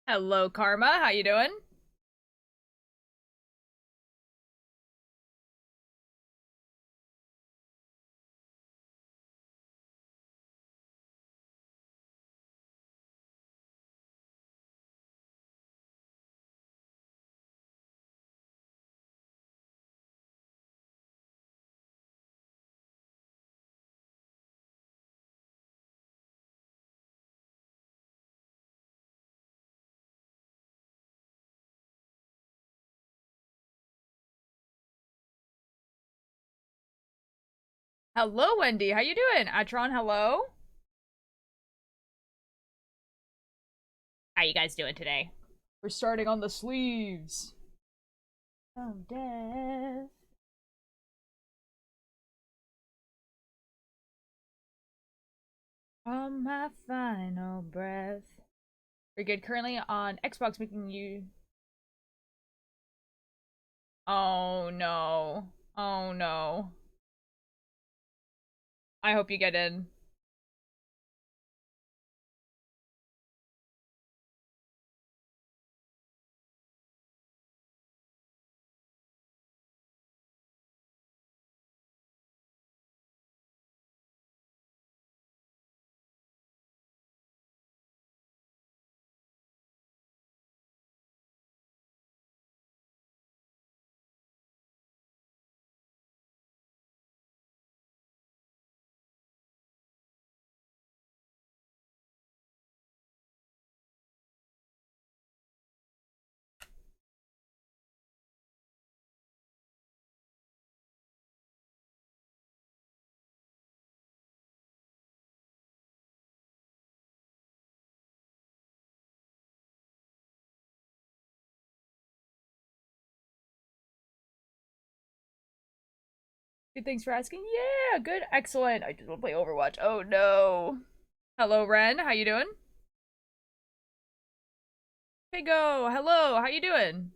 Hello, Karma. How you doing? Hello, Wendy. How you doing? Atron, hello. How you guys doing today? We're starting on the sleeves. Of death. On my final breath. We're good. Currently on Xbox, making you. Oh no. Oh no. I hope you get in. Good, thanks for asking. Yeah, good, excellent. I just want to play Overwatch. Oh no. Hello, Ren. How you doing? Pigo. Hello. How you doing?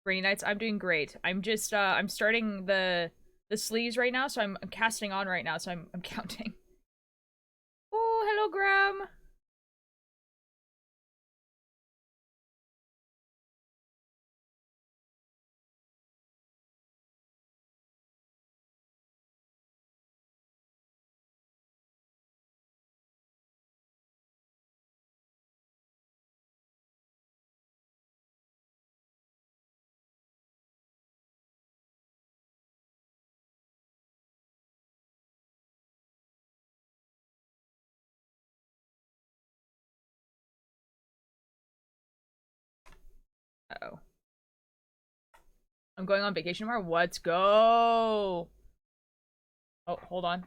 Rainy Nights, I'm doing great. I'm starting the sleeves right now, so I'm casting on right now, so I'm counting. Oh, hello, Graham. Uh-oh. I'm going on vacation tomorrow. Let's go. Oh, hold on.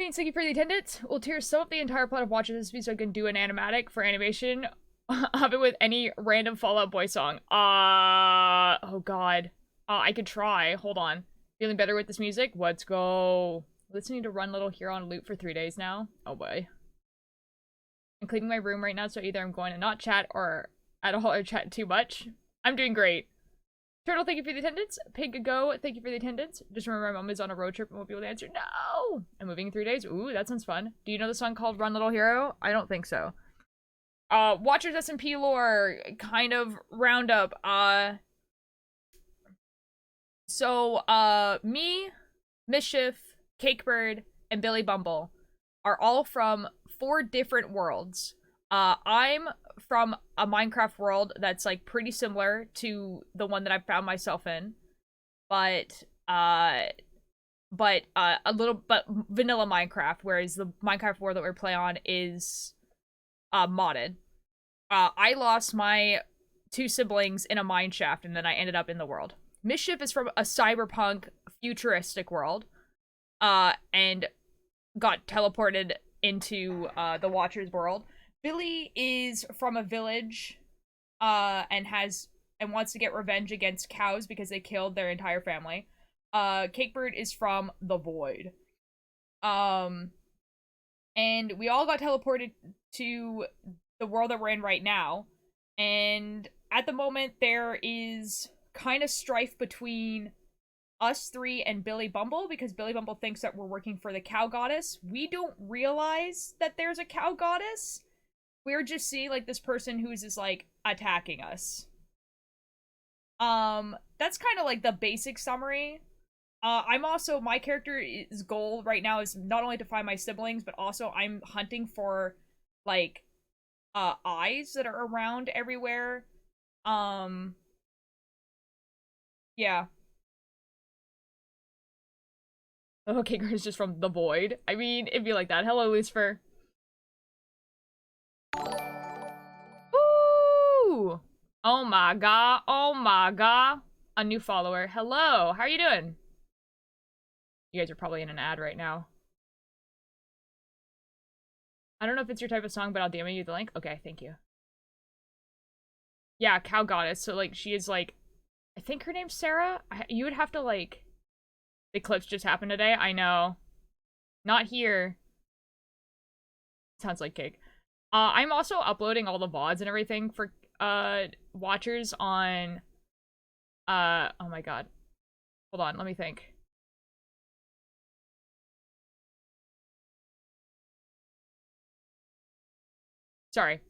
Thank you for the attendance. We'll tear some up the entire plot of Watch this so I can do an animatic for animation of it with any random Fallout Boy song. Oh god. I could try. Hold on. Feeling better with this music? Let's go. Listening to Run Little Hero on loop for 3 days now. Oh boy. I'm cleaning my room right now, so either I'm going to not chat or at all or chat too much. I'm doing great. Turtle, thank you for the attendance. Pig Go, thank you for the attendance. Just remember my mom is on a road trip and won't be able to answer. No! I'm moving in 3 days. Ooh, that sounds fun. Do you know the song called Run Little Hero? I don't think so. Watchers SMP lore kind of roundup. Me, Mischief, Cakebird, and Billy Bumble are all from 4 different worlds. I'm from a Minecraft world that's like pretty similar to the one that I found myself in, but a little but vanilla Minecraft, whereas the Minecraft world that we're playing on is modded. I lost my 2 siblings in a mine shaft, and then I ended up in the world. Mischief is from a cyberpunk futuristic world, and got teleported into the Watcher's world. Billy is from a village, and wants to get revenge against cows because they killed their entire family. Cakebird is from the Void. Um, and we all got teleported to the world that we're in right now. And at the moment, there is kind of strife between us three and Billy Bumble, because Billy Bumble thinks that we're working for the cow goddess. We don't realize that there's a cow goddess. We're just seeing, like, this person who's just, like, attacking us. That's kind of, like, the basic summary. I'm also, my character's goal right now is not only to find my siblings, but also I'm hunting for, like, eyes that are around everywhere. Yeah. Oh, Kicker is just from the void. I mean, it'd be like that. Hello, Lucifer. Ooh! Oh my god. Oh my god. A new follower. Hello. How are you doing? You guys are probably in an ad right now. I don't know if it's your type of song, but I'll DM you the link. Okay, thank you. Yeah, cow goddess. So, like, she is, like, I think her name's Sarah. You would have to, like, the eclipse just happened today. I know. Not here. Sounds like cake. I'm also uploading all the VODs and everything for, watchers on, oh my god. Hold on, let me think. Sorry.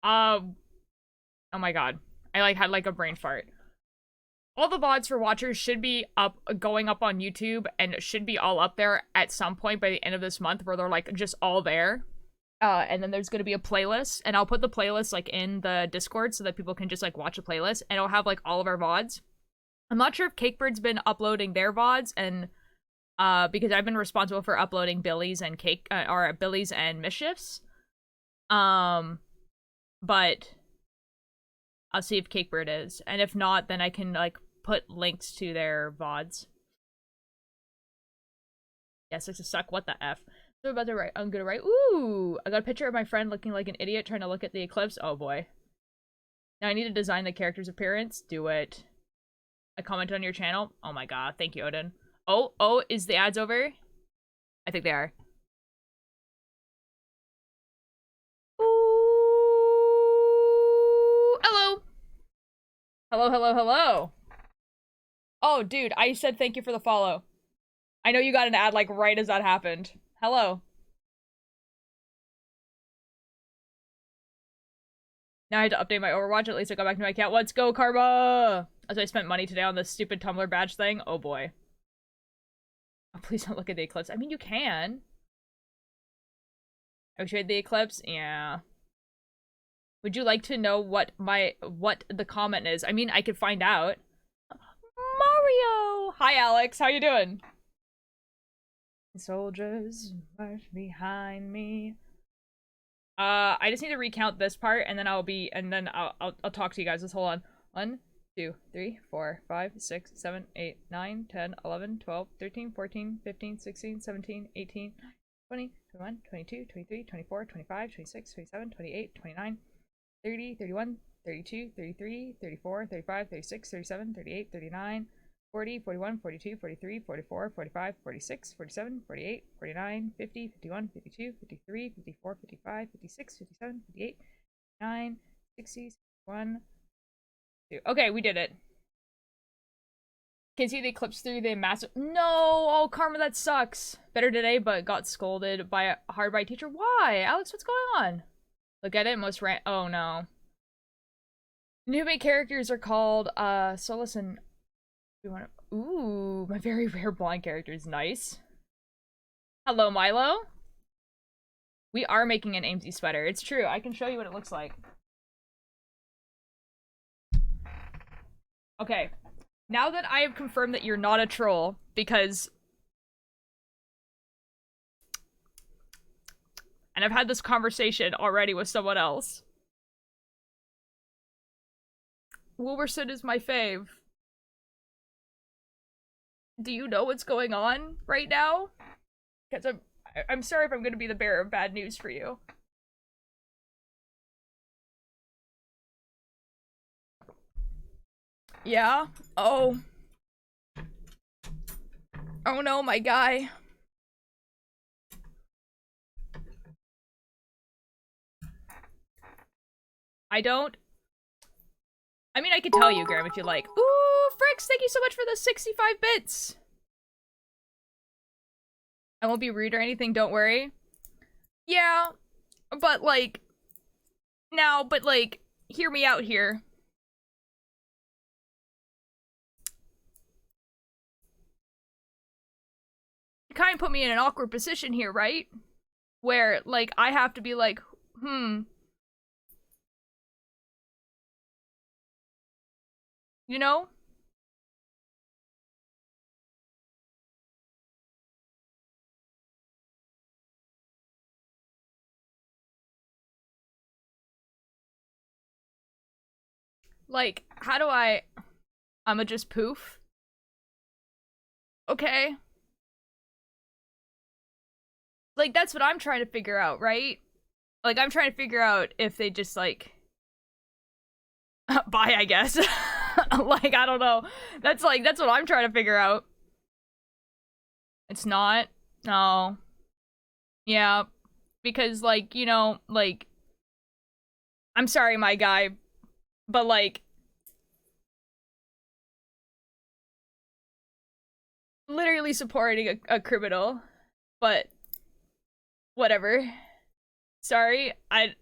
Oh my god. I, like, had, like, a brain fart. All the VODs for watchers should be going up on YouTube, and it should be all up there at some point by the end of this month, where they're, like, just all there. And then there's gonna be a playlist, and I'll put the playlist, like, in the Discord so that people can just, like, watch the playlist, and it'll have, like, all of our VODs. I'm not sure if Cakebird's been uploading their VODs, and, because I've been responsible for uploading Billy's and Billy's and Mischief's. But I'll see if Cakebird is, and if not, then I can, like, put links to their VODs. Yes, this is suck. What the F? So I'm about to write. I'm gonna write. Ooh! I got a picture of my friend looking like an idiot trying to look at the eclipse. Oh boy. Now I need to design the character's appearance. Do it. I commented on your channel. Oh my god. Thank you, Odin. Oh, is the ads over? I think they are. Ooh! Hello! Hello. Oh, dude, I said thank you for the follow. I know you got an ad, like, right as that happened. Hello. Now I had to update my Overwatch. At least I got back to my account. Let's go, Karma! As I spent money today on this stupid Tumblr badge thing. Oh, boy. Oh, please don't look at the eclipse. I mean, you can. I showed the eclipse? Yeah. Would you like to know what the comment is? I mean, I could find out. Mario! Hi, Alex. How you doing? Soldiers march behind me. I just need to recount this part, and then I'll talk to you guys. Let's hold on. 1, 2, 3, 4, 5, 6, 7, 8, 9, 10, 11, 12, 13, 14, 15, 16, 17, 18, 20, 21, 22, 23, 24, 25, 26, 27, 28, 29, 30, 31, 32, 33, 34, 35, 36, 37, 38, 39, 40, 41, 42, 43, 44, 45, 46, 47, 48, 49, 50, 51, 52, 53, 54, 55, 56, 57, 58, 59, 60, 61, 2. Okay, we did it. Can see the eclipse through the massive— No! Oh, Karma, that sucks. Better today, but got scolded by a teacher. Why? Alex, what's going on? Look at it, oh no. New main characters are called, so listen. Ooh, my very rare blind character is nice. Hello, Milo. We are making an Aimsey sweater. It's true. I can show you what it looks like. Okay. Now that I have confirmed that you're not a troll, because— and I've had this conversation already with someone else. Wilburson is my fave. Do you know what's going on right now? Because I'm sorry if I'm gonna be the bearer of bad news for you. Yeah? Oh. Oh no, my guy. I mean, I could tell you, Graham, if you like. Ooh, Fricks, thank you so much for the 65 bits! I won't be rude or anything, don't worry. Yeah, but like, now, but like, hear me out here. You kind of put me in an awkward position here, right? Where, like, I have to be like, you know? Like, how do I'ma just poof? Okay. Like, that's what I'm trying to figure out, right? Like, I'm trying to figure out if they just, like, bye, I guess. Like, I don't know. That's what I'm trying to figure out. It's not? No. Yeah. Because, like, you know, like, I'm sorry, my guy, but, like, literally supporting a criminal, but whatever. Sorry,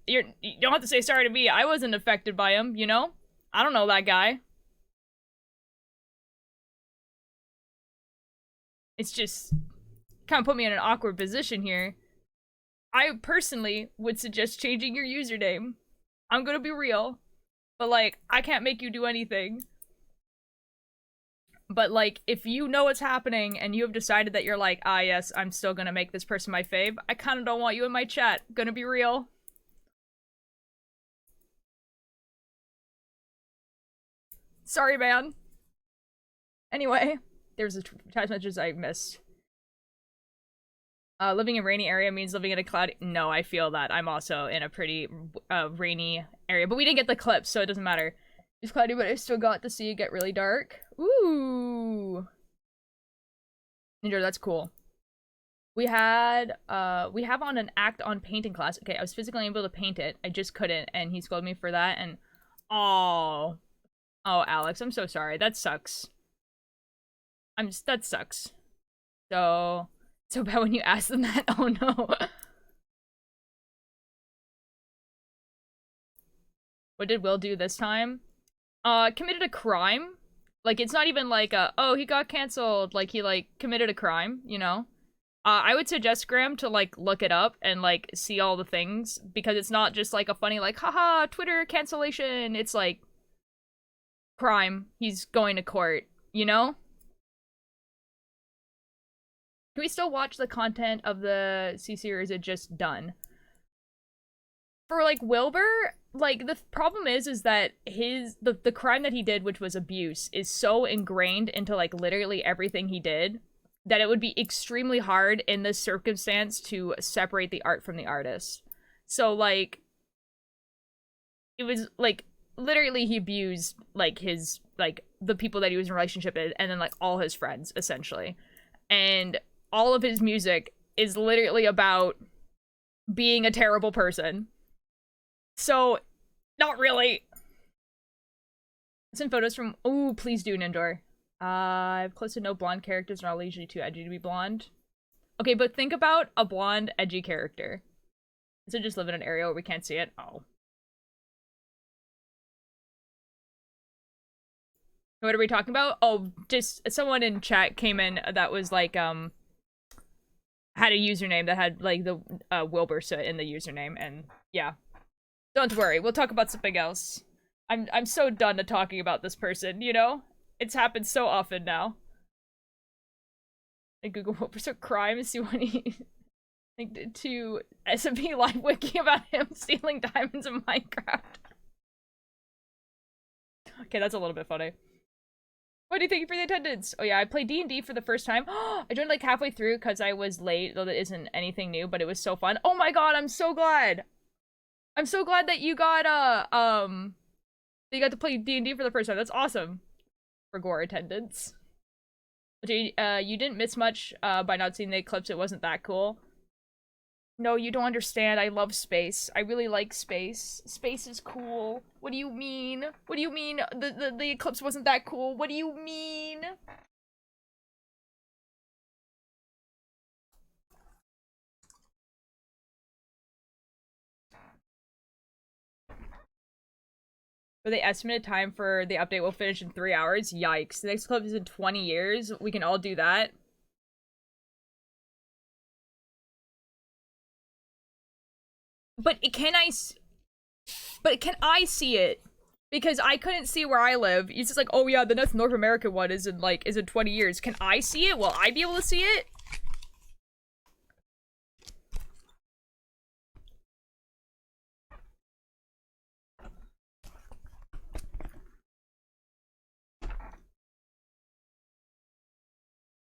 you don't have to say sorry to me. I wasn't affected by him, you know? I don't know that guy. It's just kind of put me in an awkward position here. I personally would suggest changing your username. I'm gonna be real. But like, I can't make you do anything. But like, if you know what's happening and you have decided that you're like, ah yes, I'm still gonna make this person my fave, I kinda don't want you in my chat. Gonna be real. Sorry, man. Anyway, there's a text message I missed. Living in a rainy area means living in a cloudy. No, I feel that. I'm also in a pretty rainy area, but we didn't get the clips, so it doesn't matter. It's cloudy, but I still got to see it get really dark. Ooh. Ninja, that's cool. We have on an act on painting class. Okay, I was physically able to paint it. I just couldn't, and he scolded me for that, and oh, Alex, I'm so sorry. That sucks. That sucks. So bad when you ask them that. Oh no. What did Will do this time? Committed a crime. Like, it's not even like oh, he got canceled. Like, he, like, committed a crime, you know? I would suggest Graham to, like, look it up and, like, see all the things. Because it's not just, like, a funny, like, haha, Twitter cancellation. It's, like, crime. He's going to court, you know? Can we still watch the content of the CC, or is it just done? For, like, Wilbur, like, the problem is that the crime that he did, which was abuse, is so ingrained into, like, literally everything he did that it would be extremely hard in this circumstance to separate the art from the artist. So, like, it was, like, literally he abused, like, his, like, the people that he was in a relationship with, and then, like, all his friends, essentially. And all of his music is literally about being a terrible person. So, not really. Some photos from... Oh, please do, Nindor. I have close to no blonde characters, and are all usually too edgy to be blonde. Okay, but think about a blonde, edgy character. So just live in an area where we can't see it? Oh. What are we talking about? Oh, just someone in chat came in that was like, had a username that had, like, the Wilbur in the username, and yeah. Don't worry, we'll talk about something else. I'm so done to talking about this person, you know? It's happened so often now. I Google Wilbur's crime and see what he linked to SMP live wiki about him stealing diamonds in Minecraft. Okay, that's a little bit funny. What do you think for the attendance? Oh yeah, I played D&D for the first time. I joined like halfway through because I was late, though that isn't anything new, but it was so fun. Oh my god, I'm so glad! I'm so glad that you got, you got to play D&D for the first time. That's awesome. For Gore attendance. You didn't miss much, by not seeing the eclipse. It wasn't that cool. No, you don't understand. I love space. I really like space. Space is cool. What do you mean? What do you mean the eclipse wasn't that cool? What do you mean? For the estimated time for the update will finish in 3 hours. Yikes. The next clip is in 20 years. We can all do that. But can I see it? Because I couldn't see where I live. It's just like, oh yeah, the next North American one is in 20 years. Can I see it? Will I be able to see it?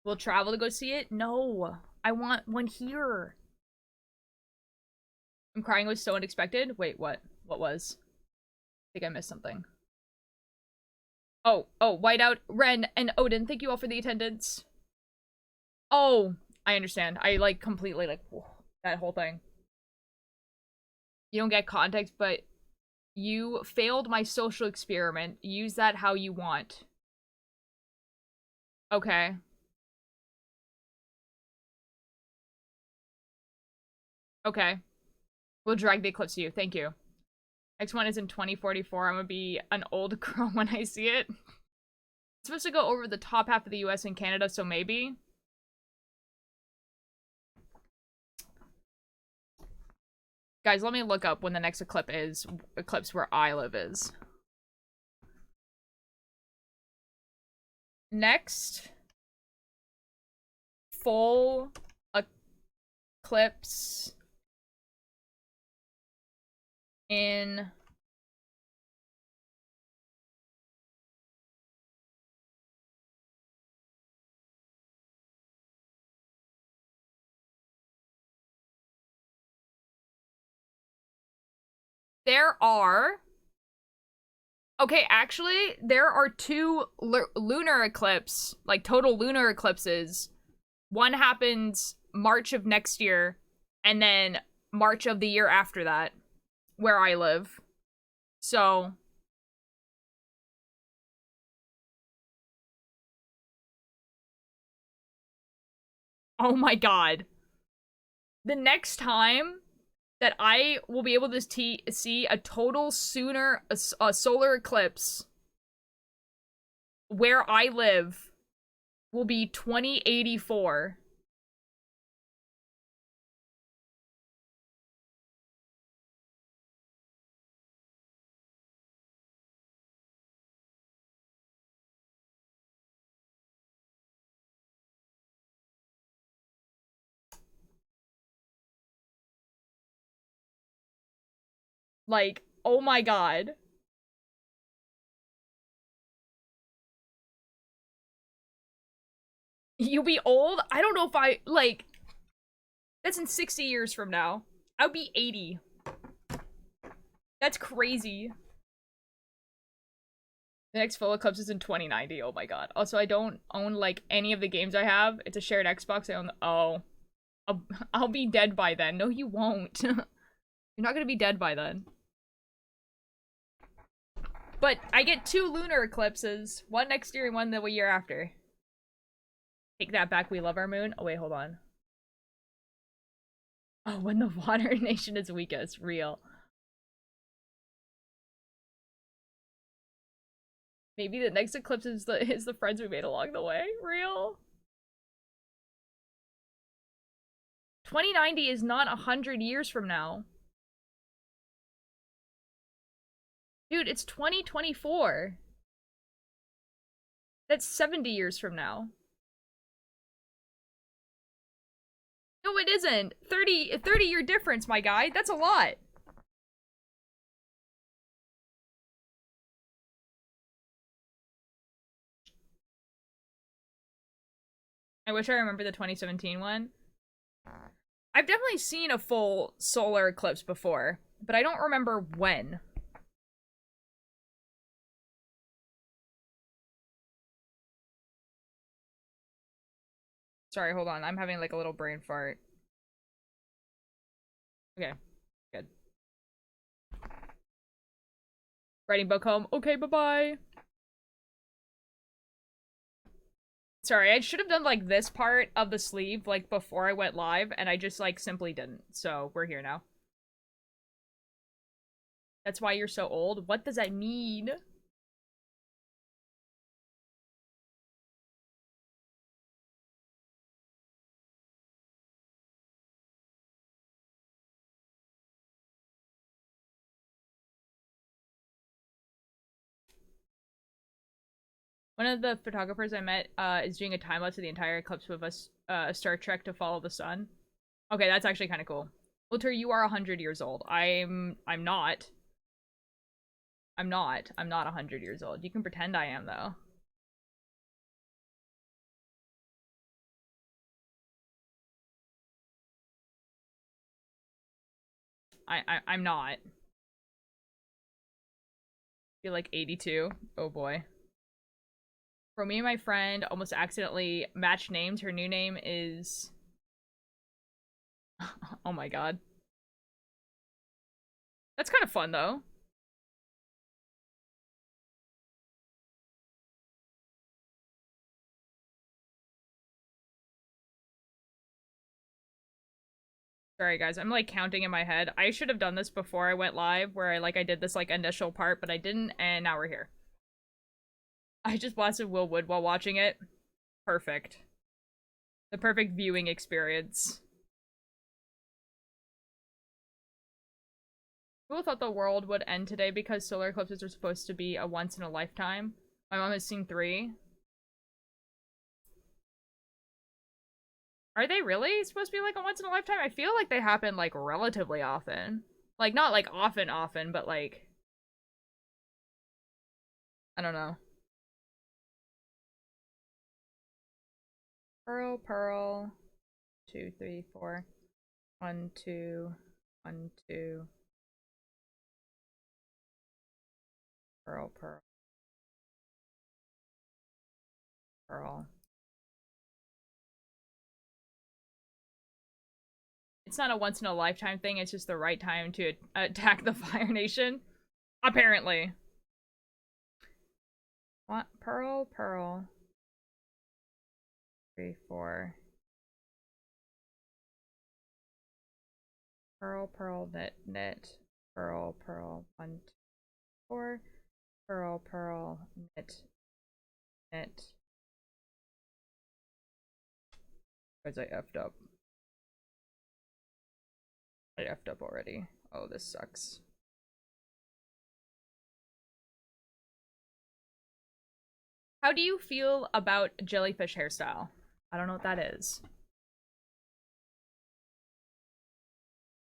Will travel to go see it? No. I want one here. I'm crying, it was so unexpected. Wait, what? What was? I think I missed something. Oh, Whiteout, Ren, and Odin, thank you all for the attendance. Oh, I understand. I, completely, that whole thing. You don't get context, but you failed my social experiment. Use that how you want. Okay. Okay. We'll drag the eclipse to you. Thank you. Next one is in 2044. I'm gonna be an old girl when I see it. It's supposed to go over the top half of the US and Canada, so maybe. Guys, let me look up when the next eclipse where I live is. Next full eclipse in there are actually there are two lunar eclipse, total lunar eclipses. One happens March of next year and then March of the year after that where I live. So oh my god. The next time that I will be able to see a total solar eclipse where I live will be 2084. Oh my god. You'll be old? I don't know if that's in 60 years from now. I'll be 80. That's crazy. The next full eclipse is in 2090. Oh my god. Also, I don't own, any of the games I have. It's a shared Xbox. I own I'll be dead by then. No, you won't. You're not gonna be dead by then. But I get 2 lunar eclipses. One next year and one the year after. Take that back, we love our moon. Oh, wait, hold on. Oh, when the water nation is weakest. Real. Maybe the next eclipse is the friends we made along the way. Real. 2090 is not 100 years from now. Dude, it's 2024. That's 70 years from now. No, it isn't. 30-year difference, my guy. That's a lot. I wish I remember the 2017 one. I've definitely seen a full solar eclipse before, but I don't remember when. Sorry, hold on. I'm having a little brain fart. Okay, good. Writing book home. Okay, bye-bye. Sorry, I should have done this part of the sleeve before I went live, and I just simply didn't. So we're here now. That's why you're so old? What does that mean? One of the photographers I met is doing a time lapse of the entire eclipse with us, Star Trek to follow the sun. Okay, that's actually kind of cool. Walter, you are 100 years old. I'm not. I'm not. I'm not 100 years old. You can pretend I am, though. I'm not. I feel like 82. Oh boy. For me and my friend almost accidentally matched names. Her new name is... Oh my god. That's kind of fun, though. Sorry, guys. I'm, like, counting in my head. I should have done this before I went live, where I did this, like, initial part, but I didn't, and now we're here. I just blasted Will Wood while watching it. Perfect. The perfect viewing experience. People thought the world would end today because solar eclipses are supposed to be a once-in-a-lifetime. My mom has seen 3. Are they really supposed to be, like, a once-in-a-lifetime? I feel like they happen, like, relatively often. Like, not, like, often, but, like... I don't know. Pearl, pearl. 2, 3, 4. 1, 2. 1, 2. Pearl, pearl. Pearl. It's not a once-in-a-lifetime thing, it's just the right time to attack the Fire Nation. Apparently. What? Pearl, pearl. 3, 4. Pearl, pearl, knit, knit. Pearl, pearl. 1, 2, 4. Pearl, pearl, knit, knit. Because I effed up. I effed up already. Oh, this sucks. How do you feel about jellyfish hairstyle? I don't know what that is.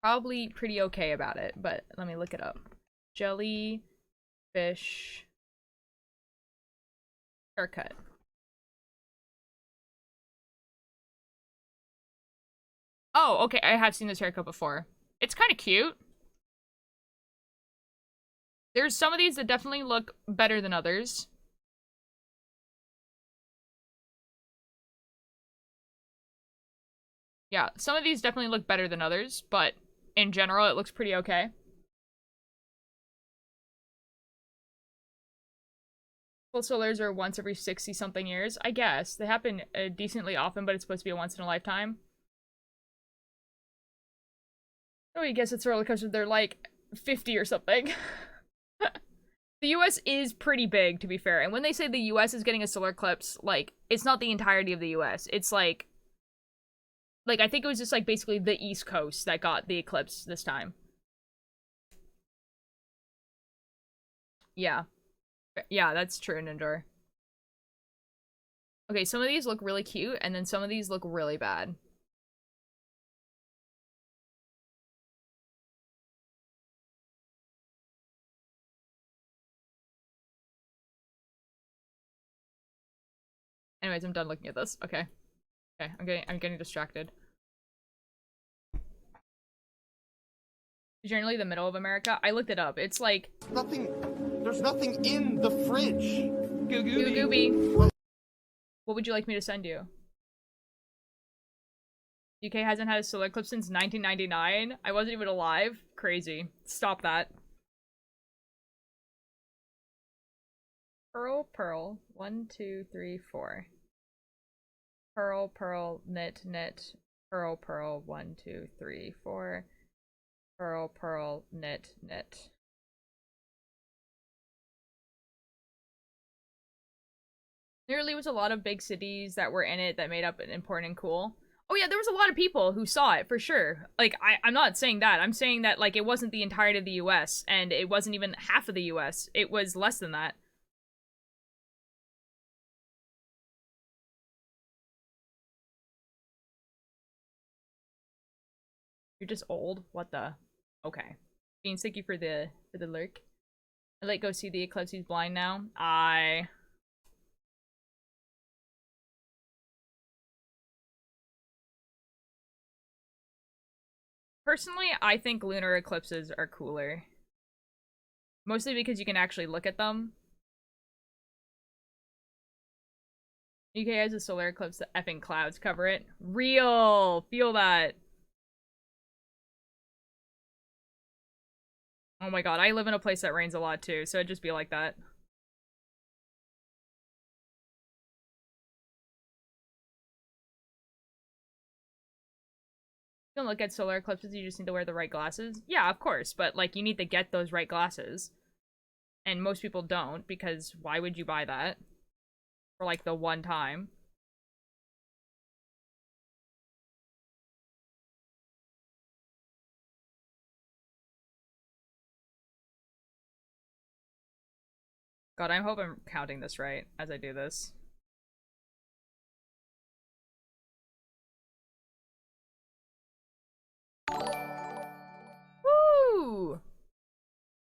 Probably pretty okay about it, but let me look it up. Jellyfish haircut. Oh, okay, I have seen this haircut before. It's kind of cute. There's some of these that definitely look better than others. Yeah, some of these definitely look better than others, but in general, it looks pretty okay. Full solars are once every 60-something years. I guess. They happen decently often, but it's supposed to be a once-in-a-lifetime. Oh, I guess it's a roller coaster. They're like 50 or something. The US is pretty big, to be fair. And when they say the US is getting a solar eclipse, like, it's not the entirety of the US. It's like, I think it was just, like, basically the East Coast that got the eclipse this time. Yeah. Yeah, that's true, Ninjor. Okay, some of these look really cute, and then some of these look really bad. Anyways, I'm done looking at this. Okay. Okay, I'm getting distracted. Generally the middle of America. I looked it up. It's like There's nothing in the fridge. Goo Gooby. What would you like me to send you? UK hasn't had a solar eclipse since 1999. I wasn't even alive. Crazy. Stop that. Pearl, pearl. 1, 2, 3, 4. Pearl, pearl, knit, knit. Pearl, pearl. 1, 2, 3, 4. Pearl, pearl, knit, knit. Literally was a lot of big cities that were in it that made up an important and cool. Oh yeah, there was a lot of people who saw it for sure. Like I'm not saying that. I'm saying that like it wasn't the entirety of the US and it wasn't even half of the US. It was less than that. You're just old. What the? Okay. Beans, thank you for the lurk. I like go see the eclipse. He's blind now. Personally, I think lunar eclipses are cooler. Mostly because you can actually look at them. UK has a solar eclipse, the effing clouds cover it. Real! Feel that. Oh my god, I live in a place that rains a lot too, so it'd just be like that. You can look at solar eclipses, you just need to wear the right glasses. Yeah, of course, but like you need to get those right glasses. And most people don't, because why would you buy that? For like the one time. God, I hope I'm counting this right as I do this. Woo!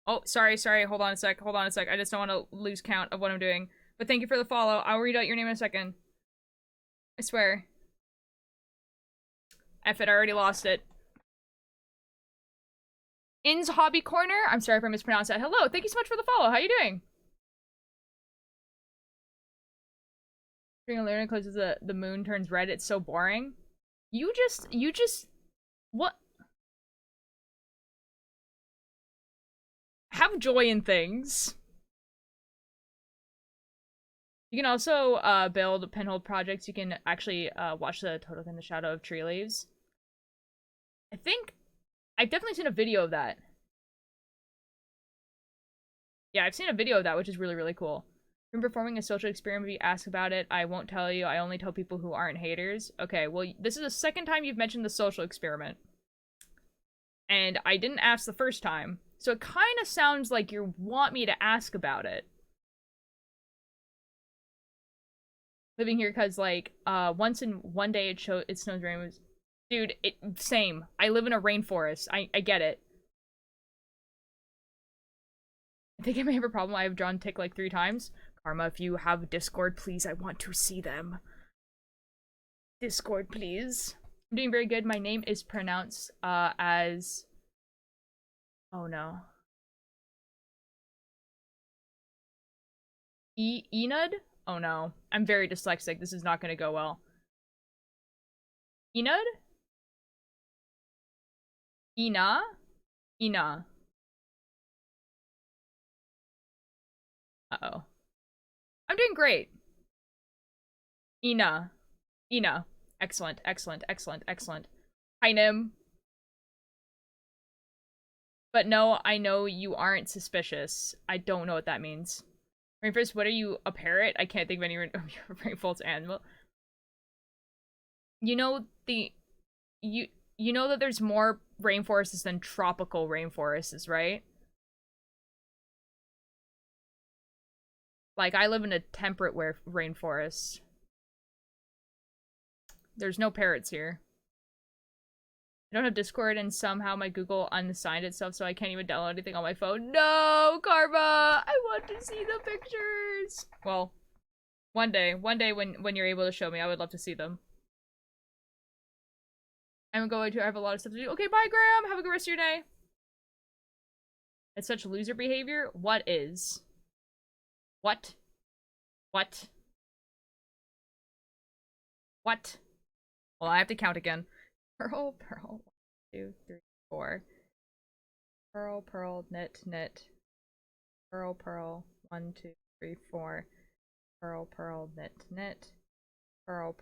Oh, sorry. Hold on a sec. I just don't want to lose count of what I'm doing. But thank you for the follow. I'll read out your name in a second. I swear. F it, I already lost it. In's Hobby Corner. I'm sorry if I mispronounced that. Hello, thank you so much for the follow. How you doing? During a lunar eclipse, the moon turns red. It's so boring. You just, what? Have joy in things. You can also build pinhole projects. You can actually watch the total in the shadow of tree leaves. I think I've definitely seen a video of that. Yeah, I've seen a video of that, which is really, really cool. From performing a social experiment, if you ask about it, I won't tell you. I only tell people who aren't haters. Okay, well, this is the second time you've mentioned the social experiment. And I didn't ask the first time. So it kind of sounds like you want me to ask about it. Living here because, like, once in one day it snows rain. Dude, same. I live in a rainforest. I get it. I think I may have a problem. I have drawn tick like 3 times. Karma, if you have Discord, please, I want to see them. Discord, please. I'm doing very good. My name is pronounced as... Oh no. Enid? Oh no. I'm very dyslexic. This is not gonna go well. Enid? Ina? Ina. Uh-oh. I'm doing great. Ina. Ina. Excellent. Hi, Nim. But no, I know you aren't suspicious. I don't know what that means. Rainforest, what are you, a parrot? I can't think of any rainforest animal. You know the... You know that there's more rainforests than tropical rainforests, right? Like, I live in a temperate rainforest. There's no parrots here. I don't have Discord, and somehow my Google unassigned itself, so I can't even download anything on my phone. No, Karma! I want to see the pictures! Well, one day when you're able to show me, I would love to see them. I'm going to, I have a lot of stuff to do. Okay, bye, Graham! Have a good rest of your day. It's such loser behavior? What is? What? What? What? Well, I have to count again. Pearl, 1, 2, 3, 4. Pearl, knit. Pearl, 1, 2, 3, 4. Pearl, knit. Pearl,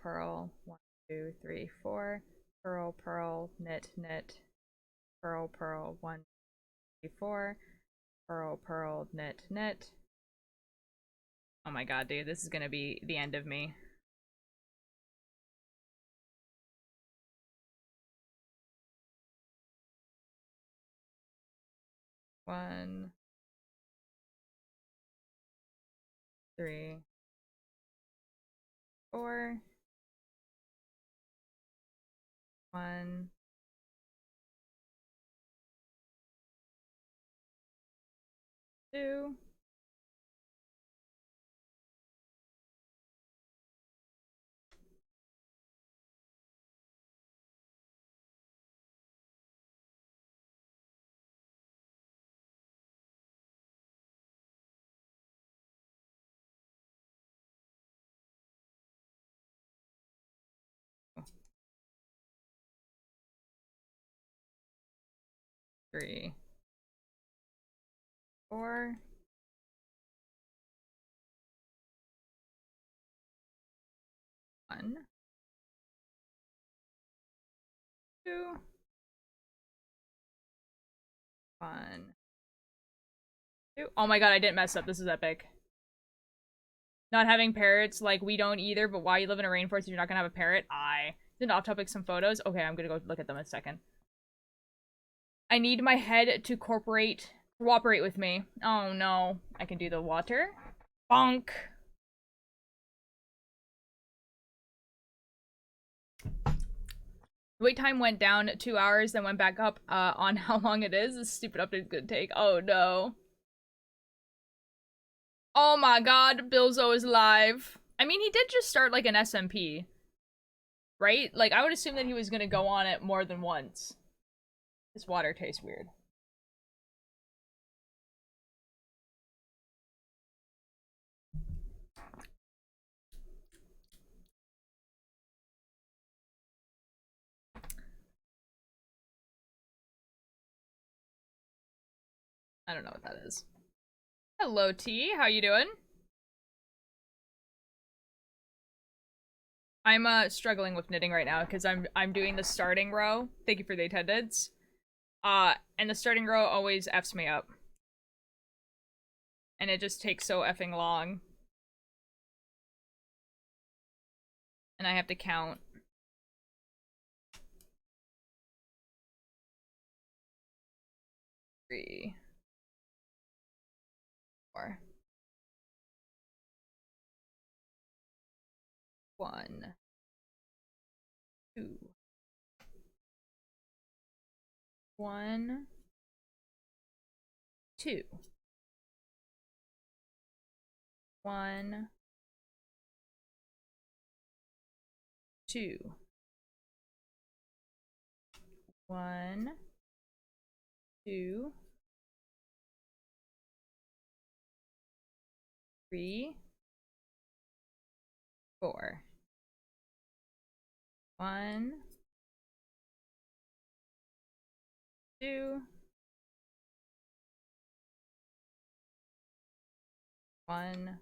1, 2, 3, 4. Pearl, knit. Pearl, 1, 2, 3, 4. Pearl, knit. Oh my god, dude, this is gonna be the end of me. One, 3, 4. 1, 2. 3, 4. 1, 2. 1, 2. Oh my god, I didn't mess up. This is epic. Not having parrots, like, we don't either, but why you live in a rainforest if you're not gonna have a parrot? Didn't off topic some photos? Okay, I'm gonna go look at them in a second. I need my head to cooperate with me. Oh no. I can do the water. Bonk. Wait time went down 2 hours, then went back up on how long it is. This stupid update's gonna take. Oh no. Oh my god, Bilzo is live. I mean, he did just start like an SMP. Right? Like, I would assume that he was gonna go on it more than once. This water tastes weird. I don't know what that is. Hello, T. How you doing? I'm struggling with knitting right now because I'm doing the starting row. Thank you for the attendance. And the starting row always F's me up. And it just takes so effing long. And I have to count. 3, 4. 1, 2. 1, 2. 1, 2. 1, 2. 3, 4. 1, 2. 1,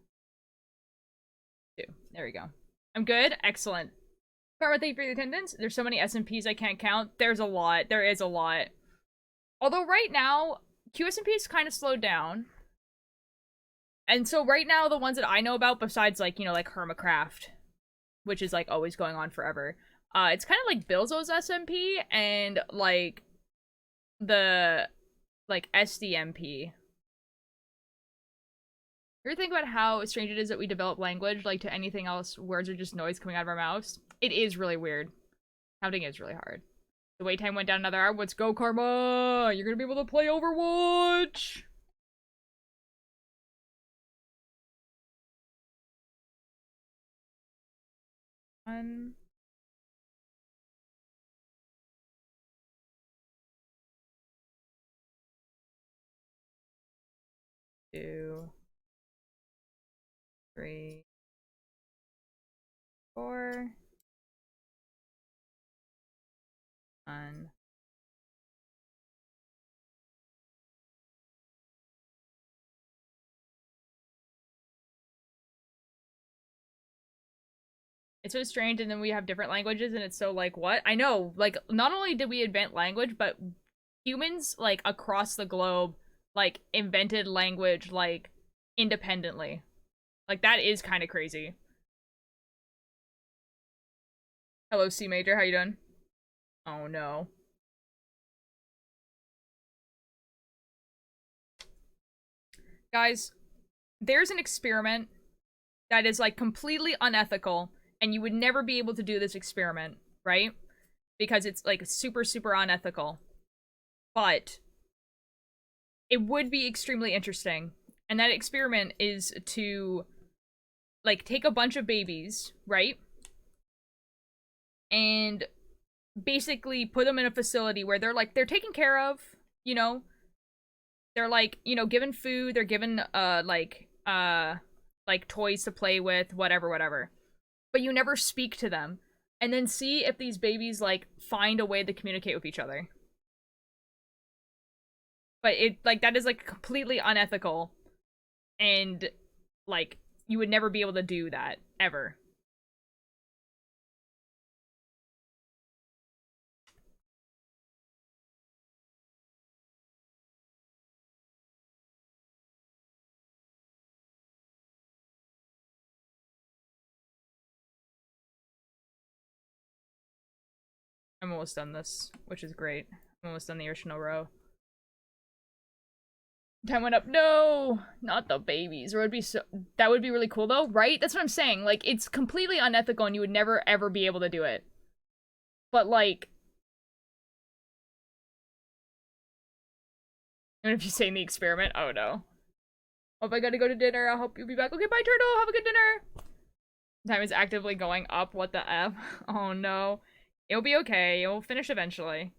2. There we go. I'm good. Excellent. Karma, thank you for the attendance. There's so many SMPs I can't count. There's a lot. There is a lot. Although right now, QSMP's kind of slowed down. And so right now, the ones that I know about, besides like, you know, like Hermacraft, which is like always going on forever, it's kind of like Bilzo's SMP and like the like SDMP. You ever think about how strange it is that we develop language, like to anything else, words are just noise coming out of our mouths? It is really weird. Counting is really hard. The wait time went down another hour. Let's go, Karma! You're gonna be able to play Overwatch! 1, 2, 3, 4, 1. It's so strange, and then we have different languages, and it's so like, what? I know, like, not only did we invent language, but humans, like, across the globe, like, invented language, like, independently. Like, that is kind of crazy. Hello, C Major. How you doing? Oh, no. Guys, there's an experiment that is, like, completely unethical, and you would never be able to do this experiment, right? Because it's, like, super, super unethical. But it would be extremely interesting. And that experiment is to, like, take a bunch of babies, right? And basically put them in a facility where they're, like, they're taken care of, you know? They're, like, you know, given food, they're given, like, toys to play with, whatever, whatever. But you never speak to them. And then see if these babies, like, find a way to communicate with each other. But it, like, that is, like, completely unethical. And, like, you would never be able to do that, ever. I'm almost done this, which is great. I'm almost done the Yoshino row. Time went up. No, not the babies. Or it would be so. That would be really cool though, right? That's what I'm saying. Like, it's completely unethical, and you would never ever be able to do it. But like, even if you say in the experiment, oh no. Oh, if I gotta go to dinner, I'll hope you'll be back. Okay, bye, turtle. Have a good dinner. Time is actively going up. What the f? Oh no. It'll be okay. It'll finish eventually.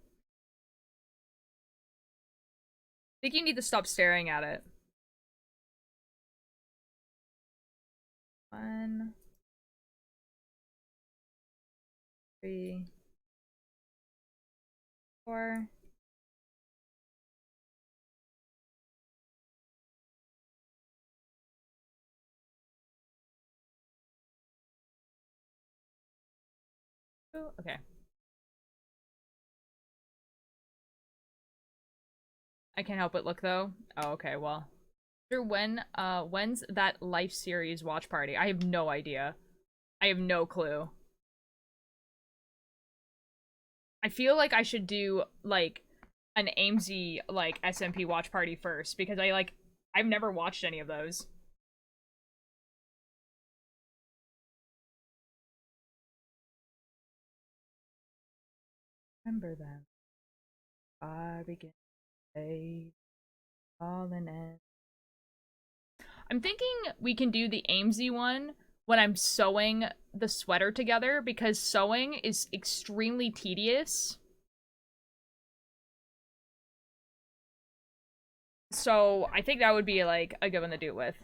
I think you need to stop staring at it. 1, 3, 4. Okay. I can't help but look though. Oh, okay, well. When's that Life series watch party? I have no idea. I have no clue. I feel like I should do like an Aimsey like SMP watch party first because I've never watched any of those. Remember them. I begin day falling in. I'm thinking we can do the Aimsey one when I'm sewing the sweater together because sewing is extremely tedious. So I think that would be like a good one to do it with.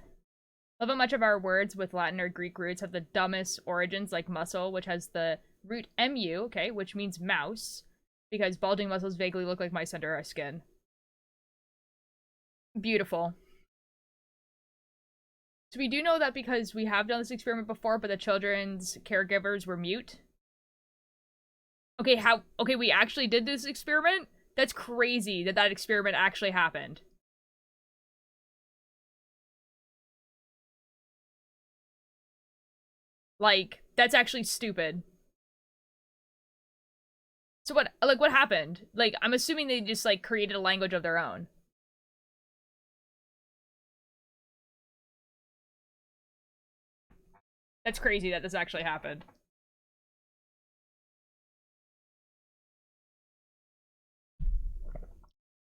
Love how much of our words with Latin or Greek roots have the dumbest origins, like muscle, which has the root mu, okay, which means mouse, because bulging muscles vaguely look like mice under our skin. Beautiful. So we do know that because we have done this experiment before, but the children's caregivers were mute. Okay, okay, we actually did this experiment? That's crazy that that experiment actually happened. Like, that's actually stupid. So what happened? Like, I'm assuming they just, like, created a language of their own. That's crazy that this actually happened.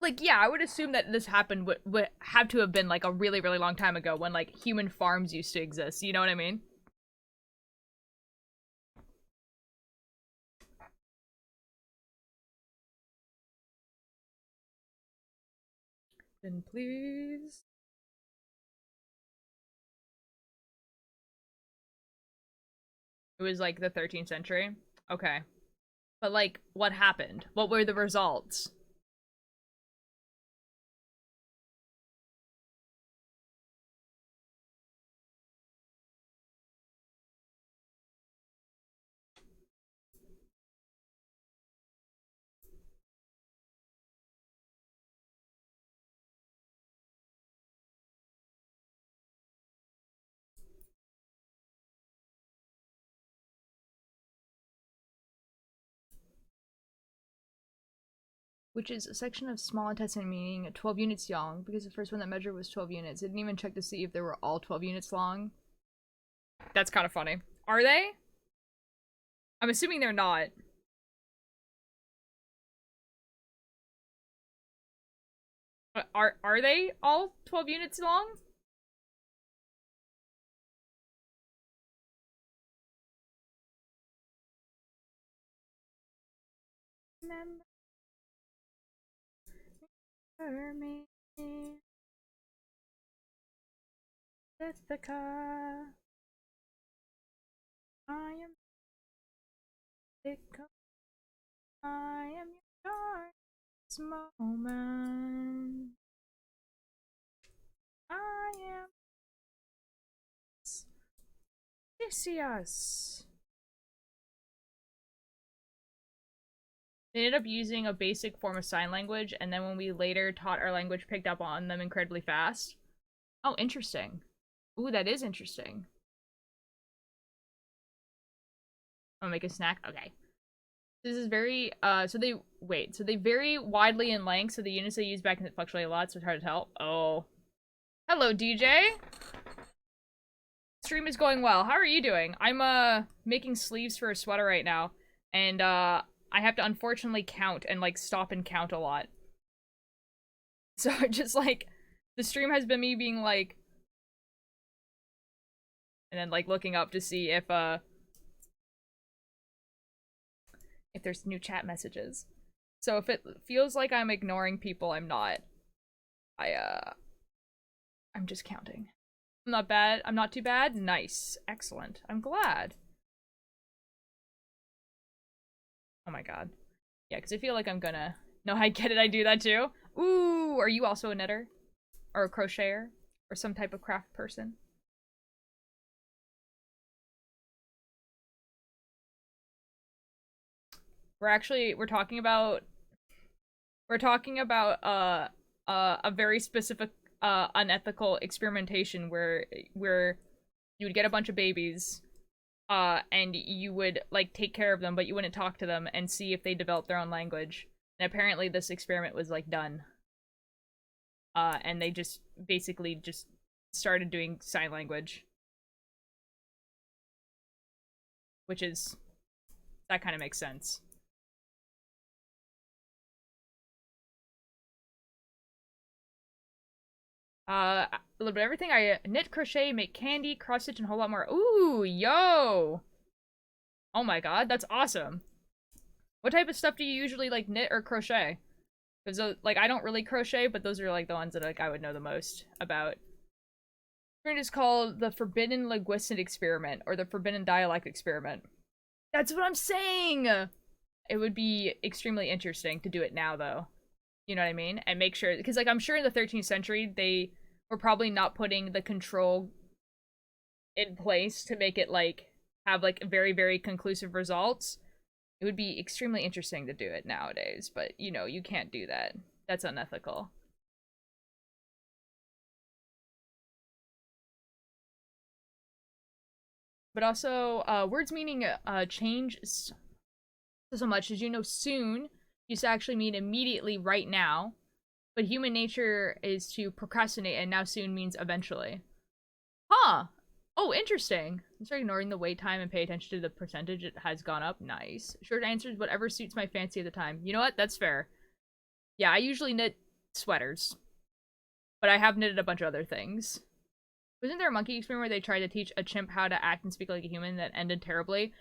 Like, yeah, I would assume that this happened would have to have been, like, a really, really long time ago when, like, human farms used to exist. You know what I mean? Then please. It was, like, the 13th century? Okay. But, like, what happened? What were the results? which is a section of small intestine meaning 12 units long, because the first one that measured was 12 units. It didn't even check to see if they were all 12 units long. That's kind of funny. Are they? I'm assuming they're not. Are they all 12 units long? Remember me, Jessica. I am sick of, I am your darkest moment. I am Odysseus. They ended up using a basic form of sign language, and then when we later taught our language, picked up on them incredibly fast. Oh, interesting. Ooh, that is interesting. I'll make a snack? Okay. This is very, so they vary widely in length, so the units they use back can fluctuate a lot, so it's hard to tell. Oh. Hello, DJ! Stream is going well. How are you doing? I'm, making sleeves for a sweater right now, and, I have to unfortunately count and, like, stop and count a lot. So, just, like, the stream has been me being, like... And then, like, looking up to see if there's new chat messages. So if it feels like I'm ignoring people, I'm not. I'm just counting. I'm not bad. I'm not too bad. Nice. Excellent. I'm glad. Oh my god. Yeah, because I feel like I'm gonna... No, I get it. I do that too. Ooh, are you also a knitter? Or a crocheter? Or some type of craft person? We're talking about a very specific unethical experimentation where you would get a bunch of babies and you would like take care of them, but you wouldn't talk to them and see if they developed their own language. And apparently this experiment was like done. And they just basically just started doing sign language. Which is, that kind of makes sense. A little bit of everything. I knit, crochet, make candy, cross stitch, and a whole lot more. Ooh, yo! Oh my god, that's awesome. What type of stuff do you usually, like, knit or crochet? Because, like, I don't really crochet, but those are, like, the ones that, like, I would know the most about. It is called the Forbidden Linguistic Experiment, or the Forbidden Dialect Experiment. That's what I'm saying! It would be extremely interesting to do it now, though. You know what I mean? And make sure, because, like, I'm sure in the 13th century, they were probably not putting the control in place to make it, like, have, like, very, very conclusive results. It would be extremely interesting to do it nowadays, but, you know, you can't do that. That's unethical. But also, words meaning change so much. As you know, soon used to actually mean immediately, right now. But human nature is to procrastinate, and now soon means eventually. Huh. Oh, interesting. Start ignoring the wait time and pay attention to the percentage it has gone up. Nice. Short answers, whatever suits my fancy at the time. You know what? That's fair. Yeah, I usually knit sweaters. But I have knitted a bunch of other things. Wasn't there a monkey experiment where they tried to teach a chimp how to act and speak like a human that ended terribly?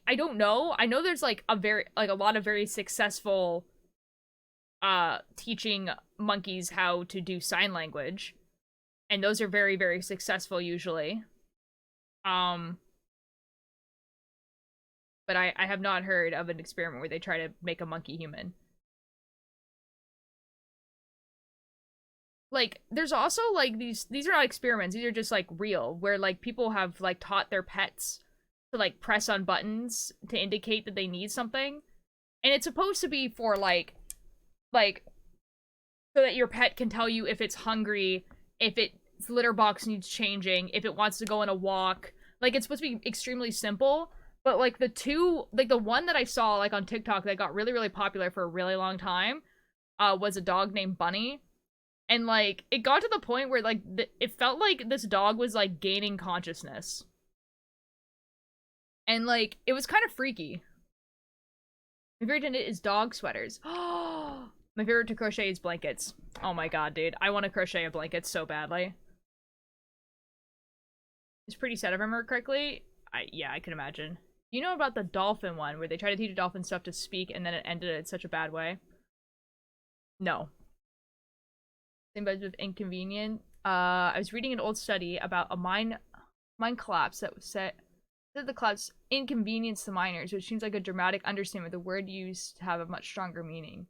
I don't know. I know there's like a lot of very successful teaching monkeys how to do sign language. And those are very, very successful usually. But I have not heard of an experiment where they try to make a monkey human. Like, there's also, like, these are not experiments, these are just, like, real, where, like, people have, like, taught their pets to, like, press on buttons to indicate that they need something. And it's supposed to be for, like, so that your pet can tell you if it's hungry, if its litter box needs changing, if it wants to go on a walk. Like, it's supposed to be extremely simple, But like the two, like the one that I saw like on TikTok that got really, really popular for a really long time, was a dog named Bunny. And like it got to the point where like it felt like this dog was like gaining consciousness. And like it was kind of freaky. My favorite to knit is dog sweaters. My favorite to crochet is blankets. Oh my god, dude. I want to crochet a blanket so badly. It's pretty sad if I remember correctly. Yeah, I can imagine. You know about the dolphin one where they try to teach a dolphin stuff to speak and then it ended in such a bad way? No. Same buzz with inconvenient. I was reading an old study about a mine collapse that was said the collapse inconvenienced the miners, which seems like a dramatic understatement. The word used to have a much stronger meaning.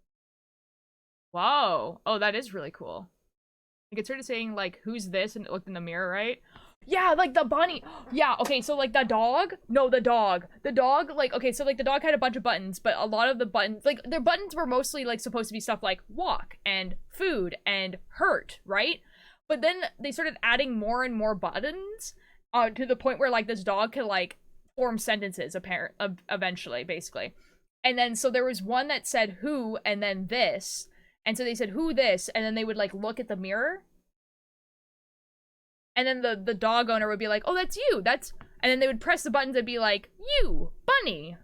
Whoa. Oh, that is really cool. Like, it started saying, like, who's this? And it looked in the mirror, right? Yeah, like the bunny. Yeah, okay, so, like, the dog. No, the dog. The dog, like, okay, so, like, the dog had a bunch of buttons, but a lot of the buttons, like, their buttons were mostly, like, supposed to be stuff like walk and food and hurt, right? But then they started adding more and more buttons, to the point where, like, this dog could, like, form sentences, eventually, basically. And then, so there was one that said who, and then this. And so they said, who this? And then they would, like, look at the mirror. And then the dog owner would be like, oh, that's you. That's... And then they would press the buttons and be like, you, bunny.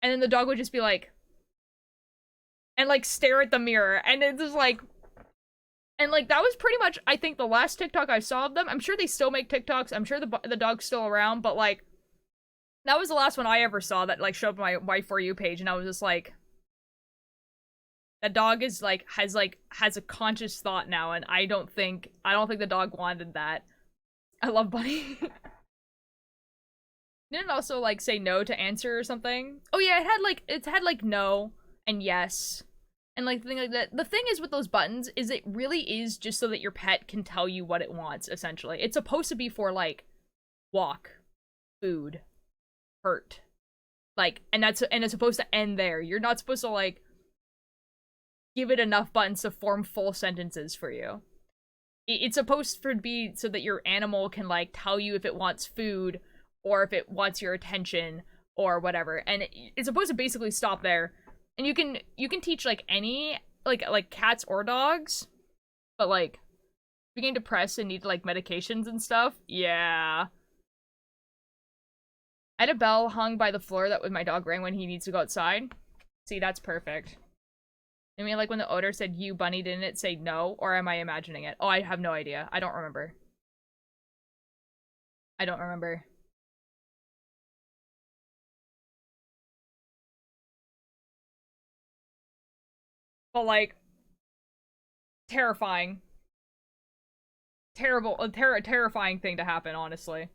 And then the dog would just be like... And, like, stare at the mirror. And it's just, like... And, like, that was pretty much, I think, the last TikTok I saw of them. I'm sure they still make TikToks. I'm sure the dog's still around. But, like, that was the last one I ever saw that, like, showed up on my For You page. And I was just like... That dog is, like, has a conscious thought now, and I don't think the dog wanted that. I love Bunny. Didn't it also, like, say no to answer or something? Oh yeah, it had, like, no and yes. And, like, the thing like that. The thing is with those buttons is it really is just so that your pet can tell you what it wants, essentially. It's supposed to be for, like, walk, food, hurt. Like, and it's supposed to end there. You're not supposed to, like, give it enough buttons to form full sentences for you. It's supposed to be so that your animal can, like, tell you if it wants food or if it wants your attention or whatever. And it's supposed to basically stop there. And you can teach, like, any, like cats or dogs, but, like, if you're getting depressed and need, like, medications and stuff, yeah. I had a bell hung by the floor that my dog rang when he needs to go outside. See, that's perfect. I mean, like, when the odor said you, Bunny, didn't it say no? Or am I imagining it? Oh, I have no idea. I don't remember. I don't remember. But, like, terrifying. Terrible, a terrifying thing to happen, honestly.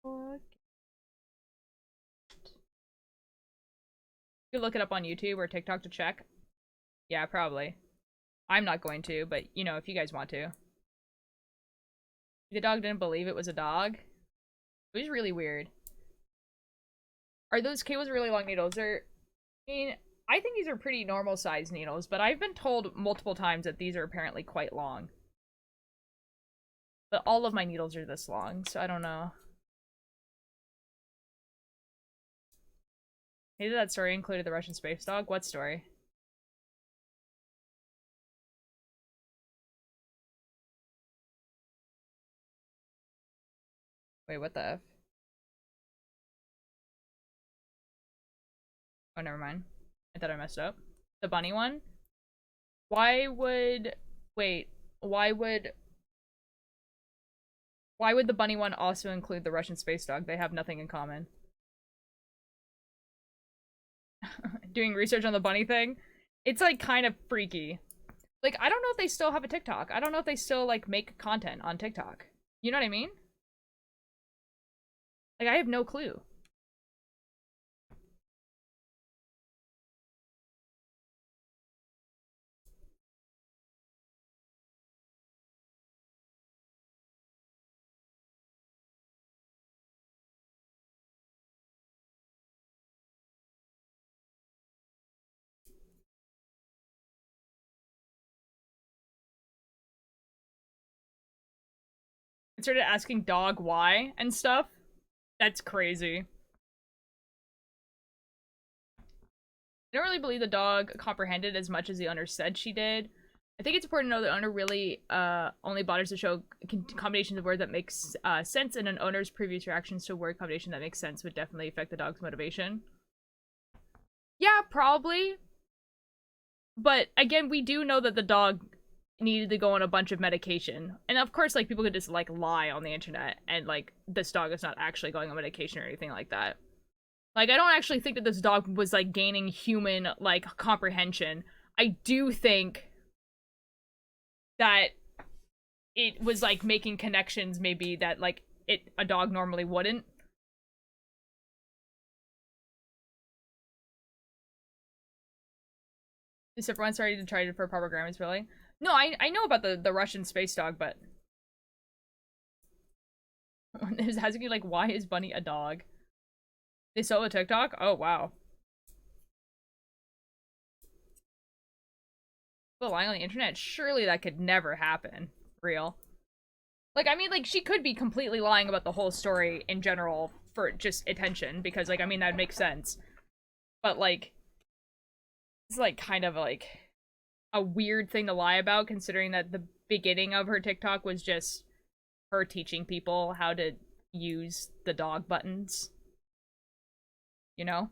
What? You look it up on YouTube or TikTok to check. Yeah, probably. I'm not going to, but, you know, if you guys want to. The dog didn't believe it was a dog. It was really weird. Are those cables really long needles? I mean, I think these are pretty normal sized needles, but I've been told multiple times that these are apparently quite long. But all of my needles are this long, so I don't know. Maybe that story included the Russian space dog? What story? Wait, what the F? Oh, never mind. I thought I messed up. The bunny one? Why would... Wait. Why would the bunny one also include the Russian space dog? They have nothing in common. Doing research on the bunny thing? It's, like, kind of freaky. Like, I don't know if they still have a TikTok. I don't know if they still, like, make content on TikTok. You know what I mean? Like, I have no clue. It started asking dog why and stuff. That's crazy. I don't really believe the dog comprehended as much as the owner said she did. I think it's important to know that owner really only bothers to show combinations of words that makes sense, and an owner's previous reactions to a word combination that makes sense would definitely affect the dog's motivation. Yeah, probably. But again, we do know that the dog needed to go on a bunch of medication. And of course, like, people could just, like, lie on the internet and, like, this dog is not actually going on medication or anything like that. Like, I don't actually think that this dog was, like, gaining human, like, comprehension. I do think that it was, like, making connections, maybe, that, like, a dog normally wouldn't. Is everyone starting to try for proper grammars, really? No, I know about the Russian space dog, but... It was asking you, like, why is Bunny a dog? They sell a TikTok? Oh, wow. But lying on the internet? Surely that could never happen. Real. Like, I mean, like, she could be completely lying about the whole story in general for just attention, because, like, I mean, that makes sense. But, like, it's, like, kind of, like, a weird thing to lie about, considering that the beginning of her TikTok was just her teaching people how to use the dog buttons. You know?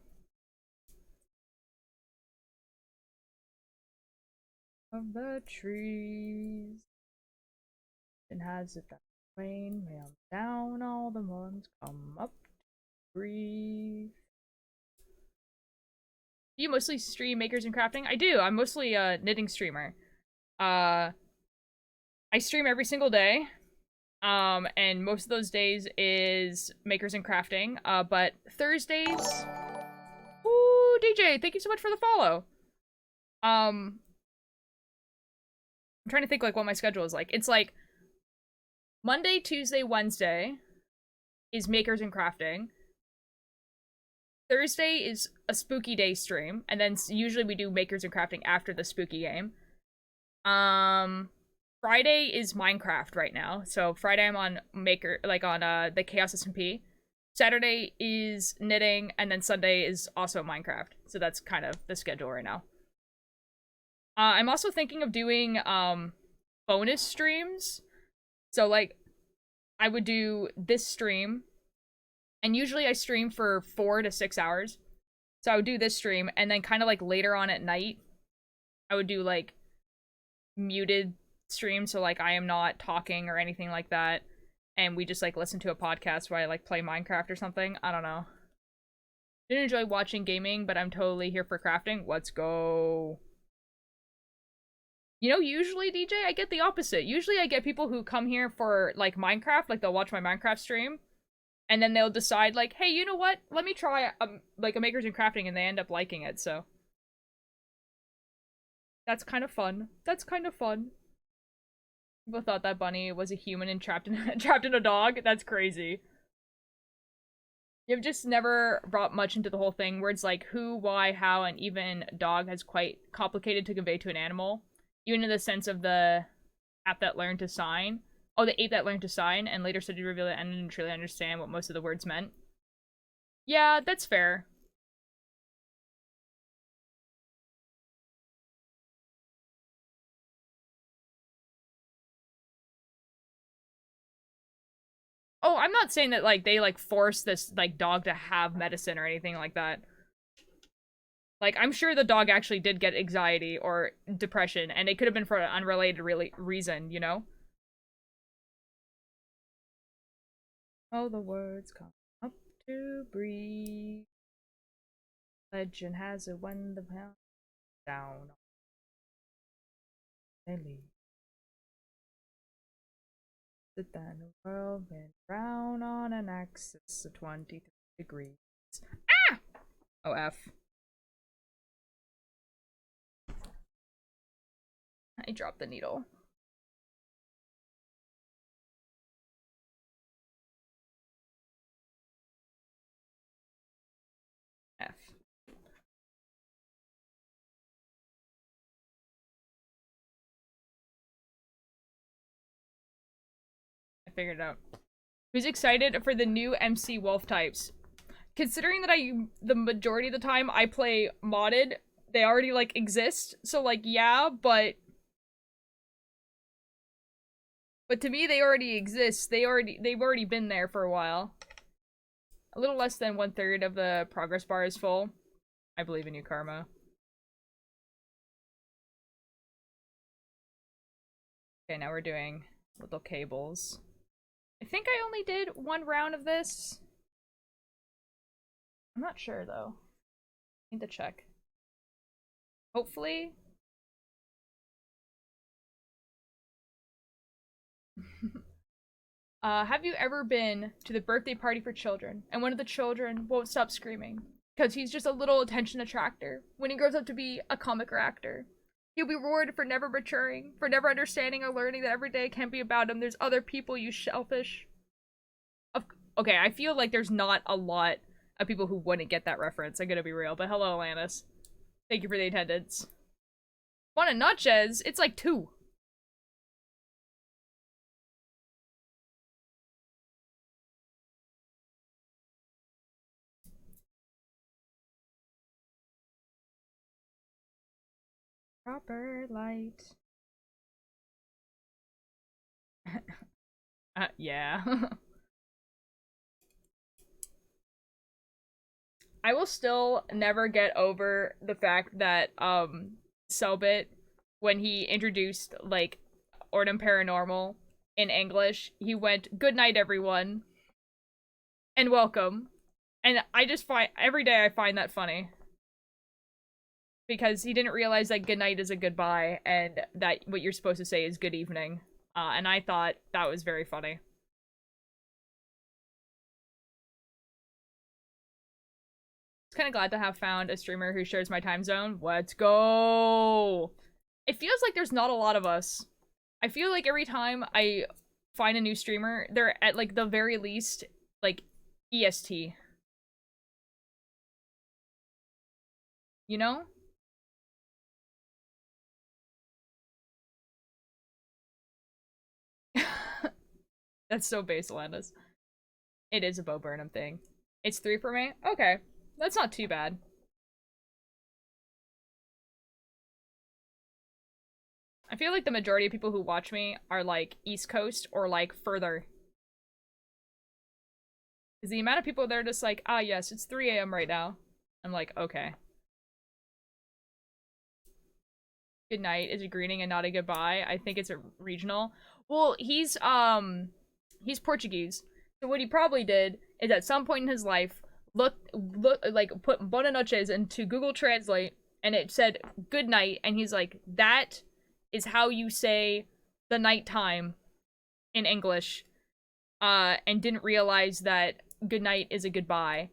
Of the trees. It has it that rain rain down, all the ones come up to breathe. Do you mostly stream makers and crafting? I do. I'm mostly a knitting streamer. I stream every single day. And most of those days is makers and crafting. But Thursdays. Ooh, DJ, thank you so much for the follow. I'm trying to think, like, what my schedule is like. It's like Monday, Tuesday, Wednesday is makers and crafting. Thursday is a spooky day stream, and then usually we do makers and crafting after the spooky game. Friday is Minecraft right now, so Friday I'm on maker, like, on the Chaos SMP. Saturday is knitting, and then Sunday is also Minecraft. So that's kind of the schedule right now. I'm also thinking of doing bonus streams. So, like, I would do this stream, and usually I stream for 4 to 6 hours. So I would do this stream, and then kind of, like, later on at night, I would do, like, muted streams, so, like, I am not talking or anything like that, and we just, like, listen to a podcast where I, like, play Minecraft or something. I don't know. Didn't enjoy watching gaming, but I'm totally here for crafting. Let's go. You know, usually, DJ, I get the opposite. Usually I get people who come here for, like, Minecraft, like, they'll watch my Minecraft stream, and then they'll decide, like, hey, you know what? Let me try, like, a makers and crafting, and they end up liking it, so. That's kind of fun. That's kind of fun. People thought that Bunny was a human and trapped in a dog. That's crazy. You've just never brought much into the whole thing. Words like who, why, how, and even dog has quite complicated to convey to an animal. Even in the sense of the app that learned to sign. Oh, the ape that learned to sign, and later studied to reveal that I didn't truly understand what most of the words meant. Yeah, that's fair. Oh, I'm not saying that, like, they, like, force this, like, dog to have medicine or anything like that. Like, I'm sure the dog actually did get anxiety or depression, and it could have been for an unrelated reason, you know? Oh, the words come up to breathe. Legend has it when the pound down. They leave. The then world went round on an axis of 23 degrees. Ah! Oh, F. I dropped the needle. F. figured it out. Who's excited for the new MC Wolf types? Considering that the majority of the time I play modded, they already, like, exist. So, like, yeah, but to me, they already exist. They've already been there for a while. A little less than 1/3 of the progress bar is full. I believe in you, Karma. Okay, now we're doing little cables. I think I only did 1 round of this. I'm not sure, though. I need to check. Hopefully. Have you ever been to the birthday party for children, and one of the children won't stop screaming? Because he's just a little attention attractor. When he grows up to be a comic or actor, he'll be rewarded for never maturing, for never understanding or learning that every day can't be about him. There's other people, you shellfish. Okay, I feel like there's not a lot of people who wouldn't get that reference. I'm gonna be real, but hello, Alanis. Thank you for the attendance. Want a nutches? It's like 2. Proper light. Yeah. I will still never get over the fact that, Selbit, when he introduced, like, Ordem Paranormal in English, he went, "Good night, everyone," and "welcome." And I just find, every day I find that funny. Because he didn't realize that good night is a goodbye, and that what you're supposed to say is good evening. And I thought that was very funny. Kind of glad to have found a streamer who shares my time zone. Let's go! It feels like there's not a lot of us. I feel like every time I find a new streamer, they're at, like, the very least, like, EST. You know? That's so base, Landis. It is a Bo Burnham thing. It's 3 for me? Okay. That's not too bad. I feel like the majority of people who watch me are, like, East Coast or, like, further. Because the amount of people that are just like, ah, yes, it's 3 a.m. right now. I'm like, okay. Good night is a greeting and not a goodbye. I think it's a regional. Well, he's Portuguese. So what he probably did is at some point in his life, put Buenas noches into Google Translate, and it said good night, and he's like, that is how you say the nighttime in English, and didn't realize that good night is a goodbye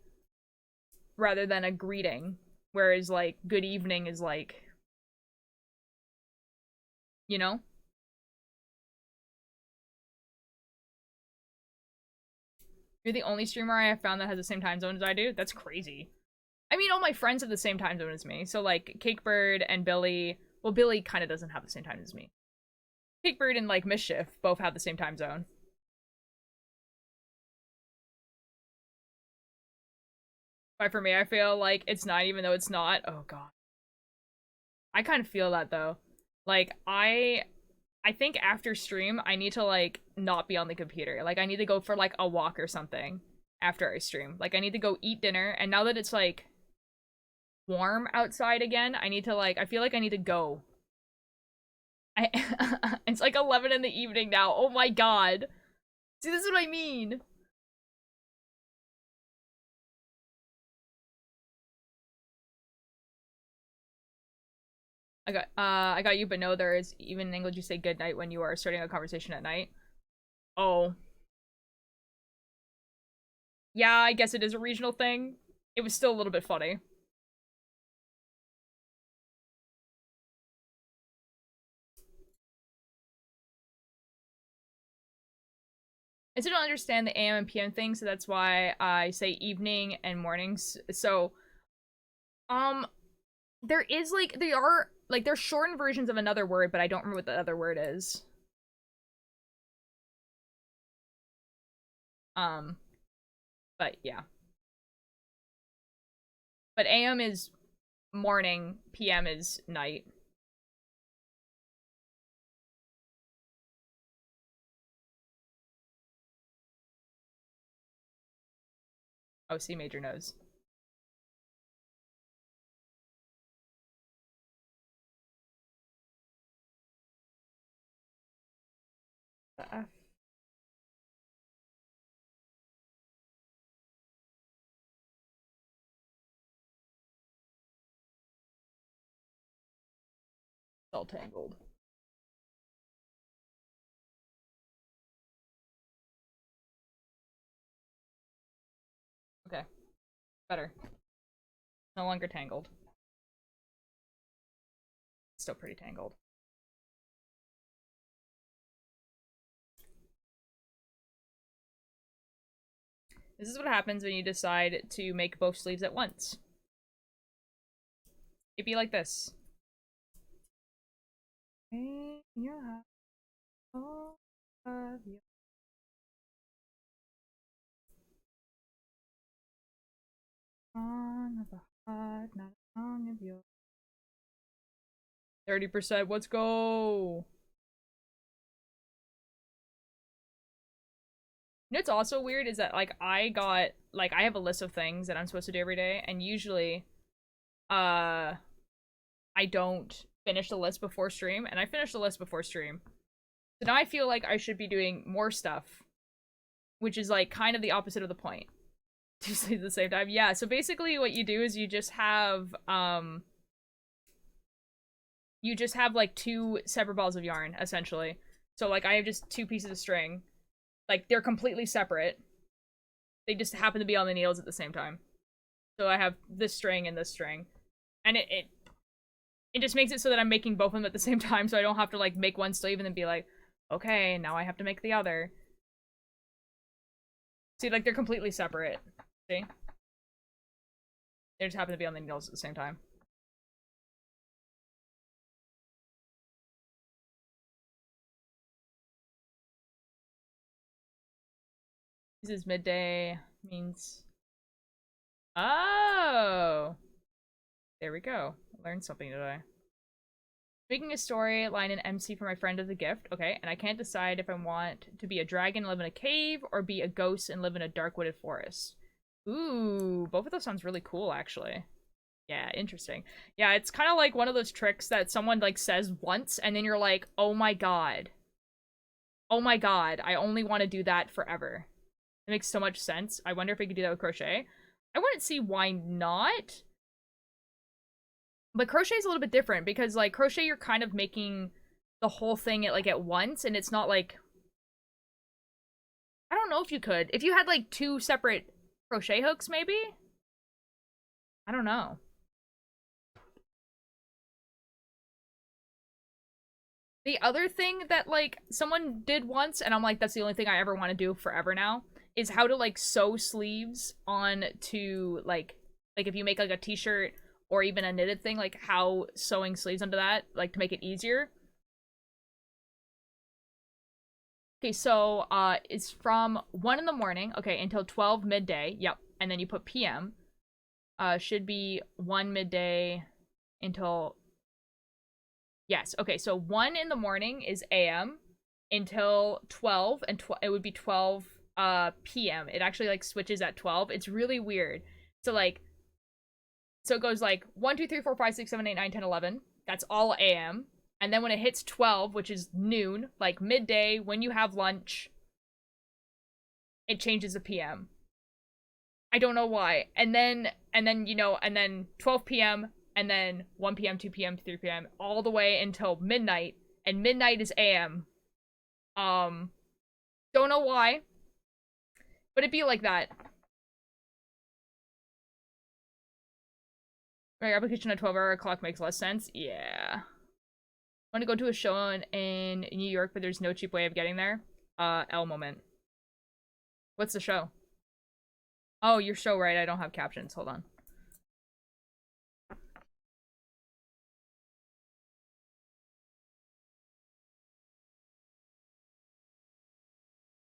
rather than a greeting, whereas, like, good evening is, like, you know? You're the only streamer I have found that has the same time zone as I do? That's crazy. I mean, all my friends have the same time zone as me. So, like, Cakebird and Billy... Well, Billy kind of doesn't have the same time as me. Cakebird and, like, Mischief both have the same time zone. But for me, I feel like it's 9 even though it's not. Oh, God. I kind of feel that, though. Like, I think after stream, I need to, like, not be on the computer. Like, I need to go for, like, a walk or something after I stream. Like, I need to go eat dinner, and now that it's, like, warm outside again, I need to, like, I feel like I need to go. It's like 11 in the evening now. Oh my god. See, this is what I mean. I got you, but no, there is, even in English, you say good night when you are starting a conversation at night. Oh. Yeah, I guess it is a regional thing. It was still a little bit funny. I still don't understand the AM and PM thing, so that's why I say evening and mornings. So, there is, like, they're shortened versions of another word, but I don't remember what the other word is. Um, but yeah. But AM is morning, PM is night. Oh, C major knows. The F. It's all tangled. Okay, better. No longer tangled. Still pretty tangled. This is what happens when you decide to make both sleeves at once. It'd be like this. Yeah. All of you. Song of a heart, not a song of yours. 30%, let's go! You know what's also weird is that, like, I have a list of things that I'm supposed to do every day, and usually, I don't finish the list before stream, and I finished the list before stream. So now I feel like I should be doing more stuff, which is, like, kind of the opposite of the point. Two sleeves at the same time. Yeah, so basically what you do is you just have, like, two separate balls of yarn, essentially. So, like, I have just two pieces of string. Like, they're completely separate. They just happen to be on the needles at the same time. So I have this string and this string. And it just makes it so that I'm making both of them at the same time, so I don't have to, like, make one sleeve and then be like, okay, now I have to make the other. See, like, they're completely separate. See? They just happen to be on the needles at the same time. This is midday. Means... Oh! There we go. I learned something today. Making a storyline in MC for my friend as a gift. Okay, and I can't decide if I want to be a dragon and live in a cave or be a ghost and live in a dark wooded forest. Ooh, both of those sounds really cool, actually. Yeah, interesting. Yeah, it's kind of like one of those tricks that someone, like, says once, and then you're like, oh my god. Oh my god, I only want to do that forever. It makes so much sense. I wonder if we could do that with crochet. I wouldn't see why not. But crochet is a little bit different because, like, crochet you're kind of making the whole thing at once, and it's not like... I don't know if you could. If you had, like, two separate crochet hooks, maybe? I don't know. The other thing that, like, someone did once, and I'm like, that's the only thing I ever want to do forever now, is how to, like, sew sleeves on to, like, if you make, like, a t-shirt or even a knitted thing, like, how sewing sleeves onto that, like, to make it easier. Okay, so, it's from 1 in the morning, okay, until 12 midday, yep, and then you put PM. Should be 1 midday until... Yes, okay, so 1 in the morning is AM until 12, and it would be 12 PM. It actually, like, switches at 12. It's really weird. So, like, so it goes like 1, 2, 3, 4, 5, 6, 7, 8, 9, 10, 11. That's all AM. And then when it hits 12, which is noon, like midday, when you have lunch, it changes to PM. I don't know why. And then, you know, and then 12 PM, and then 1 PM, 2 PM, 3 PM, all the way until midnight. And midnight is AM. Don't know why. But it'd be like that. My application at 12-hour clock makes less sense. Yeah. Want to go to a show in New York, but there's no cheap way of getting there? L moment. What's the show? Oh, your show, right? I don't have captions. Hold on.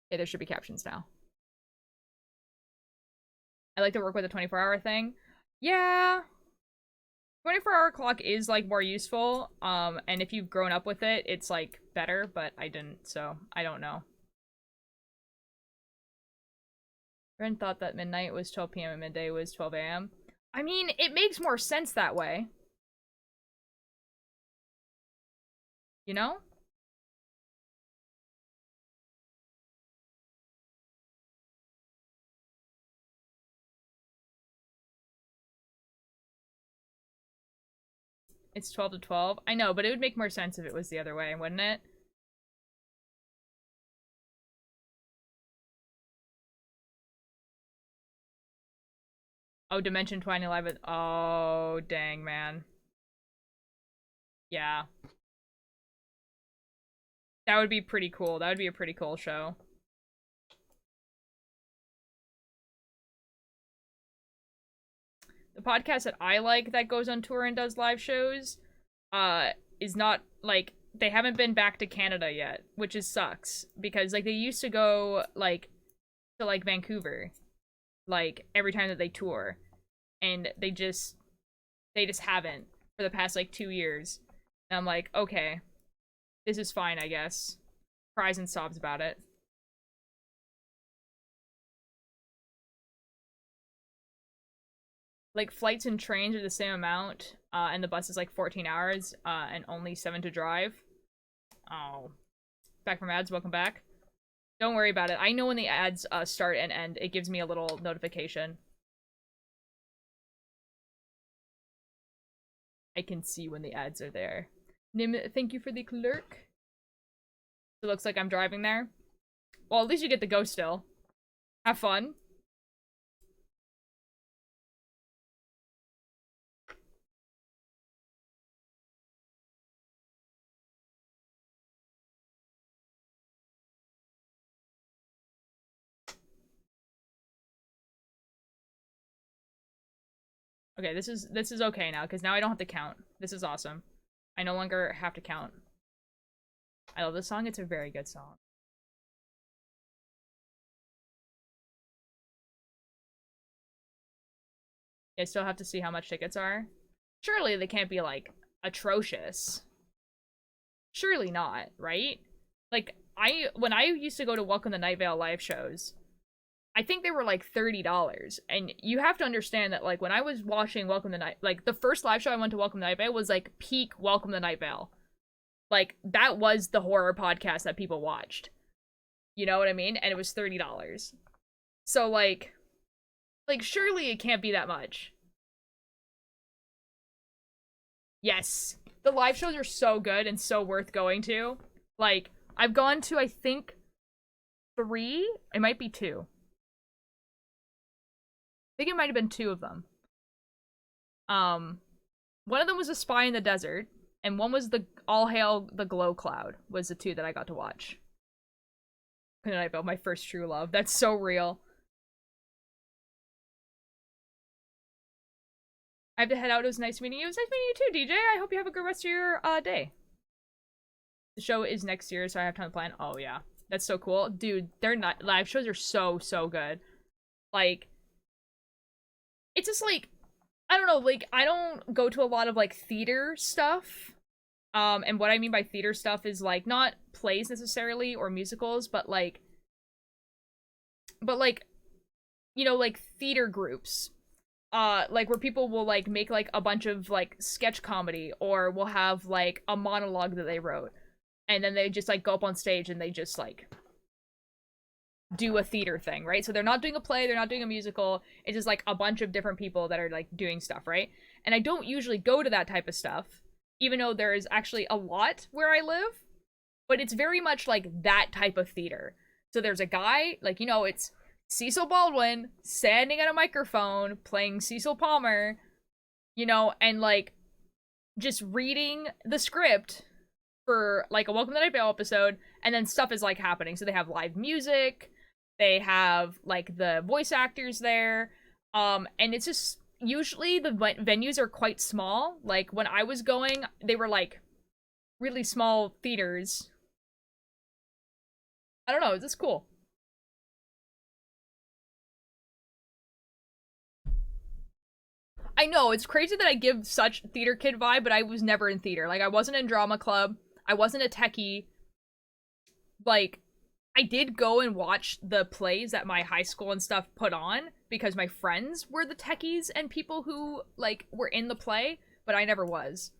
Yeah, there should be captions now. I like to work with a 24-hour thing. Yeah. 24-hour clock is like more useful. And if you've grown up with it, it's like better, but I didn't, so I don't know. Ren thought that midnight was 12 p.m. and midday was 12 a.m. I mean, it makes more sense that way. You know? It's 12 to 12. I know, but it would make more sense if it was the other way, wouldn't it? Oh, Dimension 2011. Oh, dang, man. Yeah. That would be pretty cool. That would be a pretty cool show. The podcast that I like that goes on tour and does live shows, is not, like, they haven't been back to Canada yet, which is sucks. Because, like, they used to go, like, to, like, Vancouver, like, every time that they tour. And they just haven't for the past, like, 2 years. And I'm like, okay, this is fine, I guess. Cries and sobs about it. Like, flights and trains are the same amount, and the bus is like 14 hours, and only 7 to drive. Oh. Back from ads, welcome back. Don't worry about it. I know when the ads start and end. It gives me a little notification. I can see when the ads are there. Nim, thank you for the clerk. It looks like I'm driving there. Well, at least you get to go still. Have fun. Okay, this is okay now, because now I don't have to count. This is awesome. I no longer have to count. I love this song. It's a very good song. I still have to see how much tickets are. Surely they can't be, like, atrocious. Surely not, right? Like, when I used to go to Welcome to Night Vale live shows, I think they were like $30. And you have to understand that, like, when I was watching Welcome to Night, like, the first live show I went to Welcome to Night Vale was like peak Welcome to Night Vale. Like, that was the horror podcast that people watched. You know what I mean? And it was $30. So, like, surely it can't be that much. Yes. The live shows are so good and so worth going to. Like, I've gone to, I think, 3? It might be 2. I think it might have been 2 of them. One of them was A Spy in the Desert, and one was the All Hail the Glow Cloud, was the 2 that I got to watch. And I felt my first true love. That's so real. I have to head out. It was nice meeting you. It was nice meeting you too, DJ. I hope you have a good rest of your day. The show is next year, so I have time to plan. Oh, yeah. That's so cool. Dude, they're not- live shows are so, so good. Like, it's just like, I don't know, like, I don't go to a lot of, like, theater stuff. And what I mean by theater stuff is, like, not plays necessarily or musicals, but like, you know, like, theater groups. Like, where people will, like, make, like, a bunch of, like, sketch comedy, or will have, like, a monologue that they wrote. And then they just, like, go up on stage and they just, like, do a theater thing, right? So they're not doing a play, they're not doing a musical. It's just, like, a bunch of different people that are, like, doing stuff, right? And I don't usually go to that type of stuff, even though there is actually a lot where I live. But it's very much, like, that type of theater. So there's a guy, like, you know, it's Cecil Baldwin standing at a microphone playing Cecil Palmer, you know, and, like, just reading the script for, like, a Welcome to Night Vale episode, and then stuff is, like, happening. So they have live music, they have, like, the voice actors there, and it's just, usually the venues are quite small. Like, when I was going, they were, like, really small theaters. I don't know, it's just cool. I know, it's crazy that I give such theater kid vibe, but I was never in theater. Like, I wasn't in drama club. I wasn't a techie. Like, I did go and watch the plays that my high school and stuff put on because my friends were the techies and people who, like, were in the play, but I never was.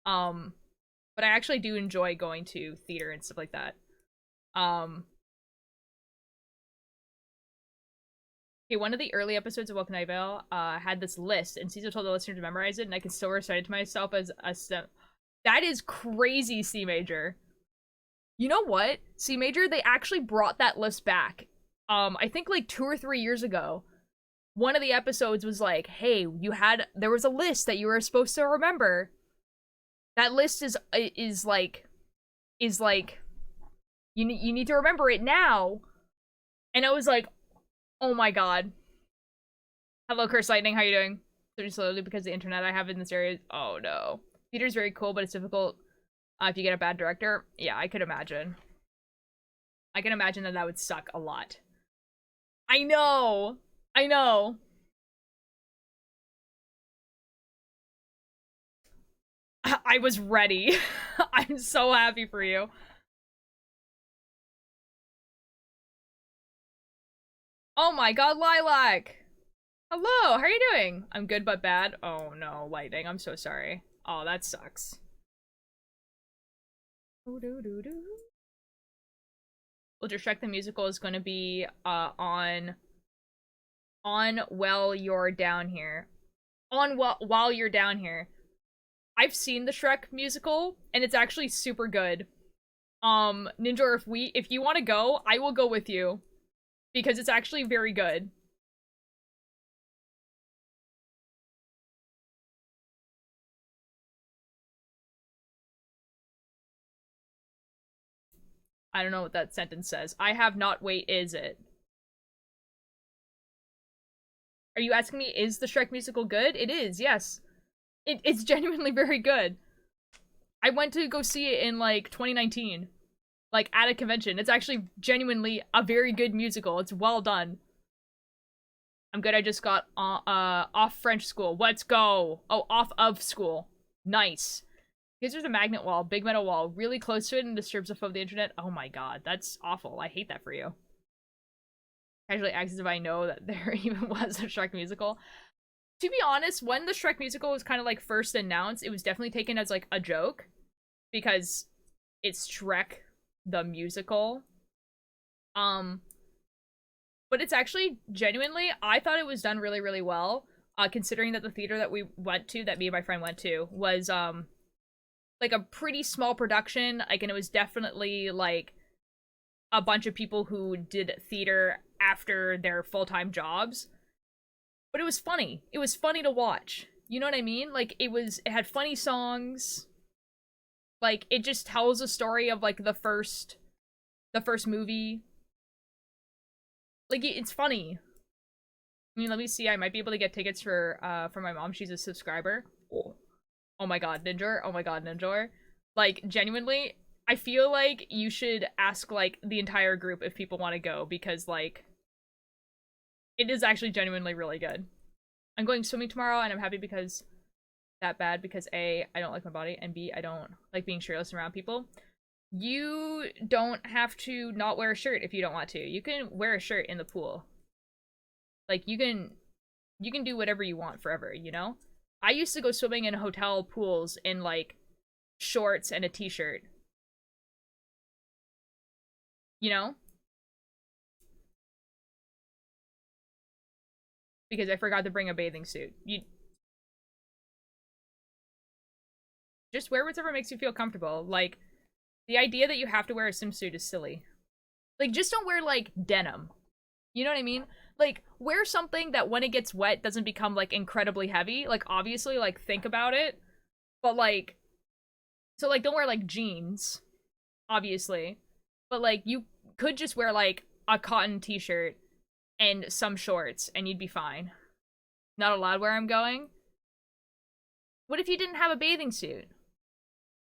But I actually do enjoy going to theater and stuff like that. Okay, one of the early episodes of Welcome to Night Vale had this list, and Caesar told the listener to memorize it, and I can still recite it to myself as a step. That is crazy, C Major. You know what? C Major, they actually brought that list back. I think like 2 or 3 years ago. One of the episodes was like, hey, there was a list that you were supposed to remember. That list is like, you need to remember it now. And I was like, oh my god. Hello, Curse Lightning, how you doing? Pretty slowly because the internet I have in this area. Oh no. Theater's very cool, but it's difficult if you get a bad director. Yeah, I could imagine. I can imagine that would suck a lot. I know! I know! I was ready. I'm so happy for you. Oh my god, Lilac! Hello, how are you doing? I'm good but bad. Oh no, Lightning, I'm so sorry. Oh, that sucks. Ultra Shrek the Musical is going to be on while you're down here. While you're down here. I've seen the Shrek musical, and it's actually super good. Ninja, if you want to go, I will go with you. Because it's actually very good. I don't know what that sentence says. I have not wait, is it? Are you asking me, is the Shrek musical good? It is, yes. It's genuinely very good. I went to go see it in, like, 2019. Like, at a convention. It's actually genuinely a very good musical. It's well done. I'm good, I just got off French school. Let's go! Oh, off of school. Nice. Because there's a magnet wall, big metal wall, really close to it and disturbs the flow of the internet. Oh my god, that's awful. I hate that for you. Casually acts as if I know that there even was a Shrek musical. To be honest, when the Shrek musical was kind of like first announced, it was definitely taken as like a joke. Because it's Shrek the musical. But it's actually genuinely, I thought it was done really, really well. Considering that the theater that we went to, that me and my friend went to, was like a pretty small production, like, and it was definitely like a bunch of people who did theater after their full-time jobs. But it was funny. It was funny to watch. You know what I mean? Like, it had funny songs. Like, it just tells a story of like the first movie. Like, it's funny. I mean, let me see. I might be able to get tickets for my mom. She's a subscriber. Oh my god, Ninjor. Oh my god, Ninjor. Like, genuinely, I feel like you should ask, like, the entire group if people want to go, because, like, it is actually genuinely really good. I'm going swimming tomorrow, and I'm happy because that bad, because A, I don't like my body, and B, I don't like being shirtless around people. You don't have to not wear a shirt if you don't want to. You can wear a shirt in the pool. Like, you can do whatever you want forever, you know? I used to go swimming in hotel pools in, like, shorts and a t-shirt. You know? Because I forgot to bring a bathing suit. You just wear whatever makes you feel comfortable. Like, the idea that you have to wear a swimsuit is silly. Like, just don't wear, like, denim. You know what I mean? Like, wear something that when it gets wet doesn't become, like, incredibly heavy. Like, obviously, like, think about it. But, like, so, like, don't wear, like, jeans. Obviously. But, like, you could just wear, like, a cotton t-shirt and some shorts, and you'd be fine. Not allowed where I'm going? What if you didn't have a bathing suit?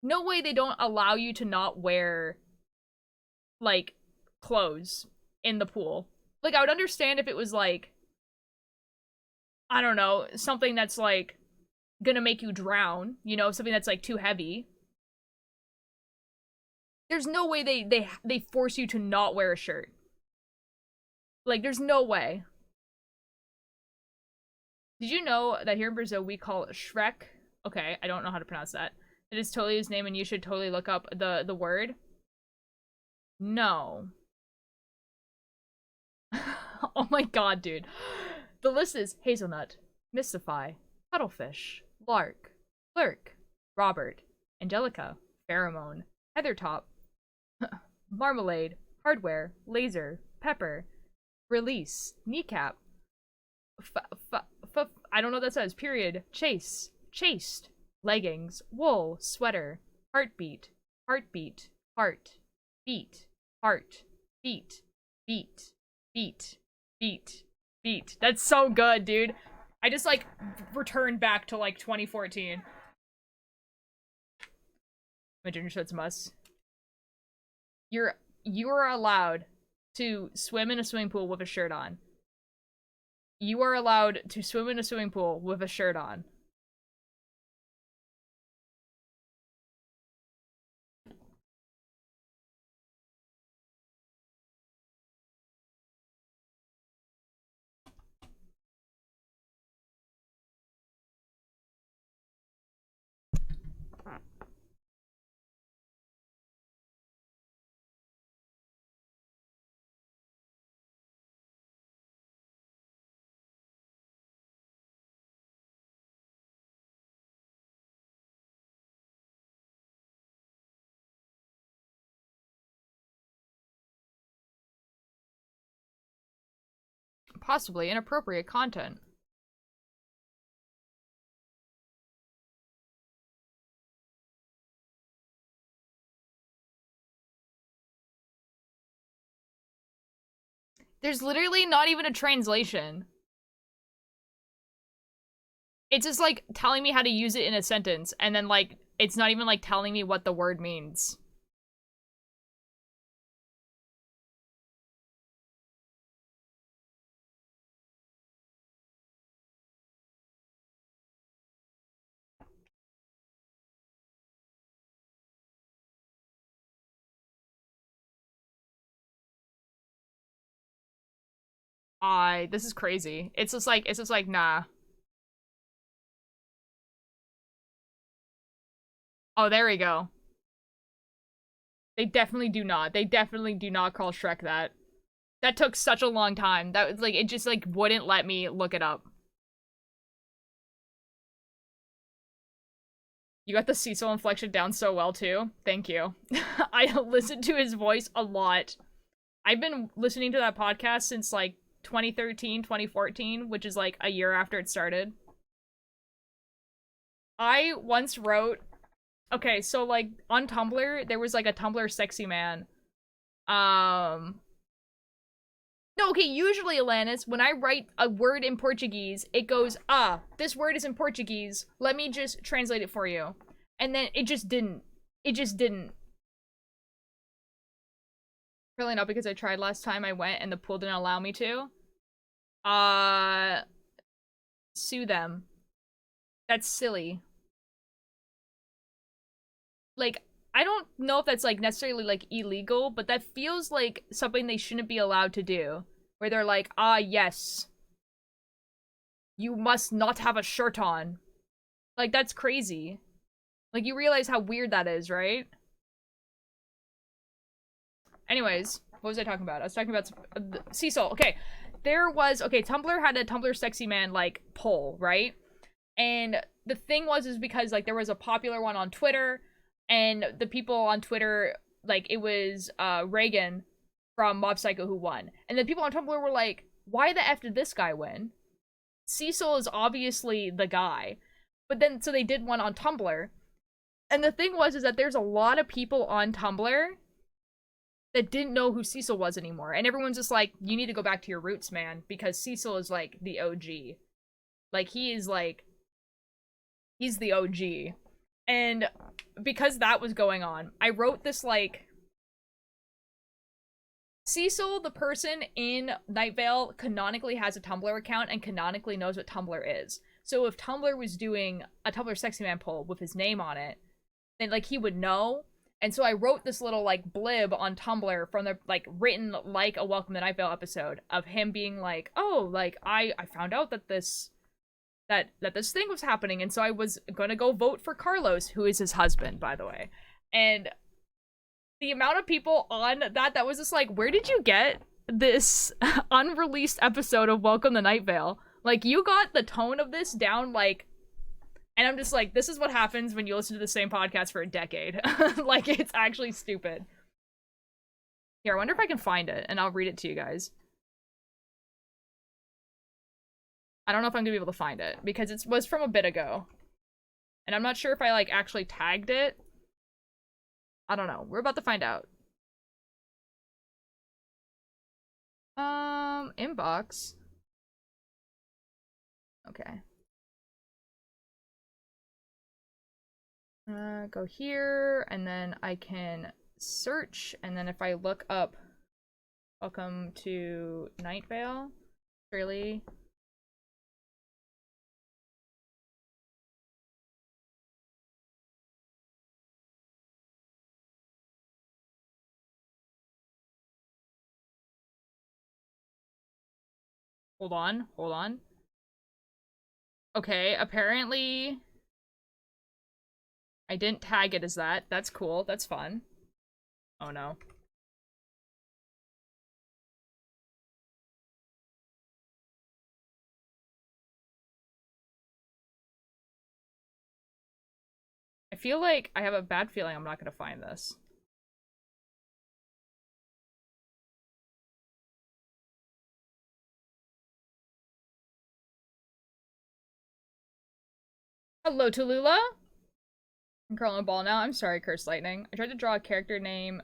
No way they don't allow you to not wear, like, clothes in the pool. Like, I would understand if it was, like, I don't know, something that's like gonna make you drown, you know, something that's like too heavy. There's no way they force you to not wear a shirt. Like, there's no way. Did you know that here in Brazil we call Shrek? Okay, I don't know how to pronounce that. It is totally his name, and you should totally look up the word. No. Oh my god, dude. The list is hazelnut, mystify, cuttlefish, lark, clerk, Robert, angelica, pheromone, heathertop, marmalade, hardware, laser, pepper, release, kneecap, I don't know what that says, period, chase, chased, leggings, wool, sweater, heartbeat, heartbeat, heart, beat, heart, beat, beat, beat, beat, beat. That's so good, dude. I just, like, returned back to, like, 2014. My junior shirt's a must. You are allowed to swim in a swimming pool with a shirt on. You are allowed to swim in a swimming pool with a shirt on. Possibly inappropriate content. There's literally not even a translation. It's just like telling me how to use it in a sentence, and then like it's not even like telling me what the word means. This is crazy. It's just like nah. Oh, there we go. They definitely do not. They definitely do not call Shrek that. That took such a long time. That was like, it just like wouldn't let me look it up. You got the Cecil inflection down so well too. Thank you. I listened to his voice a lot. I've been listening to that podcast since like 2013, 2014, which is like a year after it started. I once wrote, okay, so like on Tumblr, there was like a Tumblr sexy man. No, okay, usually, Alanis, when I write a word in Portuguese, it goes, ah, this word is in Portuguese. Let me just translate it for you. And then it just didn't. It just didn't. Really not because I tried last time I went and the pool didn't allow me to. Sue them. That's silly. Like, I don't know if that's like necessarily like illegal, but that feels like something they shouldn't be allowed to do. Where they're like, ah, yes. You must not have a shirt on. Like, that's crazy. Like, you realize how weird that is, right? Anyways, what was I talking about? I was talking about Cecil. Okay, there was, okay, Tumblr had a Tumblr sexy man, like, poll, right? And the thing was, is because, like, there was a popular one on Twitter, and the people on Twitter, like, it was, Reagan from Mob Psycho who won. And the people on Tumblr were like, why the F did this guy win? Cecil is obviously the guy. But then, so they did one on Tumblr. And the thing was, is that there's a lot of people on Tumblr that didn't know who Cecil was anymore. And everyone's just like, you need to go back to your roots, man. Because Cecil is, like, the OG. Like, he is, like, he's the OG. And because that was going on, I wrote this, like, Cecil, the person in Night Vale, canonically has a Tumblr account and canonically knows what Tumblr is. So if Tumblr was doing a Tumblr Sexy Man poll with his name on it, then like he would know. And so I wrote this little like blib on Tumblr from the like written like a Welcome to Night Vale episode of him being like, oh, like I found out that this thing was happening, and so I was gonna go vote for Carlos, who is his husband, by the way. And the amount of people on that was just like, where did you get this unreleased episode of Welcome to Night Vale? Like, you got the tone of this down, like, and I'm just like, this is what happens when you listen to the same podcast for a decade. Like, it's actually stupid. Here, I wonder if I can find it, and I'll read it to you guys. I don't know if I'm gonna be able to find it, because it was from a bit ago. And I'm not sure if I, like, actually tagged it. I don't know. We're about to find out. Inbox. Okay. Go here, and then I can search, and then if I look up Welcome to Night Vale, surely. Hold on, hold on. Okay, apparently I didn't tag it as that. That's cool, that's fun. Oh no. I feel like I have a bad feeling I'm not gonna find this. Hello, Tallulah! I'm curling a ball now. I'm sorry, Curse Lightning. I tried to draw a character name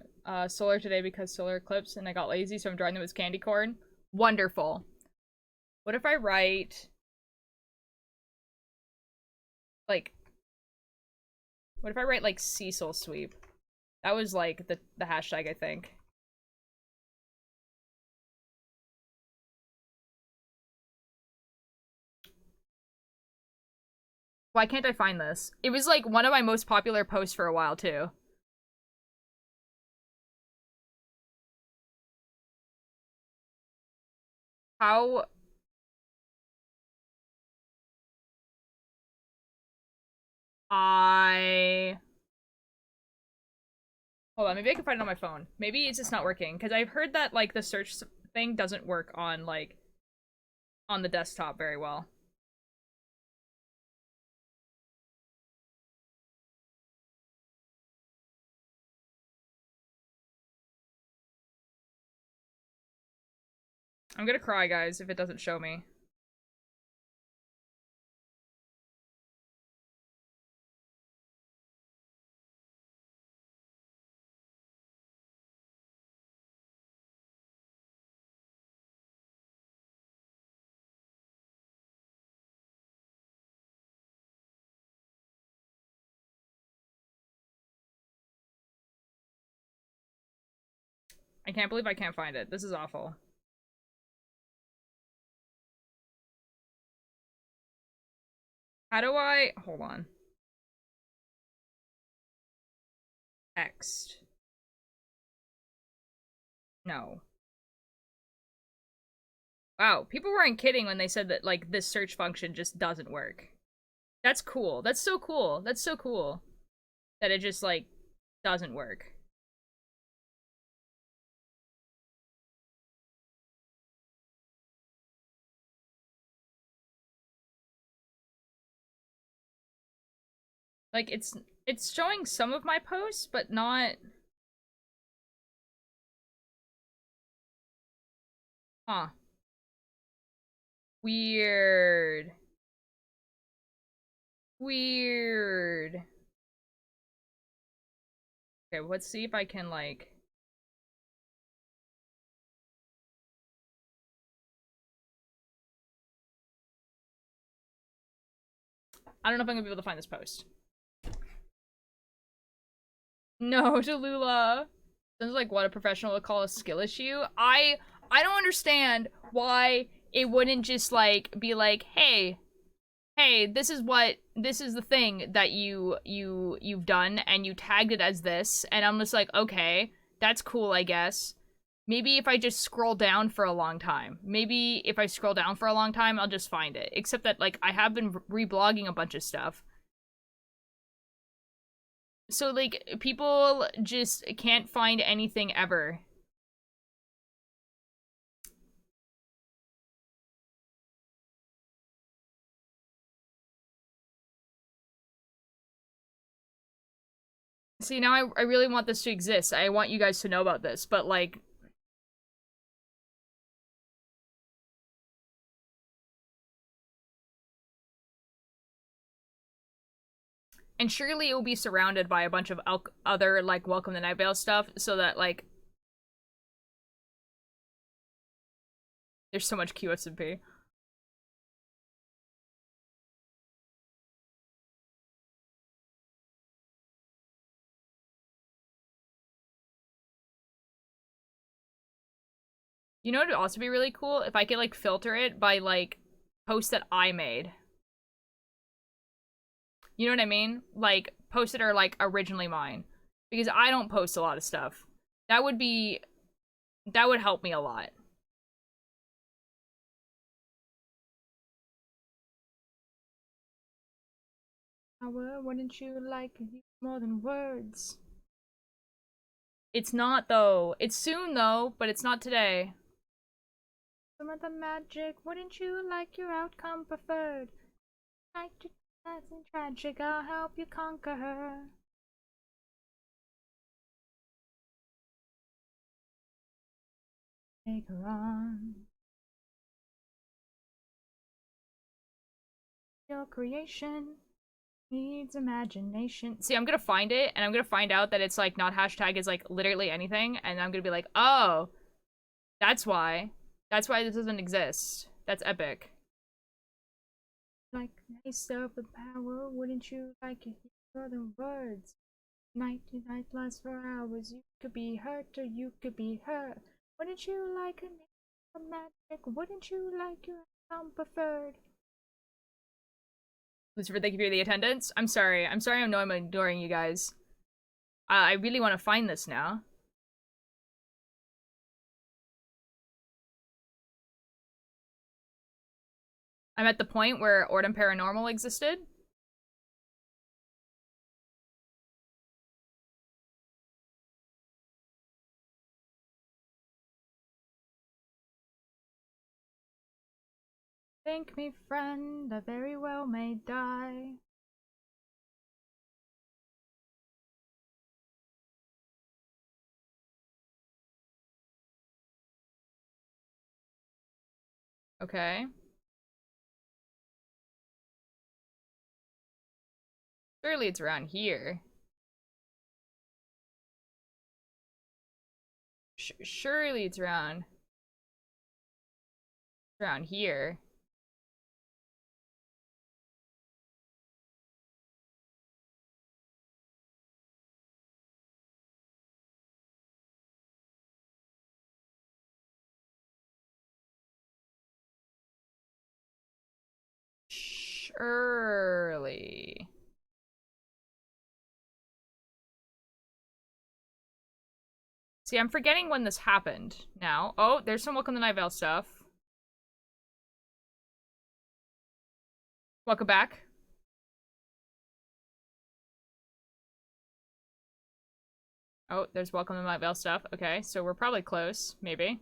Solar today because solar eclipse, and I got lazy, so I'm drawing them as candy corn. Wonderful. What if I write... like... what if I write, like, Cecil Sweep? That was, like, the hashtag, I think. Why can't I find this? It was, like, one of my most popular posts for a while, too. How... Hold on, maybe I can find it on my phone. Maybe it's just not working, because I've heard that, like, the search thing doesn't work on, like, on the desktop very well. I'm gonna cry, guys, if it doesn't show me. I can't believe I can't find it. This is awful. How do I... hold on. Text. No. Wow, people weren't kidding when they said that, like, this search function just doesn't work. That's cool. That's so cool. That's so cool. That it just, like, doesn't work. Like, it's showing some of my posts, but not... huh. Weird. Weird. Okay, let's see if I can, like... I don't know if I'm gonna be able to find this post. No, Tallulah. Sounds like what a professional would call a skill issue. I don't understand why it wouldn't just like be like, hey, this is the thing that you've done and you tagged it as this, and I'm just like, okay, that's cool, I guess. Maybe if I just scroll down for a long time. Maybe if I scroll down for a long time, I'll just find it. Except that, like, I have been reblogging a bunch of stuff. So, like, people just can't find anything ever. See, now I really want this to exist. I want you guys to know about this, but, like... And surely it will be surrounded by a bunch of other, like, Welcome to Night Vale stuff, so that, like... There's so much QSMP. You know what would also be really cool? If I could, like, filter it by, like, posts that I made. You know what I mean? Like, posts that are, like, originally mine. Because I don't post a lot of stuff. That would help me a lot. Wouldn't you like more than words? It's not, though. It's soon, though, but it's not today. Some of the magic, wouldn't you like your outcome preferred? Like to that's tragic, I'll help you conquer her. Take her on. Your creation needs imagination. See, I'm gonna find it, and I'm gonna find out that it's, like, not hashtag is, like, literally anything, and I'm gonna be like, oh, that's why. That's why this doesn't exist. That's epic. Like, nice stuff with power, wouldn't you like it more than words? Night to night lasts for hours, you could be hurt or you could be hurt. Wouldn't you like a magic? Wouldn't you like your outcome preferred? Lucifer, thank you for the attendance. I'm sorry. I know I'm ignoring you guys. I really want to find this now. I'm at the point where Ordem Paranormal existed. Thank me, friend, I very well may die. Okay. Surely it's around here. Surely it's around here. Surely. See, I'm forgetting when this happened now. Oh, there's some Welcome to Night Vale stuff. Welcome back. Oh, there's Welcome to Night Vale stuff. Okay, so we're probably close, maybe.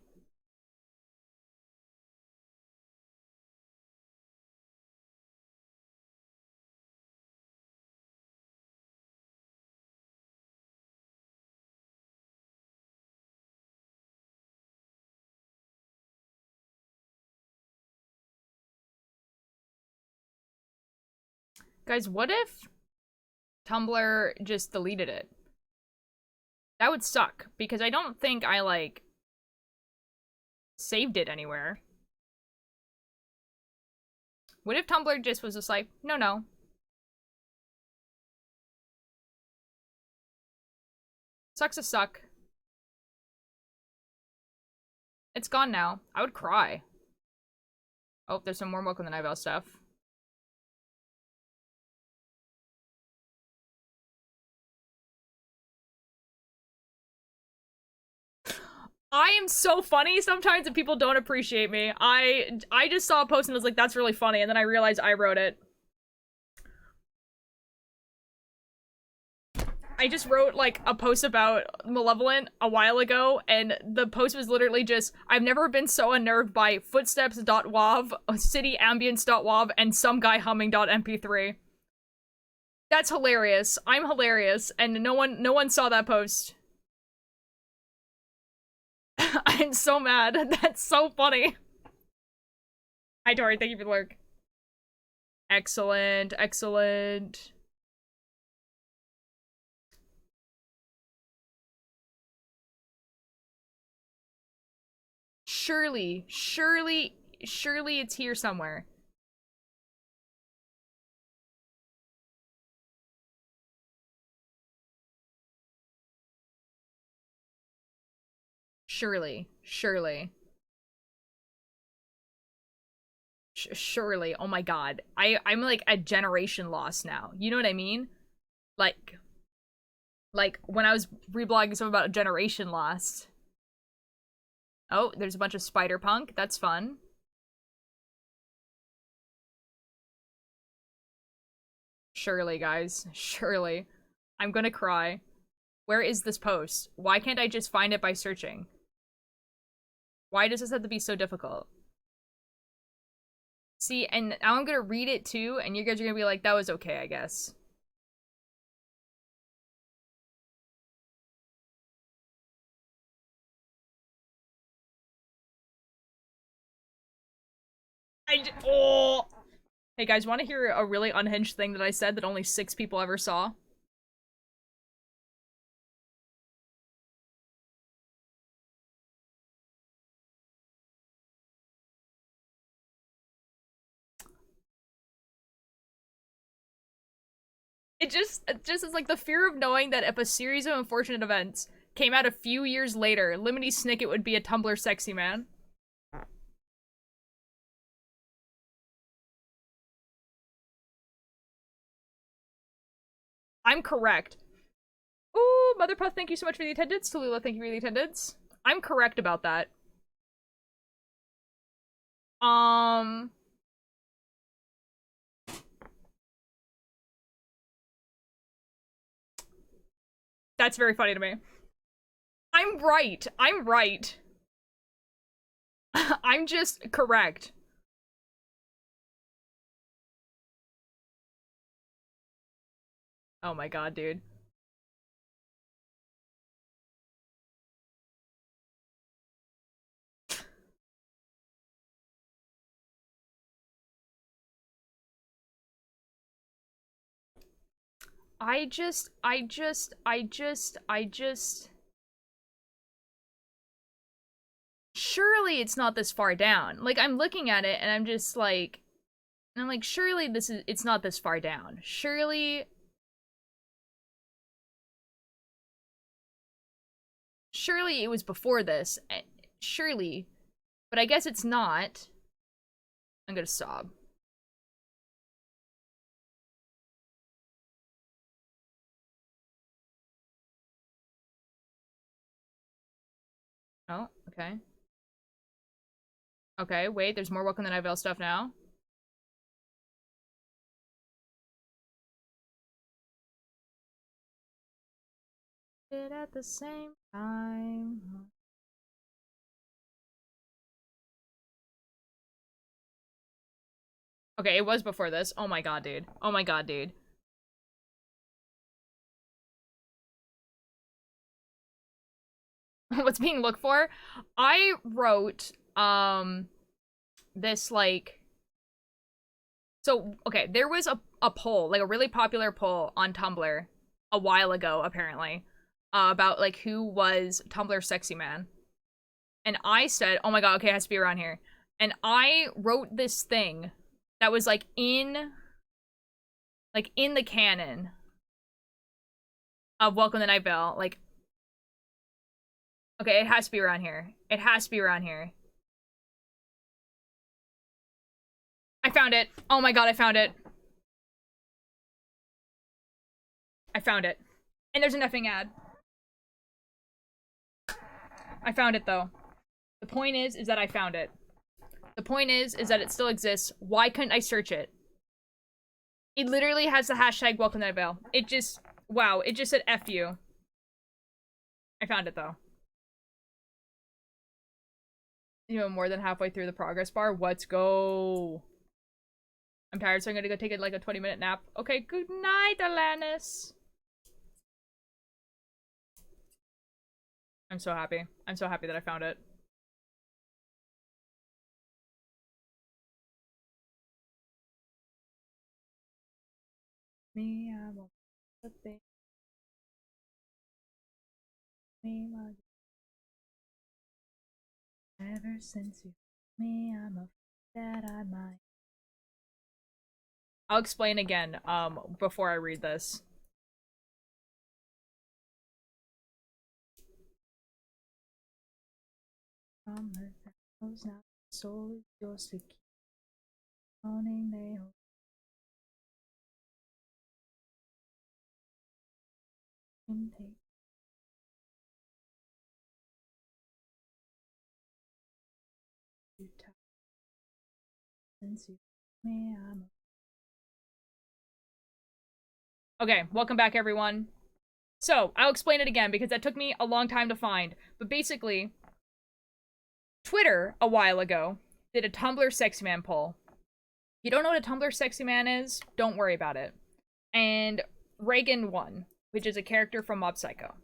Guys, what if Tumblr just deleted it? That would suck, because I don't think I, like, saved it anywhere. What if Tumblr just was just like, no. Sucks to suck. It's gone now. I would cry. Oh, there's some more Welcome to Night Vale stuff. I am so funny sometimes and people don't appreciate me. I just saw a post and was like, that's really funny, and then I realized I wrote it. I just wrote, like, a post about Malevolent a while ago, and the post was literally just, I've never been so unnerved by footsteps.wav, cityambience.wav, and some guy humming.mp3. That's hilarious. I'm hilarious, and no one saw that post. I'm so mad. That's so funny. Hi, Tori. Thank you for the lurk. Excellent. Excellent. Surely it's here somewhere. Surely. Surely. Oh my god. I'm like a generation lost now. You know what I mean? Like when I was reblogging something about a generation lost. Oh, there's a bunch of spider punk. That's fun. Surely, guys. Surely. I'm gonna cry. Where is this post? Why can't I just find it by searching? Why does this have to be so difficult? See, and now I'm gonna read it too, and you guys are gonna be like, that was okay, I guess. Oh! Hey guys, want to hear a really unhinged thing that I said that only 6 people ever saw? It just is like the fear of knowing that if a series of unfortunate events came out a few years later, Lemony Snicket would be a Tumblr sexy man. I'm correct. Ooh, Motherpuff, thank you so much for the attendance. Tallulah, thank you for the attendance. I'm correct about that. That's very funny to me. I'm right. I'm right. I'm just correct. Oh my god, dude. I just... Surely it's not this far down. Like, I'm looking at it and I'm just like... And I'm like, surely it's not this far down. Surely it was before this. Surely. But I guess it's not. I'm gonna sob. Oh, okay. Okay, wait, there's more Welcome to Night Vale stuff now. At the same time. Okay, it was before this. Oh my god, dude. Oh my god, dude. What's being looked for? I wrote, this, like... So, okay, there was a poll, like a really popular poll on Tumblr a while ago, apparently, about, like, who was Tumblr sexy man. And I said, oh my god, okay, it has to be around here. And I wrote this thing that was, like, in the canon of Welcome to Night Vale. Like, Okay, it has to be around here. It has to be around here. I found it. Oh my god, I found it. I found it. And there's an effing ad. I found it, though. The point is that I found it. The point is that it still exists. Why couldn't I search it? It literally has the hashtag welcome to Night Vale. It just... Wow, it just said F you. I found it, though. You know, more than halfway through the progress bar. Let's go. I'm tired, so I'm gonna go take like a 20-minute nap. Okay, good night, Alanis. I'm so happy. I'm so happy that I found it. Me, I want the thing. Me, my... Ever since you me, I'm afraid that I might. I'll explain again, before I read this. From her vows now, soul is yours to keep. Owning they hope. Take. You touch. Since you me, I'm. Okay, welcome back, everyone. So, I'll explain it again because that took me a long time to find. But basically, Twitter, a while ago, did a Tumblr Sexy Man poll. If you don't know what a Tumblr Sexy Man is, don't worry about it. And Reagan won, which is a character from Mob Psycho.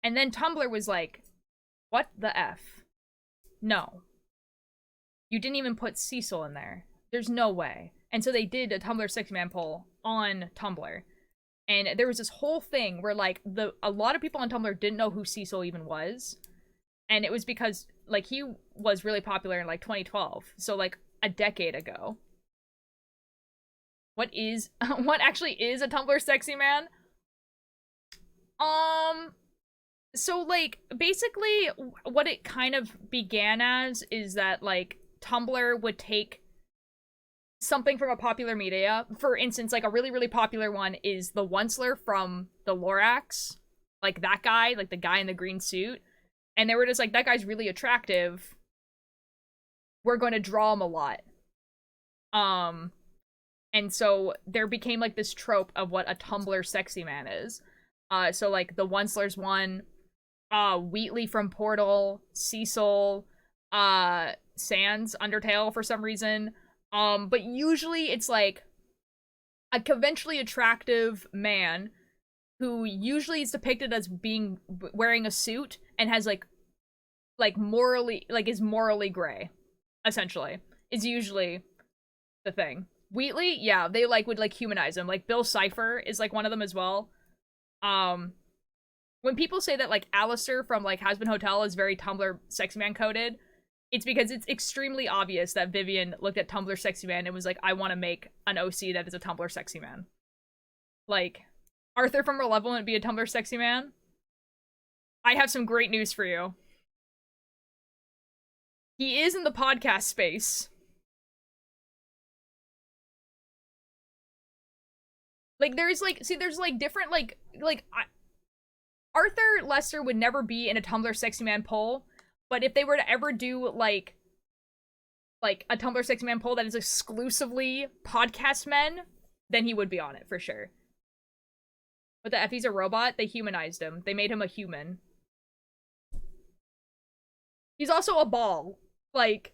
And then Tumblr was like, what the F? No. You didn't even put Cecil in there. There's no way. And so they did a Tumblr Sexy Man poll on Tumblr. And there was this whole thing where, like, a lot of people on Tumblr didn't know who Cecil even was. And it was because, like, he was really popular in, like, 2012. So, like, a decade ago. What actually is a Tumblr Sexy Man? So, like, basically, what it kind of began as is that, like, Tumblr would take something from a popular media. For instance, like, a really, really popular one is the Onceler from the Lorax. Like, that guy, like, the guy in the green suit. And they were just like, that guy's really attractive. We're going to draw him a lot. And so there became, like, this trope of what a Tumblr Sexy Man is. So, like, the Onceler's one, Wheatley from Portal, Cecil, Sans, Undertale for some reason. But usually it's, like, a conventionally attractive man who usually is depicted as being wearing a suit and has, like morally, like, is morally gray, essentially, is usually the thing. Wheatley, yeah, they, like, would, like, humanize him. Like, Bill Cipher is, like, one of them as well. When people say that, like, Alistair from, like, Has Been Hotel is very Tumblr Sexy Man coded, it's because it's extremely obvious that Vivian looked at Tumblr Sexy Man and was like, I want to make an OC that is a Tumblr Sexy Man. Like, Arthur from Malevolent be a Tumblr Sexy Man? I have some great news for you. He is in the podcast space. Like, there's, like, see, there's, like, different, Arthur Lester would never be in a Tumblr Sexy Man poll, but if they were to ever do, like a Tumblr Sexy Man poll that is exclusively podcast men, then he would be on it, for sure. But the F, he's a robot, they humanized him. They made him a human. He's also a ball. Like,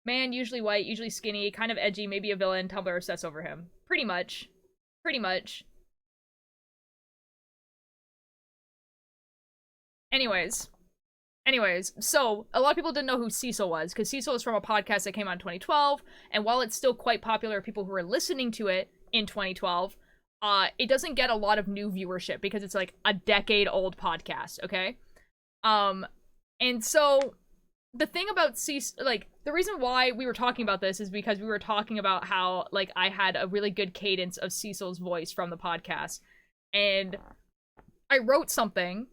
man, usually white, usually skinny, kind of edgy, maybe a villain, Tumblr obsessed over him. Pretty much. Pretty much. Anyways, so a lot of people didn't know who Cecil was, because Cecil is from a podcast that came out in 2012, and while it's still quite popular with people who are listening to it in 2012, it doesn't get a lot of new viewership, because it's, like, a decade-old podcast, okay? And so, the thing about Cecil, like, the reason why we were talking about this is because we were talking about how, like, I had a really good cadence of Cecil's voice from the podcast, and I wrote something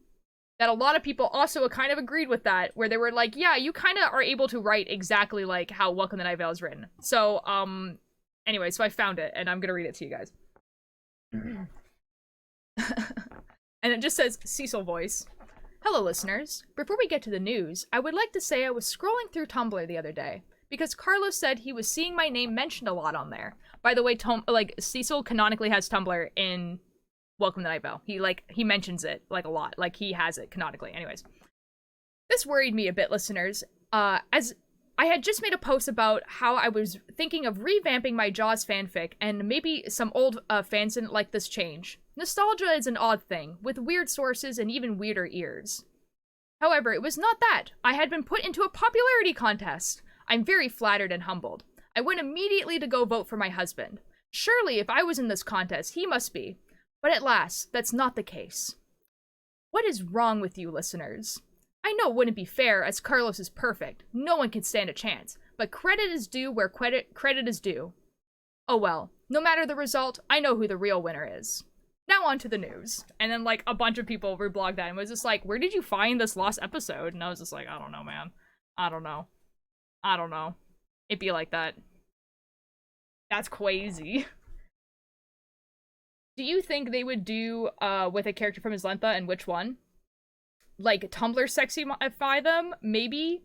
that a lot of people also kind of agreed with that, where they were like, yeah, you kind of are able to write exactly like how Welcome to Night Vale is written. So, anyway, so I found it, and I'm gonna read it to you guys. And it just says, Cecil voice. Hello, listeners. Before we get to the news, I would like to say I was scrolling through Tumblr the other day, because Carlos said he was seeing my name mentioned a lot on there. By the way, Cecil canonically has Tumblr in Welcome to Night Vale. He mentions it, like, a lot. Like, he has it canonically. Anyways. This worried me a bit, listeners, as I had just made a post about how I was thinking of revamping my Jaws fanfic, and maybe some old fans didn't like this change. Nostalgia is an odd thing, with weird sources and even weirder ears. However, it was not that. I had been put into a popularity contest. I'm very flattered and humbled. I went immediately to go vote for my husband. Surely, if I was in this contest, he must be. But at last, that's not the case. What is wrong with you, listeners? I know it wouldn't be fair, as Carlos is perfect. No one can stand a chance. But credit is due where credit is due. Oh well, no matter the result, I know who the real winner is. Now on to the news. And then, like, a bunch of people reblogged that and was just like, where did you find this lost episode? And I was just like, I don't know, man. I don't know. It'd be like that. That's crazy. Do you think they would do, with a character from Islentha, and which one? Like, Tumblr sexify them? Maybe.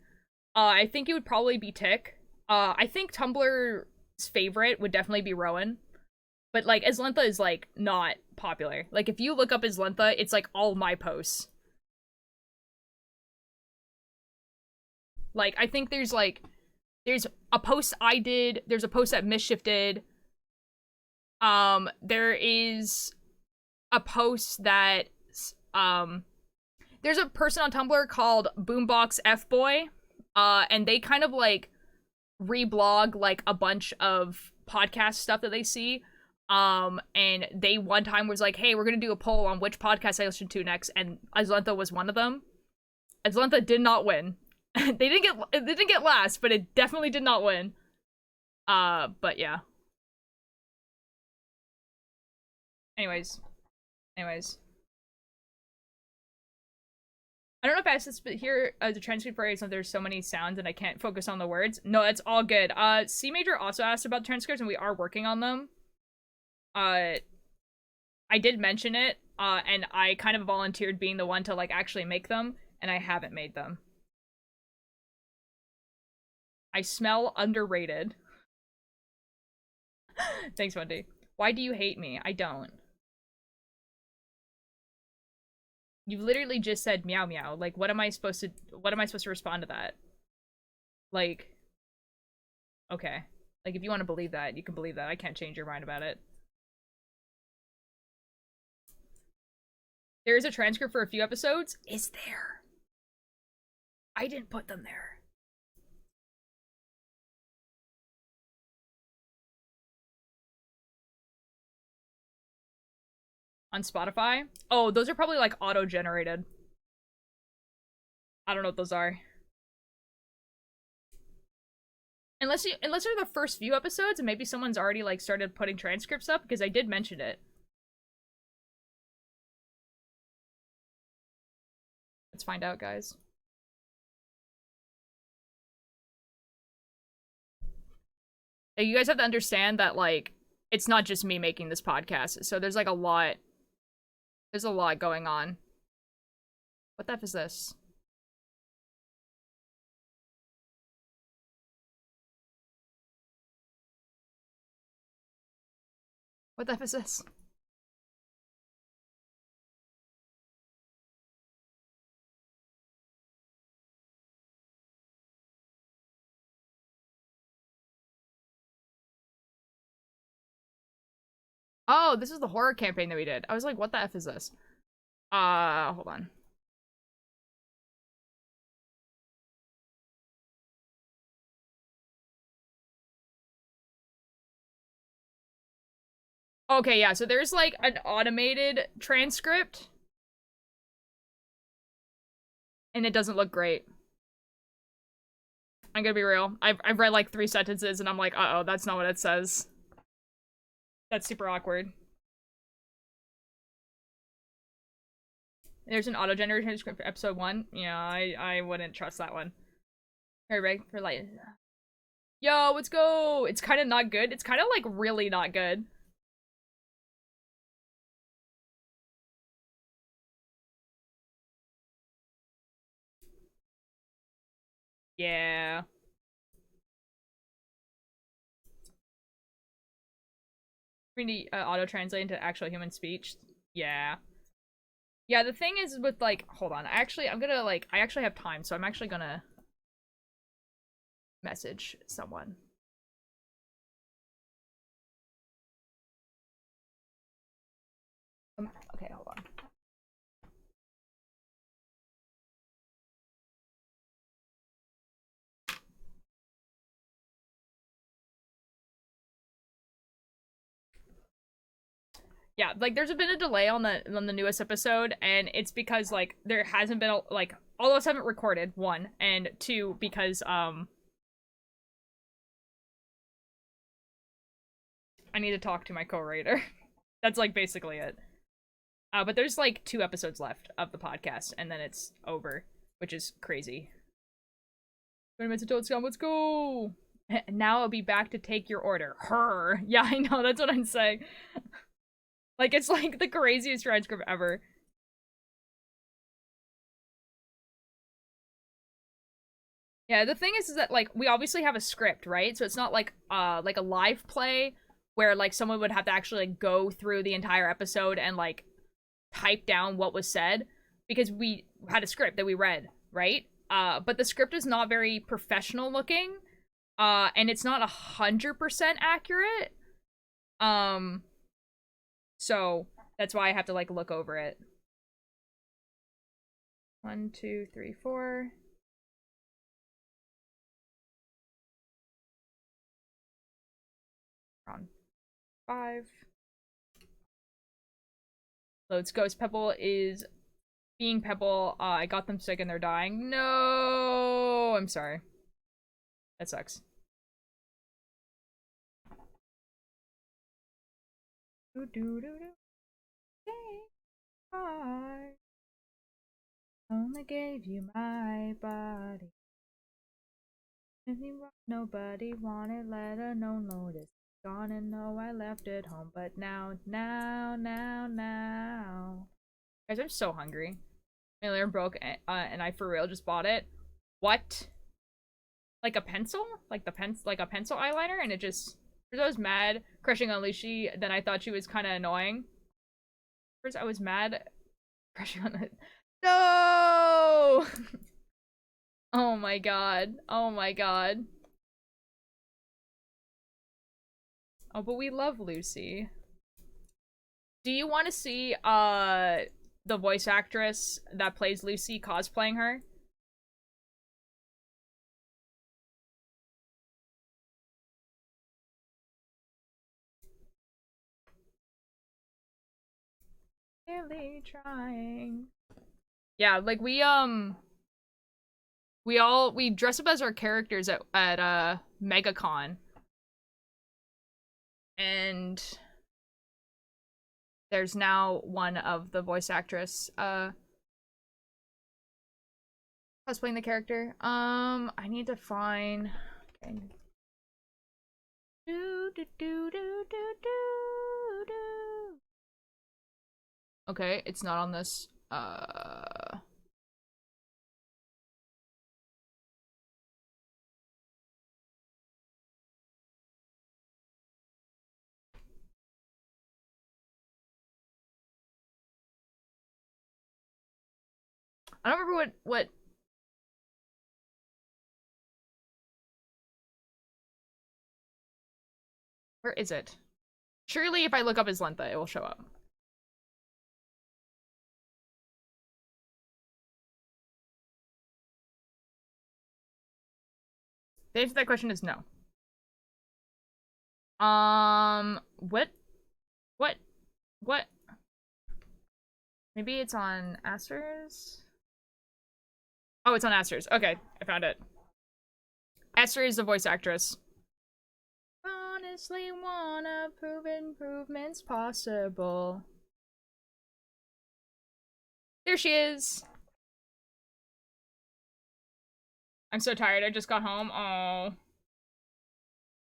I think it would probably be Tick. I think Tumblr's favorite would definitely be Rowan. But, like, Islentha is, like, not popular. Like, if you look up Islentha, it's, like, all my posts. Like, I think there's a post I did, there's a post that Mischief did. There is a post that, there's a person on Tumblr called Boombox F-Boy, and they kind of, like, reblog, like, a bunch of podcast stuff that they see. And they one time was like, hey, we're gonna do a poll on which podcast I listen to next, and Islentha was one of them. Islentha did not win. They didn't get last, but it definitely did not win. But yeah. Anyways. I don't know if I asked this, but here, the transcript for it, there's so many sounds and I can't focus on the words. No, it's all good. C Major also asked about transcripts, and we are working on them. I did mention it, and I kind of volunteered being the one to, like, actually make them, and I haven't made them. I smell underrated. Thanks, Wendy. Why do you hate me? I don't. You literally just said meow meow. Like, what am I supposed to respond to that? Like, okay. Like, if you want to believe that, you can believe that. I can't change your mind about it. There is a transcript for a few episodes. Is there? I didn't put them there. On Spotify? Oh, those are probably, like, auto-generated. I don't know what those are. Unless they're the first few episodes, and maybe someone's already, like, started putting transcripts up, because I did mention it. Let's find out, guys. You guys have to understand that, like, it's not just me making this podcast, so there's, like, a lot. There's a lot going on. What the F is this? What the F is this? Oh, this is the horror campaign that we did. I was like, what the F is this? Hold on. Okay, yeah, so there's, like, an automated transcript. And it doesn't look great. I'm gonna be real. I've read, like, 3 sentences, and I'm like, uh-oh, that's not what it says. That's super awkward. There's an auto-generated transcript for episode 1. Yeah, I wouldn't trust that one. Very big for light. Yo, let's go! It's kind of not good. It's kind of, like, really not good. Yeah. We need auto-translate into actual human speech. Yeah. Yeah, the thing is with, like, hold on. I'm gonna, like, I actually have time, so I'm actually gonna message someone. Okay, hold on. Yeah, like there's been a delay on the newest episode, and it's because like there hasn't been like all of us haven't recorded, one, and two because I need to talk to my co-writer. That's like basically it. But there's like 2 episodes left of the podcast, and then it's over, which is crazy. 20 minutes until it's gone. Let's go. Now I'll be back to take your order. Her. Yeah, I know. That's what I'm saying. Like, it's like the craziest transcript ever. Yeah, the thing is that, like, we obviously have a script, right? So it's not like a live play where, like, someone would have to actually, like, go through the entire episode and, like, type down what was said. Because we had a script that we read, right? But the script is not very professional looking. And it's not 100% accurate. So that's why I have to, like, look over it. 1, 2, 3, 4. On 5. Loads Ghost Pebble is being Pebble. I got them sick and they're dying. No, I'm sorry. That sucks. Do do do do. I only gave you my body. Nobody wanted, let her no notice. Gone and know I left it home, but now. Guys, I'm so hungry. My alarm broke, and I for real just bought it. What? Like a pencil? Like a pencil eyeliner, and it just. First I was mad crushing on Lucy, then I thought she was kind of annoying. First I was mad crushing on it. No! Oh my god. Oh my god. Oh, but we love Lucy. Do you want to see the voice actress that plays Lucy cosplaying her? Really trying. Yeah, like we dress up as our characters at MegaCon. And there's now one of the voice actress cosplaying the character. I need to find. Okay. Okay, it's not on this. I don't remember what. Where is it? Surely, if I look up his Lentha, it will show up. The answer to that question is no. What? What? What? Maybe it's on Aster's? Oh, it's on Aster's. Okay, I found it. Aster is the voice actress. Honestly wanna prove improvements possible. There she is. I'm so tired. I just got home. Oh.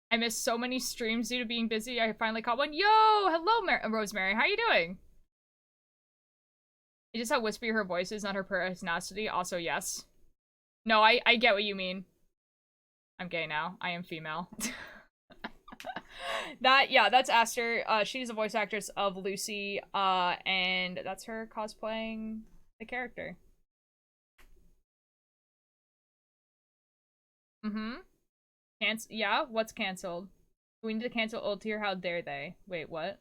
I missed so many streams due to being busy. I finally caught one. Yo! Hello, Rosemary. How you doing? It's just how wispy her voice is, not her personality. Also, yes. No, I get what you mean. I'm gay now. I am female. Yeah, that's Aster. She's a voice actress of Lucy, and that's her cosplaying the character. Mm-hmm. Yeah, what's canceled? We need to cancel old tier, how dare they? Wait, what?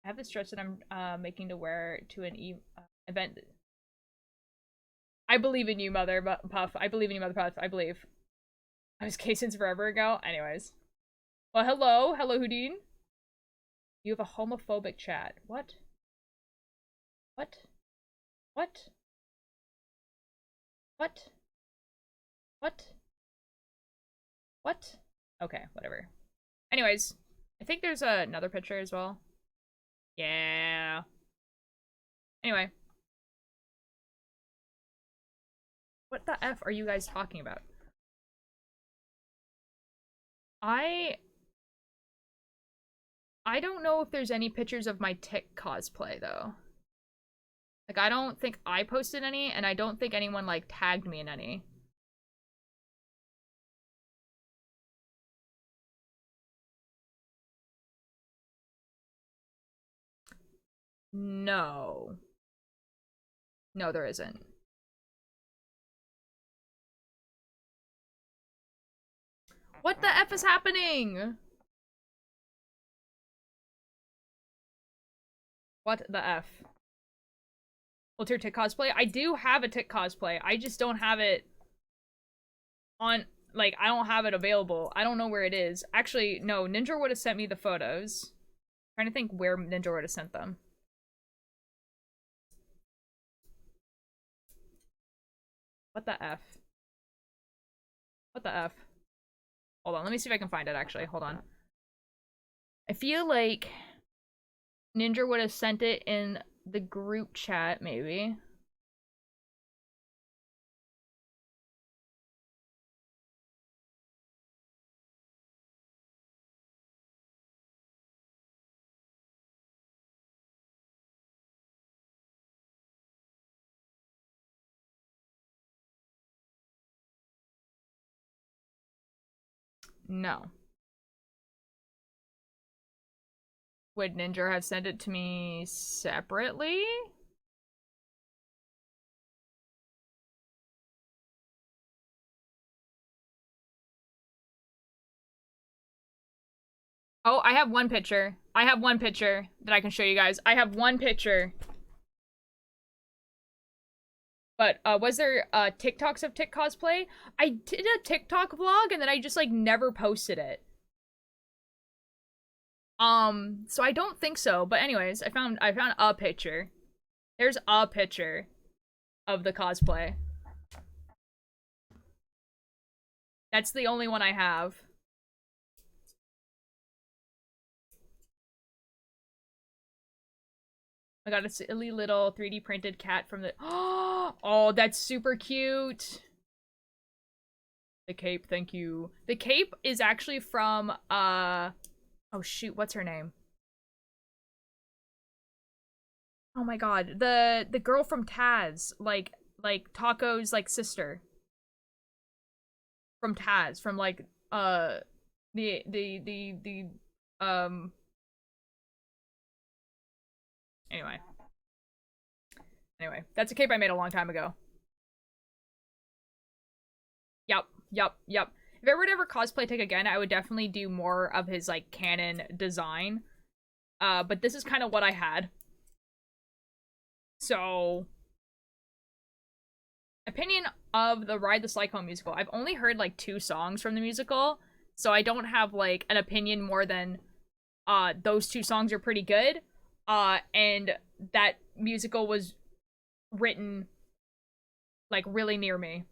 I have this dress that I'm making to wear to an event. I believe in you, Mother Puff. I believe in you, Mother Puff. I believe. I was gay since forever ago. Anyways. Well, hello. Hello, Houdin. You have a homophobic chat. What? What? What? What? What? What? Okay, whatever. Anyways, I think there's another picture as well. Yeah. Anyway. What the F are you guys talking about? I don't know if there's any pictures of my Tick cosplay, though. Like, I don't think I posted any, and I don't think anyone, like, tagged me in any. No. No, there isn't. What the F is happening? What the F? Alter Tick cosplay? I do have a Tick cosplay. I just don't have it on, like, I don't have it available. I don't know where it is. Actually, no, Ninja would have sent me the photos. I'm trying to think where Ninja would have sent them. What the F? What the F? Hold on, let me see if I can find it, actually. Hold on. I feel like Ninja would have sent it in the group chat, maybe. No. Would Ninja have sent it to me separately? Oh, I have one picture. I have one picture that I can show you guys. I have one picture. But, was there, TikToks of Tick cosplay? I did a TikTok vlog and then I just, like, never posted it. So I don't think so. But anyways, I found a picture. There's a picture of the cosplay. That's the only one I have. I got a silly little 3D printed cat from the— oh, that's super cute. The cape, thank you. The cape is actually from, oh shoot, what's her name? Oh my god, the girl from Taz, like Taco's, like, sister. From Taz, from, like, the anyway. Anyway, that's a cape I made a long time ago. Yep. If I were to ever cosplay Tick again, I would definitely do more of his, like, canon design. But this is kind of what I had. So, opinion of the Ride the Cyclone musical. I've only heard, like, 2 songs from the musical, so I don't have, like, an opinion more than, those 2 songs are pretty good. And that musical was written, like, really near me.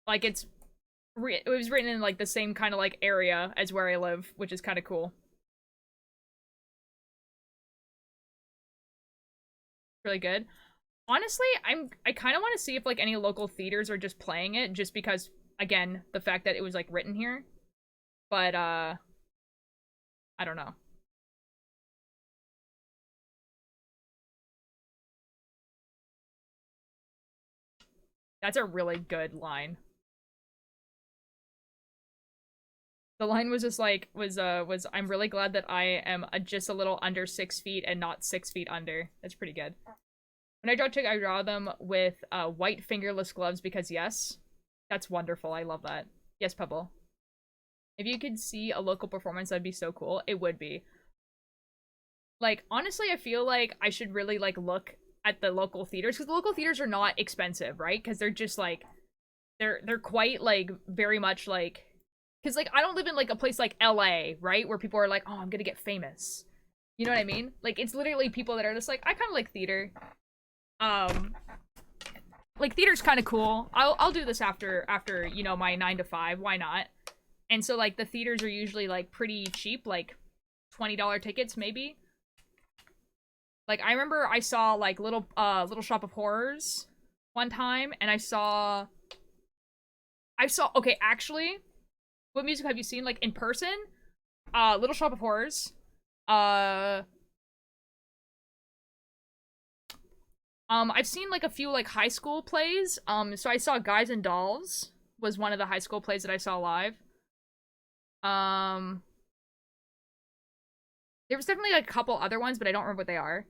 Like, it was written in, like, the same kind of, like, area as where I live, which is kind of cool. really good. Honestly, I kind of want to see if like any local theaters are just playing it, just because again the fact that it was like written here. But I don't know. That's a really good line. The line was just like was I'm really glad that I am just a little under 6 feet and not 6 feet under. That's pretty good. When I draw chick, I draw them with white fingerless gloves because yes, that's wonderful. I love that. Yes, Pebble. If you could see a local performance, that'd be so cool. It would be. Like, honestly, I feel like I should really, like, look at the local theaters, because the local theaters are not expensive, right? Because they're just, like, they're quite, like, very much, like, because, like, I don't live in, like, a place like LA, right? Where people are like, oh, I'm gonna get famous. You know what I mean? Like, it's literally people that are just like, I kind of like theater. Like, theater's kind of cool. I'll do this after, you know, my 9 to 5. Why not? And so, like, the theaters are usually, like, pretty cheap, like, $20 tickets, maybe. Like, I remember I saw, like, Little Shop of Horrors one time, and I saw, okay, actually, what music have you seen, like, in person? Little Shop of Horrors. I've seen, like, a few, like, high school plays. So I saw Guys and Dolls was one of the high school plays that I saw live. There was definitely, like, a couple other ones, but I don't remember what they are.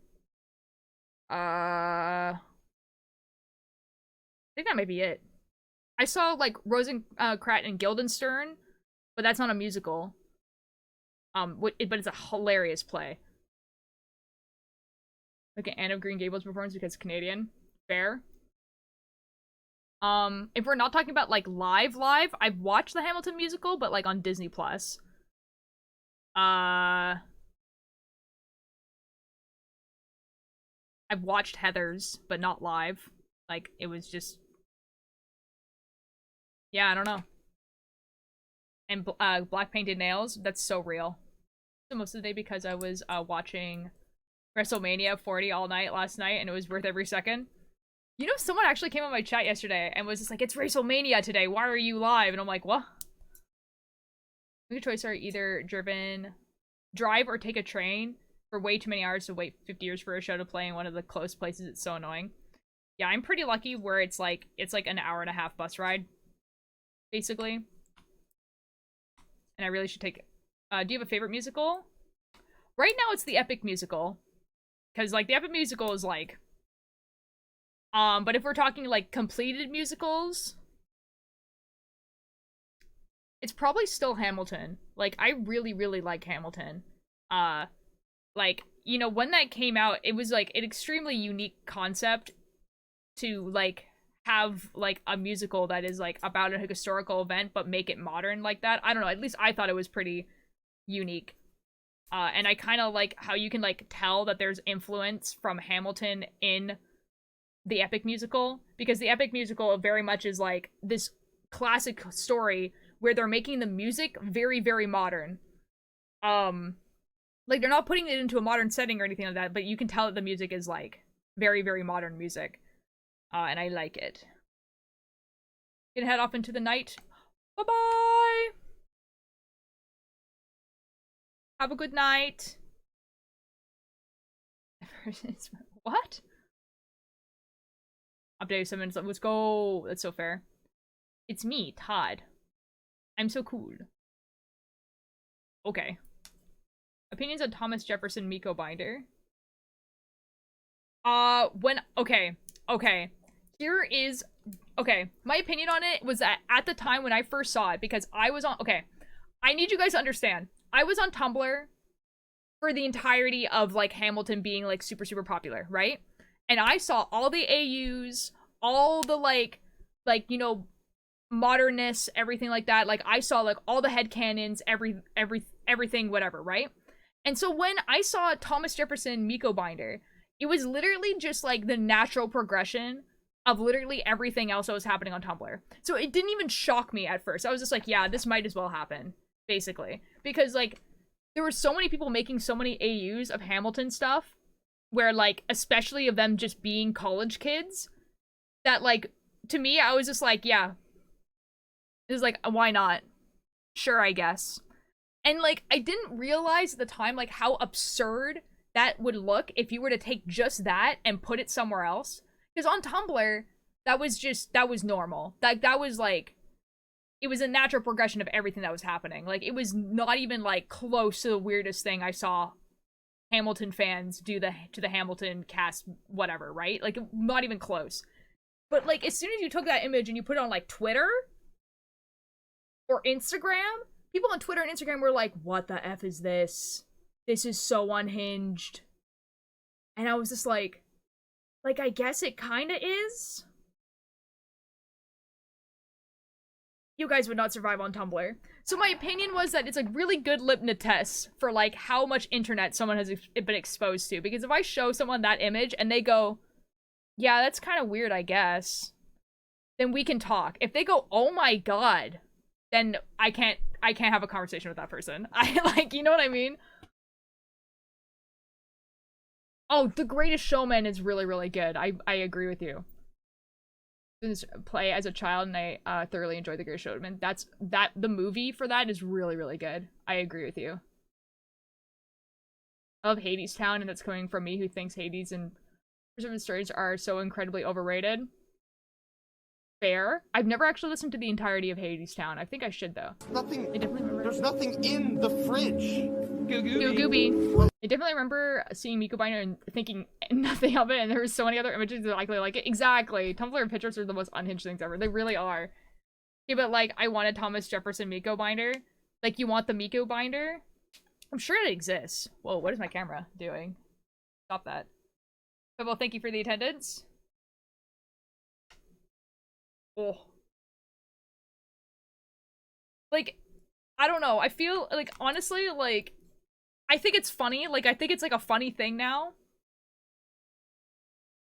I think that might be it. I saw, like, Rosencrantz and Guildenstern, but that's not a musical. But it's a hilarious play. Like an Anne of Green Gables performance because it's Canadian. Fair. If we're not talking about, like, live, I've watched the Hamilton musical, but, like, on Disney+. I've watched Heathers, but not live. Like, it was just... Yeah, I don't know. And Black Painted Nails, that's so real. So most of the day because I was watching WrestleMania 40 all night last night, and it was worth every second. You know, someone actually came on my chat yesterday and was just like, it's WrestleMania today, why are you live? And I'm like, what? Your choice are either drive or take a train for way too many hours to wait 50 years for a show to play in one of the close places. It's so annoying. Yeah, I'm pretty lucky where it's like an hour-and-a-half bus ride, basically. And I really should take it. Do you have a favorite musical? Right now it's the Epic Musical. Because, like, the Epic Musical is, like... but if we're talking, like, completed musicals... It's probably still Hamilton. Like, I really, really like Hamilton. Like, you know, when that came out, it was, like, an extremely unique concept to, like, have, like, a musical that is, like, about a historical event, but make it modern like that. I don't know, at least I thought it was pretty unique. And I kind of like how you can, like, tell that there's influence from Hamilton in the Epic Musical, because the Epic Musical very much is, like, this classic story where they're making the music very, very modern. Like, they're not putting it into a modern setting or anything like that, but you can tell that the music is, like, very, very modern music. And I like it. Gonna head off into the night. Bye-bye! Have a good night. What? Update 7 minutes. Let's go. That's so fair. It's me, Todd. I'm so cool. Okay. Opinions on Thomas Jefferson Miko binder. Okay. Here is, okay. My opinion on it was that at the time when I first saw it, because I was on, okay. I need you guys to understand. I was on Tumblr for the entirety of, like, Hamilton being, like, super, super popular, right? And I saw all the AUs, all the, like, you know, modernness, everything like that. Like, I saw, like, all the headcanons, everything, whatever, right? And so when I saw Thomas Jefferson Miko binder, it was literally just, like, the natural progression of literally everything else that was happening on Tumblr. So it didn't even shock me at first. I was just like, yeah, this might as well happen, basically. Because, like, there were so many people making so many AUs of Hamilton stuff where, like, especially of them just being college kids, that, like, to me, I was just like, yeah. It was like, why not? Sure, I guess. And, like, I didn't realize at the time, like, how absurd that would look if you were to take just that and put it somewhere else. Because on Tumblr, that was normal. That was, like, it was a natural progression of everything that was happening. Like, it was not even, like, close to the weirdest thing I saw Hamilton fans do to the Hamilton cast, whatever, right? Like, not even close. But, like, as soon as you took that image and you put it on, like, Twitter or Instagram, people on Twitter and Instagram were like, what the F is this? This is so unhinged. And I was just like, I guess it kinda is? You guys would not survive on Tumblr. So my opinion was that it's a really good litmus test for, like, how much internet someone has been exposed to. Because if I show someone that image and they go, yeah, that's kind of weird, I guess, then we can talk. If they go, oh my god, then I can't have a conversation with that person. I, like, you know what I mean? Oh, The Greatest Showman is really, really good. I agree with you. Play as a child, and I thoroughly enjoyed The Greatest Showman. The movie for that is really, really good. I agree with you. I love Hades Town, and that's coming from me who thinks Hades and Preserved Stories are so incredibly overrated. Fair. I've never actually listened to the entirety of Hades Town. I think I should, though. There's nothing in the fridge. Gooby. I definitely remember seeing Miko Binder and thinking nothing of it, and there were so many other images that likely like it. Exactly. Tumblr and pictures are the most unhinged things ever. They really are. Yeah, but, like, I wanted Thomas Jefferson Miko Binder. Like, you want the Miko Binder? I'm sure it exists. Whoa, what is my camera doing? Stop that. But, well, thank you for the attendance. Oh. Like, I don't know. I feel, like, honestly, like, I think it's funny. Like, I think it's, like, a funny thing now.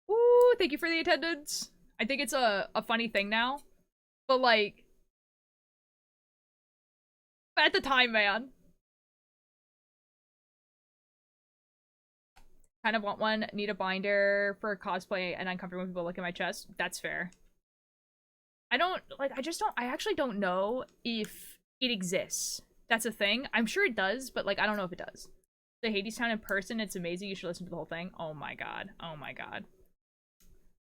Ooh, thank you for the attendance. I think it's a funny thing now. But, like, at the time, man. Kind of want one. Need a binder for cosplay and uncomfortable when people look at my chest. That's fair. I actually don't know if it exists. That's a thing. I'm sure it does, but, like, I don't know if it does. The Hades Town in person, it's amazing. You should listen to the whole thing. Oh my god. Oh my god.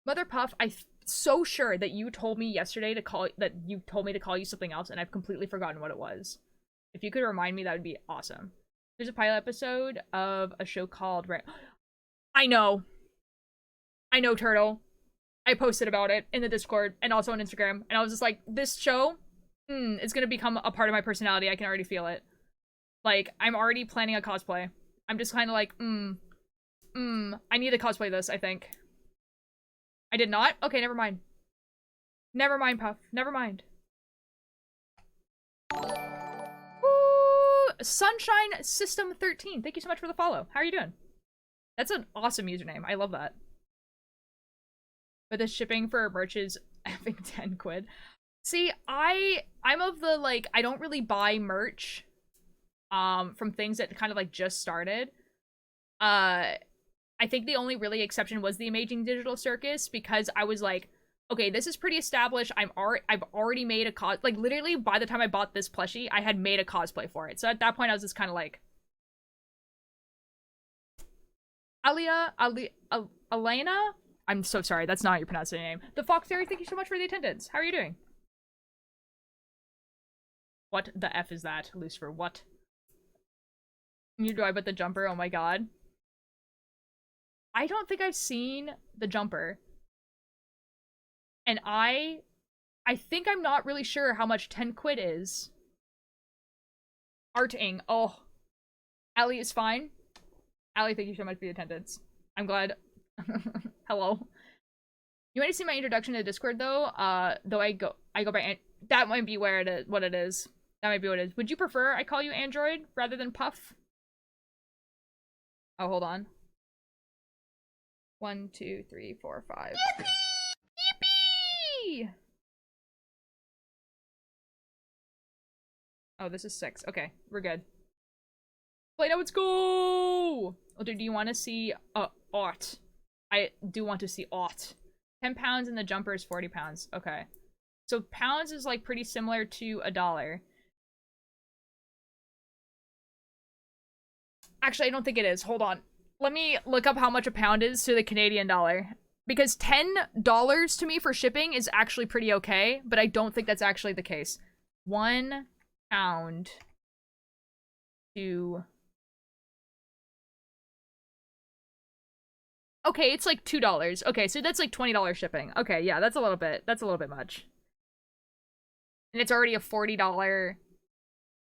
Mother Puff, I'm so sure that you told me yesterday to call you something else, and I've completely forgotten what it was. If you could remind me, that would be awesome. There's a pilot episode of a show called I know, Turtle. I posted about it in the Discord and also on Instagram, and I was just like, this show, it's gonna become a part of my personality. I can already feel it. Like, I'm already planning a cosplay. I'm just kind of like, I need to cosplay this, I think. I did not? Okay, never mind. Never mind, Puff. Never mind. Ooh, Sunshine System 13. Thank you so much for the follow. How are you doing? That's an awesome username. I love that. But the shipping for merch is effing 10 quid. See, I'm of the, like, I don't really buy merch from things that kind of, like, just started. I think the only really exception was the Amazing Digital Circus, because I was like, okay, this is pretty established. I've already made a like, literally by the time I bought this plushie, I had made a cosplay for it. So at that point, I was just kind of like, Elena? I'm so sorry, that's not how you pronounce her name. The Fox Fairy, thank you so much for the attendance. How are you doing? What the F is that, Lucifer? What? Neither do I, but the jumper, oh my god. I don't think I've seen the jumper. And I think I'm not really sure how much 10 quid is. Arting. Oh. Allie is fine. Allie, thank you so much for the attendance. I'm glad. Hello. You want to see my introduction to Discord, though? Though I go by... That might be what it is. That might be what it is. Would you prefer I call you Android rather than Puff? Oh, hold on. 1, 2, 3, 4, 5. Yippee! Yippee! Oh, this is 6. Okay, we're good. Play now, let's go! Or do you want to see aught? I do want to see aught. 10 pounds and the jumper is 40 pounds. Okay. So pounds is like pretty similar to a dollar. Actually, I don't think it is. Hold on. Let me look up how much a pound is to the Canadian dollar. Because $10 to me for shipping is actually pretty okay, but I don't think that's actually the case. 1 pound to... Okay, it's like $2. Okay, so that's like $20 shipping. Okay, yeah, that's a little bit much. And it's already a $40.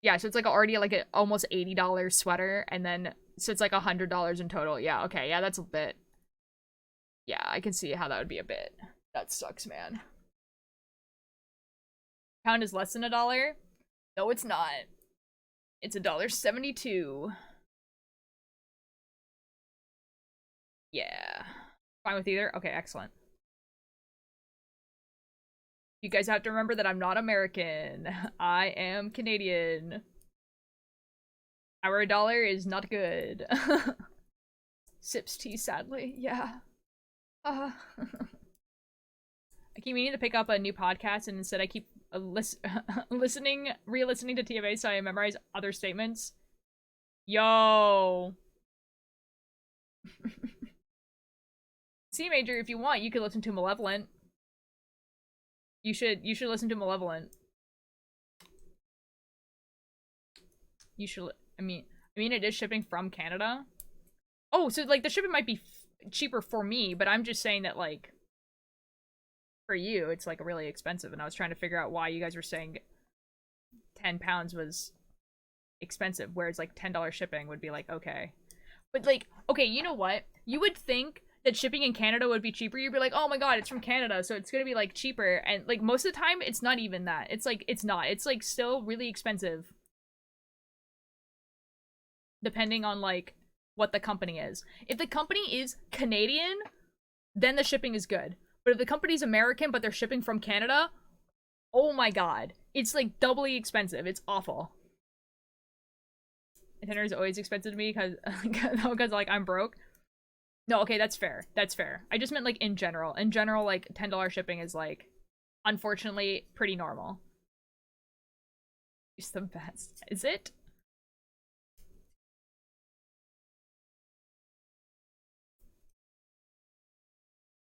Yeah, so it's like already like an almost $80 sweater, and then so it's like $100 in total. Yeah, okay, yeah, that's a bit. Yeah, I can see how that would be a bit. That sucks, man. Pound is less than $1? No, it's not. It's $1.72. Yeah. Fine with either? Okay, excellent. You guys have to remember that I'm not American. I am Canadian. Our dollar is not good. Sips tea, sadly. Yeah. I keep meaning to pick up a new podcast, and instead I keep re-listening to TFA so I memorize other statements. Yo. C Major, if you want, you could listen to Malevolent. You should listen to Malevolent. You should. I mean, it is shipping from Canada. Oh, so like the shipping might be cheaper for me, but I'm just saying that like for you, it's like really expensive, and I was trying to figure out why you guys were saying 10 pounds was expensive, whereas like $10 shipping would be like okay. But like, okay, you know what? You would think that shipping in Canada would be cheaper. You'd be like, oh my god, it's from Canada, so it's gonna be like cheaper. And like most of the time, it's not even that. It's like, it's not. It's like still really expensive. Depending on like what the company is. If the company is Canadian, then the shipping is good. But if the company's American, but they're shipping from Canada, oh my god. It's like doubly expensive. It's awful. Itinerary is always expensive to me because like I'm broke. No, okay, that's fair. That's fair. I just meant like in general. In general, like $10 shipping is like unfortunately pretty normal. It's the best. Is it?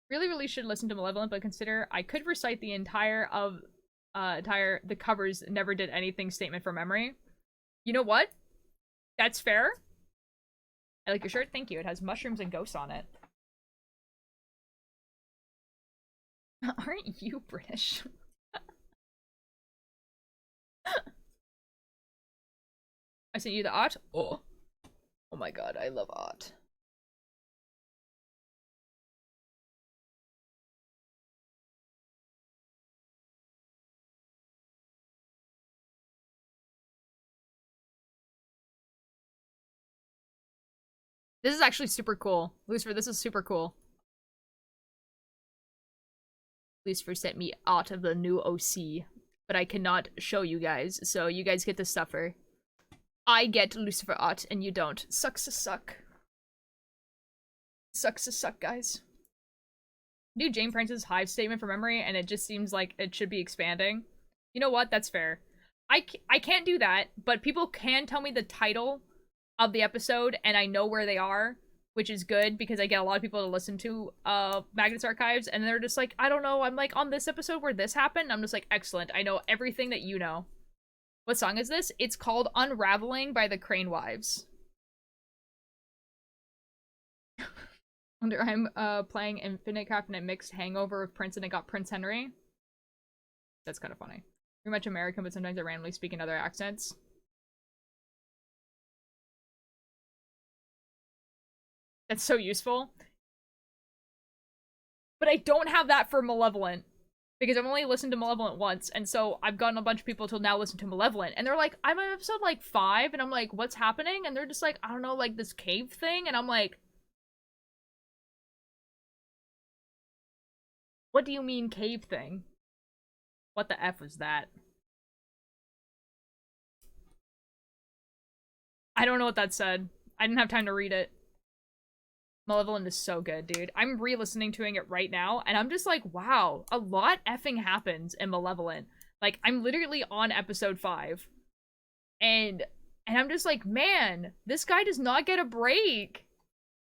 Really should listen to Malevolent, but consider I could recite the the covers never did anything statement from memory. You know what? That's fair. I like your shirt. Thank you. It has mushrooms and ghosts on it. Aren't you British? I sent you the art. Oh my god, I love art. This is actually super cool. Lucifer, this is super cool. Lucifer sent me art of the new OC, but I cannot show you guys, so you guys get to suffer. I get Lucifer art and you don't. Sucks to suck. Sucks to suck, guys. Do Jane Prince's hive statement from memory, and it just seems like it should be expanding. You know what? That's fair. I can't do that, but people can tell me the title of the episode, and I know where they are, which is good, because I get a lot of people to listen to Magnus Archives, and they're just like, I don't know, I'm like, on this episode where this happened, I'm just like, excellent, I know everything that you know. What song is this? It's called Unraveling by the Crane Wives. I'm playing Infinite Craft and it mixed Hangover with Prince and it got Prince Henry. That's kind of funny. Pretty much American, but sometimes I randomly speak in other accents. That's so useful. But I don't have that for Malevolent. Because I've only listened to Malevolent once, and so I've gotten a bunch of people to now listen to Malevolent, and they're like, I'm on episode like 5, and I'm like, what's happening? And they're just like, I don't know, like this cave thing, and I'm like, what do you mean cave thing? What the F was that? I don't know what that said. I didn't have time to read it. Malevolent is so good, dude. I'm re-listening to it right now, and I'm just like, wow, a lot effing happens in Malevolent. Like, I'm literally on episode 5. And I'm just like, man, this guy does not get a break.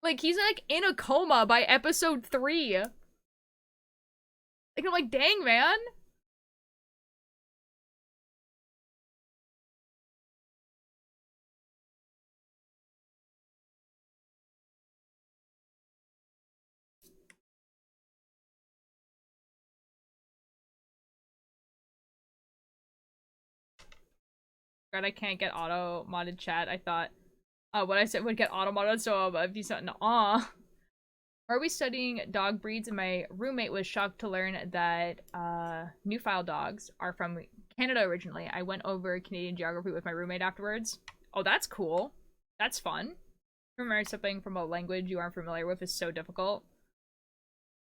Like, he's like in a coma by episode 3. Like, I'm like, dang, man. God, I can't get auto modded chat. I thought what I said would get auto modded, so if you said aw. Are we studying dog breeds? And my roommate was shocked to learn that Newfoundland dogs are from Canada originally. I went over Canadian geography with my roommate afterwards. Oh, that's cool. That's fun. Remember something from a language you aren't familiar with is so difficult.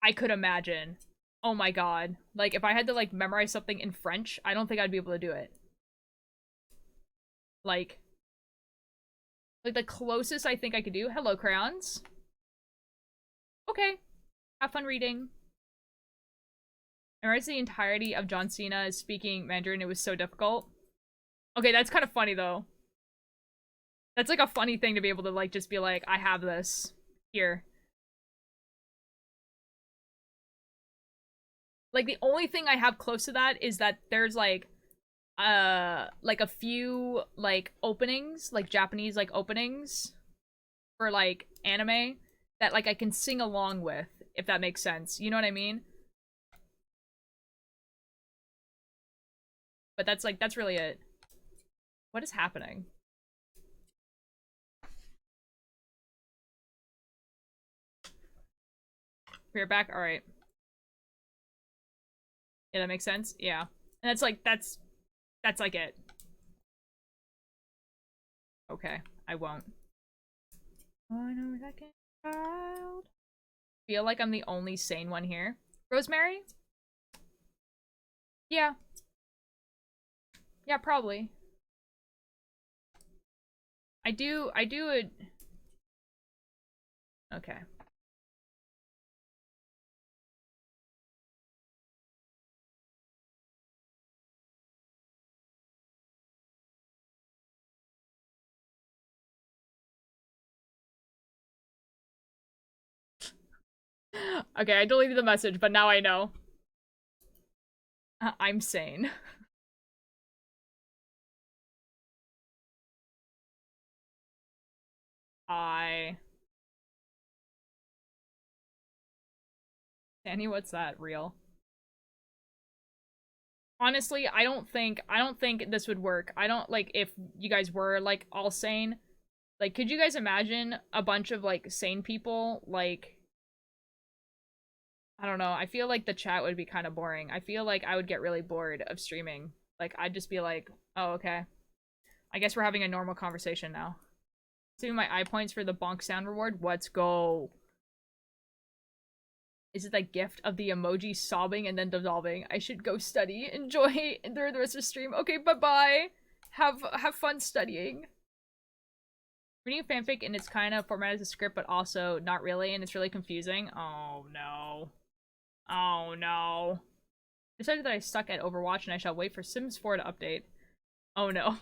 I could imagine. Oh my god. Like, if I had to, like, memorize something in French, I don't think I'd be able to do it. Like the closest I think I could do. Hello, crayons. Okay. Have fun reading. I read the entirety of John Cena speaking Mandarin. It was so difficult. Okay, that's kind of funny, though. That's, like, a funny thing to be able to, like, just be like, I have this. Here. Like, the only thing I have close to that is that there's, like a few, like, openings, like, Japanese, like, openings for, like, anime that, like, I can sing along with, if that makes sense. You know what I mean? But that's, like, that's really it. What is happening? We're back? Alright. Yeah, that makes sense? Yeah. And that's, like, that's like it. Okay, I won't. 1 second, child. Feel like I'm the only sane one here. Rosemary? Yeah. Yeah, probably. I do it. Okay. Okay, I deleted the message, but now I know. I'm sane. Danny, what's that? Real? Honestly, I don't think this would work. I don't, like, if you guys were, like, all sane. Like, could you guys imagine a bunch of, like, sane people, like, I don't know. I feel like the chat would be kind of boring. I feel like I would get really bored of streaming. Like, I'd just be like, oh, okay. I guess we're having a normal conversation now. Saving my eye points for the bonk sound reward. Let's go. Is it the gift of the emoji sobbing and then dissolving? I should go study. Enjoy the rest of the stream. Okay, bye-bye. Have fun studying. Reading fanfic and it's kind of formatted as a script, but also not really, and it's really confusing. Oh no. Oh no. Decided that I suck at Overwatch and I shall wait for Sims 4 to update. Oh no.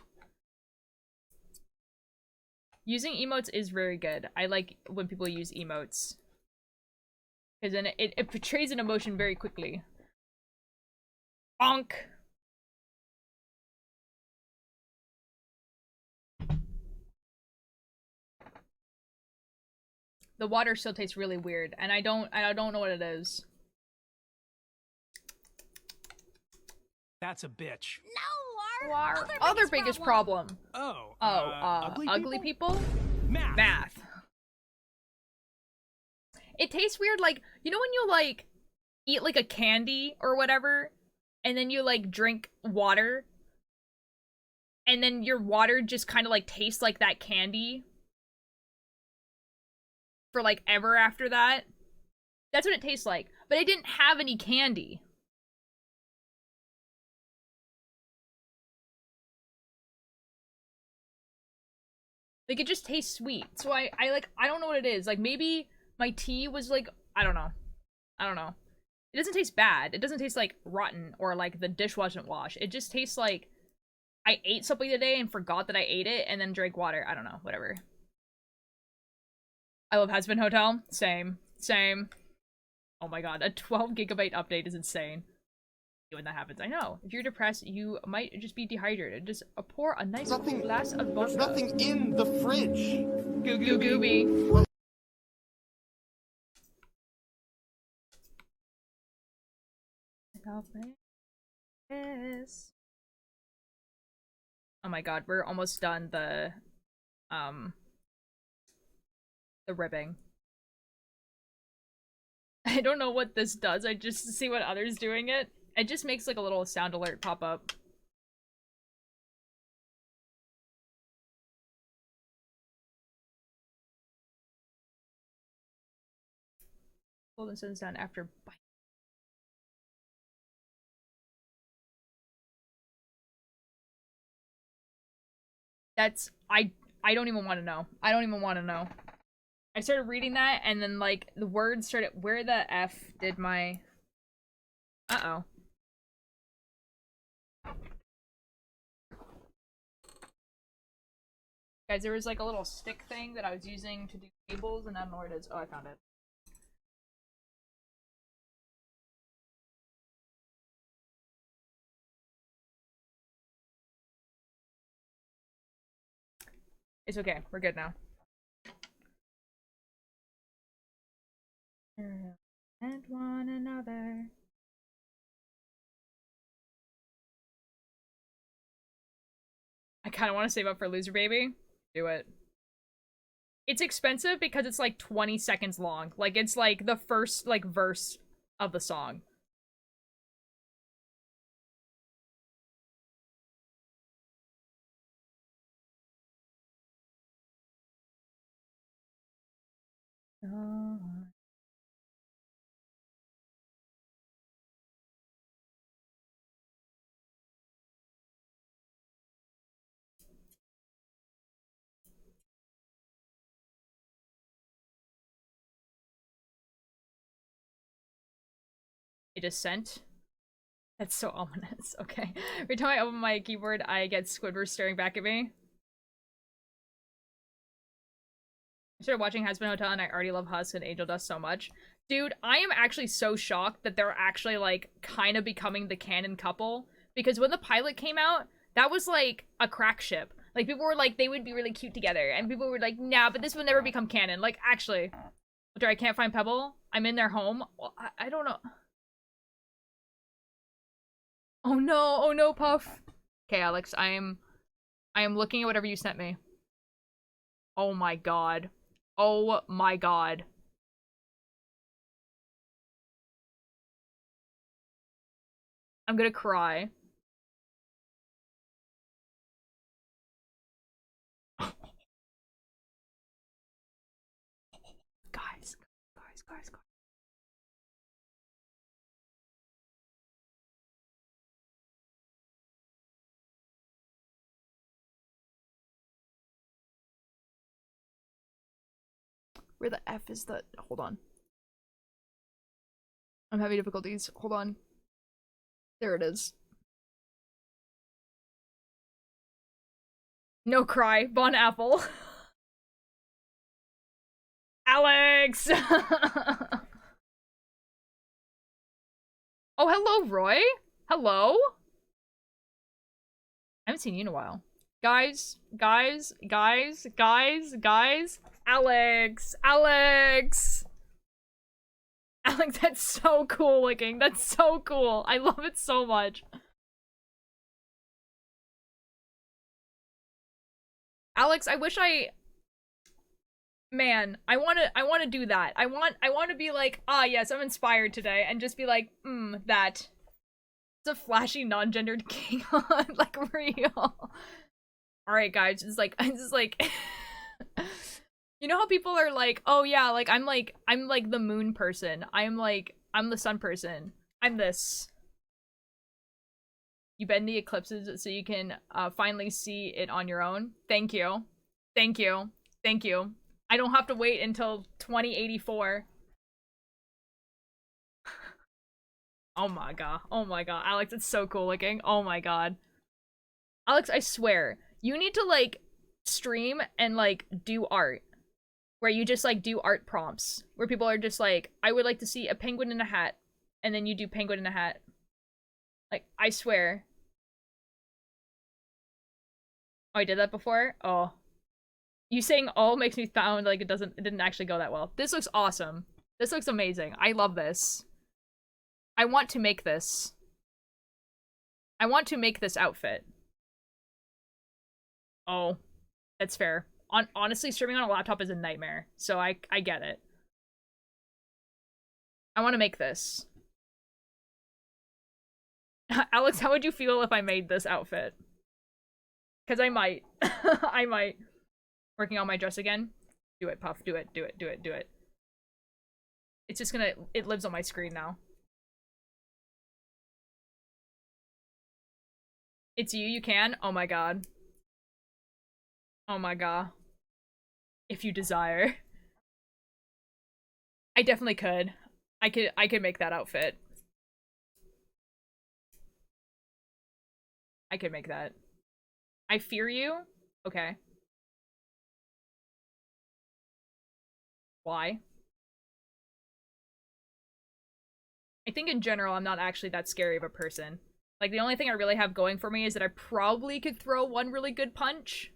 Using emotes is very good. I like when people use emotes. Because then it portrays an emotion very quickly. Bonk! The water still tastes really weird, and I don't know what it is. That's a bitch. No, our other biggest problem. Ugly people? Math. It tastes weird, like, you know when you, like, eat, like, a candy or whatever, and then you, like, drink water, and then your water just kind of, like, tastes like that candy for, like, ever after that? That's what it tastes like. But I didn't have any candy. Like, it just tastes sweet. So I don't know what it is. Like, maybe My tea was like, I don't know. I don't know. It doesn't taste bad. It doesn't taste like rotten or like the dish wasn't washed. It just tastes like I ate something today and forgot that I ate it and then drank water. I don't know. Whatever. I love Has Been Hotel. Same. Same. Oh my god. A 12 gigabyte update is insane. When that happens, I know. If you're depressed, you might just be dehydrated. Just pour a nice glass of vodka. There's nothing in the fridge. Goo gooby. Oh my god, we're almost done the ribbing. I don't know what this does. I just see what others doing it. It just makes like a little sound alert pop up. Hold and sends down after bite. That's I don't even want to know. I don't even want to know. I started reading that and then like the words started where the F did my uh-oh. Guys, there was like a little stick thing that I was using to do cables and I don't know where it is. Oh, I found it. It's okay. We're good now. And one another. I kind of want to save up for Loser Baby. Do it. It's expensive because it's like 20 seconds long. Like it's like the first like verse of the song. It just sent. That's so ominous. Okay. Every time I open my keyboard, I get Squidward staring back at me. I started watching Has Been Hotel and I already love Husk and Angel Dust so much. Dude, I am actually so shocked that they're actually, like, kind of becoming the canon couple. Because when the pilot came out, that was, like, a crack ship. Like, people were like, they would be really cute together. And people were like, nah, but this will never become canon. Like, actually. I can't find Pebble. I'm in their home. Well, I don't know. Oh no, Puff. Okay, Alex, I am looking at whatever you sent me. Oh my god. Oh my god. I'm gonna cry. Guys. Where the F is the... Hold on. I'm having difficulties. Hold on. There it is. No cry. Bon Apple. Alex! Oh, hello, Roy. Hello? I haven't seen you in a while. Guys. Alex! Alex, that's so cool looking. That's so cool. I love it so much. Alex, I wish man, I wanna do that. I wanna be like, ah yes, I'm inspired today, and just be like, that. It's a flashy non-gendered king on like real. Alright guys, it's like you know how people are like, oh yeah, like I'm like the moon person. I'm the sun person. I'm this. You bend the eclipses so you can finally see it on your own. Thank you. I don't have to wait until 2084. Oh my god. Oh my god. Alex, it's so cool looking. Oh my god. Alex, I swear, you need to, like, stream and, like, do art. Where you just, like, do art prompts. Where people are just like, I would like to see a penguin in a hat. And then you do penguin in a hat. Like, I swear. Oh, I did that before? Oh. You saying "oh" makes me sound like it didn't actually go that well. This looks awesome. This looks amazing. I love this. I want to make this. I want to make this outfit. Oh, that's fair. Honestly, streaming on a laptop is a nightmare, so I get it. I want to make this. Alex, how would you feel if I made this outfit? Because I might. I might. Working on my dress again? Do it, Puff. Do it, do it, do it, do it. It's just gonna- it lives on my screen now. It's you, you can? Oh my god. Oh my god. If you desire. I definitely could. I could make that outfit. I could make that. I fear you? Okay. Why? I think in general I'm not actually that scary of a person. Like, the only thing I really have going for me is that I probably could throw one really good punch.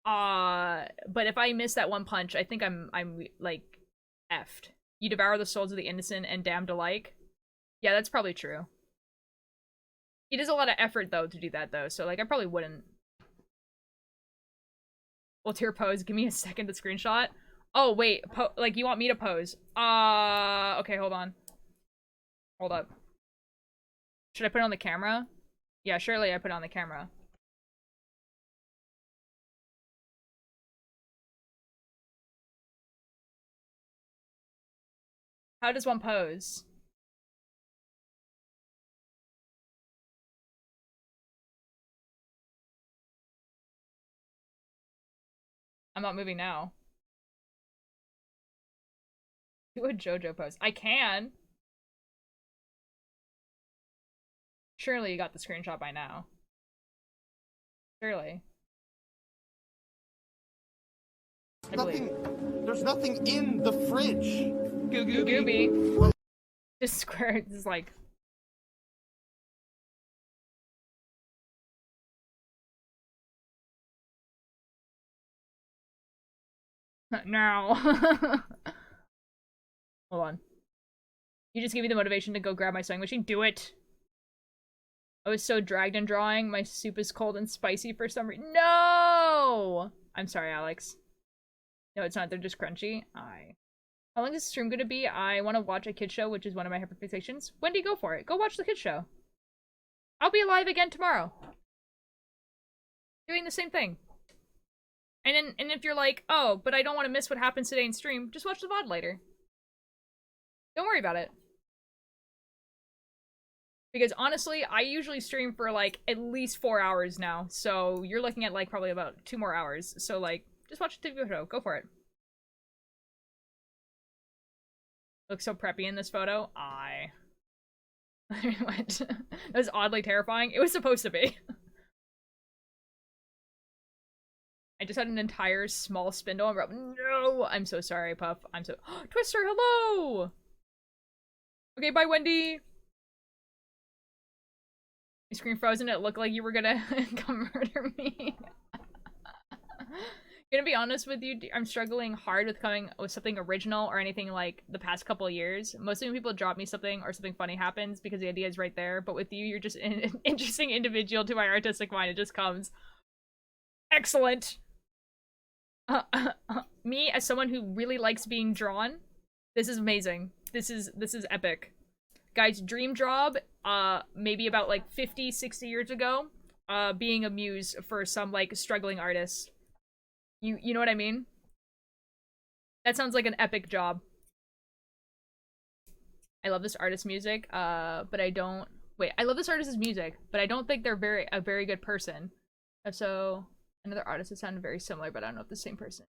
But if I miss that one punch, I think I'm like, effed. You devour the souls of the innocent and damned alike. Yeah, that's probably true. It is a lot of effort, though, to do that, though, so, like, I probably wouldn't. Well, to your pose, give me a second to screenshot. Oh, wait, like, you want me to pose? Okay, hold on. Hold up. Should I put it on the camera? Yeah, surely I put it on the camera. How does one pose? I'm not moving now. Do a JoJo pose. I can! Surely you got the screenshot by now. Surely. There's nothing in the fridge. Goo gooby. Just square, just like... Now. Hold on. You just gave me the motivation to go grab my sewing machine. Do it! I was so dragged in drawing. My soup is cold and spicy for some reason. No! I'm sorry, Alex. No, it's not. They're just crunchy. How long is this stream gonna be? I want to watch a kid show, which is one of my hyperfixations. Wendy, go for it. Go watch the kid show. I'll be live again tomorrow. Doing the same thing. And if you're like, oh, but I don't want to miss what happens today in stream, just watch the VOD later. Don't worry about it. Because honestly, I usually stream for like at least 4 hours now, so you're looking at like probably about 2 more hours. So like, just watch the TV show. Go for it. Looks so preppy in this photo. What? That was oddly terrifying. It was supposed to be. I just had an entire small spindle and wrote, no! I'm so sorry, Puff. I'm so- Twister, hello! Okay, bye, Wendy! My screen frozen, it looked like you were gonna come murder me. Gonna be honest with you, I'm struggling hard with coming with something original or anything like the past couple years. Mostly when people drop me something or something funny happens because the idea is right there, but with you, you're just an interesting individual to my artistic mind. It just comes. Excellent! Me, as someone who really likes being drawn, this is amazing. This is epic. Guys, dream job, maybe about like 50, 60 years ago, being a muse for some like struggling artist. You know what I mean? That sounds like an epic job. I love this artist's music, but I don't... Wait, I love this artist's music, but I don't think they're a very good person. So, another artist that sounded very similar, but I don't know if the same person.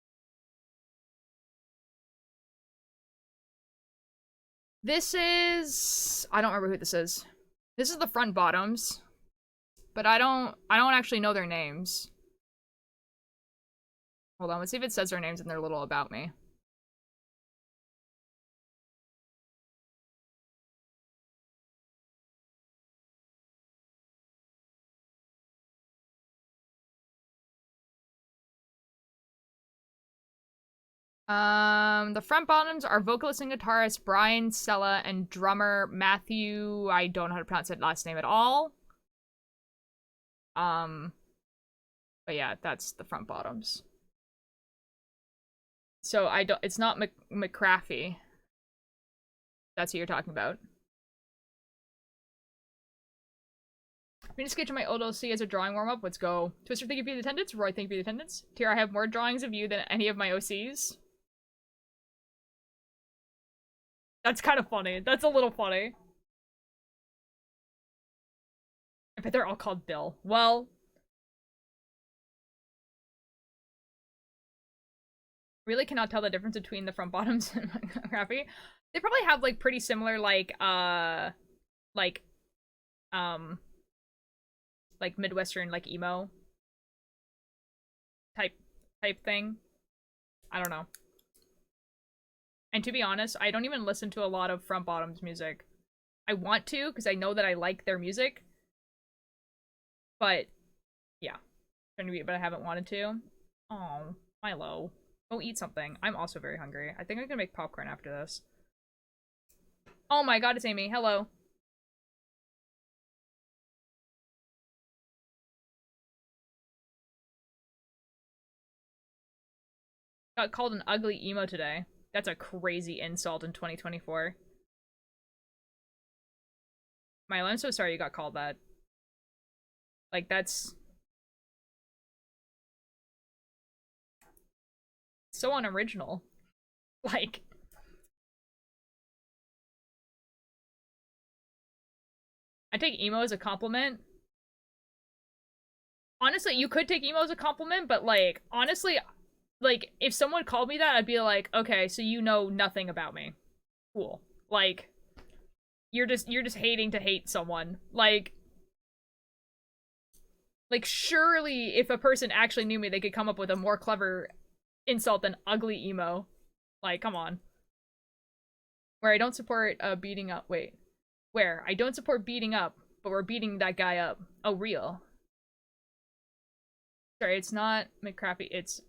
This is... I don't remember who this is. This is the front bottoms. But I don't actually know their names. Hold on, let's see if it says their names in their little about me. The front bottoms are vocalist and guitarist Brian Sella and drummer Matthew. I don't know how to pronounce that last name at all. But yeah, that's the front bottoms. So I don't. It's not McCraffy. That's who you're talking about. I'm gonna sketch my old OC as a drawing warm-up. Let's go. Twister, thank you for the attendance. Roy, thank you for the attendance. Tier, I have more drawings of you than any of my OCs. That's kind of funny. That's a little funny. I bet they're all called Bill. Well... really cannot tell the difference between the front bottoms and McCraffy. They probably have, like, pretty similar, like Midwestern, like, emo type thing. I don't know. And to be honest, I don't even listen to a lot of front bottoms music. I want to, because I know that I like their music. But, yeah. But I haven't wanted to. Oh, Milo. Go eat something. I'm also very hungry. I think I can make popcorn after this. Oh my god, it's Amy. Hello. Got called an ugly emo today. That's a crazy insult in 2024. Milo, I'm so sorry you got called that. Like, that's... so unoriginal. Like... I take emo as a compliment. Honestly, you could take emo as a compliment, but, like, honestly... like, if someone called me that, I'd be like, okay, so you know nothing about me. Cool. Like, you're just hating to hate someone. Like, surely if a person actually knew me, they could come up with a more clever insult than ugly emo. Like, come on. Where I don't support beating up. Wait. Where I don't support beating up, but we're beating that guy up. Oh, real. Sorry, it's not McCrappy. It's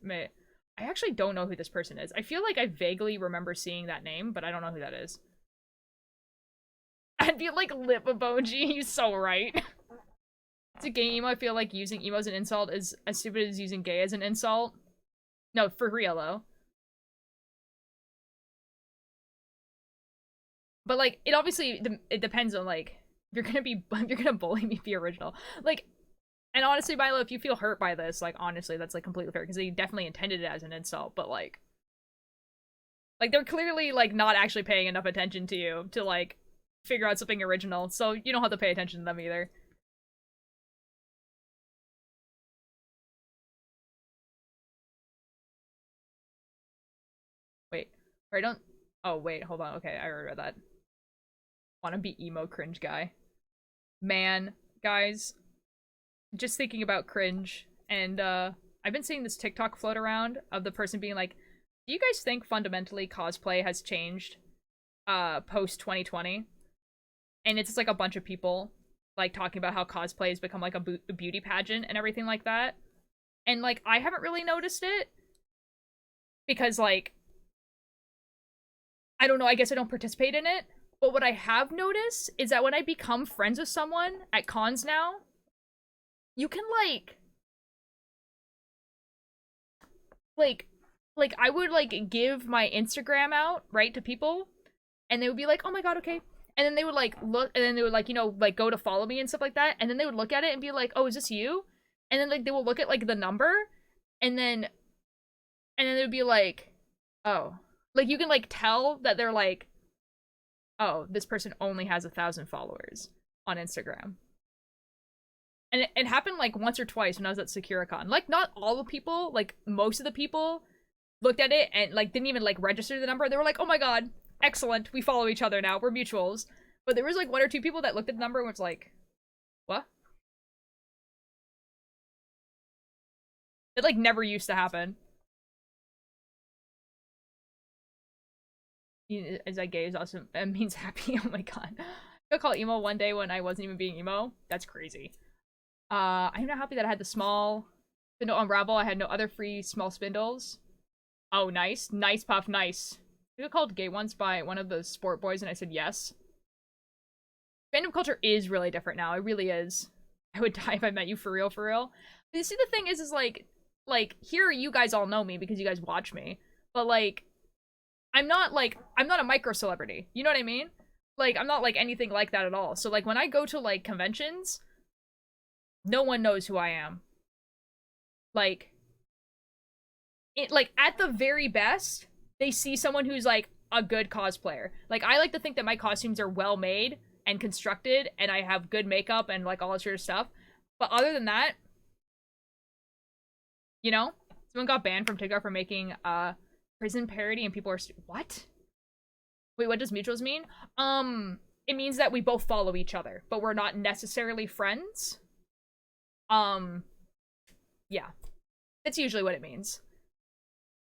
I actually don't know who this person is. I feel like I vaguely remember seeing that name, but I don't know who that is. I'd be like lip emoji. He's so right. It's a gay emo. I feel like using emo as an insult is as stupid as using gay as an insult. No, for real though. But like, it obviously it depends on like if you're gonna bully me, be original. Like, and honestly, Milo, if you feel hurt by this, like honestly, that's like completely fair because they definitely intended it as an insult. But like they're clearly like not actually paying enough attention to you to like figure out something original. So you don't have to pay attention to them either. Wait, or I don't. Oh wait, hold on. Okay, I already read that. Wanna be emo cringe guy. Man, guys, just thinking about cringe, and I've been seeing this TikTok float around of the person being like, do you guys think fundamentally cosplay has changed post 2020? And it's just like a bunch of people like talking about how cosplay has become like a beauty pageant and everything like that. And like I haven't really noticed it because like I don't know, I guess I don't participate in it. But what I have noticed is that when I become friends with someone at cons now, you can like I would like give my Instagram out, right, to people, and they would be like, oh my god, okay. And then they would like look, and then they would like, you know, like go to follow me and stuff like that, and then they would look at it and be like, oh, is this you? And then like they will look at like the number, and then they would be like, oh. Like you can like tell that they're like, oh, this person only has 1,000 followers on Instagram. And it happened like once or twice when I was at SecuriCon. Like not all the people, like most of the people looked at it and like didn't even like register the number. They were like, oh my god, Excellent. We follow each other now. We're mutuals. But there was like 1 or 2 people that looked at the number and was like, what? It like never used to happen. As I gaze, awesome. It means happy. Oh my god. I call emo one day when I wasn't even being emo. That's crazy. I'm not happy that I had the small spindle unravel. I had no other free small spindles. Oh, nice. Nice, Puff. Nice. I got called gay once by one of the sport boys, and I said yes. Fandom culture is really different now. It really is. I would die if I met you for real, for real. But you see, the thing is like, here you guys all know me because you guys watch me. But, like, I'm not a micro celebrity. You know what I mean? Like, I'm not, like, anything like that at all. So, like, when I go to, like, conventions, no one knows who I am. Like, at the very best, they see someone who's, like, a good cosplayer. Like, I like to think that my costumes are well made and constructed, and I have good makeup and, like, all that sort of stuff. But other than that, you know? Someone got banned from TikTok for making, prison parody, and people are what? Wait, what does mutuals mean? It means that we both follow each other, but we're not necessarily friends. Yeah. That's usually what it means.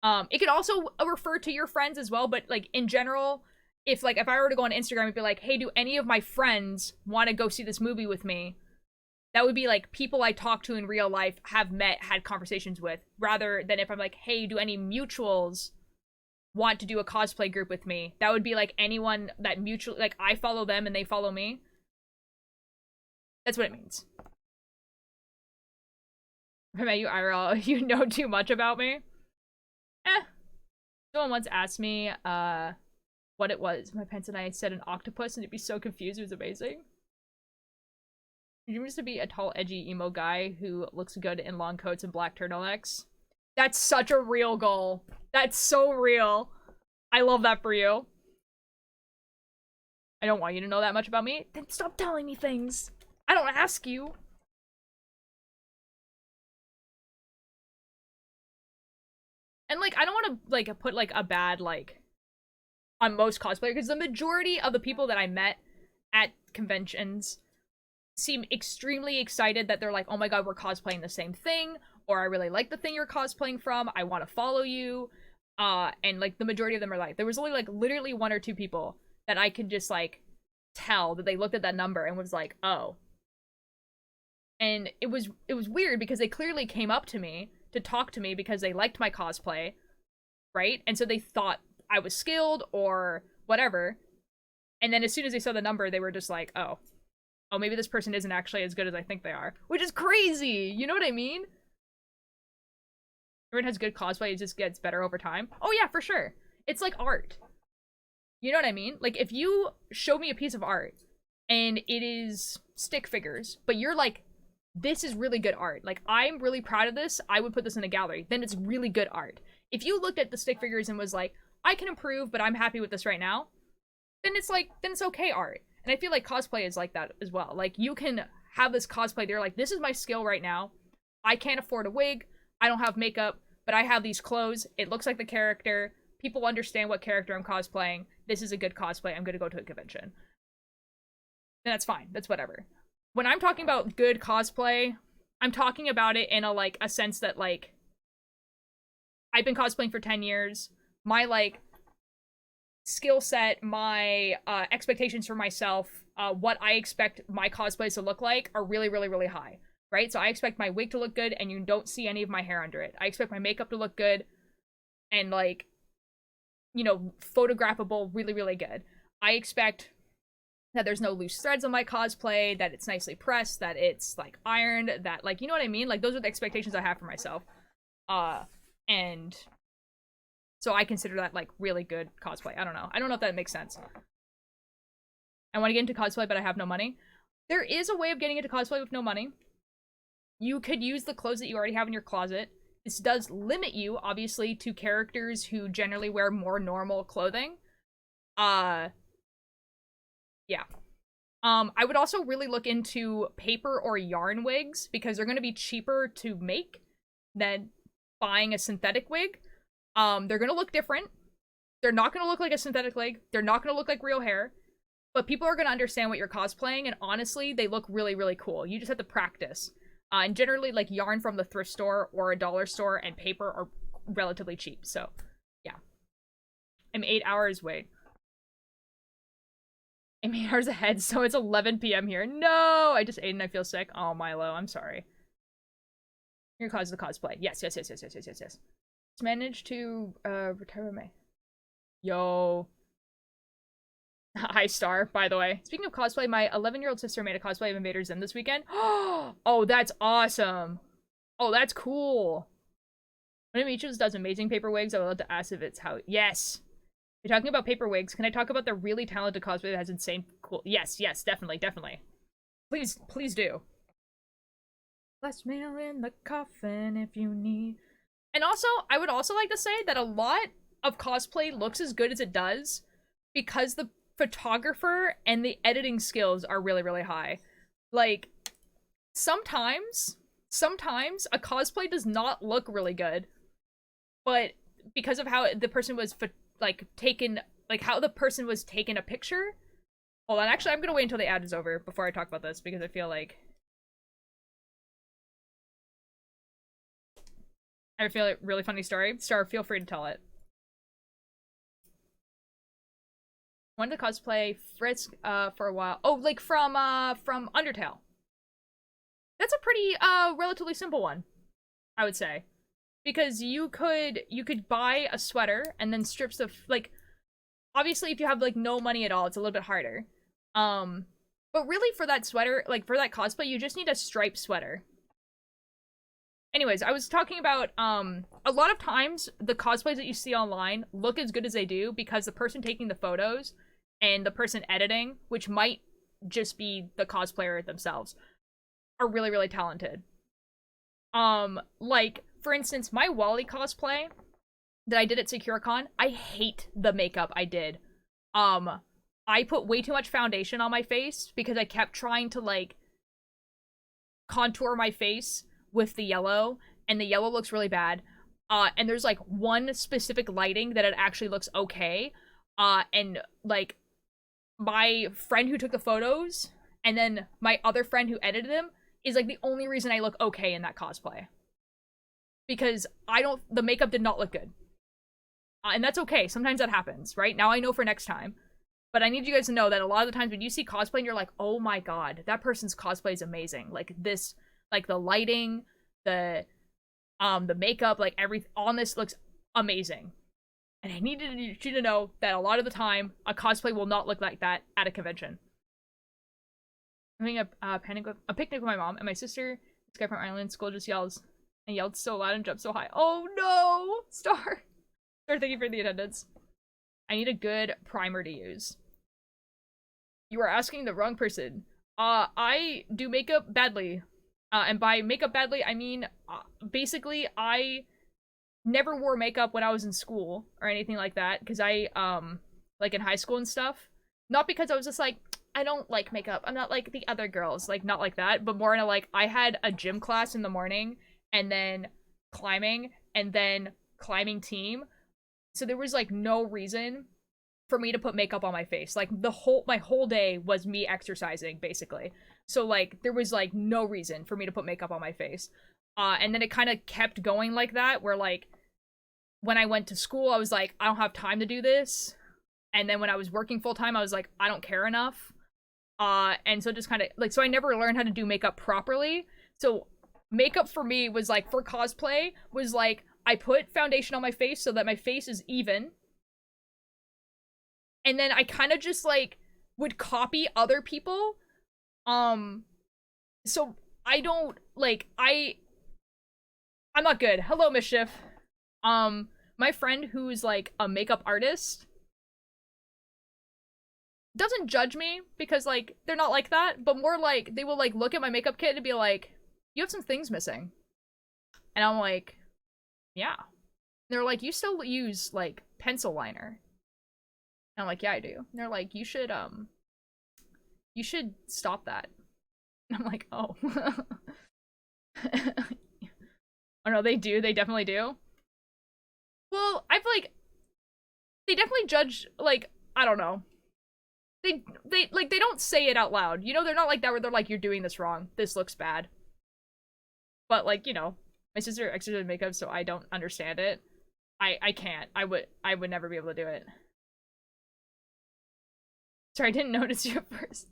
It could also refer to your friends as well, but, like, in general, if I were to go on Instagram and be like, hey, do any of my friends want to go see this movie with me? That would be, like, people I talk to in real life, have met, had conversations with, rather than if I'm like, hey, do any mutuals want to do a cosplay group with me? That would be, like, anyone that mutually, like, I follow them and they follow me. That's what it means. If I met you IRL, you know too much about me. Someone once asked me, what it was. My parents and I said an octopus, and it'd be so confused. It was amazing. Your dream is to be a tall, edgy, emo guy who looks good in long coats and black turtlenecks. That's such a real goal. That's so real. I love that for you. I don't want you to know that much about me. Then stop telling me things. I don't ask you. And, like, I don't want to, like, put, like, a bad, like, on most cosplayers, because the majority of the people that I met at conventions seem extremely excited that they're like, oh my god, we're cosplaying the same thing, or I really like the thing you're cosplaying from, I want to follow you, and, like, the majority of them are like, there was only, like, literally 1 or 2 people that I could just, like, tell that they looked at that number and was like, oh. And it was weird because they clearly came up to me to talk to me because they liked my cosplay, right? And so they thought I was skilled or whatever. And then as soon as they saw the number, they were just like, oh, maybe this person isn't actually as good as I think they are. Which is crazy! You know what I mean? Everyone has good cosplay, it just gets better over time. Oh yeah, for sure. It's like art. You know what I mean? Like, if you show me a piece of art and it is stick figures, but you're like, this is really good art. Like, I'm really proud of this. I would put this in a gallery. Then it's really good art. If you looked at the stick figures and was like, I can improve, but I'm happy with this right now, then it's like, then it's okay art. And I feel like cosplay is like that as well. Like, you can have this cosplay, they're like, this is my skill right now. I can't afford a wig. I don't have makeup, but I have these clothes. It looks like the character. People understand what character I'm cosplaying. This is a good cosplay. I'm gonna go to a convention. And that's fine. That's whatever. When I'm talking about good cosplay, I'm talking about it in a sense that, like, I've been cosplaying for 10 years. My, like, skill set, my expectations for myself, what I expect my cosplays to look like are really, really, really high, right? So I expect my wig to look good and you don't see any of my hair under it. I expect my makeup to look good and, like, you know, photographable, really, really good. I expect that there's no loose threads on my cosplay, that it's nicely pressed, that it's, like, ironed, that, like, you know what I mean? Like, those are the expectations I have for myself. And so I consider that, like, really good cosplay. I don't know if that makes sense. I want to get into cosplay, but I have no money. There is a way of getting into cosplay with no money. You could use the clothes that you already have in your closet. This does limit you, obviously, to characters who generally wear more normal clothing. Yeah. I would also really look into paper or yarn wigs because they're going to be cheaper to make than buying a synthetic wig. They're going to look different. They're not gonna look like a synthetic leg. They're not gonna look like real hair. But people are gonna understand what you're cosplaying, and honestly, they look really, really cool. You just have to practice. And generally, like, yarn from the thrift store or a dollar store and paper are relatively cheap, so, yeah. I'm 8 hours, wait. I'm 8 hours ahead, so it's 11 p.m. here. No! I just ate and I feel sick. Oh, Milo, I'm sorry. Your cause of the cosplay. Yes. Let's manage to, retire my... Yo. Hi, Star, by the way. Speaking of cosplay, my 11-year-old sister made a cosplay of Invader Zim this weekend. Oh, that's awesome. Oh, that's cool. One of Micho's does amazing paper wigs. I would love to ask if it's how... Yes. You're talking about paper wigs. Can I talk about the really talented cosplay that has insane cool... Yes, definitely. Please do. Last mail in the coffin if you need... And also, I would also like to say that a lot of cosplay looks as good as it does because the photographer and the editing skills are really, really high. Like, sometimes a cosplay does not look really good, but because of how the person was taken a picture. Hold on, actually, I'm gonna wait until the ad is over before I talk about this because I feel like a really funny story. Star, feel free to tell it. Wanted to cosplay Frisk for a while. Oh, like from Undertale. That's a pretty relatively simple one, I would say. Because you could buy a sweater and then strips of, like, obviously if you have like no money at all, it's a little bit harder. But really for that sweater, like for that cosplay, you just need a striped sweater. Anyways, I was talking about, a lot of times the cosplays that you see online look as good as they do because the person taking the photos and the person editing, which might just be the cosplayer themselves, are really, really talented. Like, for instance, my Wally cosplay that I did at SecureCon, I hate the makeup I did. I put way too much foundation on my face because I kept trying to, like, contour my face with the yellow, and the yellow looks really bad. And there's, like, one specific lighting that it actually looks okay. And, like, my friend who took the photos, and then my other friend who edited them, is, like, the only reason I look okay in that cosplay. Because the makeup did not look good. And that's okay. Sometimes that happens, right? Now I know for next time. But I need you guys to know that a lot of the times when you see cosplay and you're like, oh my god, that person's cosplay is amazing. Like, this, like, the lighting, the makeup, like, everything on this looks amazing. And I needed you to know that a lot of the time, a cosplay will not look like that at a convention. I'm having a picnic with my mom and my sister. This guy from Ireland school just yelled so loud and jumped so high. Oh no! Star, thank you for the attendance. I need a good primer to use. You are asking the wrong person. I do makeup badly. And by makeup badly, I mean, basically, I never wore makeup when I was in school or anything like that. Because like in high school and stuff. Not because I was just like, I don't like makeup. I'm not like the other girls. Like, not like that. But more in a, like, I had a gym class in the morning. And then climbing. And then climbing team. So there was, like, no reason for me to put makeup on my face. Like, my whole day was me exercising, basically. So, like, there was, like, no reason for me to put makeup on my face. And then it kind of kept going like that, where, like, when I went to school, I was like, I don't have time to do this. And then when I was working full-time, I was like, I don't care enough. And so just kind of, like, so I never learned how to do makeup properly. So makeup for me was, like, for cosplay, was, like, I put foundation on my face so that my face is even. And then I kind of just, like, would copy other people. So I don't, like, I'm not good. Hello, Mischief. My friend who's, like, a makeup artist doesn't judge me because, like, they're not like that, but more like, they will, like, look at my makeup kit and be like, you have some things missing. And I'm like, yeah. They're like, you still use, like, pencil liner. And I'm like, yeah, I do. And they're like, you should stop that. And I'm like, oh. Oh no, they do. They definitely do. Well, I've, like, they definitely judge, like, I don't know. They don't say it out loud. You know, they're not like that where they're like, you're doing this wrong. This looks bad. But, like, you know, my sister exercises makeup, so I don't understand it. I can't. I would never be able to do it. Sorry, I didn't notice you at first.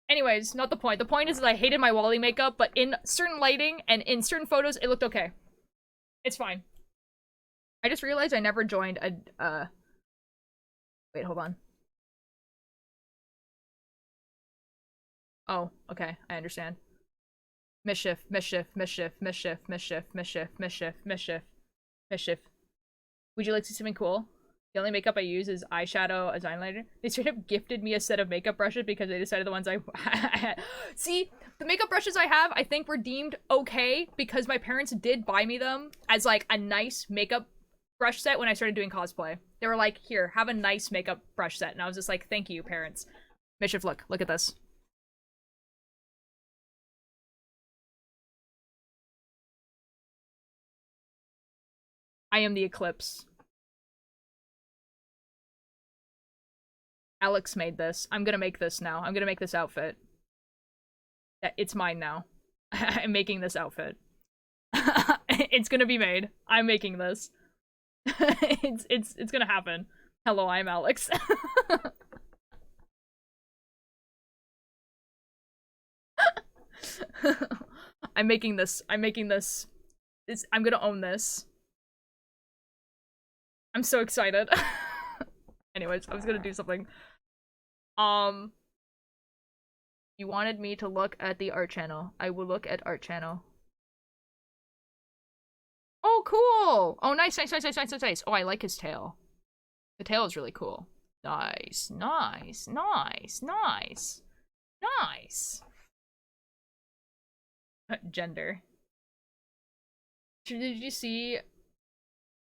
Anyways, not the point. The point is that I hated my Wally makeup, but in certain lighting and in certain photos, it looked okay. It's fine. I just realized I never joined a, wait, hold on. Oh, okay, I understand. Mischief, mischief, mischief, mischief, mischief, mischief, mischief, mischief, mischief. Would you like to see something cool? The only makeup I use is eyeshadow, a highlighter. They straight up gifted me a set of makeup brushes because they decided the ones I had. See, the makeup brushes I have, I think were deemed okay because my parents did buy me them as like a nice makeup brush set when I started doing cosplay. They were like, here, have a nice makeup brush set. And I was just like, thank you, parents. Mischief, look at this. I am the eclipse. Alex made this. I'm gonna make this now. I'm gonna make this outfit. It's mine now. I'm making this outfit. It's gonna be made. I'm making this. It's gonna happen. Hello, I'm Alex. I'm making this. I'm making this. I'm gonna own this. I'm so excited. Anyways, I was gonna do something. You wanted me to look at the art channel. I will look at art channel. Oh, cool! Oh, nice, nice, nice, nice, nice, nice. Oh, I like his tail. The tail is really cool. Nice, nice, nice, nice, nice. Gender. Did you see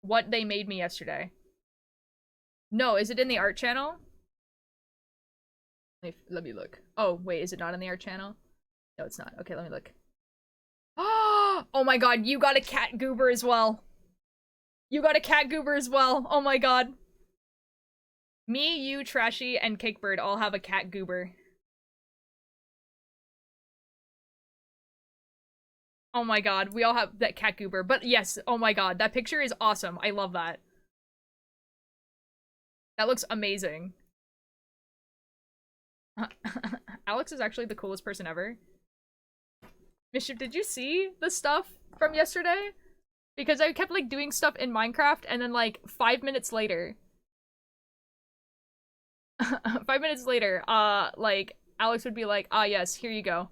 what they made me yesterday? No, is it in the art channel? Let me look. Oh, wait, is it not in the art channel? No, it's not. Okay, let me look. Oh my god, you got a cat goober as well. You got a cat goober as well. Oh my god. Me, you, Trashy, and Cakebird all have a cat goober. Oh my god, we all have that cat goober. But yes, oh my god, that picture is awesome. I love that. That looks amazing. Alex is actually the coolest person ever. Mischief, did you see the stuff from yesterday? Because I kept, like, doing stuff in Minecraft, and then, like, 5 minutes later... 5 minutes later, like, Alex would be like, ah, yes, here you go.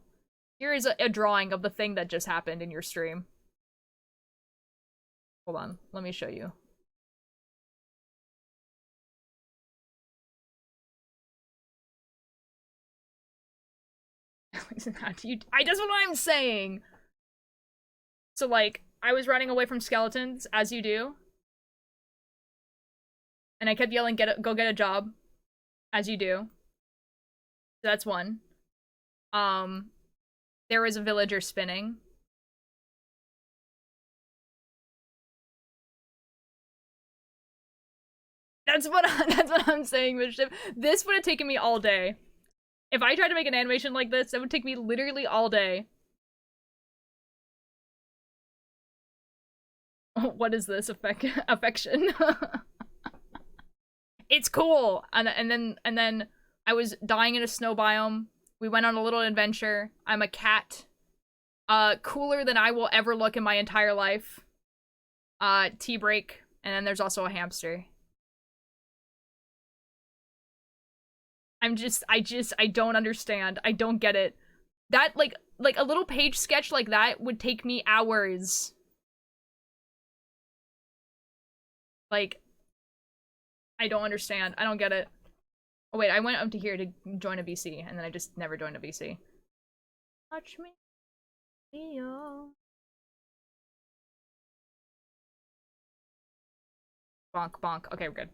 Here is a drawing of the thing that just happened in your stream. Hold on, let me show you. That's what I'm saying! So, like, I was running away from skeletons, as you do. And I kept yelling, go get a job. As you do. So that's one. There was a villager spinning. That's what I'm saying, Mischief. This would have taken me all day. If I tried to make an animation like this, it would take me literally all day. What is this affection? It's cool. And then I was dying in a snow biome. We went on a little adventure. I'm a cat. Cooler than I will ever look in my entire life. Tea break. And then there's also a hamster. I don't understand. I don't get it. That, like a little page sketch like that would take me hours. Like, I don't understand. I don't get it. Oh wait, I went up to here to join a VC, and then I just never joined a VC. Touch me. Bonk, bonk. Okay, we're good.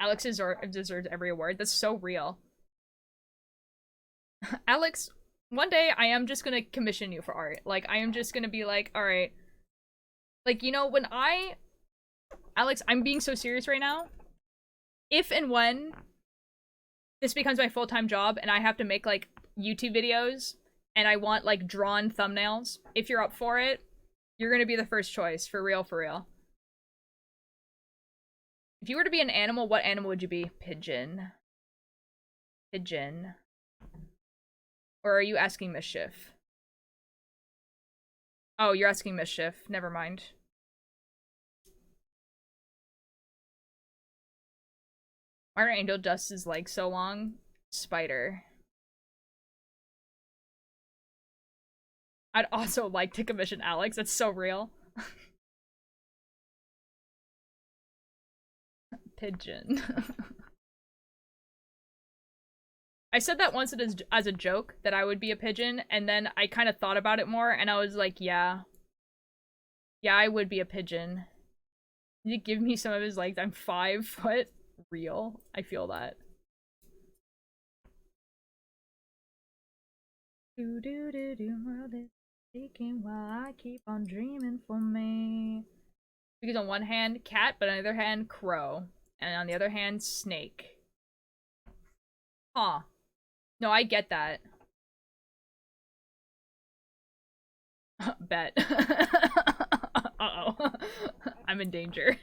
Alex deserves every award. That's so real. Alex, one day I am just gonna commission you for art. Like, I am just gonna be like, alright. Like, you know, when I Alex, I'm being so serious right now. If and when this becomes my full-time job and I have to make, like, YouTube videos and I want, like, drawn thumbnails, if you're up for it, you're gonna be the first choice. For real, for real. If you were to be an animal, what animal would you be? Pigeon. Pigeon. Or are you asking Mischief? Oh, you're asking Mischief. Never mind. Why are angel dust's legs so long? Spider. I'd also like to commission Alex. That's so real. Pigeon. I said that once as a joke, that I would be a pigeon, and then I kind of thought about it more, and I was like, yeah. Yeah, I would be a pigeon. You give me some of his legs. I'm 5 foot. Real. I feel that. Do do do do, world is speaking while I keep on dreaming for me. Because on one hand, cat, but on the other hand, crow. And on the other hand, snake. Huh. No, I get that. Bet. Uh-oh. I'm in danger.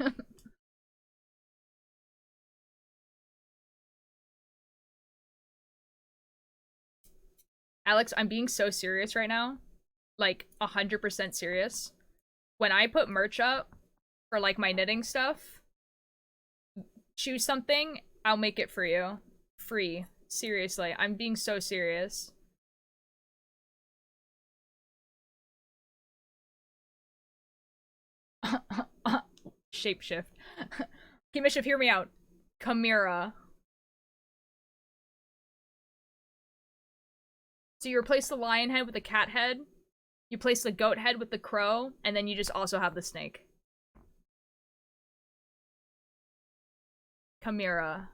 Alex, I'm being so serious right now. Like, 100% serious. When I put merch up for, like, my knitting stuff, choose something, I'll make it for you. Free. Seriously, I'm being so serious. Shapeshift. Okay, Mischief, hear me out. Chimera. So you replace the lion head with the cat head, you place the goat head with the crow, and then you just also have the snake. Chimera.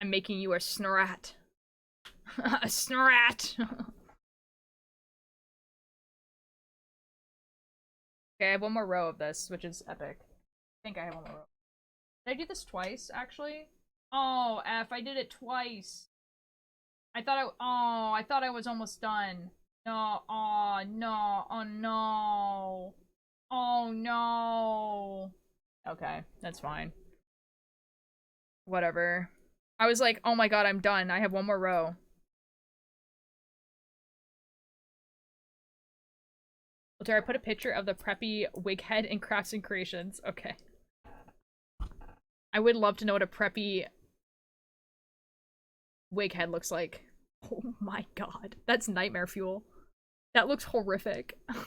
I'm making you a snorat. A snorat! Okay, I have one more row of this, which is epic. I think I have one more row. Did I do this twice, actually? Oh, F, I did it twice. I thought I was almost done. No, oh, no, oh, no. Oh, no. Okay, that's fine. Whatever. I was like, oh my god, I'm done. I have one more row. Dare I put a picture of the preppy wig head in Crafts and Creations? Okay. I would love to know what a preppy wig head looks like. Oh my god. That's nightmare fuel. That looks horrific. Oh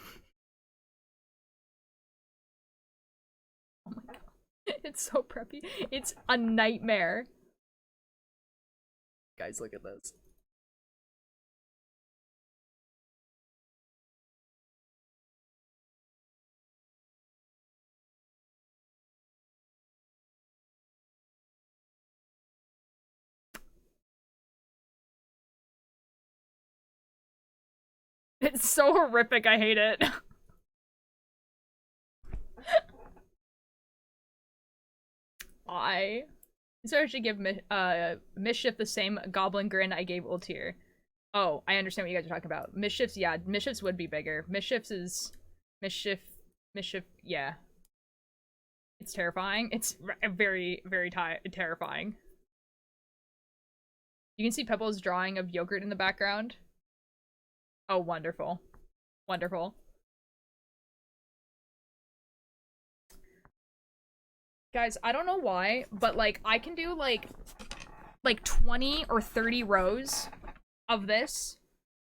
my god. It's so preppy. It's a nightmare. Guys, look at this. It's so horrific, I hate it. So I should give Mischief the same goblin grin I gave Ultir. Oh, I understand what you guys are talking about. Mischief's, yeah, Mischief's would be bigger. Mischief, yeah. It's terrifying. It's very, very terrifying. You can see Pebble's drawing of yogurt in the background. Oh, wonderful. Wonderful. Guys, I don't know why, but, like, I can do, like 20 or 30 rows of this.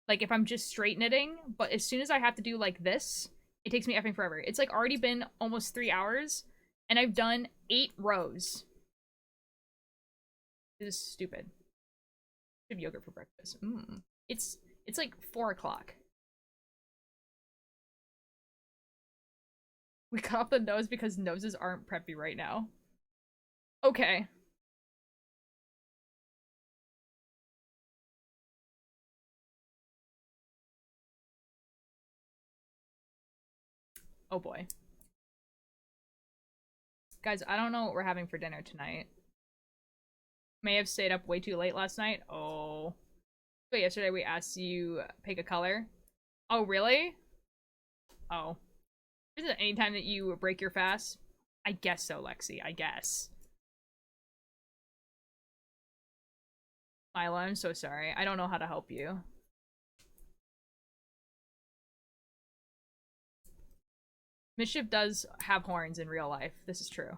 Like, if I'm just straight knitting, but as soon as I have to do, like, this, it takes me effing forever. It's, like, already been almost 3 hours, and I've done 8 rows. This is stupid. I have yogurt for breakfast. It's like 4 o'clock. We cut off the nose because noses aren't preppy right now. Okay. Oh boy. Guys, I don't know what we're having for dinner tonight. May have stayed up way too late last night. Oh. But yesterday we asked you pick a color. Oh, really? Oh. Is it any time that you break your fast? I guess so, Lexi. I guess. Milo, I'm so sorry. I don't know how to help you. Mischief does have horns in real life. This is true.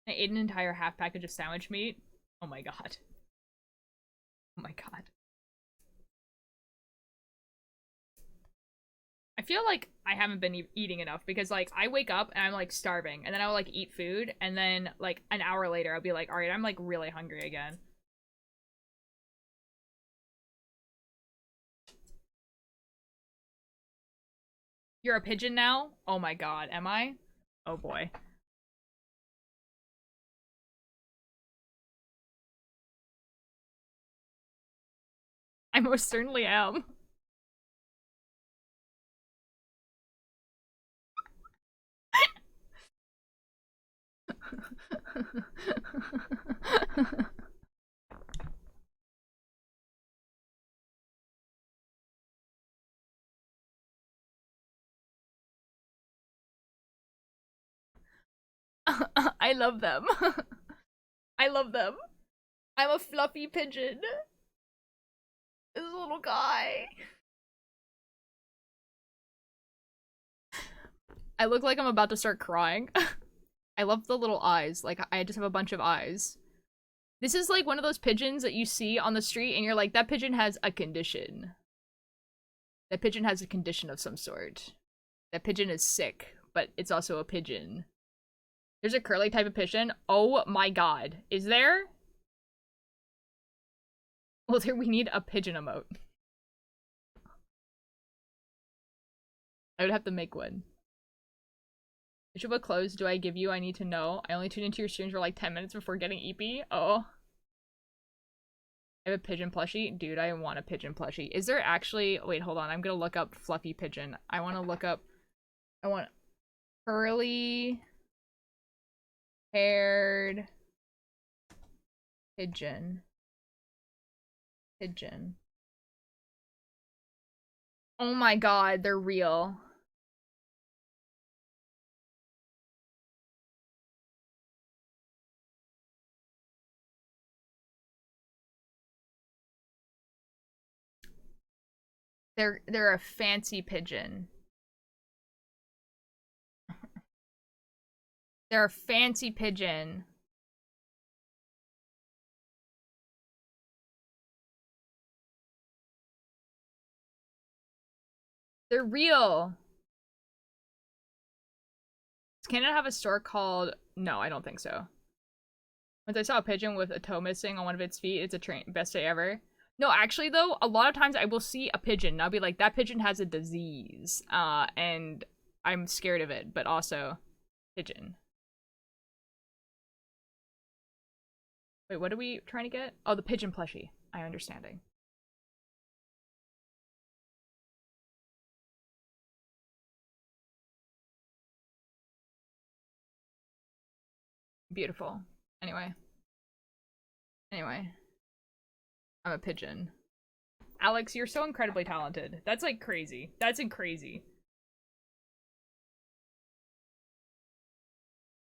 I ate an entire half package of sandwich meat. Oh my god. Oh my god. I feel like I haven't been eating enough because, like, I wake up and I'm, like, starving. And then I'll, like, eat food. And then, like, an hour later, I'll be like, alright, I'm, like, really hungry again. You're a pigeon now? Oh my god, am I? Oh boy. I most certainly am. I love them. I love them. I'm a fluffy pigeon. This little guy. I look like I'm about to start crying. I love the little eyes. Like, I just have a bunch of eyes. This is like one of those pigeons that you see on the street and you're like, that pigeon has a condition. That pigeon has a condition of some sort. That pigeon is sick, but it's also a pigeon. There's a curly type of pigeon. Oh my god. Is there? Well, there we need a pigeon emote. I would have to make one. What clothes do I give you? I need to know. I only tuned into your streams for like 10 minutes before getting EP. Oh. I have a pigeon plushie. Dude, I want a pigeon plushie. Is there actually... Wait, hold on. I'm gonna look up fluffy pigeon. I want to look up... I want... curly... haired... pigeon. Pigeon. Oh my god, they're real. They're a fancy pigeon. They're a fancy pigeon. They're real. Does Canada have a store called... No, I don't think so. Once I saw a pigeon with a toe missing on one of its feet, it's a best day ever. No, actually though, a lot of times I will see a pigeon and I'll be like, that pigeon has a disease. And I'm scared of it, but also pigeon. Wait, what are we trying to get? Oh, the pigeon plushie. I'm understanding. Beautiful. Anyway. I'm a pigeon. Alex, you're so incredibly talented. That's like crazy. That's crazy.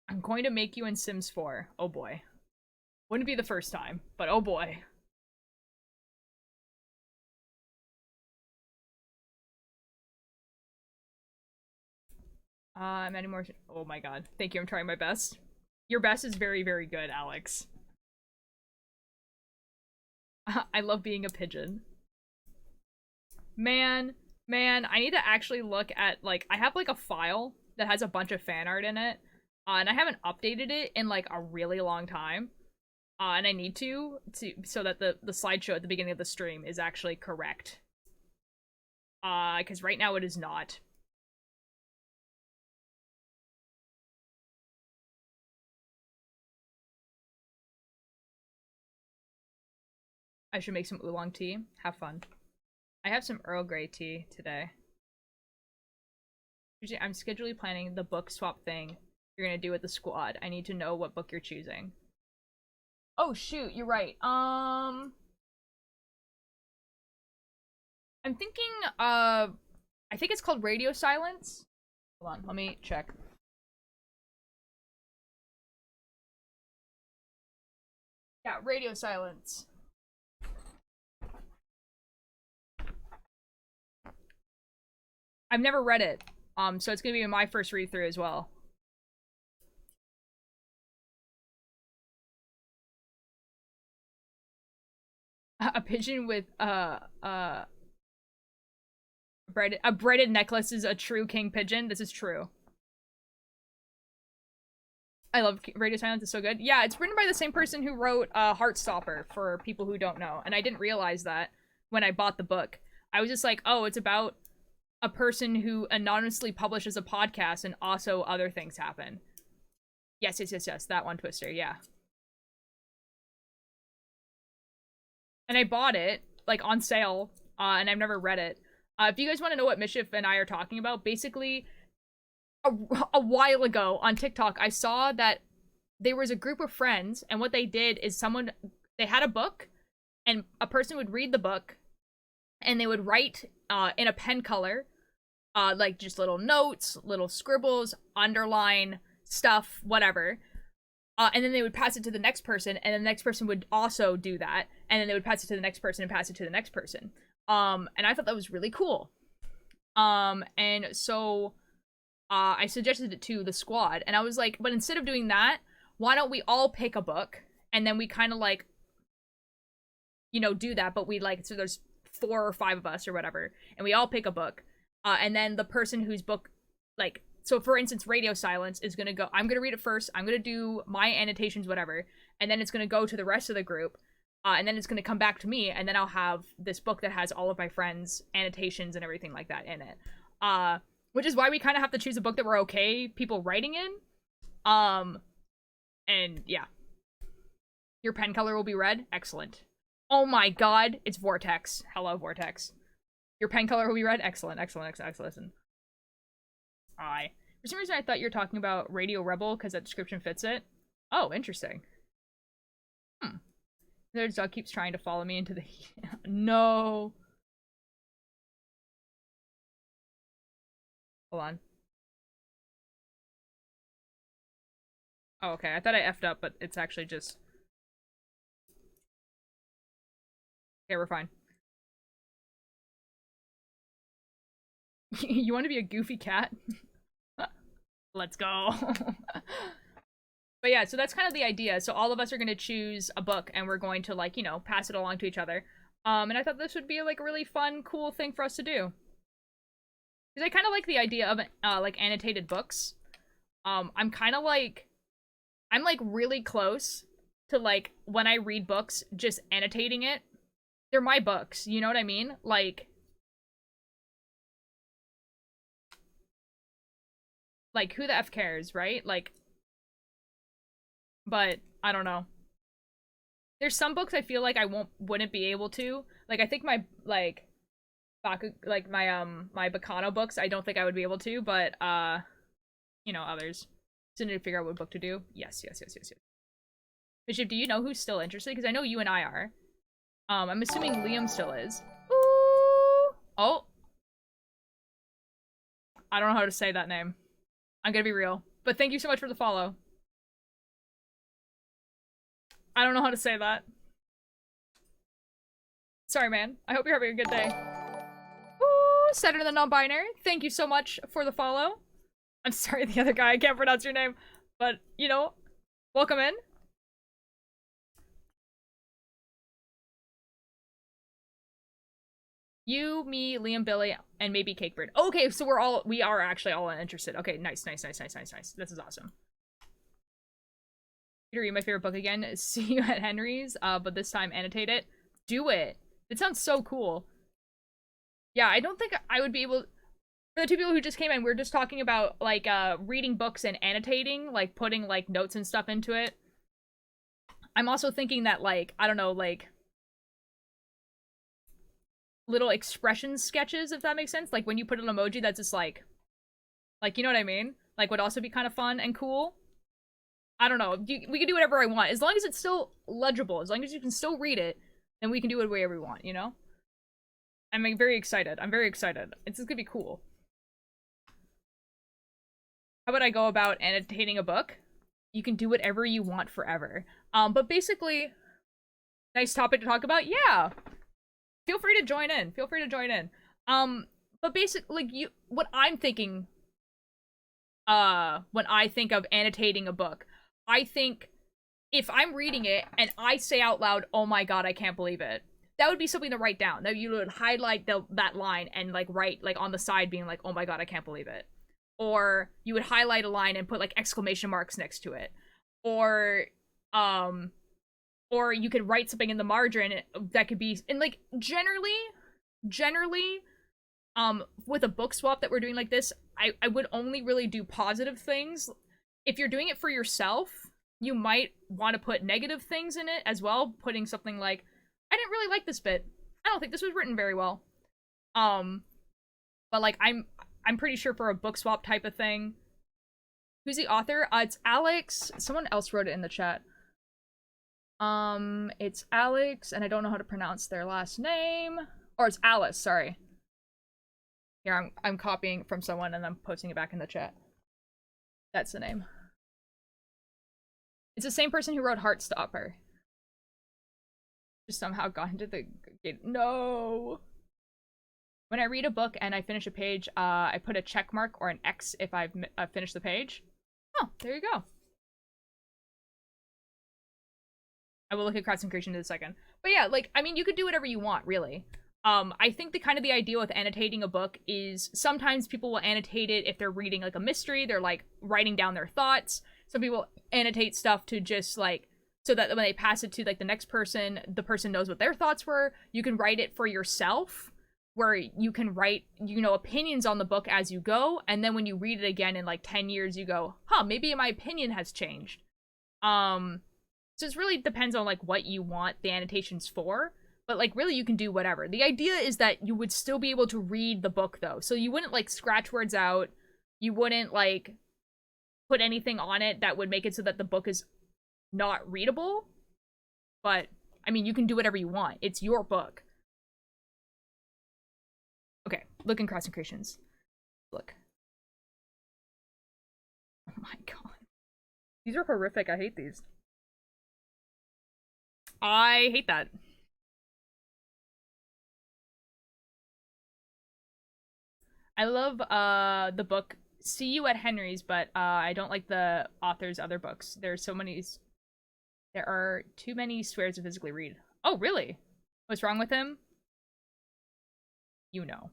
I'm going to make you in Sims 4. Oh boy. Wouldn't be the first time, but oh boy. Many more. Oh my god. Thank you. I'm trying my best. Your best is very, very good, Alex. I love being a pigeon. Man, I need to actually look at, like, I have, like, a file that has a bunch of fan art in it, and I haven't updated it in, like, a really long time. And I need to so that the slideshow at the beginning of the stream is actually correct. Because right now it is not. I should make some oolong tea. Have fun. I have some Earl Grey tea today. I'm schedually planning the book swap thing you're gonna do with the squad. I need to know what book you're choosing. Oh shoot, you're right. I'm thinking, I think it's called Radio Silence. Hold on, let me check. Yeah, Radio Silence. I've never read it, so it's gonna be my first read through as well. A pigeon with a braided necklace is a true king pigeon. This is true. I love Radio Silence. It's so good. Yeah, it's written by the same person who wrote Heartstopper, for people who don't know, and I didn't realize that when I bought the book. I was just like, oh, it's about a person who anonymously publishes a podcast and also other things happen. Yes, that one, Twister, yeah. And I bought it, like, on sale, and I've never read it. If you guys want to know what Mischief and I are talking about, basically, a while ago on TikTok, I saw that there was a group of friends, and what they did is they had a book, and a person would read the book, and they would write in a pen color, like just little notes, little scribbles, underline stuff, whatever. And then they would pass it to the next person, and the next person would also do that, and then they would pass it to the next person and pass it to the next person. And I thought that was really cool. And so I suggested it to the squad, and I was like, but instead of doing that, why don't we all pick a book, and then we kind of like, you know, do that, but we like, so there's 4 or 5 of us or whatever, and we all pick a book, and then the person whose book, like, so for instance, Radio Silence is gonna go, I'm gonna read it first, I'm gonna do my annotations, whatever, and then it's gonna go to the rest of the group, and then it's gonna come back to me, and then I'll have this book that has all of my friends' annotations and everything like that in it. Which is why we kind of have to choose a book that we're okay people writing in. And yeah. Your pen color will be red? Excellent. Oh my god, it's Vortex. Hello, Vortex. Your pen color will be red? Excellent, excellent. For some reason I thought you were talking about Radio Rebel, because that description fits it. Oh, interesting. Their dog keeps trying to follow me into the... No. Hold on. Oh, okay. I thought I effed up, but it's actually just... Okay, we're fine. You want to be a goofy cat? Let's go. But yeah, so that's kind of the idea. So all of us are going to choose a book, and we're going to, like, you know, pass it along to each other. And I thought this would be, like, a really fun, cool thing for us to do. Because I kind of like the idea of, like, annotated books. I'm kind of, like... I'm, like, really close to, like, when I read books, just annotating it. They're my books, you know what I mean? Like, who the F cares, right? Like... But, I don't know. There's some books I feel like I wouldn't be able to. Like, I think my, like... my Bacano books, I don't think I would be able to, but, you know, others. So I need to figure out what book to do. Yes. Bishop, do you know who's still interested? Because I know you and I are. I'm assuming Liam still is. Ooh! Oh! I don't know how to say that name. I'm gonna be real. But thank you so much for the follow. I don't know how to say that. Sorry, man. I hope you're having a good day. Ooh! Saturn the non-binary. Thank you so much for the follow. I'm sorry, the other guy, I can't pronounce your name. But, you know, welcome in. You, me, Liam, Billy, and maybe Cakebird. Okay, so we are actually all interested. Okay, nice. This is awesome. Peter, read my favorite book again. See you at Henry's, but this time annotate it. Do it. It sounds so cool. Yeah, I don't think I would be able... For the 2 people who just came in, we were just talking about, like, reading books and annotating, like, putting, like, notes and stuff into it. I'm also thinking that, like, I don't know, like, little expression sketches, if that makes sense. Like when you put an emoji that's just like, you know what I mean? Like would also be kind of fun and cool. I don't know. We can do whatever I want. As long as it's still legible, as long as you can still read it, then we can do it whatever we want, you know? I'm like, very excited. I'm very excited. It's just gonna be cool. How would I go about annotating a book? You can do whatever you want forever. But basically, nice topic to talk about. Yeah. Feel free to join in. Feel free to join in. But basically, like, what I'm thinking, when I think of annotating a book, I think if I'm reading it and I say out loud, "Oh my god, I can't believe it," that would be something to write down. That you would highlight that line and like write like on the side, being like, "Oh my god, I can't believe it," or you would highlight a line and put like exclamation marks next to it, or you could write something in the margin that could be, and like generally, with a book swap that we're doing like this, I would only really do positive things. If you're doing it for yourself, you might want to put negative things in it as well, putting something like, I didn't really like this bit. I don't think this was written very well. But like I'm pretty sure for a book swap type of thing. Who's the author? It's Alex. Someone else wrote it in the chat. It's Alex, and I don't know how to pronounce their last name. Or it's Alice, sorry. Here, I'm copying from someone and I'm posting it back in the chat. That's the name. It's the same person who wrote Heartstopper. Just somehow got into the game. No! When I read a book and I finish a page, I put a check mark or an X if I've finished the page. Oh, there you go. I will look at crafts and creation in a second. But yeah, like, I mean, you could do whatever you want, really. I think the idea with annotating a book is sometimes people will annotate it if they're reading like a mystery, they're like writing down their thoughts. Some people annotate stuff to just like, so that when they pass it to like the next person, the person knows what their thoughts were. You can write it for yourself, where you can write, you know, opinions on the book as you go, and then when you read it again in like 10 years, you go, huh, maybe my opinion has changed. So it really depends on like what you want the annotations for. But, like, really, you can do whatever. The idea is that you would still be able to read the book, though. So you wouldn't, like, scratch words out. You wouldn't, like, put anything on it that would make it so that the book is not readable. But, I mean, you can do whatever you want. It's your book. Okay, look in Crafts and Creations. Look. Oh my god. These are horrific. I hate these. I hate that. I love the book See You at Henry's, but I don't like the author's other books. There are too many swears to physically read. Oh, really? What's wrong with him? You know.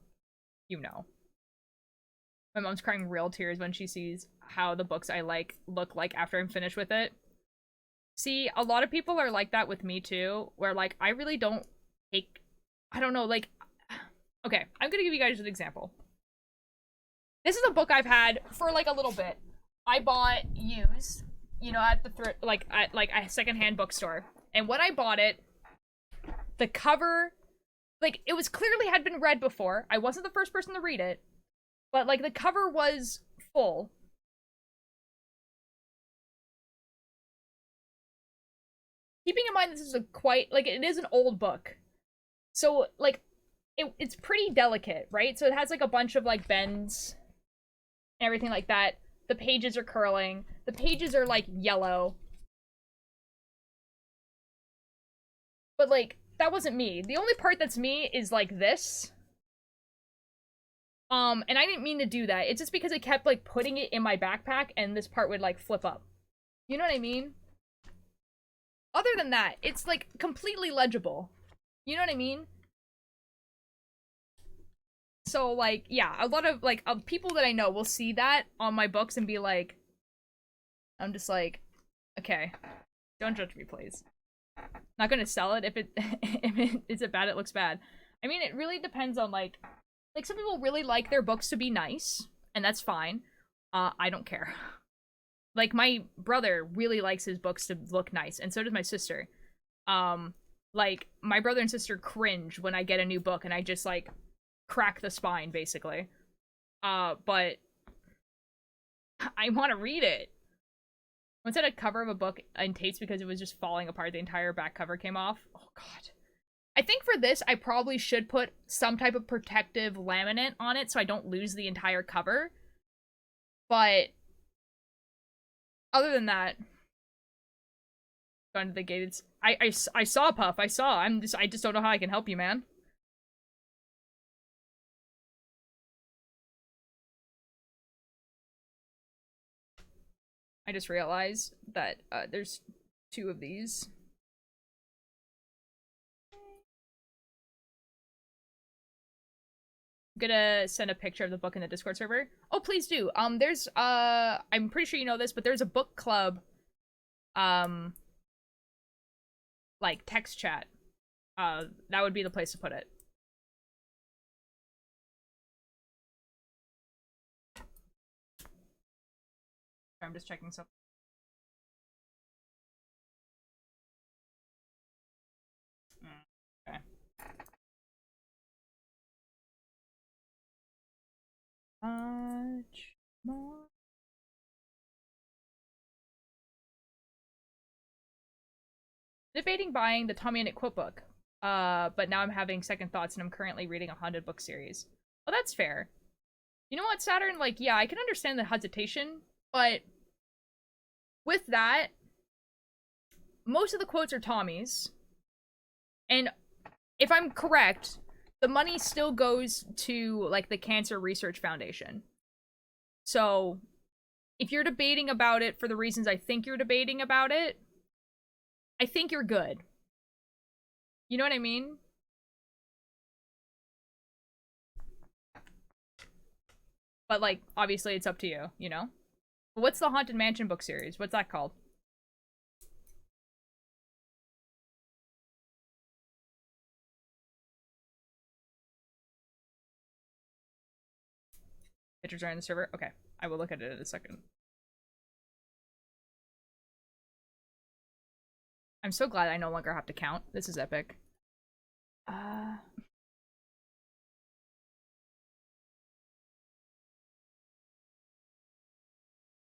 You know. My mom's crying real tears when she sees how the books I like look like after I'm finished with it. See, a lot of people are like that with me too, where like I really don't take, I don't know, like, okay, I'm gonna give you guys an example. This is a book I've had for like a little bit. I bought used, you know, at the at a secondhand bookstore. And when I bought it, the cover, like, it was clearly had been read before. I wasn't the first person to read it, but like the cover was full. Keeping in mind this is it is an old book. So like it's pretty delicate, right? So it has like a bunch of like bends, everything like that. The pages are curling. The pages are like yellow. But like that wasn't me. The only part that's me is like this. And I didn't mean to do that. It's just because I kept like putting it in my backpack and this part would like flip up. You know what I mean? Other than that, it's like completely legible. You know what I mean? So, like, yeah, a lot of, like, people that I know will see that on my books and be like, I'm just like, okay, don't judge me, please. Not gonna sell it if is it bad, it looks bad. I mean, it really depends on, like, some people really like their books to be nice, and that's fine. I don't care. Like, my brother really likes his books to look nice, and so does my sister. Like, my brother and sister cringe when I get a new book and I just, like, crack the spine, basically. But I want to read it. Once I had a cover of a book in Tate's because it was just falling apart. The entire back cover came off. Oh, God. I think for this, I probably should put some type of protective laminate on it so I don't lose the entire cover. But other than that, going to the gate, it's... I saw Puff. I saw. I just don't know how I can help you, man. I just realized that there's 2 of these. I'm gonna send a picture of the book in the Discord server. Oh, please do. There's I'm pretty sure you know this, but there's a book club like text chat. That would be the place to put it. I'm just checking something. Okay. Much more. Debating buying the Tommy and It quote book. But now I'm having second thoughts and I'm currently reading a haunted book series. Well, that's fair. You know what, Saturn? Like, yeah, I can understand the hesitation, but with that, most of the quotes are Tommy's. And if I'm correct, the money still goes to, like, the Cancer Research Foundation. So, if you're debating about it for the reasons I think you're debating about it, I think you're good. You know what I mean? But, like, obviously it's up to you, you know? What's the Haunted Mansion book series? What's that called? Pictures are in the server? Okay. I will look at it in a second. I'm so glad I no longer have to count. This is epic.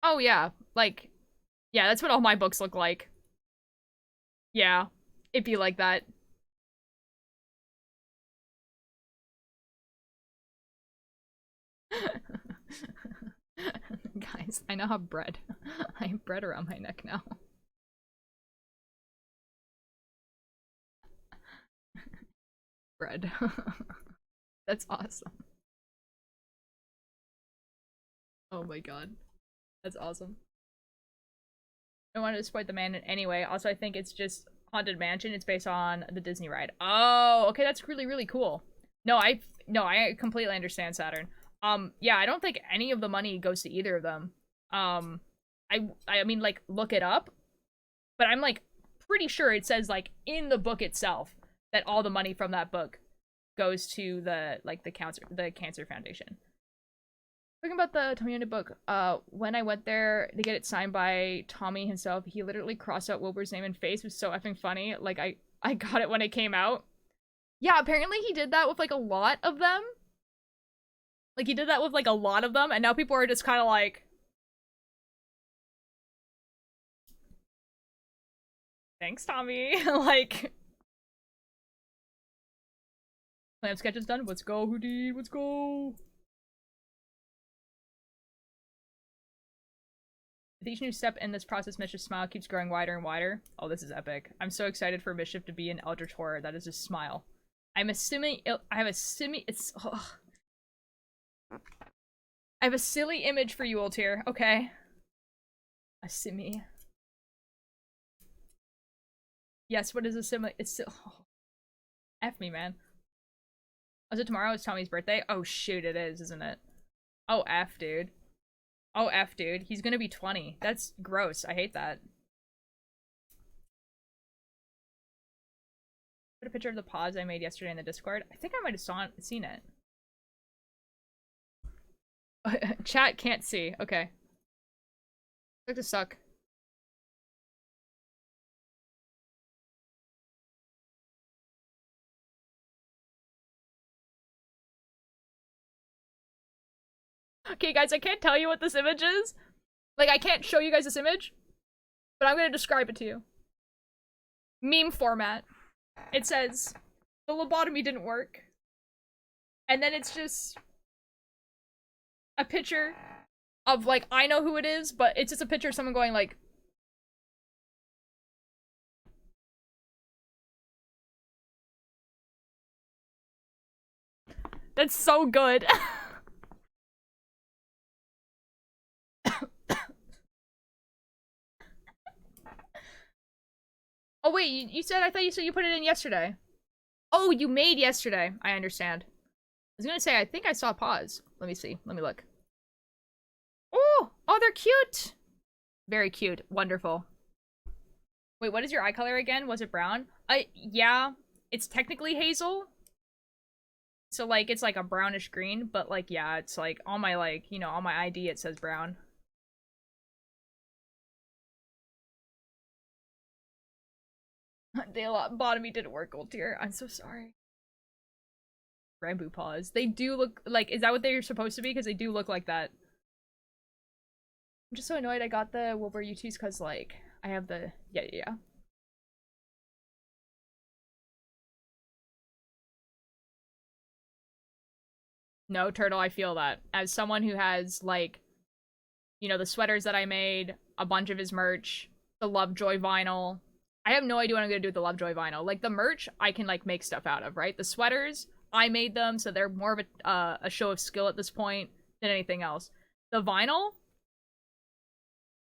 Oh, yeah. Like, yeah, that's what all my books look like. Yeah. It'd be like that. Guys, I now have bread. I have bread around my neck now. Bread. That's awesome. Oh my god. That's awesome. I don't want to disappoint the man in any way. Also, I think it's just Haunted Mansion. It's based on the Disney ride. Oh, okay, that's really, really cool. No, I completely understand, Saturn. Yeah, I don't think any of the money goes to either of them. I mean, like, look it up. But I'm, like, pretty sure it says, like, in the book itself that all the money from that book goes to the, like, the Cancer Foundation. Talking about the Tommy Unit book, when I went there to get it signed by Tommy himself, he literally crossed out Wilbur's name and face. It was so effing funny. Like, I got it when it came out. Yeah, apparently he did that with, like, a lot of them. Like, he did that with, like, a lot of them, and now people are just kind of like... Thanks, Tommy. Like... Plan sketch is done. Let's go, Houdini. Let's go. With each new step in this process, Mischief's smile keeps growing wider and wider. Oh, this is epic. I'm so excited for Mischief to be an Eldritch Horror. That is his smile. I have a silly image for you, Altair. Okay. A simi. Yes, what is a simi? It's still... Oh. F me, man. Was it tomorrow? It's Tommy's birthday? Oh, shoot, it is, isn't it? Oh, F, dude. Oh, F, dude. He's gonna be 20. That's gross. I hate that. Put a picture of the pause I made yesterday in the Discord. I think I might have seen it. Chat can't see. Okay. Like to suck. Okay, guys, I can't tell you what this image is. Like, I can't show you guys this image, but I'm gonna describe it to you. Meme format. It says, the lobotomy didn't work. And then it's just a picture of, like, I know who it is, but it's just a picture of someone going, like... That's so good. Oh wait, you said, I thought you said you put it in yesterday. Oh, you made yesterday. I understand. I was gonna say, I think I saw pause. Let me see. Let me look. Oh, they're cute. Very cute. Wonderful. Wait, what is your eye color again? Was it brown? Yeah. It's technically hazel. So, like, it's like a brownish green, but, like, yeah, it's like, on my, like, you know, on my ID it says brown. The lobotomy didn't work, gold tier. I'm so sorry. Rambo paws. They do look like, is that what they're supposed to be? Because they do look like that. I'm just so annoyed I got the Wilbur UTs because, like, I have the, yeah. No, Turtle, I feel that. As someone who has, like, you know, the sweaters that I made, a bunch of his merch, the Lovejoy vinyl. I have no idea what I'm gonna do with the Lovejoy vinyl. Like, the merch, I can, like, make stuff out of, right? The sweaters, I made them, so they're more of a show of skill at this point than anything else. The vinyl?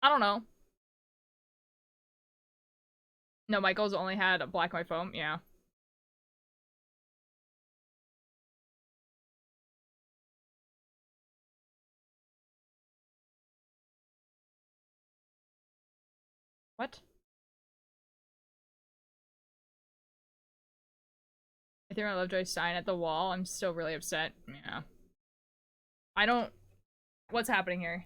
I don't know. No, Michael's only had a black and white foam, yeah. What? I threw my Lovejoy sign at the wall. I'm still really upset. Yeah. I don't... What's happening here?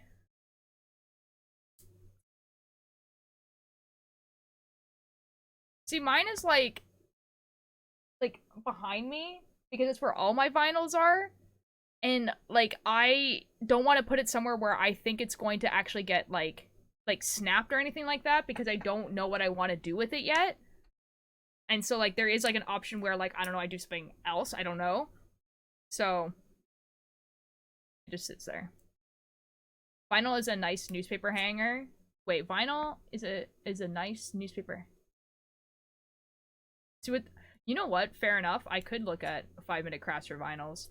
See, mine is like behind me because it's where all my vinyls are. And like I don't want to put it somewhere where I think it's going to actually get like snapped or anything like that because I don't know what I want to do with it yet. And so like there is like an option where like I don't know, I do something else, I don't know. So it just sits there. Vinyl is a nice newspaper hanger. Wait, vinyl is a nice newspaper. So with, you know what? Fair enough. I could look at 5-minute crafts for vinyls.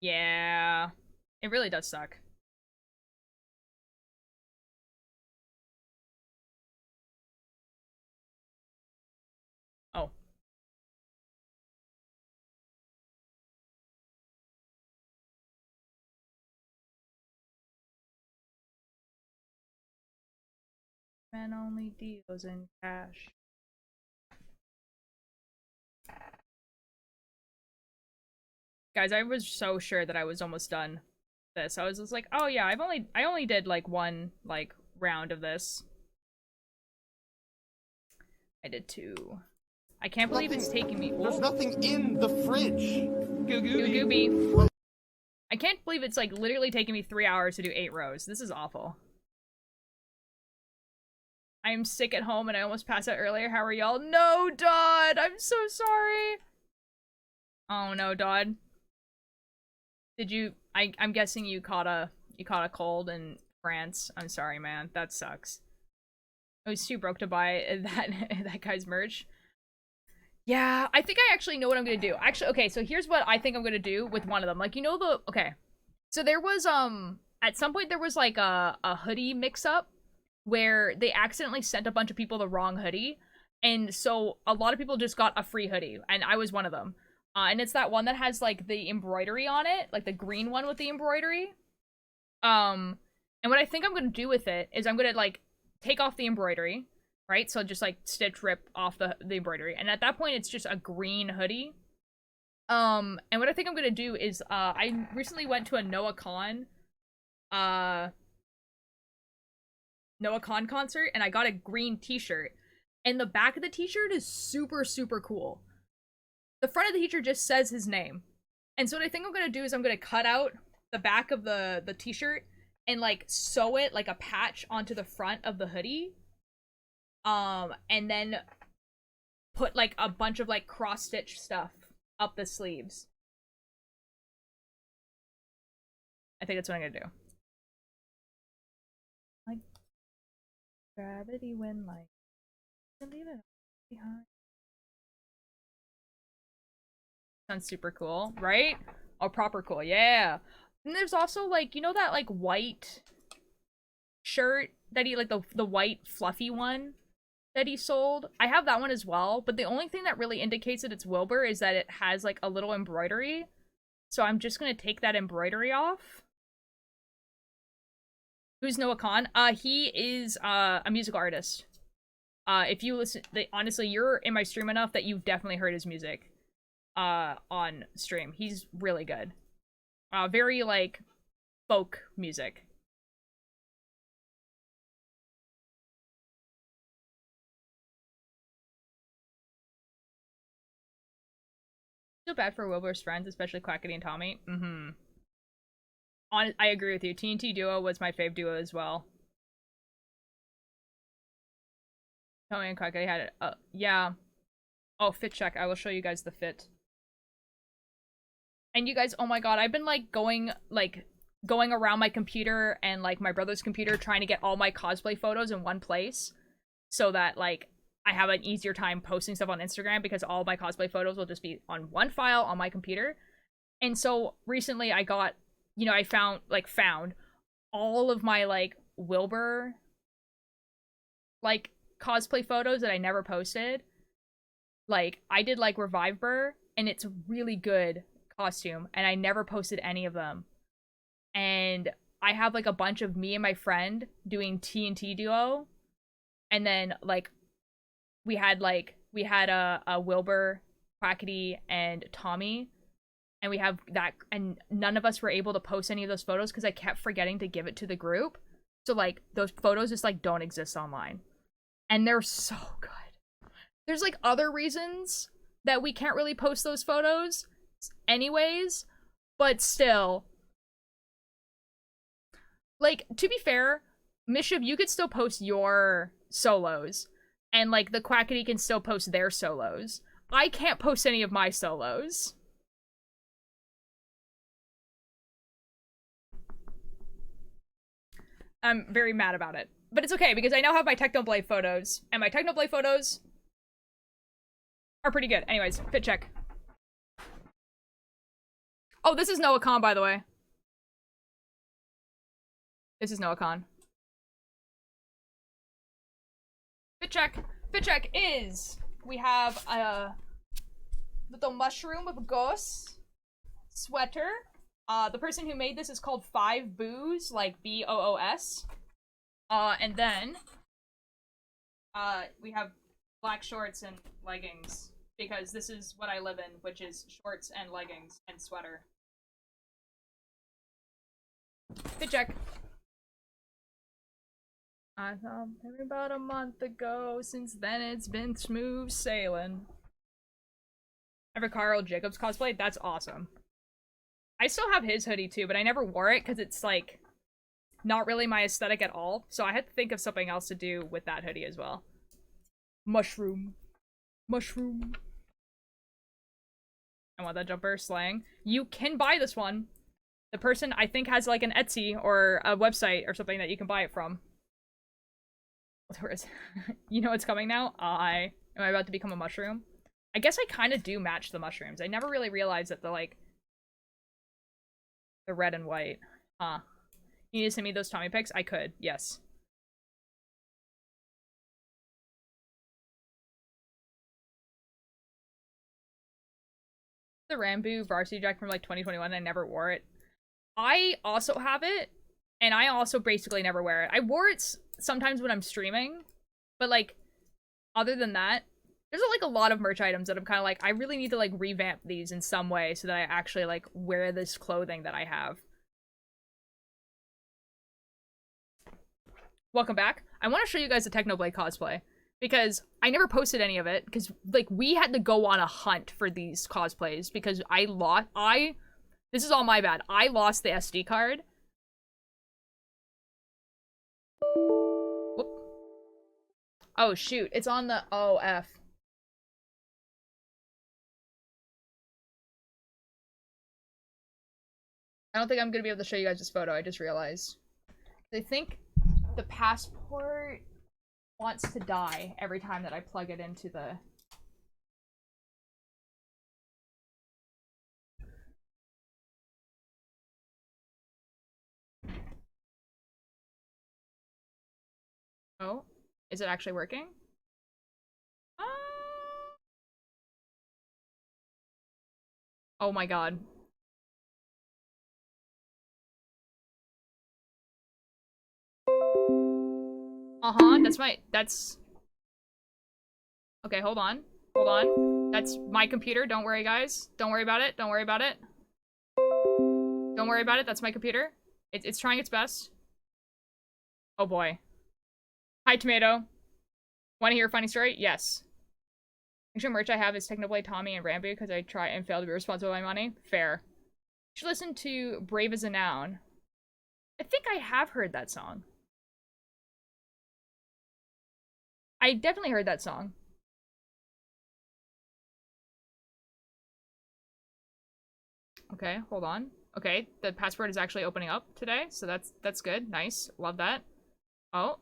Yeah. It really does suck. Oh. Man only deals in cash. Guys, I was so sure that I was almost done this. I was just like, oh yeah, I only did like one like round of this. I did 2. I can't believe it's taking me. There's nothing in the fridge. Gooby. I can't believe it's like literally taking me 3 hours to do 8 rows. This is awful. I'm sick at home and I almost passed out earlier. How are y'all? No, Dodd! I'm so sorry! Oh no, Dodd. Did you... I'm guessing you caught a cold in France. I'm sorry, man. That sucks. I was too broke to buy that guy's merch. Yeah, I think I actually know what I'm gonna do. Actually, okay, so here's what I think I'm gonna do with one of them. Like, you know the... Okay. So there was, at some point there was, like, a hoodie mix-up where they accidentally sent a bunch of people the wrong hoodie. And so a lot of people just got a free hoodie, and I was one of them. And it's that one that has, like, the embroidery on it, like the green one with the embroidery. And what I think I'm gonna do with it is I'm gonna, like, take off the embroidery, right? So just, like, stitch rip off the embroidery. And at that point, it's just a green hoodie. And what I think I'm gonna do is, I recently went to a Noah Khan concert, and I got a green t-shirt. And the back of the t-shirt is super, super cool. The front of the t-shirt just says his name. And so what I think I'm gonna do is I'm gonna cut out the back of the t-shirt and like sew it like a patch onto the front of the hoodie. And then put like a bunch of like cross-stitch stuff up the sleeves. I think that's what I'm gonna do. Like gravity when like leave it behind. Sounds super cool, right? Oh, proper cool, yeah. And there's also like, you know that like white shirt that he like the white fluffy one that he sold? I have that one as well, but the only thing that really indicates that it's Wilbur is that it has like a little embroidery. So I'm just gonna take that embroidery off. Who's Noah Khan? He is a musical artist. If you listen, honestly, you're in my stream enough that you've definitely heard his music on stream. He's really good. Very like folk music. Feel bad for Wilbur's friends, especially Quackity and Tommy. I agree with you. TNT Duo was my fave duo as well. Tommy and Quackity had it. Yeah. Oh, fit check. I will show you guys the fit. And you guys, oh my god, I've been like going around my computer and like my brother's computer trying to get all my cosplay photos in one place so that like I have an easier time posting stuff on Instagram because all my cosplay photos will just be on one file on my computer. And so recently I got, you know, I found all of my like Wilbur like cosplay photos that I never posted. Like I did like Revive Burr and it's a really good costume and I never posted any of them. And I have like a bunch of me and my friend doing TNT Duo. And then like we had a Wilbur, Quackity, and Tommy. And we have that, and none of us were able to post any of those photos because I kept forgetting to give it to the group. So like those photos just like don't exist online. And they're so good. There's like other reasons that we can't really post those photos anyways, but still. Like, to be fair, Mischief, you could still post your solos. And like the Quackity can still post their solos. I can't post any of my solos. I'm very mad about it. But it's okay, because I now have my Technoblade photos. And my Technoblade photos are pretty good. Anyways, fit check. Oh, this is Noah Khan, by the way. This is Noah Khan. Fit check. Fit check is... We have a little mushroom of a ghost sweater. The person who made this is called 5 Boos, like B-O-O-S. And then we have black shorts and leggings, because this is what I live in, which is shorts and leggings and sweater. Fit check. I thought maybe about a month ago. Since then, it's been smooth sailing. Ever Carl Jacobs cosplay? That's awesome. I still have his hoodie too, but I never wore it because it's like not really my aesthetic at all. So I had to think of something else to do with that hoodie as well. Mushroom. Mushroom. I want that jumper slang. You can buy this one. The person, I think, has like an Etsy or a website or something that you can buy it from. Where is you know what's coming now? Am I about to become a mushroom? I guess I kind of do match the mushrooms. I never really realized that the red and white. Huh. You need to send me those Tommy pics? I could, yes. The Rambo varsity jacket from like 2021. I never wore it. I also have it, and I also basically never wear it. I wore it sometimes when I'm streaming, but like other than that, there's like a lot of merch items that I'm kind of like, I really need to like revamp these in some way so that I actually like wear this clothing that I have. Welcome back. I want to show you guys the Technoblade cosplay because I never posted any of it because like we had to go on a hunt for these cosplays because this is all my bad. I lost the SD card. Whoop. Oh shoot, it's on the F. I don't think I'm gonna be able to show you guys this photo, I just realized. I think the passport wants to die every time that I plug it into the... Oh, is it actually working? Oh my god. That's... Okay, hold on. Hold on. That's my computer, don't worry guys. Don't worry about it, don't worry about it. Don't worry about it, that's my computer. It's trying its best. Oh boy. Hi, Tomato. Want to hear a funny story? Yes. Actual merch I have is Technoblade Tommy and Rambo because I try and fail to be responsible with my money. Fair. You should listen to Brave as a Noun. I think I have heard that song. I definitely heard that song. Okay, hold on. Okay, the passport is actually opening up today, so that's good. Nice. Love that. Oh.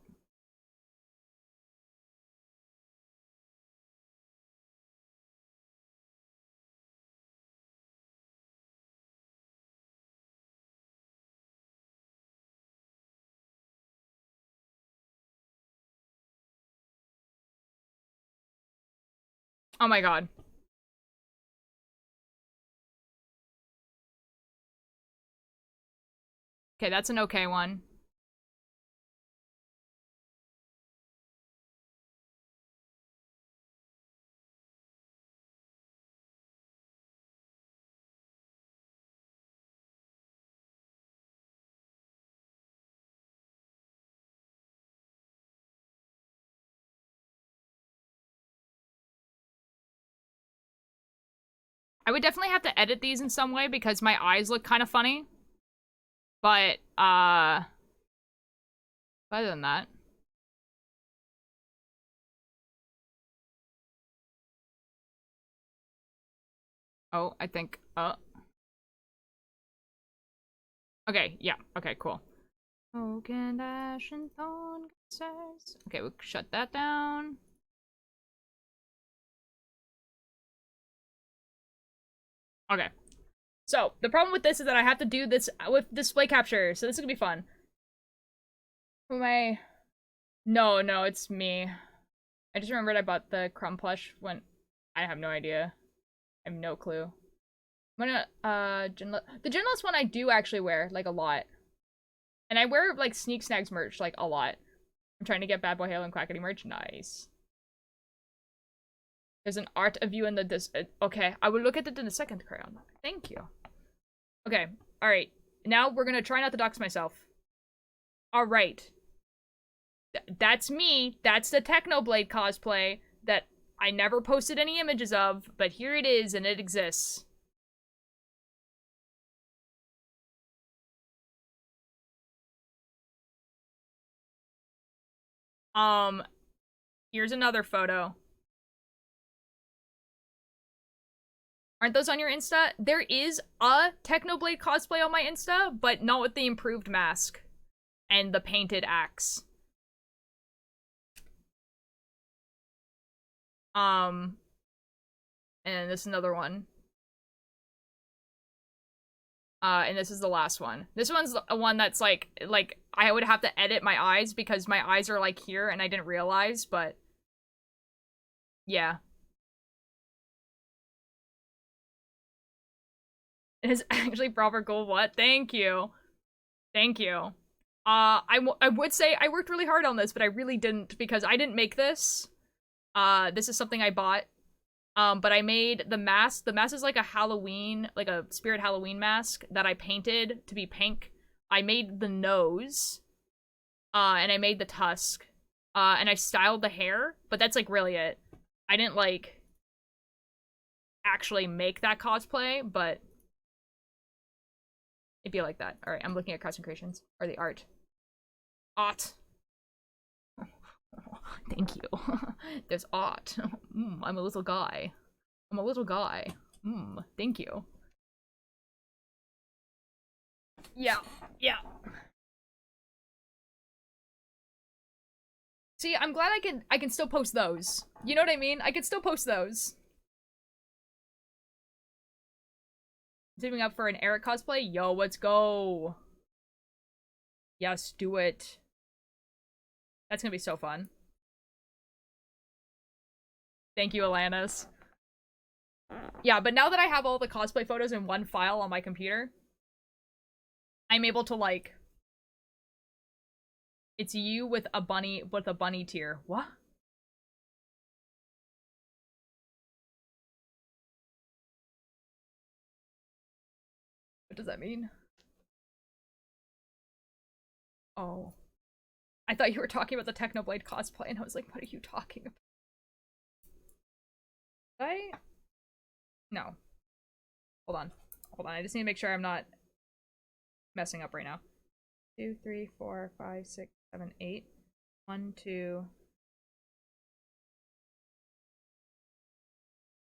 Oh my god. Okay, that's an okay one. I would definitely have to edit these in some way because my eyes look kind of funny. But, other than that. Oh, I think, okay, yeah, okay, cool. Oak and ash and thorn says. Okay, we'll shut that down. Okay. So, the problem with this is that I have to do this with display capture, so this is gonna be fun. Who am I? No, it's me. I just remembered I bought the Crumb plush when... I have no idea. I have no clue. I'm gonna, the Genless one I do actually wear, like, a lot. And I wear, like, Sneak Snags merch, like, a lot. I'm trying to get Bad Boy Halo and Quackity merch. Nice. There's an art of you in the okay, I will look at it in a second, Crayon. Thank you. Okay, alright. Now we're gonna try not to dox myself. Alright. That's me. That's the Technoblade cosplay that I never posted any images of, but here it is and it exists. Here's another photo. Aren't those on your Insta? There is a Technoblade cosplay on my Insta, but not with the improved mask and the painted axe. And this is another one. And this is the last one. This one's a one that's like I would have to edit my eyes because my eyes are like here and I didn't realize, but yeah. It is actually proper gold. What? Thank you. Thank you. I would say I worked really hard on this, but I really didn't because I didn't make this. This is something I bought. But I made the mask. The mask is like a Halloween, like a spirit Halloween mask that I painted to be pink. I made the nose. And I made the tusk. And I styled the hair, but that's like really it. I didn't like actually make that cosplay, but it'd be like that. All right, I'm looking at custom creations or the art. Art. Thank you. There's art. I'm a little guy. I'm a little guy. Thank you. Yeah, yeah. See, I'm glad I can still post those. You know what I mean? I can still post those. Saving up for an Eric cosplay? Yo, let's go. Yes, do it. That's gonna be so fun. Thank you, Alanis. Yeah, but now that I have all the cosplay photos in one file on my computer, I'm able to, like... It's you with a bunny tear. What? What does that mean? Oh. I thought you were talking about the Technoblade cosplay, and I was like, what are you talking about? Did I? No. Hold on. Hold on. I just need to make sure I'm not messing up right now. 2, 3, 4, 5, 6, 7, 8. 1, 2.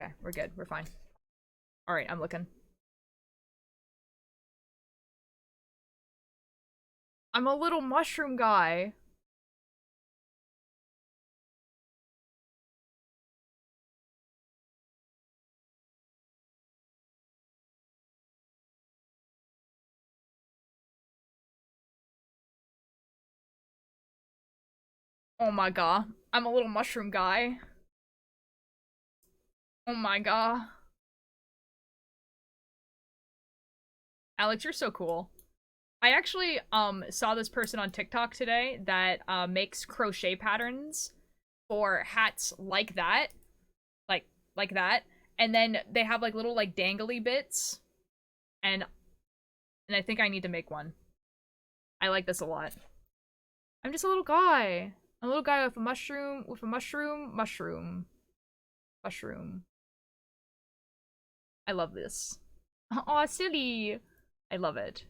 Okay, we're good. We're fine. Alright, I'm looking. I'm a little mushroom guy. Oh my god. I'm a little mushroom guy. Oh my god. Alex, you're so cool. I actually saw this person on TikTok today that makes crochet patterns for hats like that. Like that. And then they have like little like dangly bits. And I think I need to make one. I like this a lot. I'm just a little guy. A little guy with a mushroom, mushroom. I love this. Aw, silly. I love it.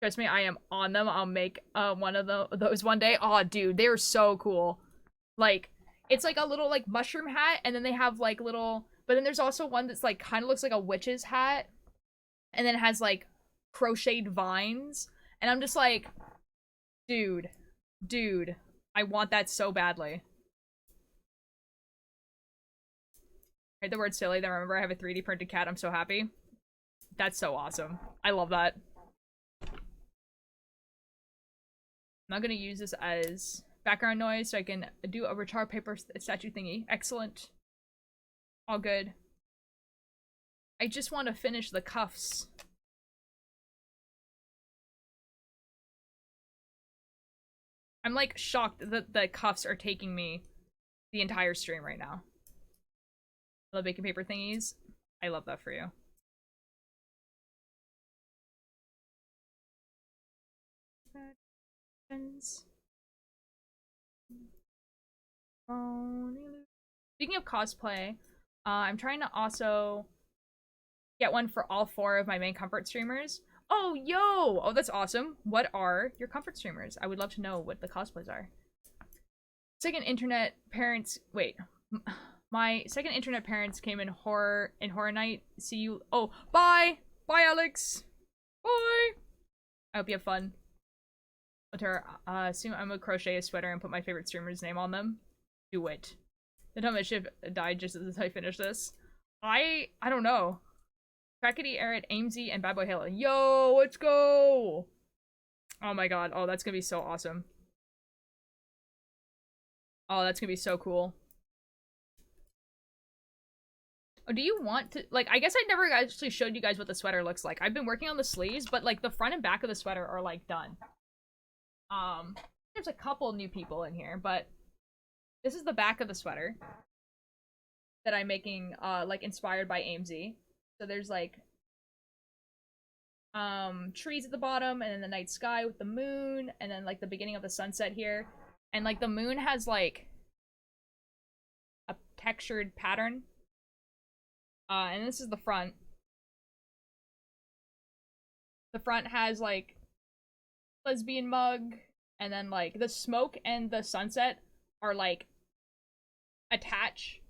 Trust me, I am on them. I'll make one of those one day. Aw, dude, they're so cool. Like, it's like a little like mushroom hat, and then they have like little, but then there's also one that's like kind of looks like a witch's hat, and then it has like crocheted vines, and I'm just like, dude, I want that so badly. I heard the word silly, then remember I have a 3D printed cat. I'm so happy. That's so awesome. I love that. I'm not gonna use this as background noise so I can do a retard paper statue thingy. Excellent. All good. I just want to finish the cuffs. I'm like shocked that the cuffs are taking me the entire stream right now. I love baking paper thingies. I love that for you. Speaking of cosplay, I'm trying to also get one for all 4 of my main comfort streamers. Oh, yo! Oh, that's awesome. What are your comfort streamers? I would love to know what the cosplays are. Second internet parents... Wait. My second internet parents came in horror night. See you... Oh, bye! Bye, Alex! Bye! I hope you have fun. Assume I'm gonna crochet a sweater and put my favorite streamer's name on them. Do it. The time I should have died just as I finish this. I don't know. Crackety, Arid, Aimsey, and Bad Boy Halo. Yo, let's go! Oh my god. Oh, that's gonna be so awesome. Oh, that's gonna be so cool. Oh, do you want to, like, I guess I never actually showed you guys what the sweater looks like. I've been working on the sleeves, but, like, the front and back of the sweater are, like, done. There's a couple new people in here, but this is the back of the sweater that I'm making, like, inspired by Aimsey. So there's, like, trees at the bottom, and then the night sky with the moon, and then like the beginning of the sunset here. And like the moon has like a textured pattern. And this is the front. The front has like lesbian mug, and then like the smoke and the sunset are like attached.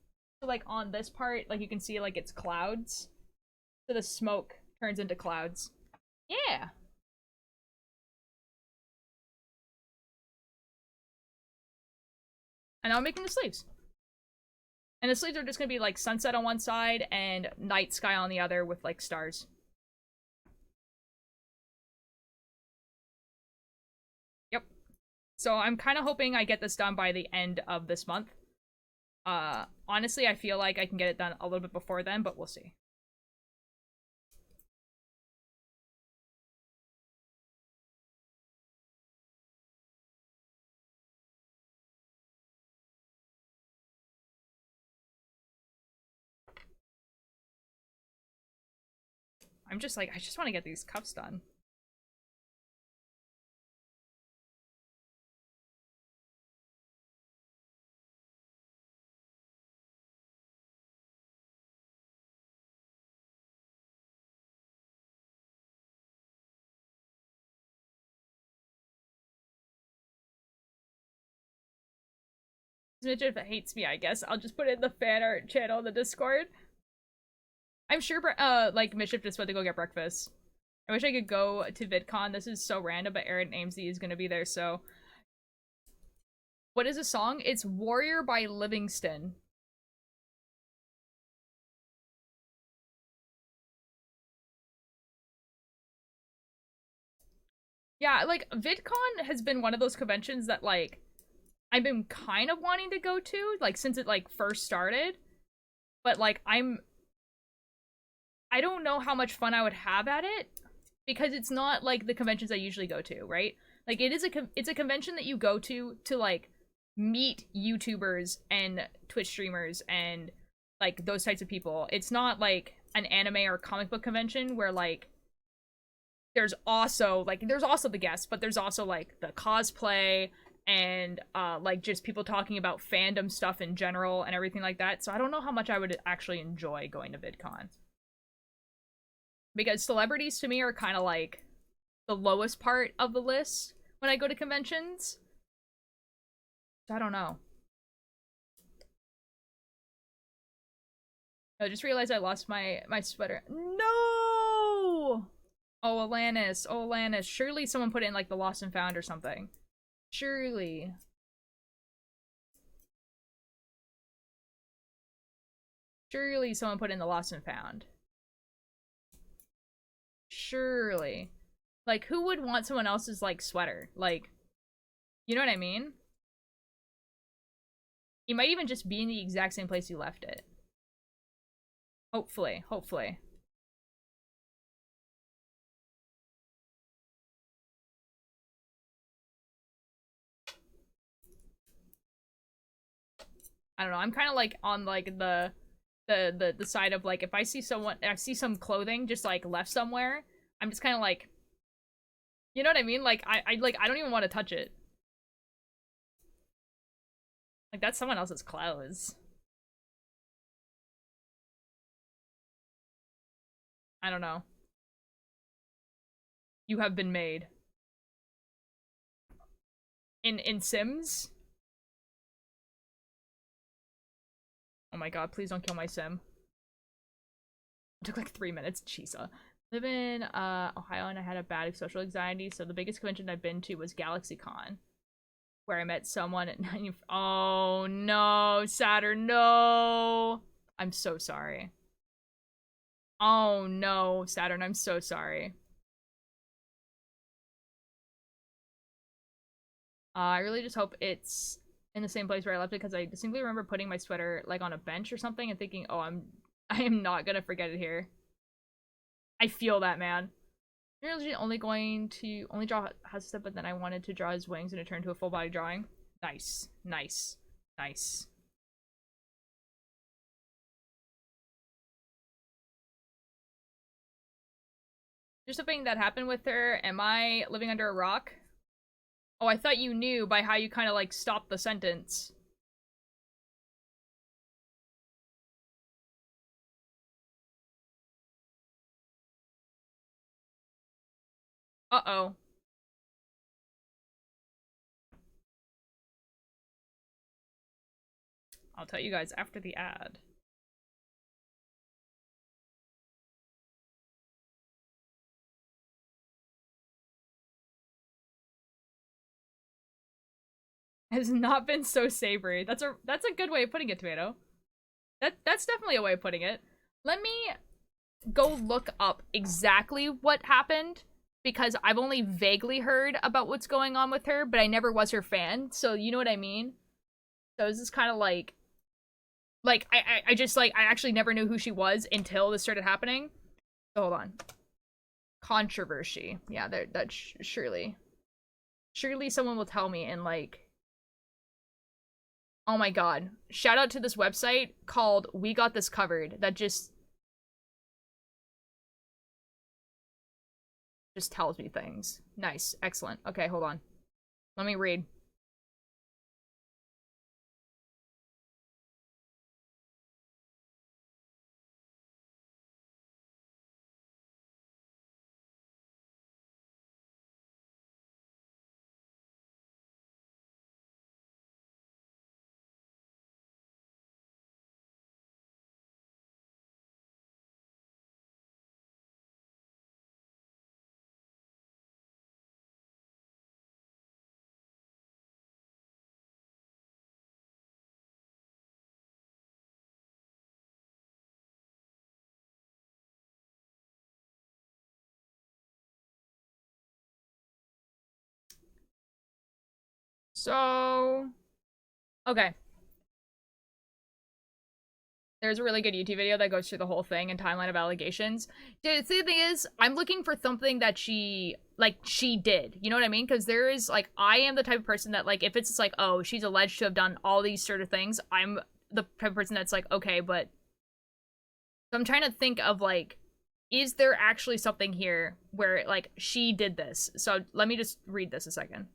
So like on this part, like you can see like it's clouds. So the smoke turns into clouds. Yeah. And now I'm making the sleeves. And the sleeves are just gonna be like sunset on one side and night sky on the other with like stars. Yep. So I'm kind of hoping I get this done by the end of this month. Honestly, I feel like I can get it done a little bit before then, but we'll see. I'm just like, I just want to get these cuffs done. Mischief hates me, I guess. I'll just put it in the fan art channel in the Discord. I'm sure, like, Mischief just went to go get breakfast. I wish I could go to VidCon. This is so random, but Aaron Aimsey is gonna be there, so. What is the song? It's Warrior by Livingston. Yeah, like, VidCon has been one of those conventions that, like, I've been kind of wanting to go to, like, since it, like, first started. But, like, I don't know how much fun I would have at it, because it's not, like, the conventions I usually go to, right? Like, it's a convention that you go to, like, meet YouTubers and Twitch streamers and, like, those types of people. It's not, like, an anime or comic book convention where, like, there's also the guests, but there's also like the cosplay and like just people talking about fandom stuff in general and everything like that. So I don't know how much I would actually enjoy going to VidCon. Because celebrities to me are kind of like the lowest part of the list when I go to conventions. So I don't know. I just realized I lost my sweater. No! Oh, Alanis. Oh, Alanis. Surely someone put it in, like, the Lost and Found or something. Surely. Surely someone put in the Lost and Found. Surely. Like, who would want someone else's, like, sweater? Like, you know what I mean? You might even just be in the exact same place you left it. Hopefully. Hopefully. I don't know. I'm kind of like on like the side of like if I see some clothing just like left somewhere, I'm just kind of like, you know what I mean? Like I don't even want to touch it. Like that's someone else's clothes. I don't know. You have been made. In Sims? Oh my god, please don't kill my sim. It took like 3 minutes. Chisa. Live in Ohio and I had a bad social anxiety, so the biggest convention I've been to was GalaxyCon, where I met someone at 90. Oh no, Saturn, no! I'm so sorry. Oh no, Saturn, I'm so sorry. I really just hope it's in the same place where I left it, because I distinctly remember putting my sweater like on a bench or something and thinking, oh, I am not gonna forget it here. I feel that, man. You're legit only going to only draw Hasstep, but then I wanted to draw his wings and it turned to a full body drawing. Nice. Nice. Nice. There's something that happened with her. Am I living under a rock? Oh, I thought you knew by how you kind of, like, stopped the sentence. Uh-oh. I'll tell you guys after the ad. Has not been so savory. That's a good way of putting it, Tomato. That's definitely a way of putting it. Let me go look up exactly what happened, because I've only vaguely heard about what's going on with her, but I never was her fan, so you know what I mean? So this is kind of like I just, like, I actually never knew who she was until this started happening. So hold on. Controversy. Yeah, that surely someone will tell me, and, like, oh my god. Shout out to this website called We Got This Covered that just tells me things. Nice. Excellent. Okay, hold on. Let me read. So, okay. There's a really good YouTube video that goes through the whole thing and timeline of allegations. The thing is, I'm looking for something that she did. You know what I mean? Because there is, like, I am the type of person that, like, if it's just like, oh, she's alleged to have done all these sort of things, I'm the type of person that's like, okay, but... So I'm trying to think of, like, is there actually something here where, like, she did this? So let me just read this a second.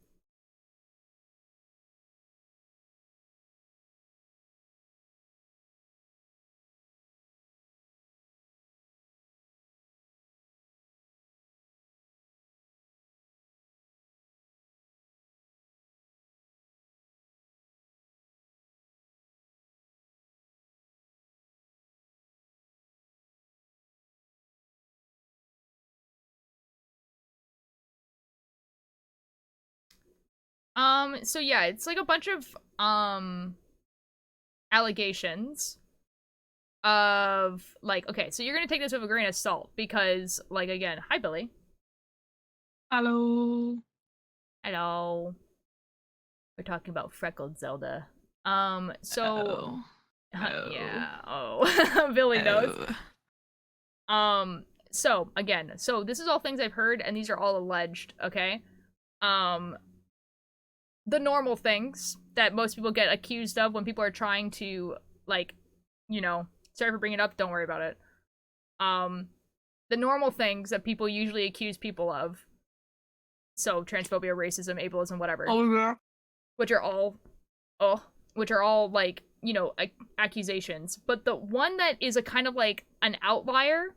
So yeah, it's like a bunch of, allegations of, like, okay, so you're gonna take this with a grain of salt, because, like, again, hi, Billy. Hello. Hello. We're talking about freckled Zelda. So, yeah, oh, Billy knows. So, again, so this is all things I've heard, and these are all alleged, okay? The normal things that most people get accused of when people are trying to, like, you know, sorry for bringing it up, don't worry about it. The normal things that people usually accuse people of. So, transphobia, racism, ableism, whatever. Oh, yeah. Which are all, like, you know, accusations. But the one that is a kind of, like, an outlier,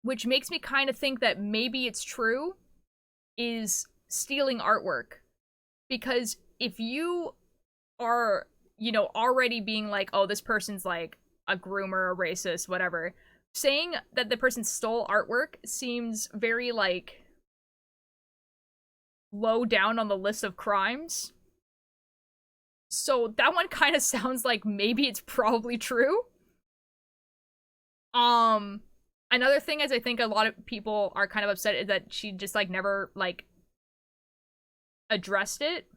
which makes me kind of think that maybe it's true, is stealing artwork. Because if you are, you know, already being like, oh, this person's, like, a groomer, a racist, whatever, saying that the person stole artwork seems very, like, low down on the list of crimes. So that one kind of sounds like maybe it's probably true. Another thing is, I think a lot of people are kind of upset is that she just, like, never, like, addressed it.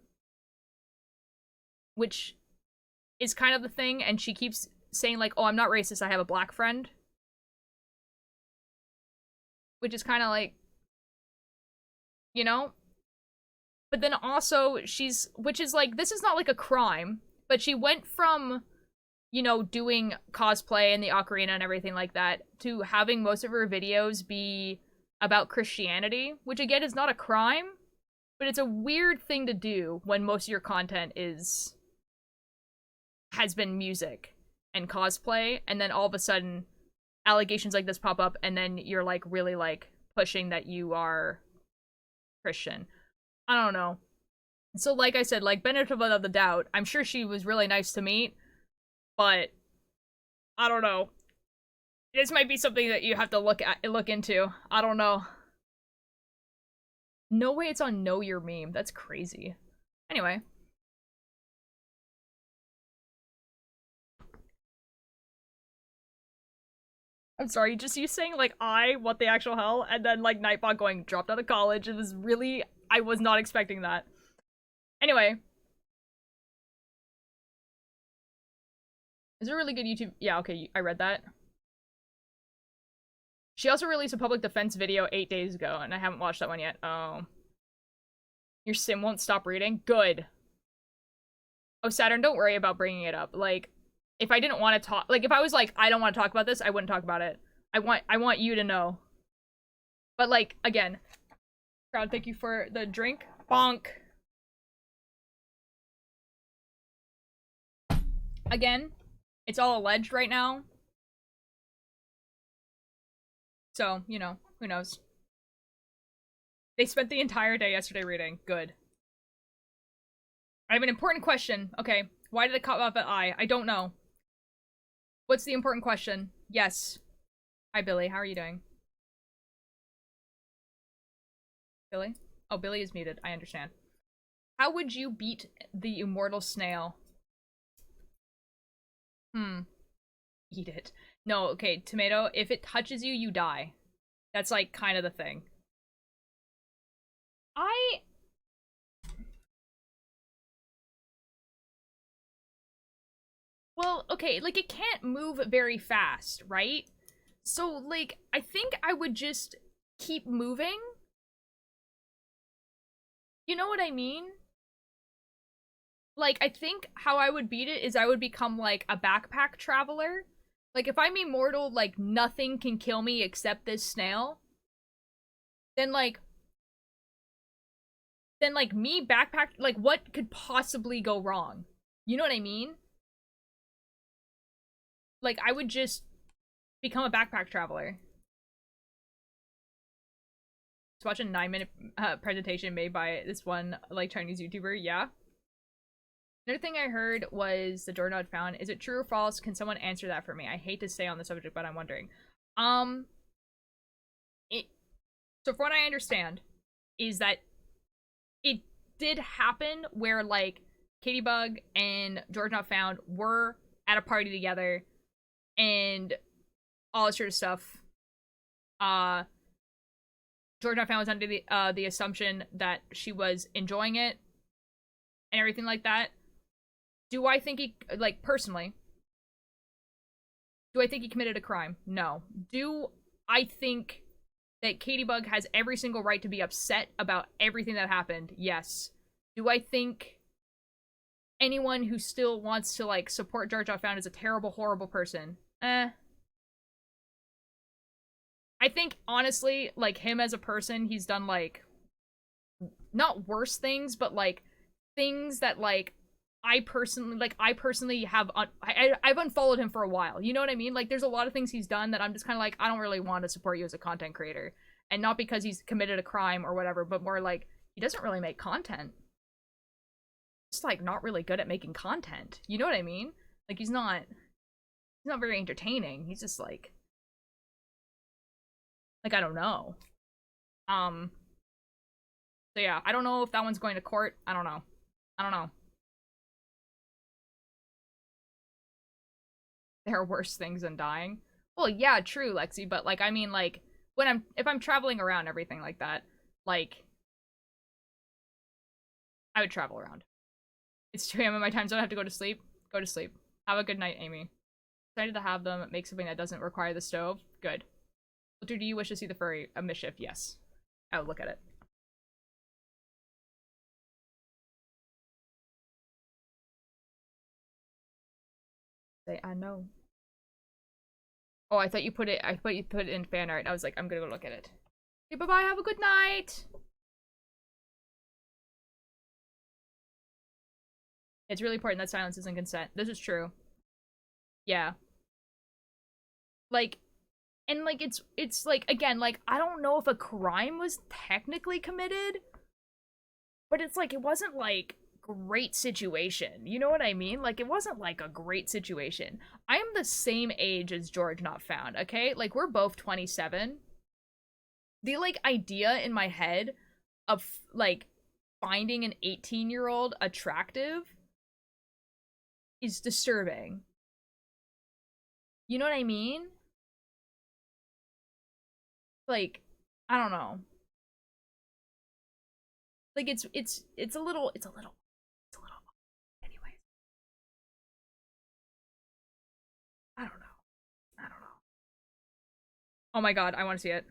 Which is kind of the thing, and she keeps saying, like, oh, I'm not racist, I have a black friend. Which is kind of like, you know? But then also, which is like, this is not like a crime, but she went from, you know, doing cosplay and the ocarina and everything like that, to having most of her videos be about Christianity, which again is not a crime, but it's a weird thing to do when most of your content has been music and cosplay, and then all of a sudden allegations like this pop up, and then you're like really like pushing that you are Christian. I don't know. So like I said, like benefit of the doubt, I'm sure she was really nice to meet, but I don't know. This might be something that you have to look into. I don't know. No way it's on Know Your Meme. That's crazy. Anyway. I'm sorry, just you saying like what the actual hell, and then like Nightbot going dropped out of college. It was really, I was not expecting that. Anyway. Is it a really good YouTube? Yeah, okay, I read that. She also released a public defense video 8 days ago, and I haven't watched that one yet. Oh. Your sim won't stop reading? Good. Oh, Saturn, don't worry about bringing it up. Like, if I didn't want to talk, like, if I was like, I don't want to talk about this, I wouldn't talk about it. I want you to know. But, like, again, crowd, thank you for the drink. Bonk. Again, it's all alleged right now. So, you know, who knows. They spent the entire day yesterday reading. Good. I have an important question. Okay, why did it cut off at I? I don't know. What's the important question? Yes. Hi, Billy. How are you doing? Billy? Oh, Billy is muted. I understand. How would you beat the immortal snail? Eat it. No, okay, tomato. If it touches you, you die. That's, like, kind of the thing. Well, okay, like, it can't move very fast, right? So, like, I think I would just keep moving. You know what I mean? Like, I think how I would beat it is I would become, like, a backpack traveler. Like, if I'm immortal, like, nothing can kill me except this snail. Then, like, me backpack, like, what could possibly go wrong? You know what I mean? Like, I would just become a backpack traveler. Just watch a 9-minute presentation made by this one, like, Chinese YouTuber. Yeah. Another thing I heard was the door not found. Is it true or false? Can someone answer that for me? I hate to stay on the subject, but I'm wondering. So from what I understand, is that it did happen where, like, Katybug and George Not Found were at a party together and all this sort of stuff. George Not Found was under the assumption that she was enjoying it and everything like that. Do I think he, like, personally, do I think he committed a crime? No. Do I think that Katybug has every single right to be upset about everything that happened? Yes. Do I think anyone who still wants to, like, support George Not Found is a terrible, horrible person? I think, honestly, like, him as a person, he's done, like, not worse things, but, like, things that, like, I personally have, I've unfollowed him for a while. You know what I mean? Like, there's a lot of things he's done that I'm just kind of like, I don't really want to support you as a content creator. And not because he's committed a crime or whatever, but more like, he doesn't really make content. He's, like, not really good at making content. You know what I mean? Like, he's not very entertaining. He's just, like, I don't know. So yeah, I don't know if that one's going to court. I don't know. There are worse things than dying. Well, yeah, true, Lexi, but, like, I mean, like, if I'm traveling around, everything like that, like, I would travel around. It's 2 a.m. in my time zone, I have to go to sleep. Go to sleep. Have a good night, Amy. Excited to have them. Make something that doesn't require the stove. Good. Do you wish to see the furry of mischief? Yes. I would look at it. Say, I know. Oh, I thought you put it in fan art. I was like, I'm gonna go look at it. Okay, bye-bye, have a good night! It's really important that silence isn't consent. This is true. Yeah. Like, and like, it's like, again, like, I don't know if a crime was technically committed, but it's like, it wasn't like great situation. You know what I mean? Like, it wasn't like a great situation. I am the same age as George Not Found, okay? Like, we're both 27. The like idea in my head of like finding an 18-year-old attractive is disturbing. You know what I mean? Like, I don't know. Like it's a little anyways. I don't know. I don't know. Oh my god, I want to see it.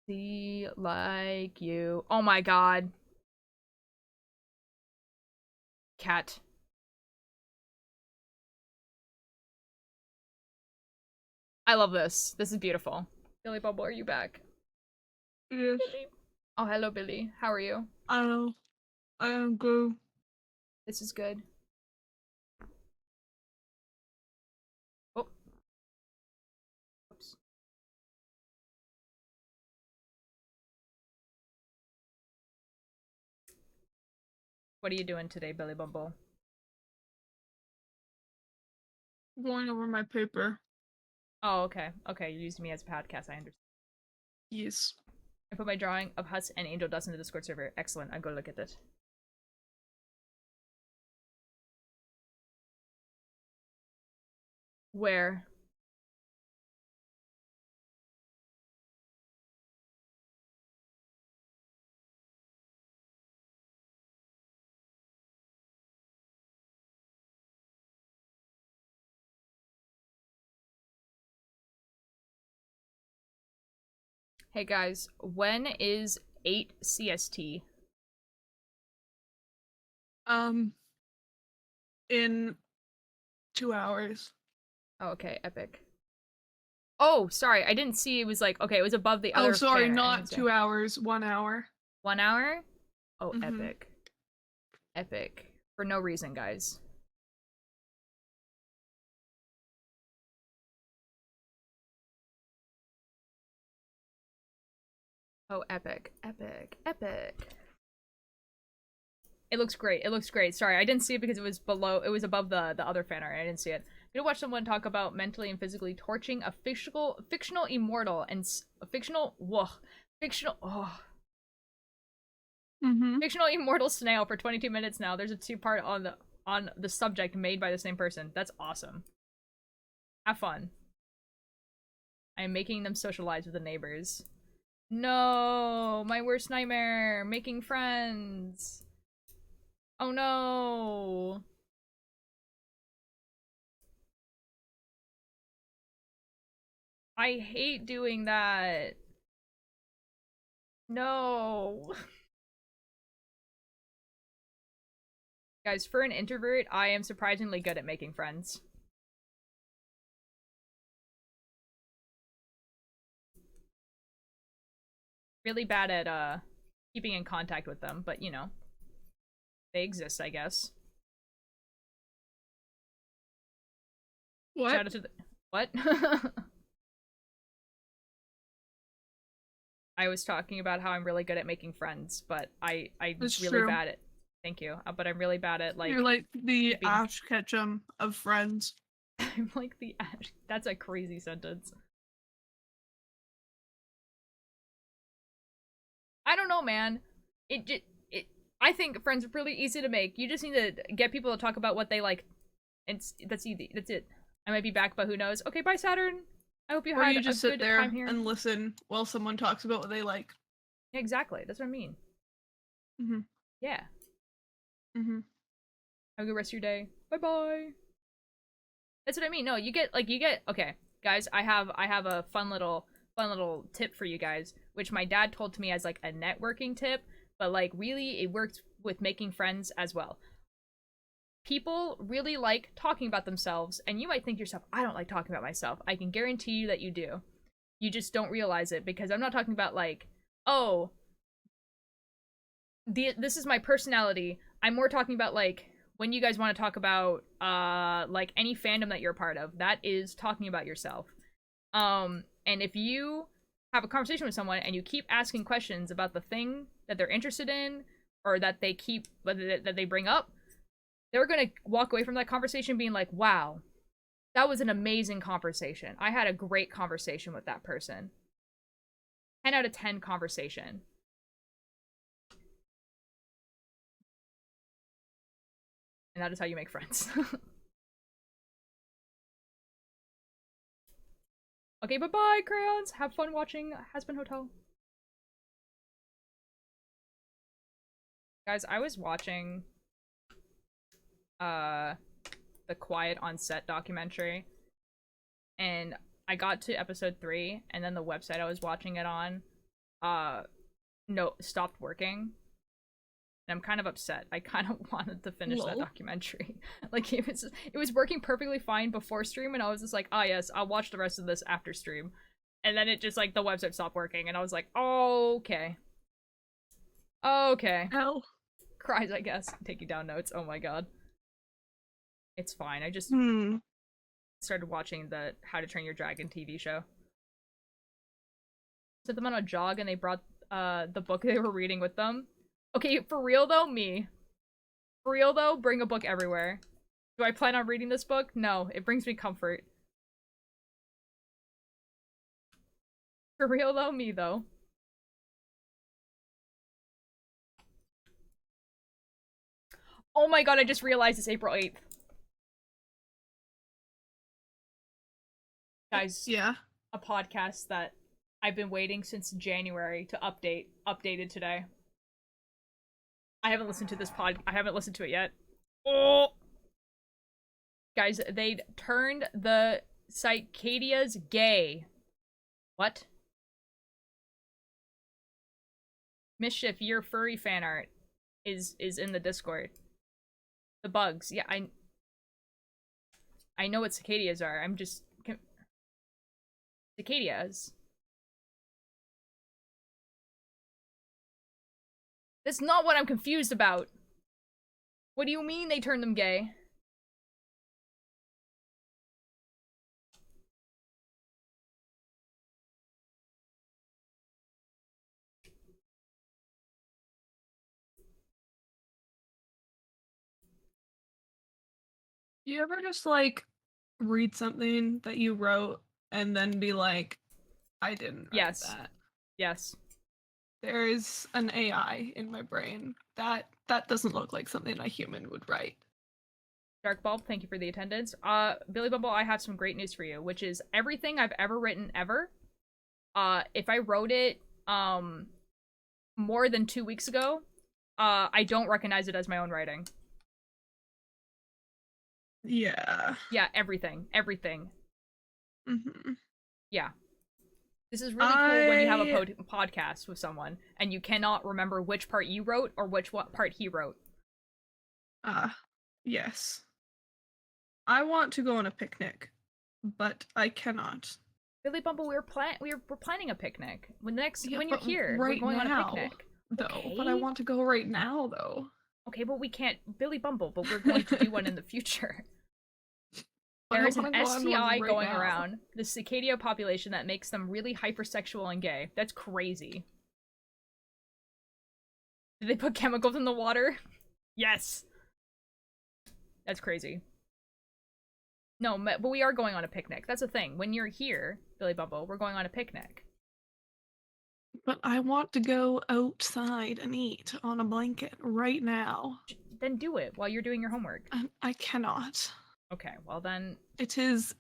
See like you. Oh my god. Cat. I love this. This is beautiful. Billy Bubble, are you back? Yes. Billy. Oh, hello, Billy. How are you? I know. I am good. This is good. Oh. Oops. What are you doing today, Billy Bumble? Going over my paper. Oh, okay. Okay, you used me as a podcast, I understand. Yes. I put my drawing of Huts and Angel Dust in the Discord server. Excellent. I'll go look at it. Where? Hey guys, when is 8 CST? In 2 hours. Oh, okay, epic. Oh, sorry, I didn't see it was like, okay, it was above the other Oh, sorry, fair. not 2 hours, 1 hour. 1 hour? Oh, Mhm. epic. Epic. For no reason, guys. Oh, epic. Epic. Epic. It looks great. It looks great. Sorry, I didn't see it because it was below, it was above the other fan art. I didn't see it. I'm gonna watch someone talk about mentally and physically torching a fictional immortal and a fictional, fictional immortal snail for 22 minutes now. There's a 2-part on the subject made by the same person. That's awesome. Have fun. I am making them socialize with the neighbors. No, my worst nightmare, making friends. Oh no. I hate doing that. No. Guys, for an introvert, I am surprisingly good at making friends. Really bad at keeping in contact with them, but you know, they exist, I guess. What? Shout out to the what? I was talking about how I'm really good at making friends, but I'm That's really true. bad at. Thank you, but I'm really bad at like. You're like the keeping... Ash Ketchum of friends. I'm like the Ash. That's a crazy sentence. I don't know, man. It. I think friends are really easy to make. You just need to get people to talk about what they like. That's easy. That's it. I might be back, but who knows? Okay, bye, Saturn. I hope you Or had you just a sit good there time here. and listen while someone talks about what they like. Yeah, exactly. That's what I mean. Mhm. Yeah. Mhm. Have a good rest of your day. Bye bye. That's what I mean. No, you get okay, guys, I have a fun little tip for you guys, which my dad told to me as like a networking tip, but like really it works with making friends as well. People really like talking about themselves, and you might think to yourself, I don't like talking about myself. I can guarantee you that you do. You just don't realize it, because I'm not talking about like, oh, this is my personality. I'm more talking about like when you guys want to talk about like any fandom that you're a part of. That is talking about yourself. And if you have a conversation with someone and you keep asking questions about the thing that they're interested in, or that they bring up, they're gonna walk away from that conversation being like, wow, that was an amazing conversation. I had a great conversation with that person. 10 out of 10 conversation. And that is how you make friends. Okay, bye-bye, crayons. Have fun watching Hazbin Hotel. Guys, I was watching the Quiet on Set documentary, and I got to episode 3, and then the website I was watching it on stopped working. And I'm kind of upset. I kind of wanted to finish that documentary. Like, it was working perfectly fine before stream, and I was just like, ah, yes, I'll watch the rest of this after stream. And then it just, like, the website stopped working, and I was like, oh, okay. Okay. Hell. Cries, I guess. Taking down notes. Oh my god. It's fine. I just started watching the How to Train Your Dragon TV show. Sent them on a jog, and they brought the book they were reading with them. Okay, for real though, me. For real though, bring a book everywhere. Do I plan on reading this book? No, it brings me comfort. For real though, me though. Oh my god, I just realized it's April 8th. Guys, yeah. A podcast that I've been waiting since January to updated today. I haven't listened to I haven't listened to it yet. Oh! Guys, they turned the Cicadias gay. What? Mischief, your furry fan art is in the Discord. The bugs. Yeah, I know what cicadias are. I'm just... Cicadias. That's not what I'm confused about. What do you mean they turned them gay? You ever just like read something that you wrote and then be like, I didn't write that? Yes. There is an AI in my brain that doesn't look like something a human would write. Dark Bulb, thank you for the attendance. Billy Bumble, I have some great news for you, which is everything I've ever written ever, if I wrote it, more than 2 weeks ago, I don't recognize it as my own writing. Yeah. Yeah, everything. Yeah. This is really cool when you have a podcast with someone and you cannot remember which part you wrote or what part he wrote. Yes. I want to go on a picnic, but I cannot. Billy Bumble, we're planning a picnic. When you're here, right we're going now, on a picnic. Though, okay. But I want to go right now, though. Okay, but we can't, Billy Bumble, but we're going to do one in the future. There is an STI going around, the cicadia population, that makes them really hypersexual and gay. That's crazy. Did they put chemicals in the water? Yes. That's crazy. No, but we are going on a picnic. That's the thing. When you're here, Billy Bumble, we're going on a picnic. But I want to go outside and eat on a blanket right now. Then do it while you're doing your homework. I cannot. Okay, well then... It is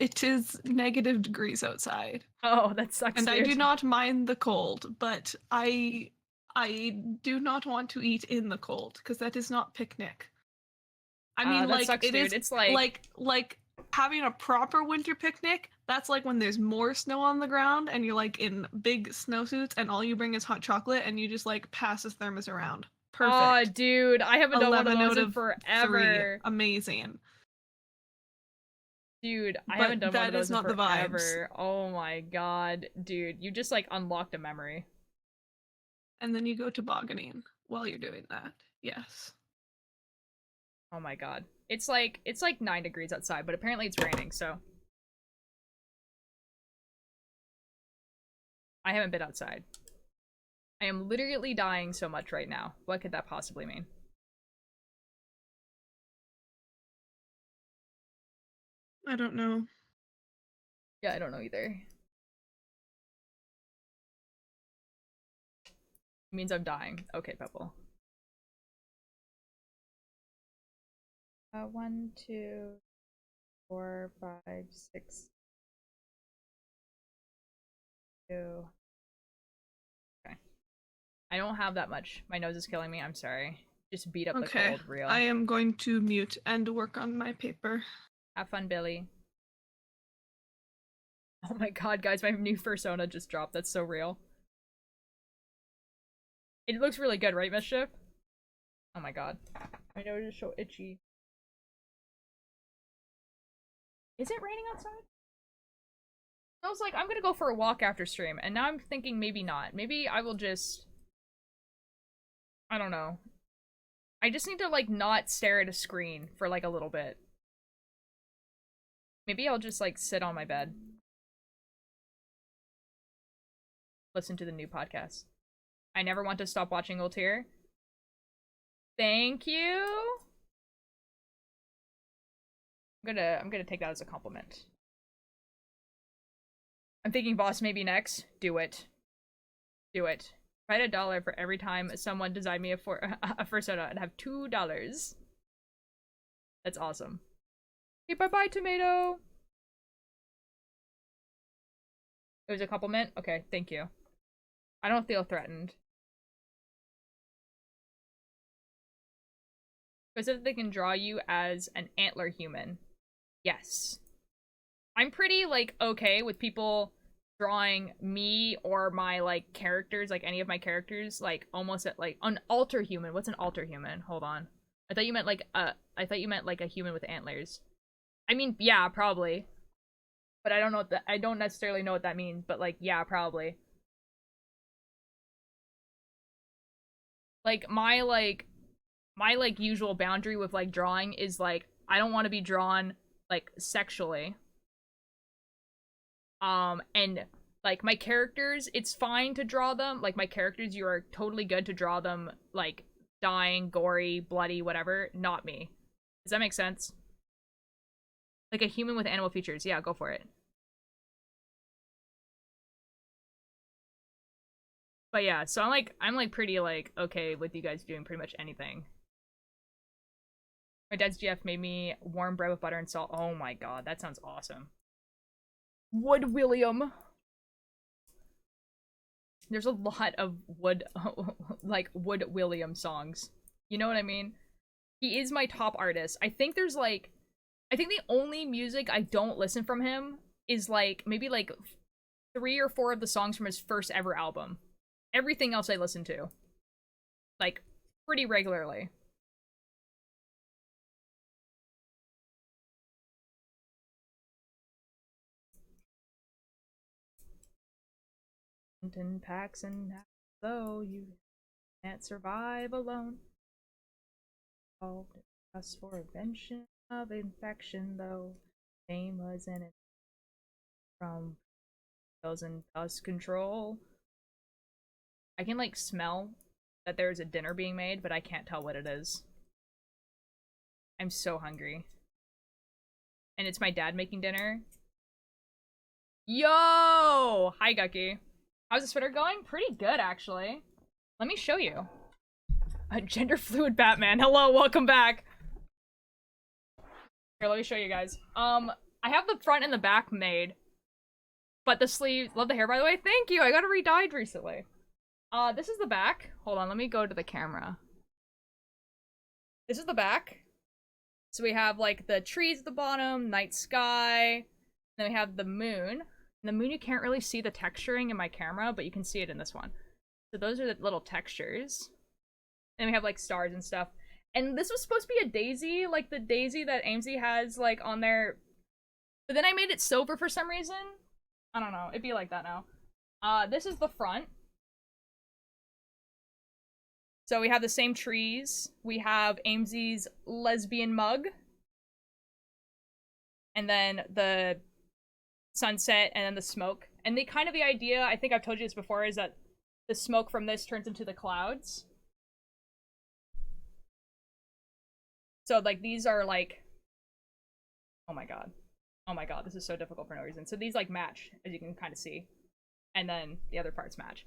negative degrees outside. Oh, that sucks. And I do not mind the cold, but I do not want to eat in the cold, because that is not picnic. I mean, that sucks, dude. It's like having a proper winter picnic, that's like when there's more snow on the ground and you're like in big snowsuits and all you bring is hot chocolate and you just like pass a thermos around. Perfect. Oh, dude, I haven't done one of those in forever. 3. Amazing. Dude, I But haven't done one that of those is not in the vibes. forever. Oh my god. Dude, you just like unlocked a memory. And then you go tobogganing while you're doing that. Yes. Oh my god. It's like 9 degrees outside, but apparently it's raining, so I haven't been outside. I am literally dying so much right now. What could that possibly mean? I don't know. Yeah, I don't know either. It means I'm dying. Okay, Pebble. 1, 2, 4, 5, 6, 2. Okay. I don't have that much. My nose is killing me. I'm sorry. Just beat up the Okay. cold real. I am going to mute and work on my paper. Have fun, Billy. Oh my god, guys, my new persona just dropped. That's so real. It looks really good, right, Mischief? Oh my god. My nose is so itchy. Is it raining outside? I was like, I'm gonna go for a walk after stream, and now I'm thinking maybe not. Maybe I will just... I don't know. I just need to, like, not stare at a screen for, like, a little bit. Maybe I'll just, like, sit on my bed. Listen to the new podcast. I never want to stop watching Ultir. Thank you! I'm gonna take that as a compliment. I'm thinking boss maybe next. Do it. Do it. If I had $1 for every time someone designed me a fursona, I'd have $2. That's awesome. Hey, bye-bye, tomato! It was a compliment? Okay, thank you. I don't feel threatened. Because if they can draw you as an antler human. Yes. I'm pretty, like, okay with people drawing me or my, like, characters, like, any of my characters, like, almost at, like, an alter human. What's an alter human? Hold on. I thought you meant, like, a human with antlers. I mean, yeah, probably. But I don't know what that- I don't necessarily know what that means, but, like, yeah, probably. Like, my, like, usual boundary with, like, drawing is, like, I don't want to be drawn, like, sexually. And, like, my characters, it's fine to draw them. Like, my characters, you are totally good to draw them, like, dying, gory, bloody, whatever. Not me. Does that make sense? Like a human with animal features. Yeah, go for it. But yeah, so I'm like pretty, like, okay with you guys doing pretty much anything. My dad's GF made me warm bread with butter and salt. Oh my god, that sounds awesome. Wood William. There's a lot of Wood, like, Wood William songs. You know what I mean? He is my top artist. I think there's, like, I think the only music I don't listen from him is, like, maybe, like, 3 or 4 of the songs from his first ever album. Everything else I listen to. Like, pretty regularly. Mountain packs and though you can't survive alone. Called us for prevention of infection, though name was in it from pills and dust control. I can, like, smell that there's a dinner being made, but I can't tell what it is. I'm so hungry. And it's my dad making dinner. Yo! Hi, Gucky. How's the Twitter going? Pretty good, actually. Let me show you. A gender fluid Batman. Hello, welcome back. Here, let me show you guys. I have the front and the back made. But the sleeve, love the hair, by the way. Thank you, I got it re-dyed recently. This is the back. Hold on, let me go to the camera. This is the back. So we have, like, the trees at the bottom, night sky. Then we have the moon. And the moon, you can't really see the texturing in my camera, but you can see it in this one. So those are the little textures. And we have, like, stars and stuff. And this was supposed to be a daisy, like the daisy that Aimsey has, like, on their But then I made it silver for some reason. I don't know. It'd be like that now. This is the front. So we have the same trees. We have Aimsey's lesbian mug. And then the sunset and then the smoke. And the kind of the idea, I think I've told you this before, is that the smoke from this turns into the clouds. So like these are like, oh my god. Oh my god, this is so difficult for no reason. So these like match, as you can kind of see. And then the other parts match.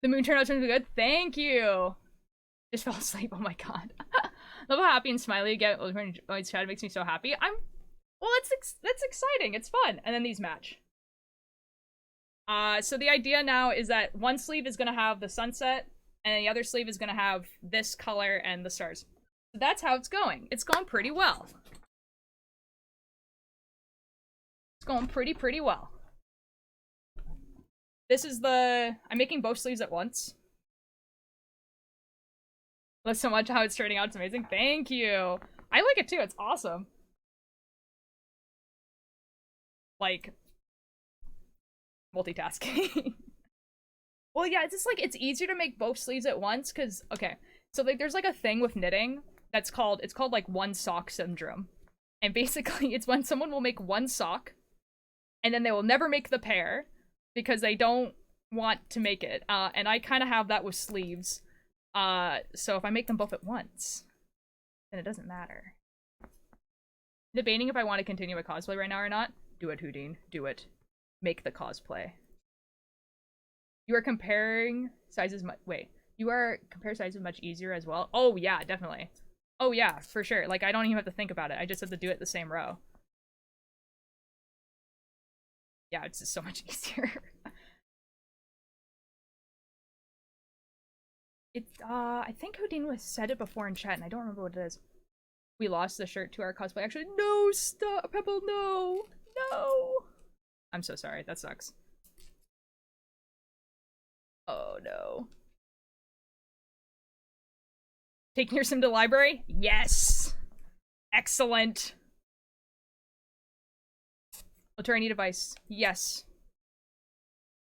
The moon turned out to be good. Thank you! Just fell asleep, oh my god. Love how happy and smiley you get when it's chat. It makes me so happy. Well, that's exciting, it's fun. And then these match. So the idea now is that one sleeve is gonna have the sunset, and the other sleeve is gonna have this color and the stars. So that's how it's going. It's going pretty well. It's going pretty well. This is the... I'm making both sleeves at once. Love so much how it's turning out. It's amazing. Thank you. I like it too. It's awesome. Like, multitasking. Well, yeah, it's just like, it's easier to make both sleeves at once because, okay, so like there's like a thing with knitting that's called, it's called like one sock syndrome. And basically it's when someone will make one sock and then they will never make the pair because they don't want to make it. And I kind of have that with sleeves. So if I make them both at once, then it doesn't matter. Debating if I want to continue a cosplay right now or not. Do it, Houdin. Do it. Make the cosplay. You are comparing sizes wait. You are compare sizes much easier as well? Oh yeah, definitely. Oh yeah, for sure. Like, I don't even have to think about it. I just have to do it the same row. Yeah, it's just so much easier. I think Houdin was said it before in chat, and I don't remember what it is. We lost the shirt to our cosplay. Actually, no, stop, Pebble, no! No! I'm so sorry, that sucks. Oh no. Taking your sim to the library? Yes! Excellent! Attorney device. Yes.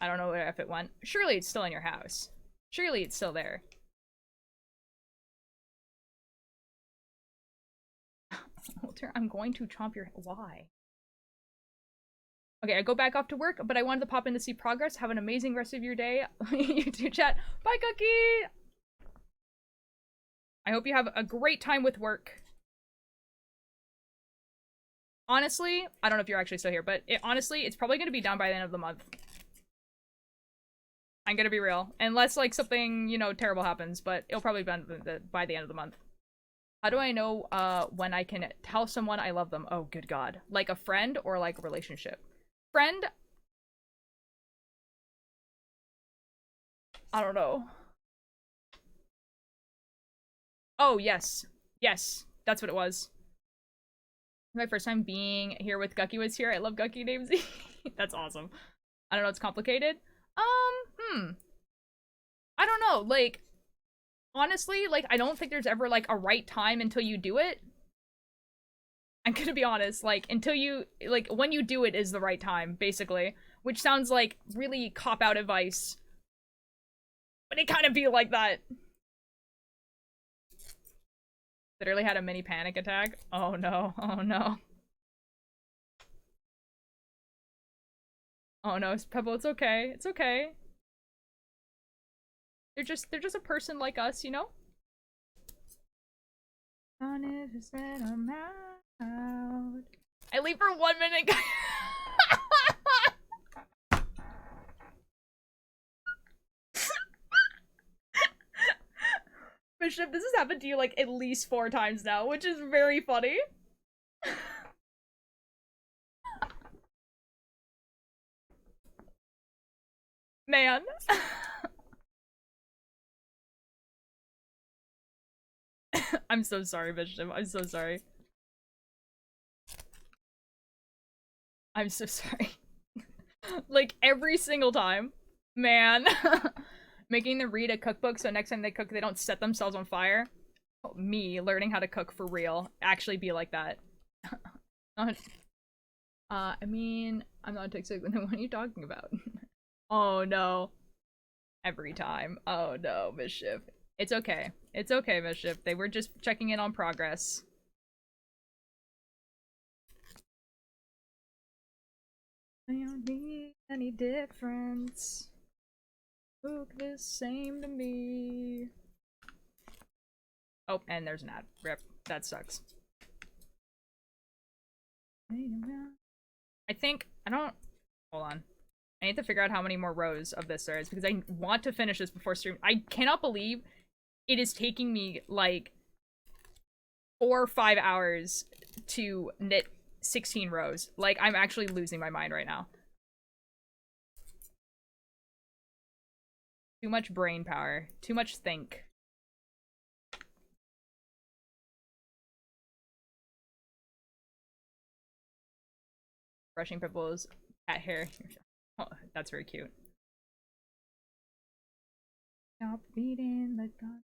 I don't know if it went. Surely it's still in your house. Surely it's still there. Walter, I'm going to chomp your... Why? Okay, I go back off to work, but I wanted to pop in to see progress. Have an amazing rest of your day. You too, chat. Bye, Cookie! I hope you have a great time with work. Honestly, I don't know if you're actually still here, but honestly, it's probably going to be done by the end of the month. I'm gonna be real. Unless, like, something, you know, terrible happens, but it'll probably be done by the end of the month. How do I know, when I can tell someone I love them? Oh, good god. Like a friend or, like, a relationship? Friend? I don't know. Oh, yes. Yes. That's what it was. My first time being here with Gucky was here. I love Gucky and Aimsey. That's awesome. I don't know, it's complicated. I don't know, like, honestly, like, I don't think there's ever, like, a right time until you do it. I'm gonna be honest, like, until you, like, when you do it is the right time, basically. Which sounds like really cop-out advice. But it kind of be like that. Literally had a mini panic attack. Oh no, oh no. Oh no, Pebble, it's okay, it's okay. They're just a person like us, you know? On it is that I'm out. I leave for 1 minute. Bishop, this has happened to you like at least 4 times now, which is very funny. Man. I'm so sorry, Bishop. I'm so sorry. I'm so sorry. Like, every single time. Man. Making them read a cookbook so next time they cook, they don't set themselves on fire. Oh, me learning how to cook for real. Actually be like that. I mean, I'm not texting. What are you talking about? Oh no. Every time. Oh no, Mischief. It's okay. It's okay, Mischief. They were just checking in on progress. I don't need any difference. Look the same to me. Oh, and there's an ad. Rip. That sucks. I think, hold on. I need to figure out how many more rows of this there is because I want to finish this before stream. I cannot believe it is taking me like 4 or 5 hours to knit 16 rows. Like, I'm actually losing my mind right now. Too much brain power. Too much think. Brushing pimples, cat hair. Oh, that's very cute. Stop beating the gun.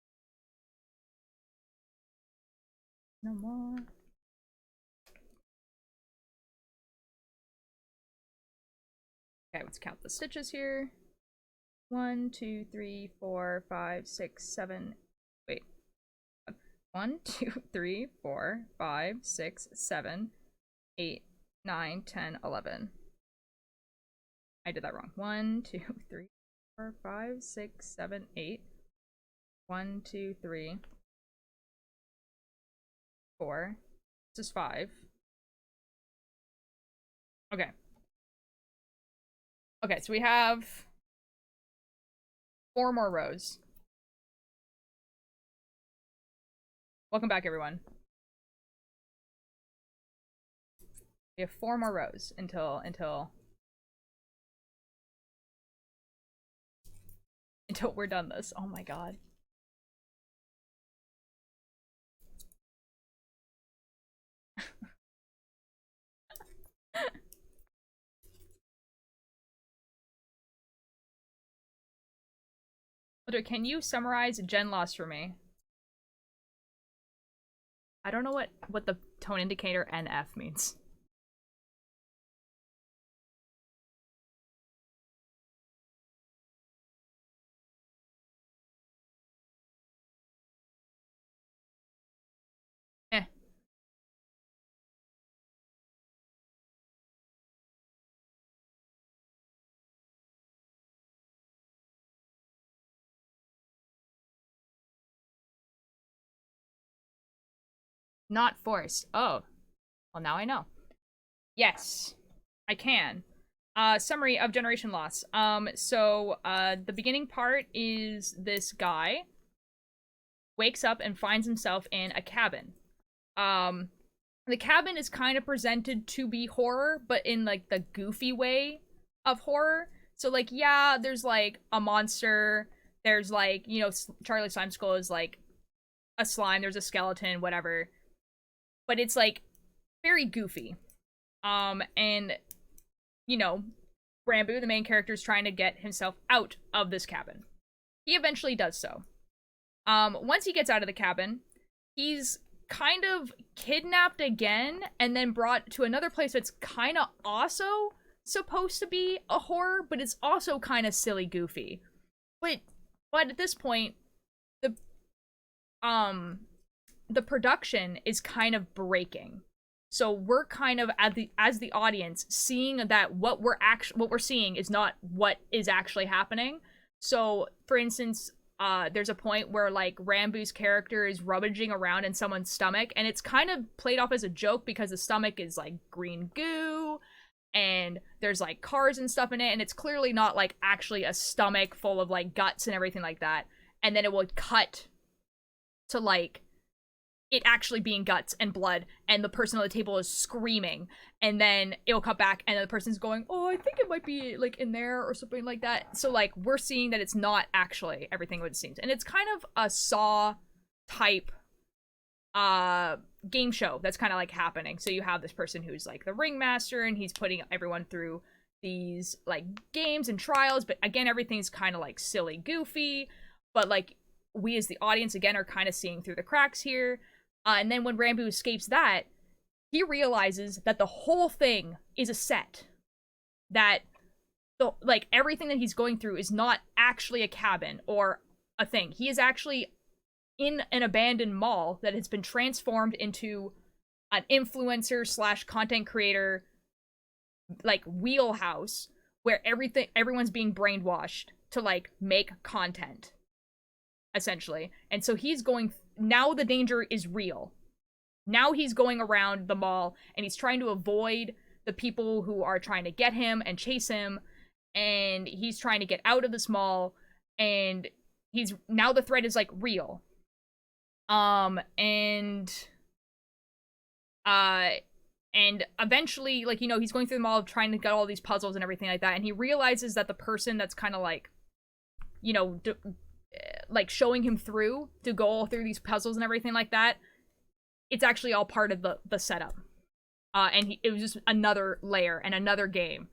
No more. Okay, let's count the stitches here. 1, 2, 3, 4, 5, 6, 7. Wait. 1, 2, 3, 4, 5, 6, 7, 8, 9, 10, 11. I did that wrong. 1, 2, 3, 4, 5, 6, 7, 8. 1, 2, 3, 4. This is 5. Okay. Okay, so we have 4 more rows. Welcome back, everyone. We have 4 more rows until we're done this. Oh my god. Can you summarize Gen Loss for me? I don't know what the tone indicator NF means. Eh. Not forced. Oh. Well, now I know. Yes. I can. Summary of Generation Loss. The beginning part is this guy wakes up and finds himself in a cabin. The cabin is kind of presented to be horror, but in, like, the goofy way of horror. So, like, yeah, there's, like, a monster. There's, like, you know, Charlie Slime Skull is, like, a slime. There's a skeleton, whatever. But it's, like, very goofy. And, you know, Rambo, the main character, is trying to get himself out of this cabin. He eventually does so. Once he gets out of the cabin, he's kind of kidnapped again and then brought to another place that's kind of also supposed to be a horror, but it's also kind of silly goofy. But at this point, the production is kind of breaking. So we're kind of as the audience seeing that what we're seeing is not what is actually happening. So for instance, there's a point where, like, Rambu's character is rummaging around in someone's stomach, and it's kind of played off as a joke because the stomach is, like, green goo, and there's, like, cars and stuff in it, and it's clearly not, like, actually a stomach full of, like, guts and everything like that. And then it would cut to, like, it actually being guts and blood, and the person on the table is screaming, and then it'll cut back, and the person's going, oh, I think it might be, like, in there, or something like that. So, like, we're seeing that it's not actually everything what it seems. And it's kind of a Saw-type, game show that's kind of, like, happening. So you have this person who's, like, the ringmaster, and he's putting everyone through these, like, games and trials, but, again, everything's kind of, like, silly, goofy, but, like, we as the audience, again, are kind of seeing through the cracks here. And then when Rambo escapes that, he realizes that the whole thing is a set. That like everything that he's going through is not actually a cabin or a thing. He is actually in an abandoned mall that has been transformed into an influencer slash content creator like wheelhouse where everyone's being brainwashed to like make content essentially. And so he's going now the danger is real. Now he's going around the mall and he's trying to avoid the people who are trying to get him and chase him, and he's trying to get out of this mall, and he's now the threat is like real. And eventually, like, you know, he's going through the mall trying to get all these puzzles and everything like that, and he realizes that the person that's kind of like, you know, like showing him through to go all through these puzzles and everything like that, it's actually all part of the setup. And it was just another layer and another game.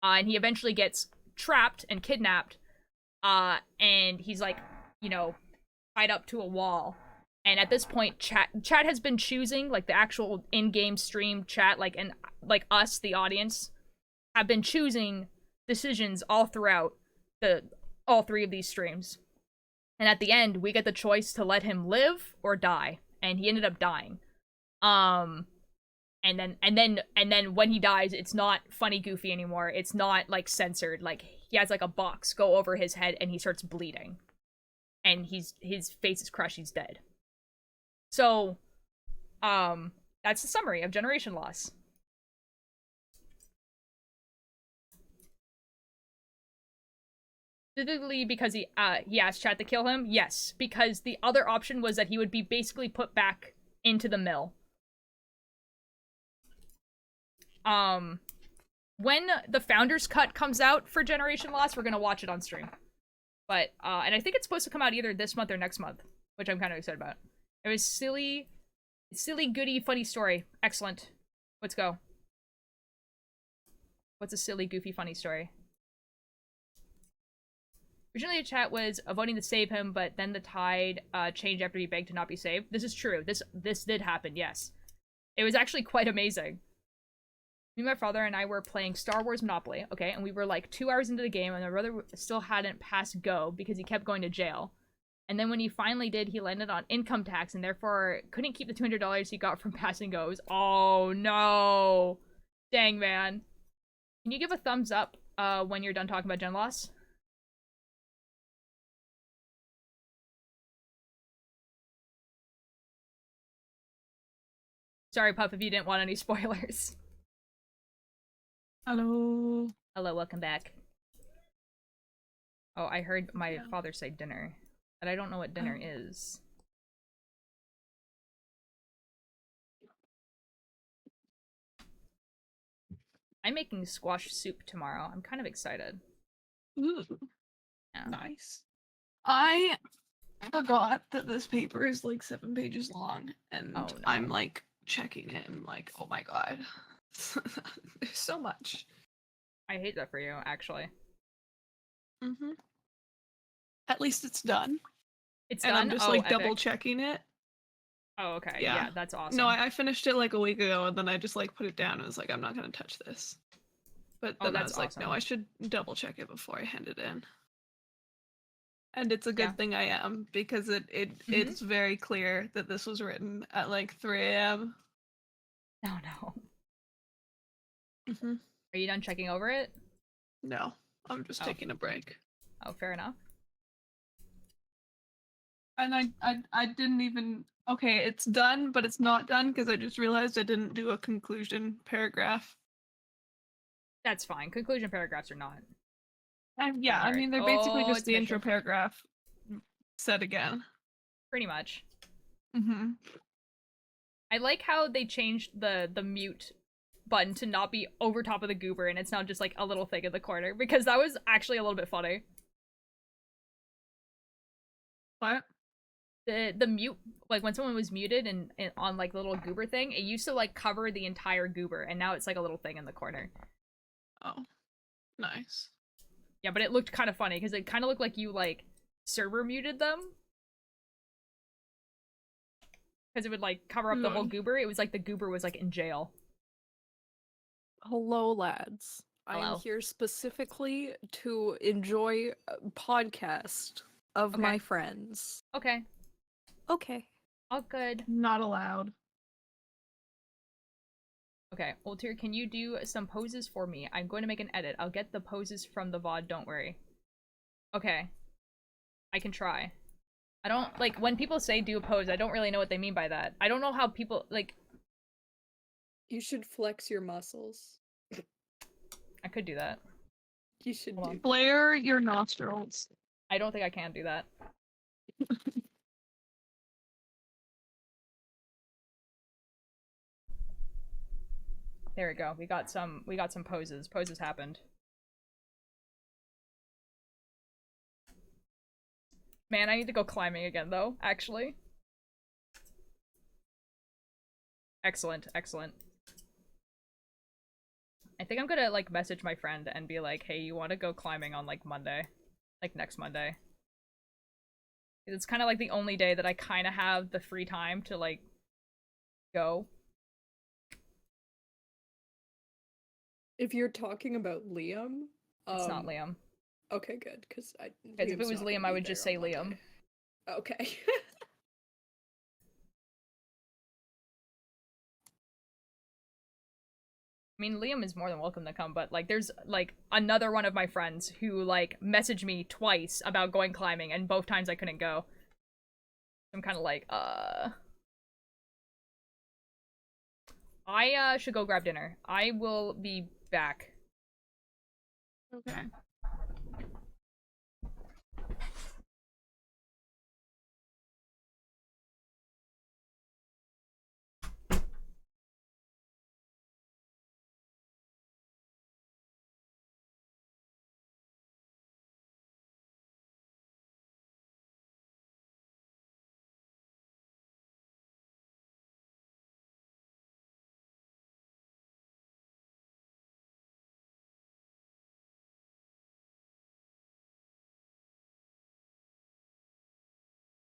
And he eventually gets trapped and kidnapped. And he's like, you know, tied up to a wall. And at this point, chat has been choosing, like the actual in-game stream chat, like, and like us, the audience, have been choosing decisions all throughout all three of these streams. And at the end, we get the choice to let him live or die. And he ended up dying. And then when he dies, it's not funny goofy anymore. It's not like censored. Like he has like a box go over his head and he starts bleeding. And his face is crushed, he's dead. So, that's the summary of Generation Loss. Specifically because he asked chat to kill him? Yes, because the other option was that he would be basically put back into the mill. When the Founders Cut comes out for Generation Loss, we're gonna watch it on stream. But, and I think it's supposed to come out either this month or next month, which I'm kind of excited about. It was silly, goody, funny story. Excellent. Let's go. What's a silly, goofy, funny story? Originally, the chat was voting to save him, but then the tide changed after he begged to not be saved. This is true. This did happen, yes. It was actually quite amazing. Me and my father and I were playing Star Wars Monopoly, okay? And we were like 2 hours into the game, and my brother still hadn't passed go because he kept going to jail. And then when he finally did, he landed on income tax and therefore couldn't keep the $200 he got from passing goes. Oh, no. Dang, man. Can you give a thumbs up when you're done talking about Gen Loss? Sorry, Pup, if you didn't want any spoilers. Hello. Hello, welcome back. Oh, I heard my father say dinner, but I don't know what dinner is. I'm making squash soup tomorrow. I'm kind of excited. Ooh, Yeah. nice. I forgot that this paper is like 7 pages long, and Oh, no. I'm like checking it and like, oh my god. There's so much. I hate that for you, actually. Mm-hmm. At least it's done. It's and done? I'm just Oh, like epic. double checking it. Oh, okay. Yeah. Yeah, that's awesome. No, I finished it like a week ago, and then I just like put it down and was like, I'm not gonna touch this. But then I that's was like, no, awesome. I should double check it before I hand it in. And it's a good Yeah. thing I am, because it's very clear that this was written at like 3 a.m. Oh, no. Mm-hmm. Are you done checking over it? No, I'm just taking a break. Oh, fair enough. And I didn't even... Okay, it's done, but it's not done because I just realized I didn't do a conclusion paragraph. That's fine. Conclusion paragraphs are not. Yeah, I mean, they're basically Oh, just it's the intro Mitchell. paragraph said again. Pretty much. Mm-hmm. I like how they changed the mute button to not be over top of the goober, and it's now just like a little thing in the corner, because that was actually a little bit funny. What? The mute, like when someone was muted and on like the little goober thing, it used to like cover the entire goober, and now it's like a little thing in the corner. Oh, nice. Yeah, but it looked kind of funny because it kind of looked like you like server muted them. because it would like cover up the whole goober. It was like the goober was like in jail. Hello, lads. I Hello. am here specifically to enjoy a podcast of Okay. my friends. Okay, Okay. all good. Not allowed. Okay, Ultir, can you do some poses for me? I'm going to make an edit. I'll get the poses from the VOD, don't worry. Okay. I can try. I don't, like, when people say do a pose, I don't really know what they mean by that. I don't know how people, like... You should flex your muscles. I could do that. You should Hold do. on. Flare your nostrils. I don't think I can do that. There we go. We got some poses. Poses happened. Man, I need to go climbing again though, actually. Excellent, excellent. I think I'm gonna like message my friend and be like, hey, you wanna go climbing on like Monday? Like next Monday. It's kind of like the only day that I kind of have the free time to like go. If you're talking about Liam, It's not Liam. Okay, good, because Because if it was Liam, I would just say Liam. Okay. I mean, Liam is more than welcome to come, but like there's like another one of my friends who like messaged me twice about going climbing, and both times I couldn't go. I'm kind of like, I should go grab dinner. I will be back. Okay.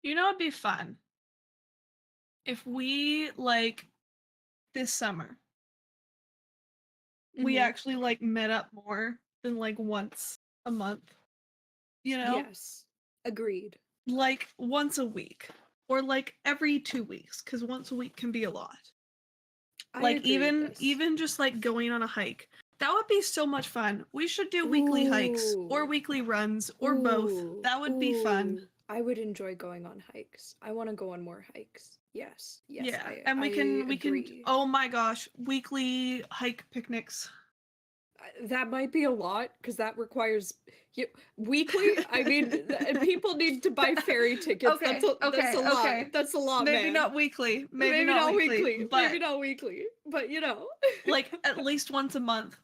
You know, it'd be fun if we, like, this summer, we Mhm. actually, like, met up more than, like, once a month. You know? Yes. Agreed. Like, once a week. Or, like, every 2 weeks, because once a week can be a lot. I Like, agree with this. even just, like, going on a hike. That would be so much fun. We should do weekly hikes, or Ooh. weekly runs, or both. Ooh, That would be fun. ooh. I would enjoy going on hikes. I want to go on more hikes. Yes, yes. Yeah, I, and we can agree. oh my gosh, weekly hike picnics. That might be a lot because that requires weekly. I mean, people need to buy ferry tickets. Okay, that's a lot. okay. That's a lot, Maybe man. not weekly. Maybe not not weekly. weekly. But Maybe not weekly. But you know, like at least once a month.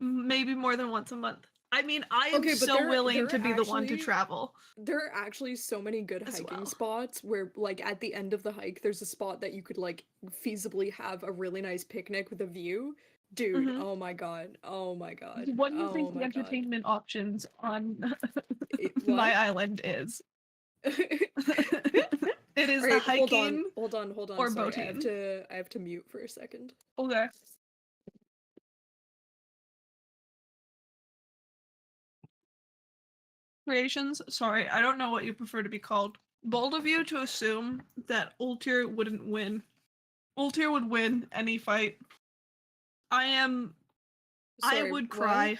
Maybe more than once a month. I mean, I am Okay, but so there- willing there to be the one to actually- travel. there are actually so many good As hiking well. spots where, like, at the end of the hike, there's a spot that you could like feasibly have a really nice picnic with a view. Dude, Mhm. oh my god. Oh my god. What do you oh think the my god. entertainment options on What? my island is? It is the Alright, hiking. hold on. or Sorry, boating. I have to mute for a second. Okay. Creations, sorry, I don't know what you prefer to be called. Bold of you to assume that Ultir wouldn't win. Ultir would win any fight. I Sorry, would cry.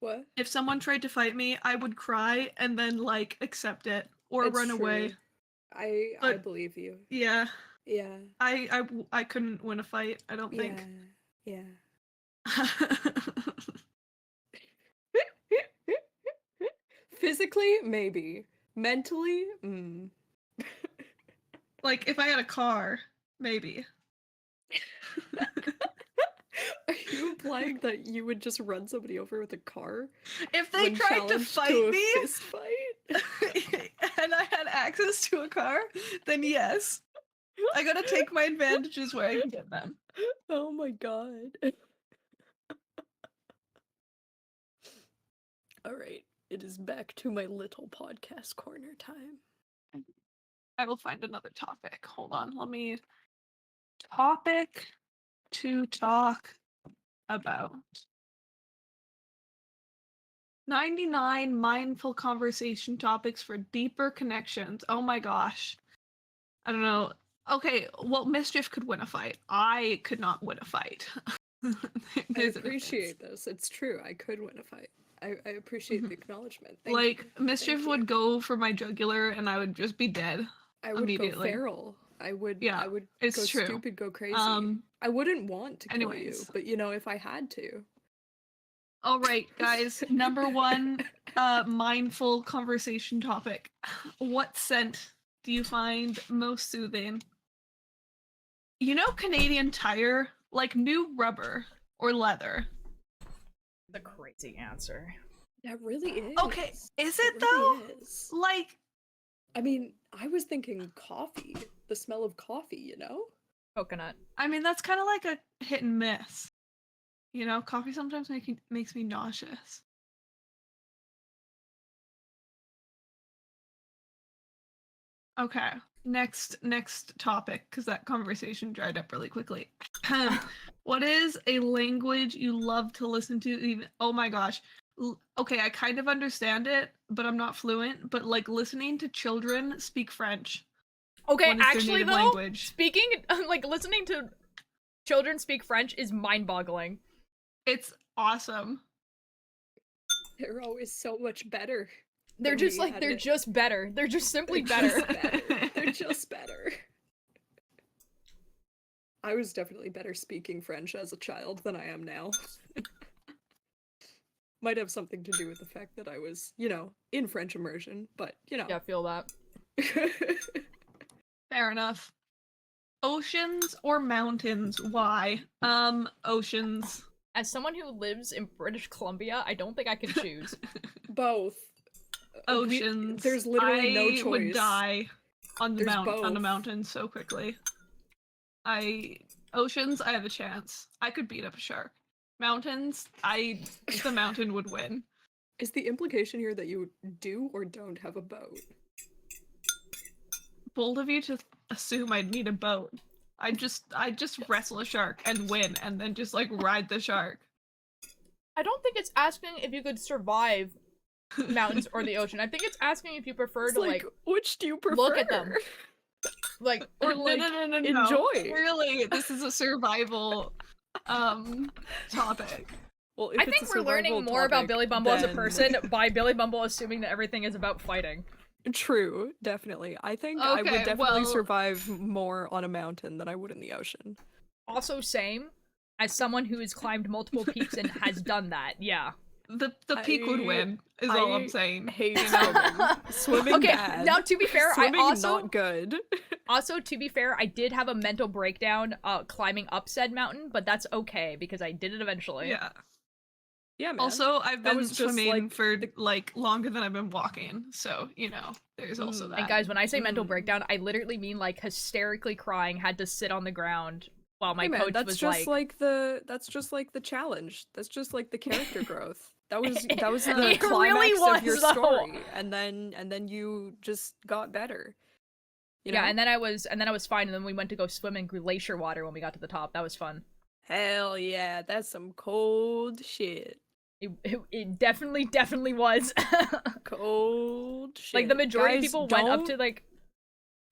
What? If someone tried to fight me, I would cry and then like accept it or It's run away. true. I But- believe you. Yeah, Yeah. I couldn't win a fight, I don't think. Yeah. Physically, maybe. Mentally, Like if I had a car, maybe. Are you implying that you would just run somebody over with a car? If they when tried to challenged fight to a me fist fight? and I had access to a car, then yes. I gotta take my advantages where I can get them. Oh my god. Alright, it is back to my little podcast corner time. I will find another topic. Hold on, let me. Topic to talk about. 99 mindful conversation topics for deeper connections. Oh my gosh. I don't know. Okay, well, Mischief could win a fight. I could not win a fight. I There's a difference. appreciate this. It's true. I could win a fight. I appreciate the acknowledgement. Thank Like, you. Mischief Thank would you. go for my jugular and I would just be dead. I would go immediately. feral. I would. Yeah, I would it's go true. stupid, go crazy. Um, I wouldn't want to kill you, anyways. but you know, if I had to. All right, guys. Number one, mindful conversation topic. What scent do you find most soothing? You know, Canadian Tire, like new rubber or leather. The crazy answer. That really is. Okay, is it really though? is. Like, I mean, I was thinking coffee. The smell of coffee, you know? Coconut. I mean, that's kind of like a hit and miss. You know, coffee sometimes makes me nauseous. Okay, next topic, because that conversation dried up really quickly. What is a language you love to listen to? Even oh my gosh. Okay, I kind of understand it, but I'm not fluent. But like listening to children speak French. Okay, when it's their actually native though, language. speaking like listening to children speak French is mind-boggling. It's awesome. They're always so much better. They're than just we like had they're it. just better. They're just simply They're better. just better. They're just better. I was definitely better speaking French as a child than I am now. Might have something to do with the fact that I was, you know, in French immersion, but you know. Yeah, I feel that. Fair enough. Oceans or mountains? Why? Oceans. As someone who lives in British Columbia, I don't think I can choose. Both. Oceans. There's literally no I choice. would die on the There's on a both. mountain so quickly. Oceans, I have a chance. I could beat up a shark. Mountains, the mountain would win. Is the implication here that you do or don't have a boat? Bold of you to assume I'd need a boat. I'd just wrestle a shark and win, and then just like ride the shark. I don't think it's asking if you could survive mountains or the ocean. I think it's asking if you prefer It's to like which do you prefer? look at them. Like Or like no. enjoy. Really, this is a survival topic. Well, if I it's think a we're learning survival more about topic, Billy Bumble as a then- person by Billy Bumble assuming that everything is about fighting. True, definitely. I think I would Okay, definitely well- survive more on a mountain than I would in the ocean. Also, same as someone who has climbed multiple peaks and has done that. Yeah. The peak would win, is all I'm saying. Hate you know? swimming. Swimming Okay, bad. now to be fair, Swimming I also not good. also to be fair, I did have a mental breakdown climbing up said mountain, but that's okay because I did it eventually. Yeah. Yeah, man. Also, I've That been was just, swimming like, for like longer than I've been walking, so you know, there's also that. And guys, when I say mental Mm. breakdown, I literally mean like hysterically crying, had to sit on the ground while my Hey, man, coach that's was just like that's just like the challenge. That's just like the character growth. That was the It climax really of your was, though. story, and then you just got better. You know? yeah, and then I was fine, and then we went to go swim in glacier water when we got to the top. That was fun. Hell yeah, that's some cold shit. It definitely was. Cold shit. Like the majority of Guys, people went up to don't- like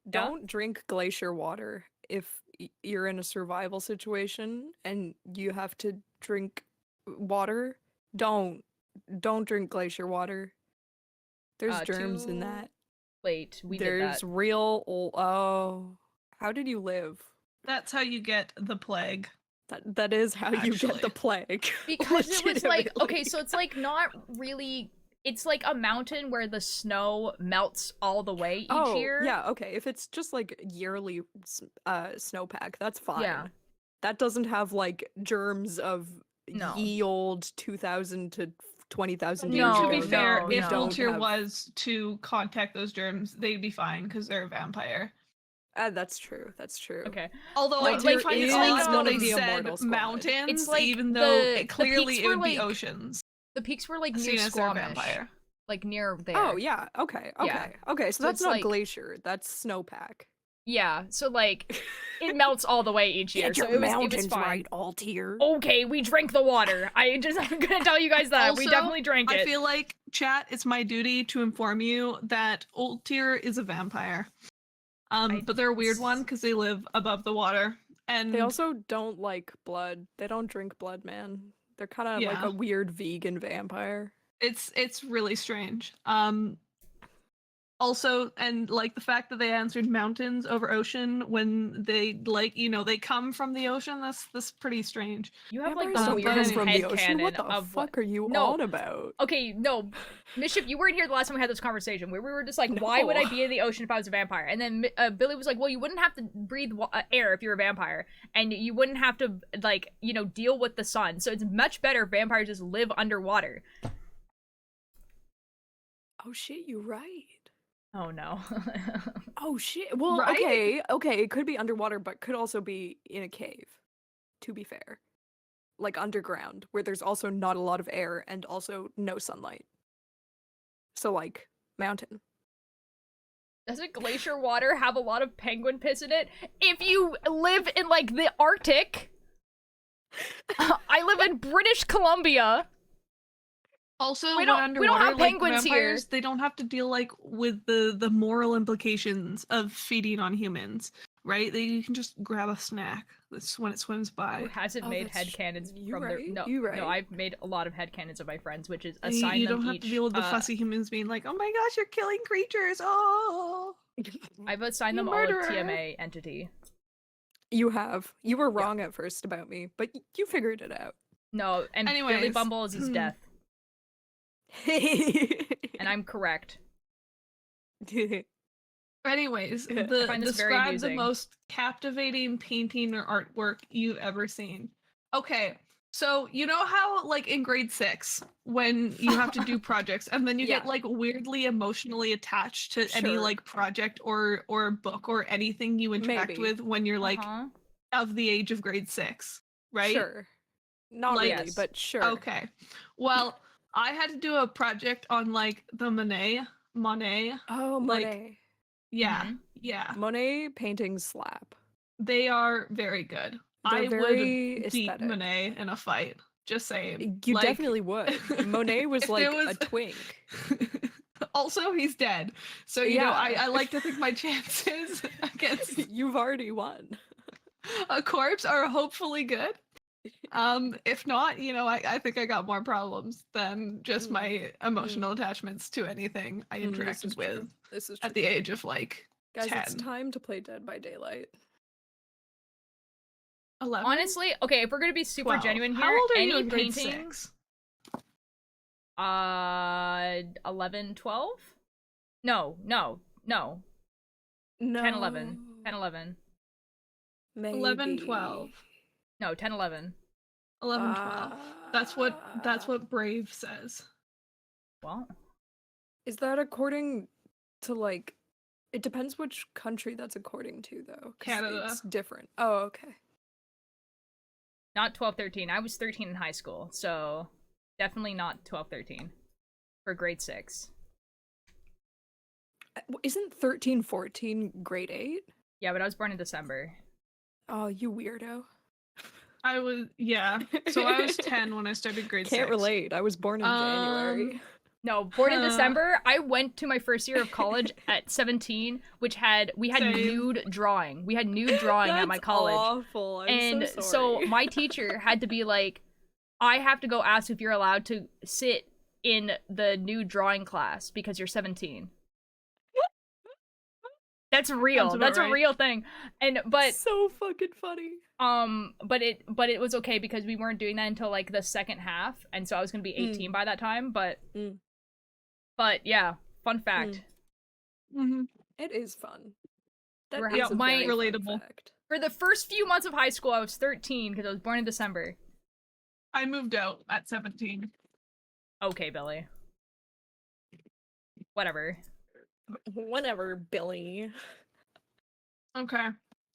Don't drink glacier water if you're in a survival situation and you have to drink water. Don't drink glacier water. There's germs in too that. late. We There's did real oh, how did you live? That's how you get the plague. That is how you get Actually. the plague. that because it was like Legitimately. okay, so it's like not really. It's like a mountain where the snow melts all the way each year. Yeah, okay. If it's just like yearly snowpack, that's fine. Yeah. That doesn't have like germs of No. ye old 2,000 to 20,000 I mean, years No, to be ago. fair, no, if no. Ultir have- was to contact those germs, they'd be fine because they're a vampire. That's true. That's true. Okay. Although Like, I do like, find it's it like, odd that one they of the said immortal squad. mountains, It's like even though the it clearly peaks it were would be like- oceans. The peaks were like Seen New as they're a Squamish. vampire. like near there. Oh yeah. Okay. Okay. Yeah. Okay. So So that's it's not like- glacier. That's snowpack. Yeah, so like it melts all the way each year, so it was fine. Altier. Okay, we drank the water. I'm gonna tell you guys that we Also, definitely drank it. I feel like, chat, it's my duty to inform you that Old Tier is a vampire. But they're a weird one because they live above the water, and They also don't like blood. They don't drink blood, man. They're kind of like Yeah. a weird vegan vampire. it's really strange. Also, and like the fact that they answered mountains over ocean when they they come from the ocean. That's pretty strange. You have like Vampires the don't but come weirdest from the ocean. headcanon What the of fuck are you No. on about? Okay, no, Mischief, you weren't here the last time we had this conversation where we were just like, why would I No. be in the ocean if I was a vampire? And then Billy was like, well, you wouldn't have to breathe air if you're a vampire, and you wouldn't have to like deal with the sun. So it's much better if vampires just live underwater. Oh shit, you're right. Oh no. Oh shit. Well, Right? okay, it could be underwater, but could also be in a cave. To be fair, like underground, where there's also not a lot of air and also no sunlight. So like mountain. Doesn't glacier water have a lot of penguin piss in it? If you live in like the Arctic, I live in British Columbia. Also, We when don't underwater, have like, penguins here. vampires, they don't have to deal like with the moral implications of feeding on humans, right? You can just grab a snack when it swims by. Who hasn't Oh, made that's headcanons you from their right, no, you right. no, I've made a lot of headcanons of my friends, which is And assign you them don't have each to deal with the fussy humans being like, "Oh my gosh, you're killing creatures!" Oh, I've assigned you them all a murderer. TMA entity. You have. You were Yeah. wrong at first about me, but you figured it out. No, and Billy Anyways, Bumble is his death, and I'm correct. Anyways, I find this very describe the amusing. most captivating painting or artwork you've ever seen. Okay, so you know how like in grade 6 when you have to do projects and then you get Yeah. like weirdly emotionally attached to any Sure. like project or book or anything you interact Maybe. with when you're like Uh-huh. of the age of grade 6, right? Sure. Not Like- really, Yes. but sure. Okay. Well, I had to do a project on like the Monet. Oh, like, Monet. Yeah. Mhm. Yeah. Monet paintings slap. They are very good. They're I very would beat aesthetic. Monet in a fight. Just saying. You Like, definitely would. Monet was if like there was- a twink. Also, he's dead. So, you know, Yeah. I like to think my chances against You've already won. a corpse are hopefully good. If not, you know, I think I got more problems than just my emotional attachments to anything I This is interacted with true. This is at true. the age of like Guys, it's 10. time to play Dead by Daylight. 11. Honestly, okay, if we're gonna be super 12. genuine here, How old are any you in grade paintings, 6? 11, 12? No. No. 10, 11. 10, 11. Maybe. 11, 12. No, 10, 11. 11, 12. That's what Brave says. Well, Is that according to like? It depends which country that's according to, though. 'Cause Canada. It's different. Oh, okay. not 12, 13. I was 13 in high school, so definitely not 12, 13 for grade 6. Isn't 13, 14 grade 8? Yeah, but I was born in December. Oh, you weirdo. I was, yeah. So I was 10 when I started grade 6. Can't relate. I was born in January. No, born in Huh. December. I went to my first year of college at 17, we had Same. nude drawing. We had nude drawing at my That's college. awful. I'm And so so sorry. my teacher had to be like, I have to go ask if you're allowed to sit in the nude drawing class because you're 17. That's real. Sounds about That's a right. real thing. And but so fucking funny. but it was okay because we weren't doing that until like the second half, and so I was gonna be 18 by that time. But Mm. but yeah, fun fact. Mm-hmm. It is fun. That We're is ha- a my- very fun Relatable. fact. For the first few months of high school, I was 13 because I was born in December. I moved out at 17. Okay, Billy. Whatever. Whatever, Billy. Okay.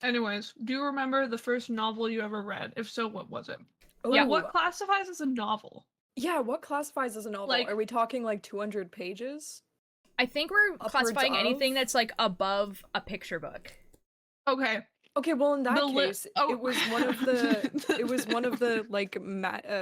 Anyways, do you remember the first novel you ever read? If so, what was it? Oh, Yeah. What classifies as a novel? Yeah, what classifies as a novel? Like- Are we talking like 200 pages? I think we're Upwards classifying anything of? that's like above a picture book. Okay. Okay, well in that The li- case, oh. it was one of the like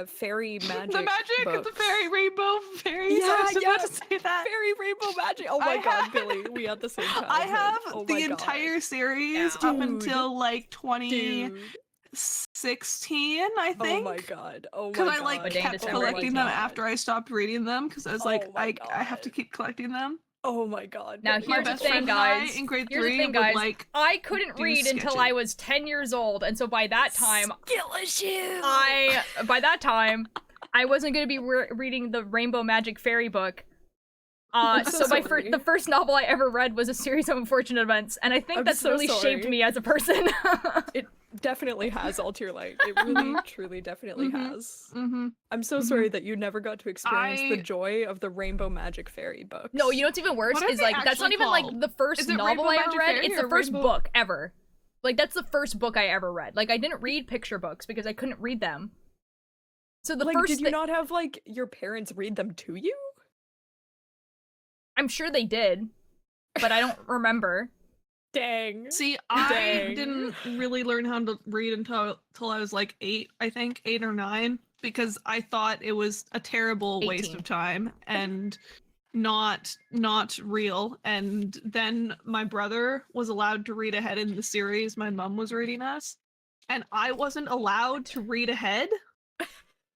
fairy magic The magic of the books. fairy rainbow fairies. I was about to say that. Fairy rainbow magic. Oh my I god, have- Billy, we had the same childhood. I have Oh the my God. entire series Yeah. up Dude. until like 2016, I Dude. think. Oh my god. Oh my Because god. I like What day in kept December collecting was them that? after I stopped reading them because I was like, Oh my I have to God. keep collecting them. Oh my god. Now Billy, My here's the best thing, friend guys. and I in grade Here's 3 the thing, would guys. like I couldn't do read until sketching. I was 10 years old, and so by that time, skill issue. I wasn't gonna be reading the Rainbow Magic Fairy book. I'm So so sorry. the first novel I ever read was a series of unfortunate events, and I think I'm that's so really shaped sorry. me as a person. It definitely has Altair Light. It really, truly, definitely Mhm. has. Mm-hmm. I'm so sorry that you never got to experience the I- joy of the Rainbow Magic Fairy books. No, you know what's even worse What are is they like that's not actually even like called? the first Is it novel Rainbow I ever Magic read. Fairy It's the or first Rainbow- book ever. Like that's the first book I ever read. Like I didn't read picture books because I couldn't read them. So the like, first did you thi- not have like your parents read them to you? I'm sure they did, but I don't remember. Dang. See, I Dang. didn't really learn how to read until I was like 8, I think, 8 or 9, because I thought it was a terrible waste 18. of time and not real. And then my brother was allowed to read ahead in the series my mom was reading us, and I wasn't allowed to read ahead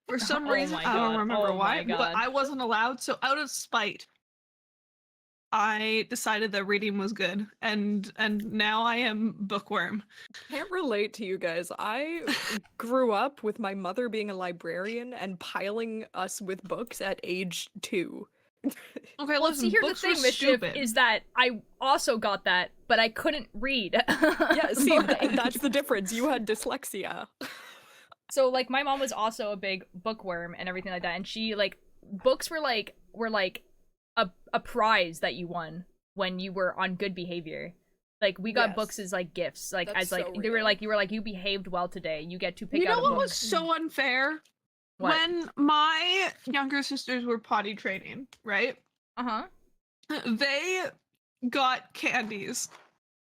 for some Oh reason. my I don't God. remember Oh why, my but God. I wasn't allowed. So out of spite, I decided that reading was good, and now I am bookworm. Can't relate to you guys. I grew up with my mother being a librarian and piling us with books at age 2. Okay, Well, listen, see, here's the books thing, were Mischief, stupid. is that I also got that, but I couldn't read. Yeah, see, Like- that's the difference. You had dyslexia. So like my mom was also a big bookworm and everything like that, and she like books were like a prize that you won when you were on good behavior. Like we got Yes. books as like gifts, like That's as like so they were real. like you behaved well today. You get to pick You out know a what book. was so unfair? What? When my younger sisters were potty training, right? Uh-huh. They got candies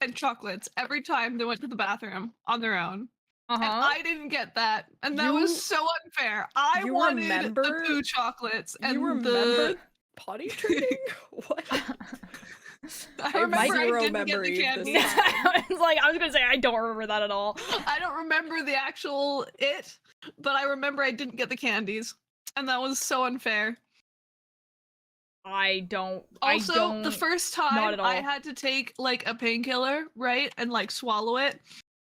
and chocolates every time they went to the bathroom on their own. And Uh-huh. I didn't get that. And that You- was so unfair. I you wanted remember- the poo chocolates and You remember the potty training? What? I have remember I zero didn't get the memory of this candies. I was gonna say I don't remember that at all. I don't remember the actual it, but I remember I didn't get the candies. And that was so unfair. Also, The first not time at I all. had to take like a painkiller, right, and like swallow it,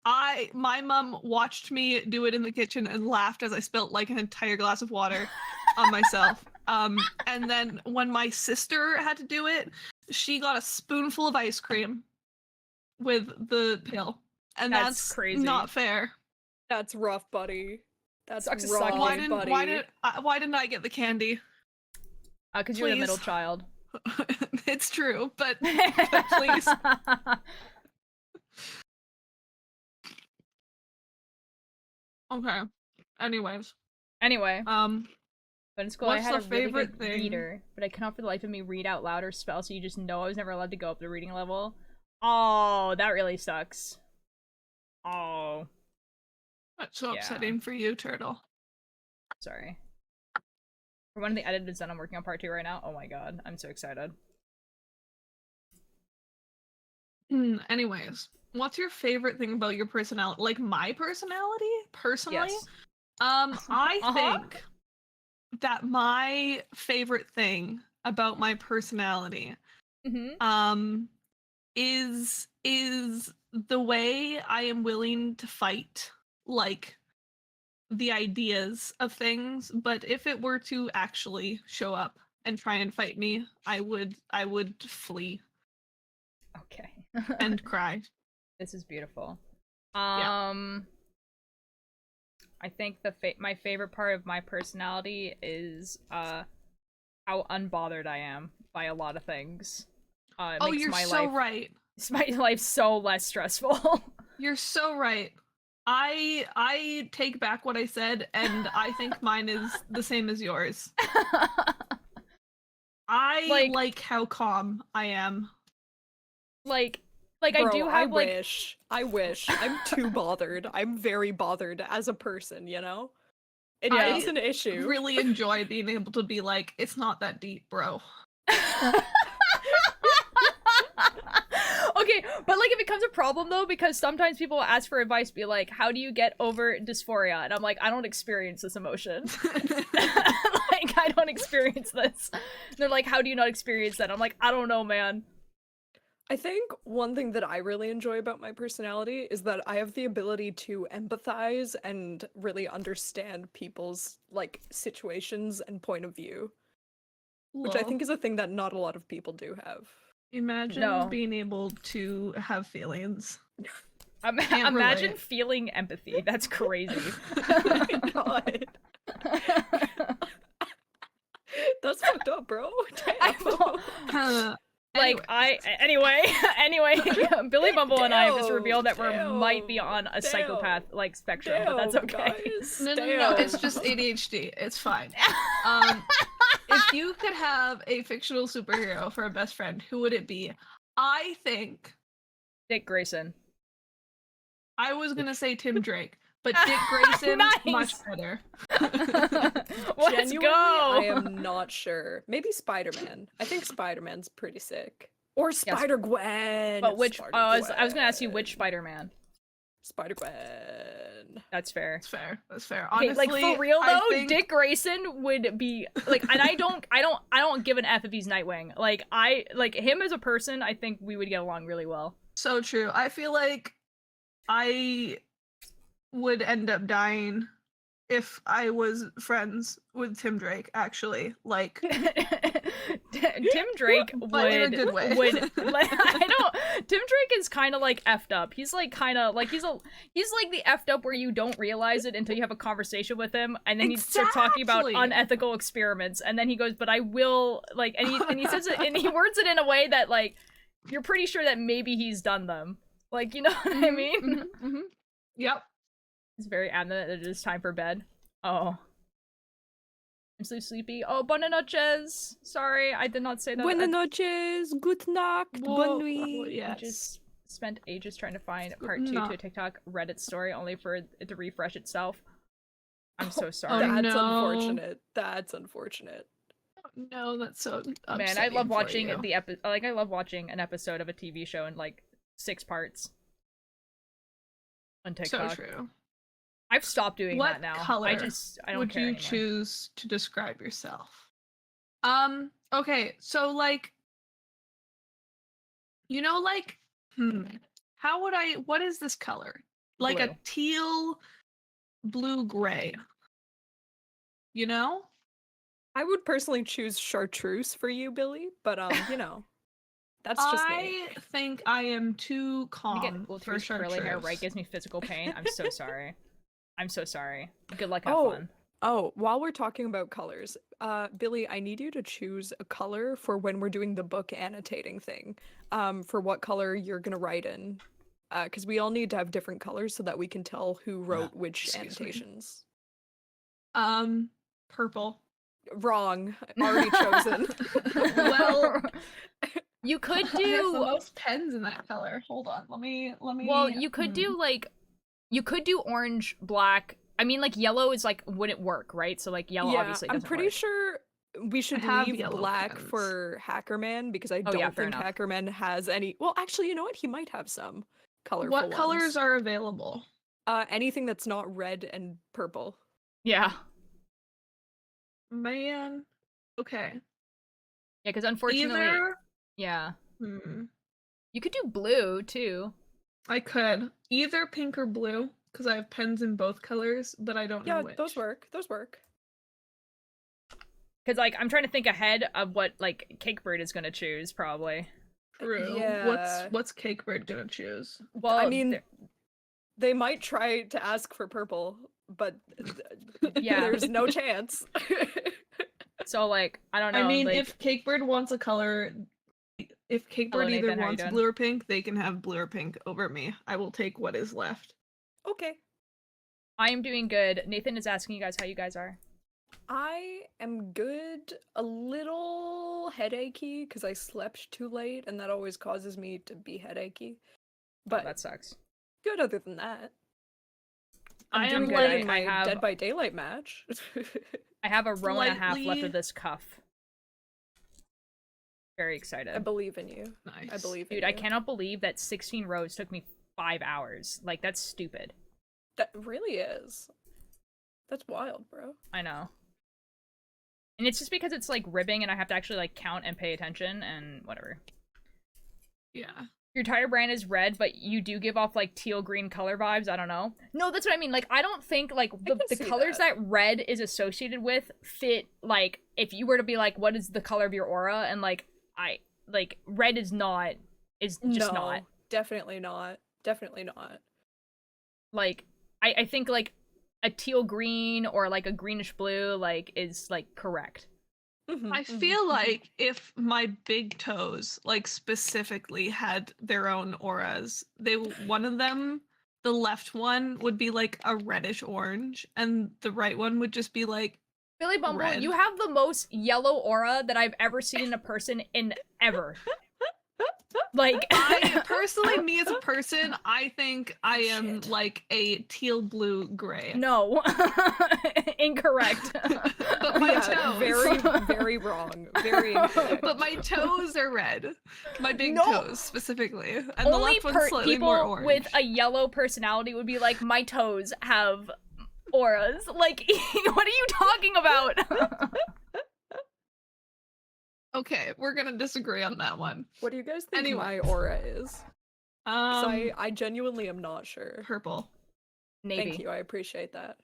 my mom watched me do it in the kitchen and laughed as I spilt like an entire glass of water on myself. And then when my sister had to do it, she got a spoonful of ice cream with the pill, and That's that's crazy. not fair. That's rough, buddy. That's Sucks to rough, suck it. buddy. Why didn't I get the candy? Because you're the middle Please. child. It's true, but please. Okay. Anyways, Anyway, but in school I what's had a the really favorite good thing? reader, but I cannot for the life of me read out loud or spell, so you just know I was never allowed to go up the reading level. Oh, that really sucks. Oh, that's so Yeah. upsetting for you, Turtle. sorry. For one of the editors that I'm working on part 2 right now. Oh my god, I'm so excited. Anyways, what's your favorite thing about your personality? Like my personality, personally? Yes. I Uh-huh. think that my favorite thing about my personality Mm-hmm. is the way I am willing to fight like the ideas of things, but if it were to actually show up and try and fight me, I would flee Okay. and cry. This is beautiful. Yeah. I think my favorite part of my personality is how unbothered I am by a lot of things. It Oh, makes you're my so life right. It's my life so less stressful. You're so right. I take back what I said, and I think mine is the same as yours. I like how calm I am. Like Bro, I do have like I wish. I'm too bothered. I'm very bothered as a person, you know? Yeah. It's an issue. Really enjoy being able to be like, it's not that deep, bro. Okay, but like it becomes a problem though because sometimes people ask for advice, be like, "How do you get over dysphoria?" And I'm like, "I don't experience this emotion. Like, I don't experience this." And they're like, "How do you not experience that?" I'm like, "I don't know, man." I think one thing that I really enjoy about my personality is that I have the ability to empathize and really understand people's like situations and point of view, which I Lol. think is a thing that not a lot of people do have. Imagine No. being able to have feelings. Imagine relate. feeling empathy. That's crazy. Oh my god. That's fucked up, bro. Damn. Like anyway, Billy Bumble and I have just revealed that we might be on a psychopath like spectrum, but that's okay. Guys, No, it's just ADHD. It's fine. If you could have a fictional superhero for a best friend, who would it be? I think Dick Grayson. I was gonna say Tim Drake, but Dick Grayson, Nice. much better. Let's Genuinely, go. I am not sure. Maybe Spider-Man. I think Spider-Man's pretty sick. Or Spider-Gwen. But which? I was Spider-Gwen. gonna ask you which Spider-Man. Spider-Gwen. That's fair. That's fair. That's fair. Okay, Honestly, like for real I though, think- Dick Grayson would be like, and I don't give an F if he's Nightwing. Like I like him as a person. I think we would get along really well. So true. I feel like I would end up dying if I was friends with Tim Drake, actually. Like, Tim Drake But in a good way. would like, I don't. Tim Drake is kind of like effed up. He's like kind of like he's like the effed up where you don't realize it until you have a conversation with him, and then he starts talking about Exactly. unethical experiments, and then he goes, "But I will," like, and he says it, and he words it in a way that like you're pretty sure that maybe he's done them. Like, you know what I mean? Yep. It's very adamant that it is time for bed. Oh. I'm so sleepy. Oh, buenas noches. Sorry, I did not say that. Buenas noches, good night, bonne Whoa, nuit. yes. I just spent ages trying to find part Good 2 to night. a TikTok Reddit story only for it to refresh itself. I'm so sorry. Oh, That's no. unfortunate. That's unfortunate. No, that's so Man, I upsetting love for watching you. I love watching an episode of a TV show in like 6 parts on So TikTok. true. I've stopped doing What that now. color I don't would care you anymore. choose to describe yourself? Okay, so like, you know, like, how would what is this color? Like a Blue. teal, blue, gray. You know? I would personally choose chartreuse for you, Billy, but you know, that's just me. I think I am too To calm get for Ultra's curly hair right chartreuse. gives me physical pain. I'm so sorry. I'm so sorry. Good luck, have Oh. fun. Oh, while we're talking about colors, Billy, I need you to choose a color for when we're doing the book annotating thing. For what color you're gonna write in. Because we all need to have different colors so that we can tell who wrote which excuse me. annotations. Purple. Wrong. Already chosen. Well, you could I have the do most pens in that color. Hold on. Let me well, you could do like you could do orange, black. I mean, like yellow is like wouldn't work, right? So like yellow Yeah, obviously I'm doesn't pretty work. sure we should have leave yellow black pens. for Hackerman because I Oh, don't yeah, fair think enough. Hackerman has any. Well, actually, you know what? He might have some colorful What ones. colors are available? Anything that's not red and purple. Yeah, Man. Okay. yeah, because unfortunately, Either yeah, hmm, you could do blue too. I could either pink or blue because I have pens in both colors, but I don't know Yeah, which. those work. Those work. Because like I'm trying to think ahead of what like Cakebird is gonna choose probably. True. Yeah. What's Cakebird gonna choose? Well, I mean, there- they might try to ask for purple, but Yeah. there's no chance. so like I don't know. I mean, like, if Cakebird wants a color, if Hello, Cakebird either Nathan, how you wants doing? blue or pink, they can have blue or pink over me. I will take what is left. Okay. I am doing good. Nathan is asking you guys how you guys are. I am good, a little headachy because I slept too late, and that always causes me to be headachy. But That sucks. good other than that. I'm I doing am good. Playing I my have Dead by Daylight match. I have a row and a half left Slightly- of this cuff. Very excited. I believe in you. Nice. I believe in Dude, you. I cannot believe that 16 rows took me 5 hours. Like, that's stupid. That really is. That's wild, bro. I know. And it's just because it's, like, ribbing and I have to actually, like, count and pay attention and whatever. Yeah. Your tire brand is red, but you do give off, like, teal-green color vibes. I don't know. No, that's what I mean. Like, I don't think, like, the can see colors that red is associated with fit, like, if you were to be like, what is the color of your aura? And, like, red is not, is just No, not. definitely not. Definitely not. Like, I think, like, a teal green or, like, a greenish blue, like, is, like, correct. I feel like if my big toes, like specifically, had their own auras, one of them, the left one would be like a reddish orange, and the right one would just be like Billy Bumble, red. you have the most yellow aura that I've ever seen in a person in ever. Like, I personally, me as a person, I think I am like a teal blue gray. no. Incorrect. But my toes, very, very wrong. Very incorrect. but my toes are red. My big No. toes specifically, and the Only left one's slightly more people orange. with a yellow personality would be like, my toes have auras. Like, what are you talking about? Okay, we're gonna disagree on that one. What do you guys think Anyway. my aura is? 'Cause Um, I genuinely am not sure. purple. Navy. Thank you, I appreciate that.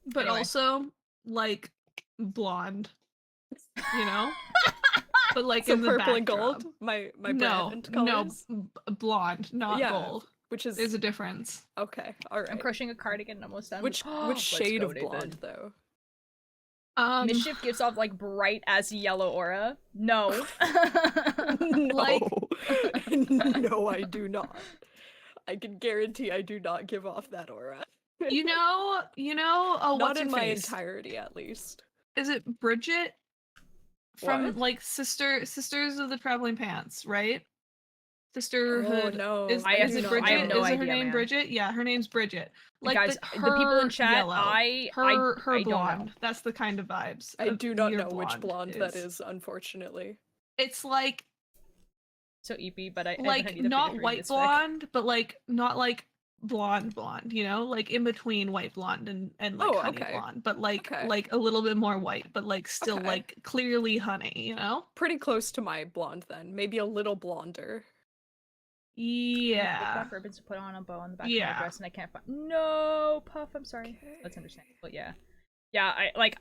But Anyway. also like blonde, you know. But like So in the purple and backdrop. gold, my No, brand no, colors, blonde, not Yeah. gold. which is There's a difference. okay. All I'm right. crocheting a cardigan almost done. Which Let's shade go, of Nathan. blonde though? Mischief gives off like bright as yellow aura. No. No. Like- No, I do not. I can guarantee I do not give off that aura. you know. Oh, Not what's in her my face? entirety, at least. Is it Bridget from What? like Sisters of the Traveling Pants, right? Sisterhood. Oh no, Is, I is have it no- Bridget? I have no is it her idea, name man. Bridget? Yeah, her name's Bridget. Like Guys, the people in chat, yellow. I her don't know. blonde. That's the kind of vibes. I of do not your know which blonde that is, unfortunately. It's like So eepy, but I like need to not finish reading white this fic. blonde, but like not like blonde, you know, like in between white blonde and like Oh, honey okay. blonde, but like Okay. like a little bit more white, but like still Okay. like clearly honey, you know? Pretty close to my blonde then. Maybe a little blonder. Yeah. Black ribbons to put on a bow on the back of Yeah. my dress, and I can't find. No, Puff. I'm sorry. That's understandable. But yeah, I like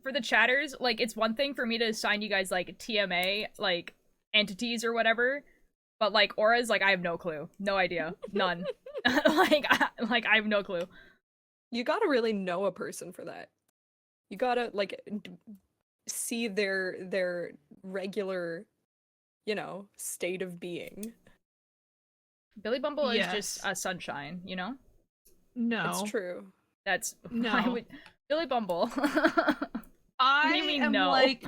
for the chatters. Like, it's one thing for me to assign you guys like TMA like entities or whatever, but like auras, like I have no clue, no idea, none. like I have no clue. You gotta really know a person for that. You gotta like see their regular, you know, state of being. Billy Bumble is Yes. just a sunshine, you know. No. It's true. That's No. I would Billy Bumble. I do you mean am no? like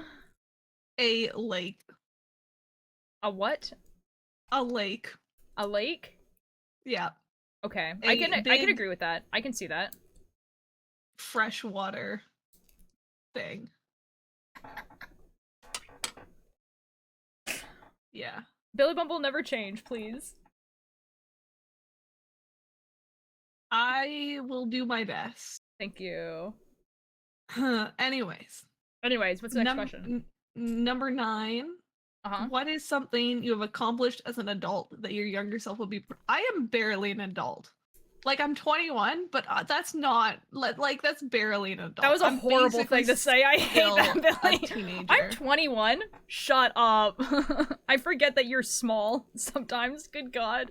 a lake. A what? A lake. A lake? Yeah. Okay, A I can big- agree with that. I can see that. Freshwater thing. Yeah. Billy Bumble never change, please. I will do my best. Thank you. Anyways. Anyways, what's the next question? Number 9. Uh-huh. What is something you have accomplished as an adult that your younger self will be? I am barely an adult. Like, I'm 21, but that's not like that's barely an adult. That was a I'm horrible basically thing to say. I hate still that, a Billy. teenager. I'm 21. Shut up. I forget that you're small sometimes. Good God.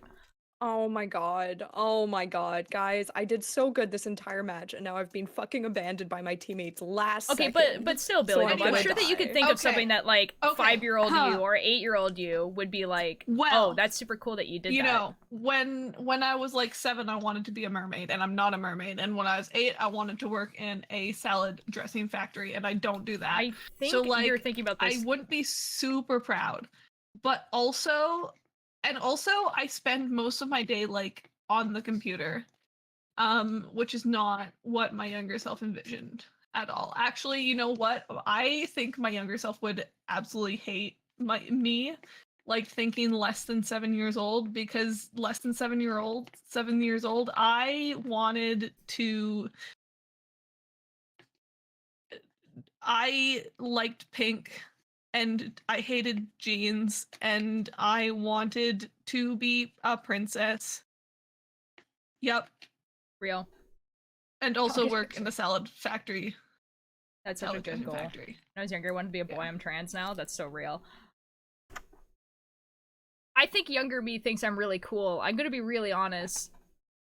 Oh my god. Oh my god. Guys, I did so good this entire match, and now I've been fucking abandoned by my teammates last Okay, second. but still, Billy, I'm I'm gonna sure that you could die. think of Okay, something that like okay, 5-year-old huh. you or 8-year-old you would be like, Well, oh, that's super cool that you did you that. know, when I was like 7, I wanted to be a mermaid, and I'm not a mermaid. And when I was 8, I wanted to work in a salad dressing factory, and I don't do that. I think So, like, you're thinking about this. I wouldn't be super proud, but also, I spend most of my day like on the computer, which is not what my younger self envisioned at all. Actually, you know what? I think my younger self would absolutely hate me like thinking less than 7 years old, because less than 7 years old, I liked pink and I hated jeans and I wanted to be a princess. Yep. Real. And also Okay. work in a salad factory. That's such a Salad good dressing goal. factory. When I was younger, I wanted to be a boy. Yeah. I'm trans now. That's so real. I think younger me thinks I'm really cool. I'm gonna be really honest.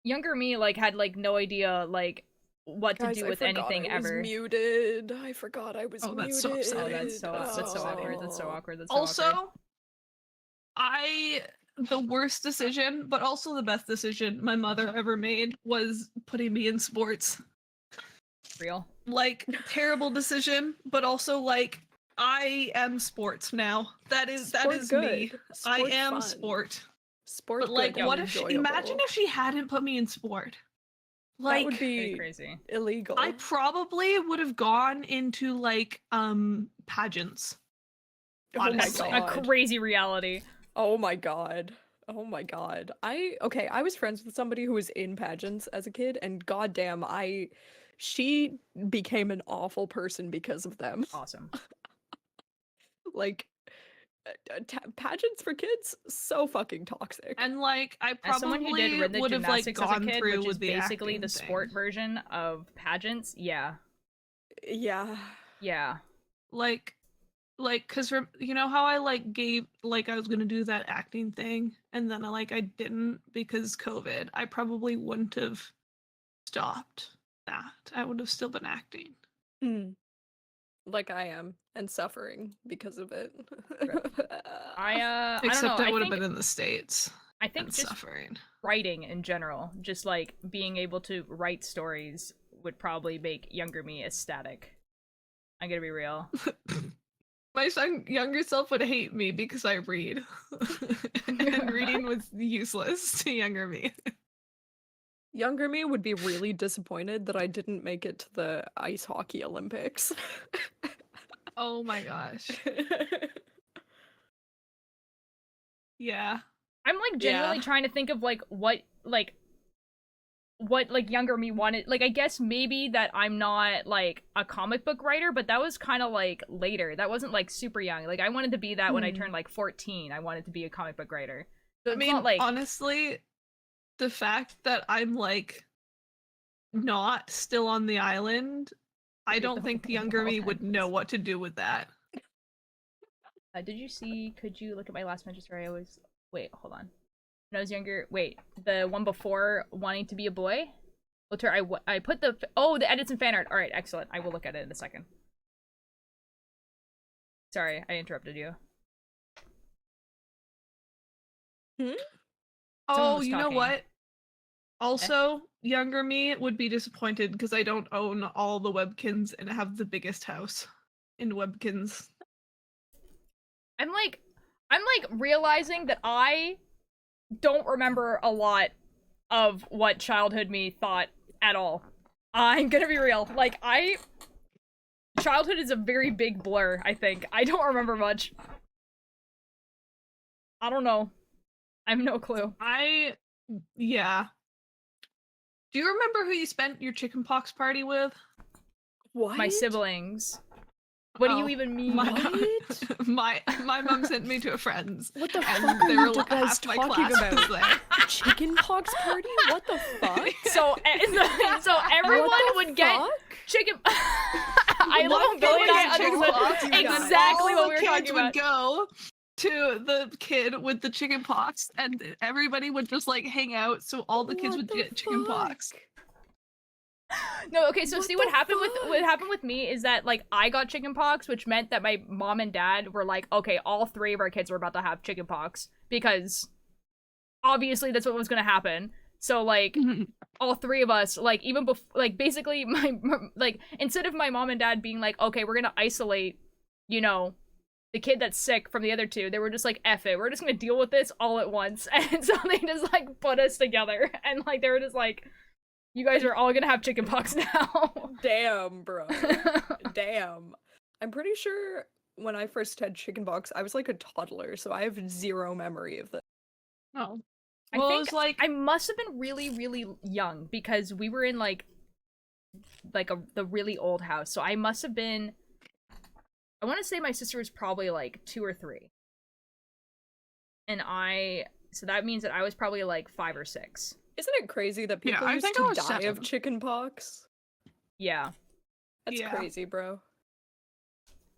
Younger me like had like no idea like what to Guys, do I with forgot anything I was ever. muted. I forgot I was Oh, muted. that's so upsetting. Oh, that's so awkward. That's so Oh. awkward. That's so Also, awkward. the worst decision, but also the best decision my mother ever made was putting me in sports. Real. Like, terrible decision, but also like I am sports now. That is Sport me. good. I Sport am fun. sport. Sport But like, good and what if imagine if she hadn't put me in sport? Like, that would Pretty be crazy. illegal. I probably would have gone into like pageants. Oh my That's honestly. a god. crazy reality. Oh my god. Oh my god. I was friends with somebody who was in pageants as a kid, and goddamn, she became an awful person because of them. Awesome. Like, pageants for kids, so fucking toxic. And like, I As someone who did probably rhythmic would have like gymnastics as a gone kid, through which is with the basically acting the sport thing. version of pageants, yeah. Yeah. Yeah. Like, cause you know how I like gave like I was gonna do that acting thing, and then I didn't because COVID. I probably wouldn't have stopped that. I would have still been acting. Like I am, and suffering because of it. I don't Except know. I would have think, been in the States I think and just suffering. writing in general, just like being able to write stories would probably make younger me ecstatic. I'm gonna be real. My younger self would hate me because I read. And reading was useless to younger me. Younger me would be really disappointed that I didn't make it to the ice hockey Olympics. Oh my gosh. Yeah. I'm like genuinely Yeah. trying to think of like what younger me wanted. Like I guess maybe that I'm not like a comic book writer, but that was kind of like later. That wasn't like super young. Like I wanted to be that when I turned like 14. I wanted to be a comic book writer. So I it's mean, not like honestly, the fact that I'm like not still on the island, I don't think younger me would know what to do with that. did you see? Could you look at my last Manchester? I always wait. Hold on. When I was younger, wait, the one before wanting to be a boy. I put the the edits and fan art. All right, excellent. I will look at it in a second. Sorry, I interrupted you. Someone Oh, was you know talking. what? Also, younger me would be disappointed because I don't own all the Webkins and have the biggest house in Webkins. I'm like realizing that I don't remember a lot of what childhood me thought at all. I'm gonna be real. Like childhood is a very big blur, I think. I don't remember much. I don't know. I have no clue. Yeah. Do you remember who you spent your chickenpox party with? What? My siblings. What do you Oh, even mean? My mom sent me to a friend's. What the and fuck are they you were guys half my talking class was about? there. Chicken pox party? What the fuck? So everyone What the would get fuck? chicken. I love One how Billy and I family understood chickenpox, exactly all what the we were kids talking about. would go to the kid with the chicken pox, and everybody would just like hang out, so all the kids What would the get chicken pox. fuck? No, okay, so What see the what happened fuck? with me is that like I got chicken pox, which meant that my mom and dad were like, okay, all 3 of our kids were about to have chicken pox because obviously that's what was going to happen. So like all 3 of us, like even before, like basically my like instead of my mom and dad being like, okay, we're going to isolate, you know, the kid that's sick from the other 2, they were just like, F it, we're just going to deal with this all at once. And so they just like put us together and like they were just like, you guys are all gonna have chicken pox now. Damn, bro. Damn. I'm pretty sure when I first had chickenpox, I was like a toddler, so I have zero memory of this. Oh. I Well, think it's like I must have been really, really young because we were in like the really old house. So I must have been. I want to say my sister was probably like 2 or 3, and so that means that I was probably like 5 or 6. Isn't it crazy that Yeah, people I used think I to was die of 7. chickenpox? Yeah. That's Yeah. crazy, bro.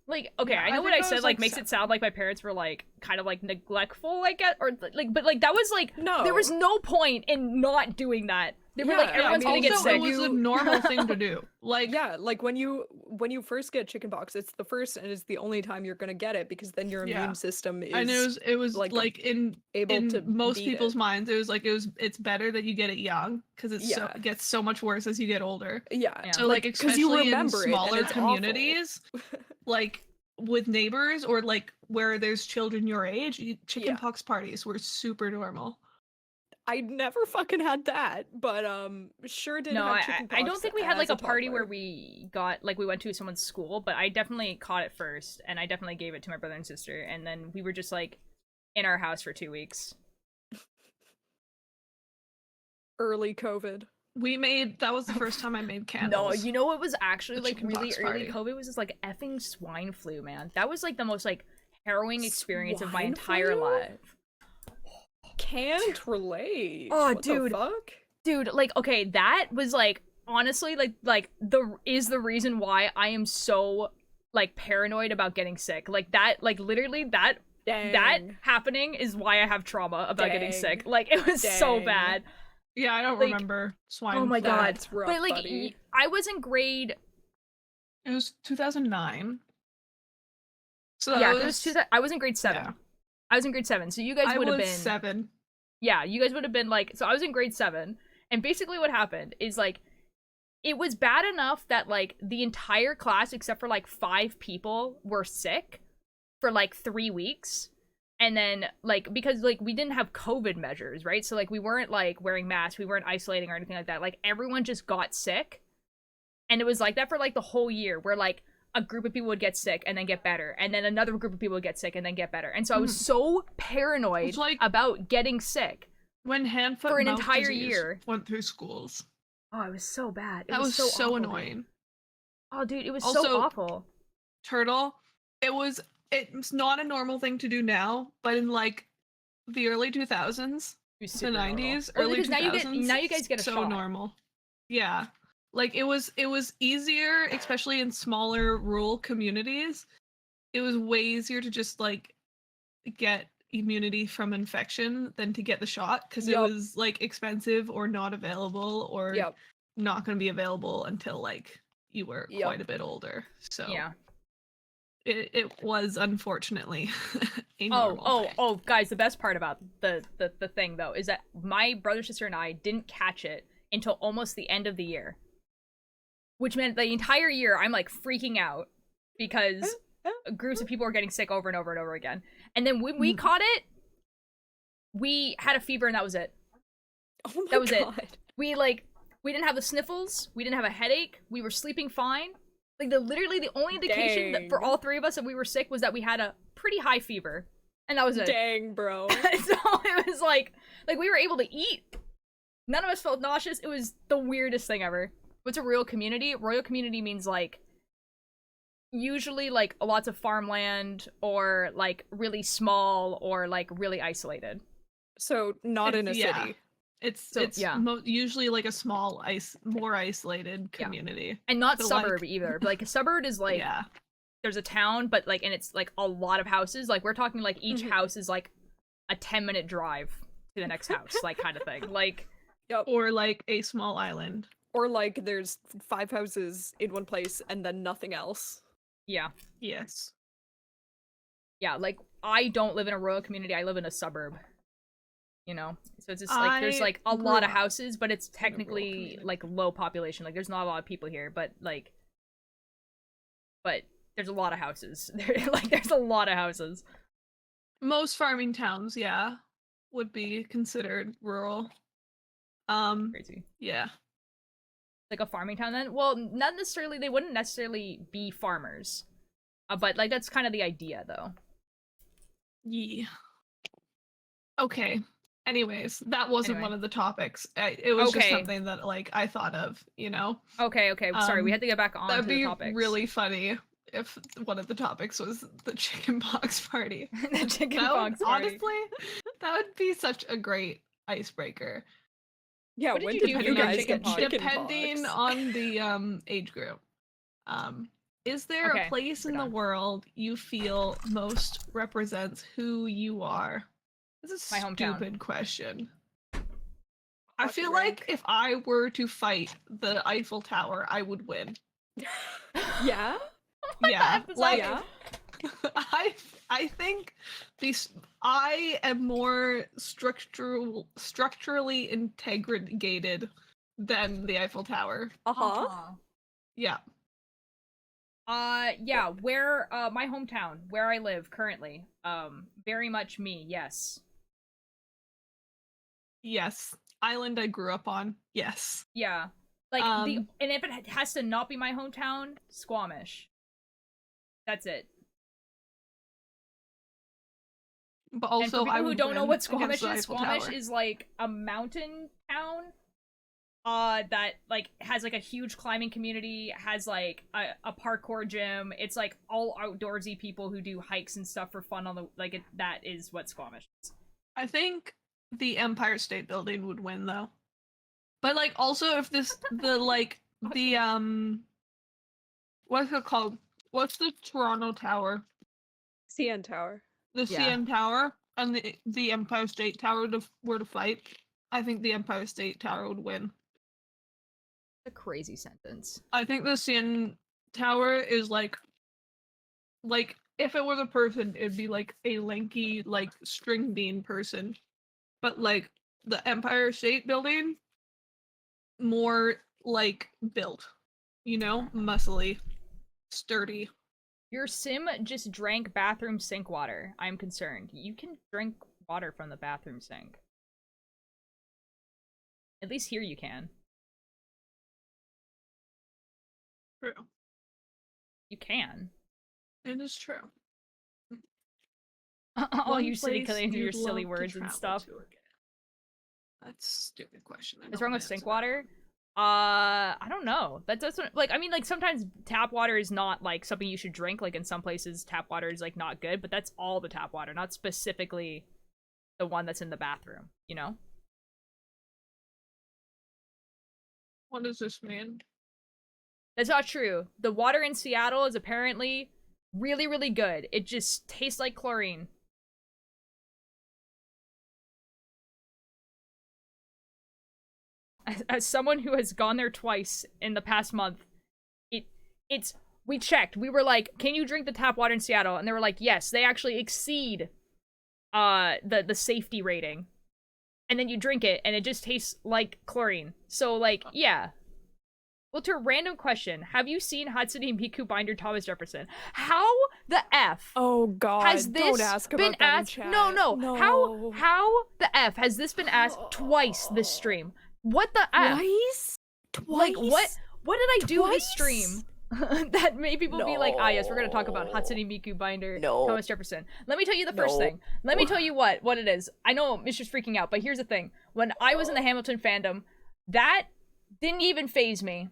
Like, okay, Yeah, I I know what think I I said was, like like, makes it 7. sound like my parents were like kind of like neglectful, I guess, or like, but like that was like No. there was no point in not doing that. They were like, Yeah, I everyone's mean, gonna get also, sick. it was a normal thing to do. Like, Yeah, like when you first get chickenpox, it's the first and it's the only time you're gonna get it because then your Yeah. immune system is and it was like, like in able to most beat people's it. minds, it's better that you get it young because Yeah. it gets so much worse as you get older. Yeah. Yeah. So like because you especially in remember it and smaller it's awful. communities, like with neighbors or like where there's children your age, chickenpox parties were super normal. I never fucking had that, but sure did No, have I chickenpox. don't think we had like as a party where toddler. we got like we went to someone's school, but I definitely caught it first, and I definitely gave it to my brother and sister, and then we were just like in our house for 2 weeks. Early COVID. That was the first time I made No, candles. you know what was actually The like really chickenpox early party. COVID was this like effing swine flu, man. That was like the most like harrowing experience of my Swine entire flu? life. Can't relate. Oh, What dude. the fuck? Dude, like okay, that was like honestly like the reason why I am so like paranoid about getting sick. Like that like literally that Dang. happening is why I have trauma about getting Dang. sick. Like it was so Dang. bad. Yeah, I don't Like, remember swine. Oh my flu. god. That's rough, But like buddy. I was in grade It was 2009. So yeah, that it was I was in grade 7. yeah. I was in grade 7. So you guys I would have was been 7. Yeah, you guys would have been like so I was in grade 7 and basically what happened is like it was bad enough that like the entire class except for like 5 people were sick for like 3 weeks. And then like because like we didn't have COVID measures, right? So like we weren't like wearing masks, we weren't isolating or anything like that. Like everyone just got sick. And it was like that for like the whole year where like a group of people would get sick and then get better, and then another group of people would get sick and then get better. And so I was so paranoid It's like- about getting sick. When hand, foot, For an mouth entire disease year. went through schools. Oh, it was so bad. It That was so awful, dude. annoying. Oh, dude, it was Also- so awful. Turtle, it's not a normal thing to do now, but in like the early 2000s, It was the super normal. 90s, Well, early because 2000s, now you guys get a so shot. normal. Yeah. Like it was easier, especially in smaller rural communities. It was way easier to just like get immunity from infection than to get the shot because it Yup. was like expensive or not available or Yep. not going to be available until like you were Yup. quite a bit older. So Yeah. it was unfortunately a normal thing. Oh, guys, the best part about the thing though is that my brother, sister, and I didn't catch it until almost the end of the year. Which meant the entire year I'm like freaking out because groups of people were getting sick over and over and over again. And then when we caught it, we had a fever and that was it. Oh my That was it. god. We didn't have the sniffles, we didn't have a headache, we were sleeping fine. Like literally the only indication that for Dang. all 3 of us that we were sick was that we had a pretty high fever. And that was it. Dang, bro. So it was like we were able to eat. None of us felt nauseous. It was the weirdest thing ever. What's a royal community? Royal community means like usually like lots of farmland or like really small or like really isolated. So not in a Yeah. city. It's yeah. usually like a small more isolated community. And not So, suburb like- either. But like a suburb is like Yeah. there's a town, but like, and it's like a lot of houses. Like we're talking like each house is like a 10-minute drive to the next house, like kind of thing. Like, Or like a small island. Or like there's 5 houses in one place and then nothing else. yeah. Yes. Yeah, like I don't live in a rural community. I live in a suburb. You know, so it's just like there's like a lot of houses, but it's technically like low population. Like there's not a lot of people here, but there's a lot of houses. There's a lot of houses. Most farming towns, yeah, would be considered rural. Crazy. Yeah. Like a farming town then? Well, not necessarily. They wouldn't necessarily be farmers, but like that's kind of the idea, though. Yeah. Okay. Anyways, that wasn't one of the topics. It was just something that like I thought of, you know. Okay. Sorry, we had to get back on to the topics. That'd be really funny if one of the topics was the chickenpox party. The chickenpox party. Honestly, that would be such a great icebreaker. Yeah, what when did did you you do for guys get chickenpox? Depending on the age group. Is there a place in the world you feel most represents who you are? This is a My hometown. stupid question. I feel like if I were to fight the Eiffel Tower, I would win. Yeah? Yeah, like Yeah? I think these I am more structurally integrated than the Eiffel Tower. Yeah. Yeah, where my hometown, where I live currently. Very much me, yes. Yes. Island I grew up on. Yes. Yeah. Like and if it has to not be my hometown, Squamish. That's it. But also, and for people who don't know what Squamish is, Squamish Tower. is like a mountain town that like has like a huge climbing community, has like a parkour gym. It's like all outdoorsy people who do hikes and stuff for fun on the that is what Squamish is. I think the Empire State Building would win though. But like also if this the what's it called? What's the Toronto Tower? CN Tower. The CN Tower and the Empire State Tower were to fight. I think the Empire State Tower would win. A crazy sentence. I think the CN Tower is like if it was a person, it'd be like a lanky, like string bean person. But like the Empire State Building, more like built, you know, muscly, sturdy. Your sim just drank bathroom sink water. I'm concerned. You can drink water from the bathroom sink. At least here you can. True. You can. It is true. All you city killing your silly words and stuff. That's a stupid question. What's wrong with sink water? I don't know. That doesn't like. I mean, like sometimes tap water is not like something you should drink. Like in some places, tap water is like not good. But that's all the tap water, not specifically the one that's in the bathroom. You know. What does this mean? That's not true. The water in Seattle is apparently really, really good. It just tastes like chlorine. As someone who has gone there twice in the past month, we checked. We were like, can you drink the tap water in Seattle? And they were like, yes. They actually exceed the safety rating. And then you drink it and it just tastes like chlorine. So like, yeah. Well, to a random question, have you seen Hatsune Miku binder Thomas Jefferson? How the F Oh god, has this don't ask been about that in asked? chat. No. How the F has this been asked twice this stream? What the F? Twice? Like what did I do this Twice? stream? That made people be like, ah yes, we're gonna talk about Hatsune Miku binder Thomas Jefferson. Let me tell you the first thing. Let me tell you what it is. I know Mr.'s freaking out, but here's the thing. When I was in the Hamilton fandom, that didn't even faze me.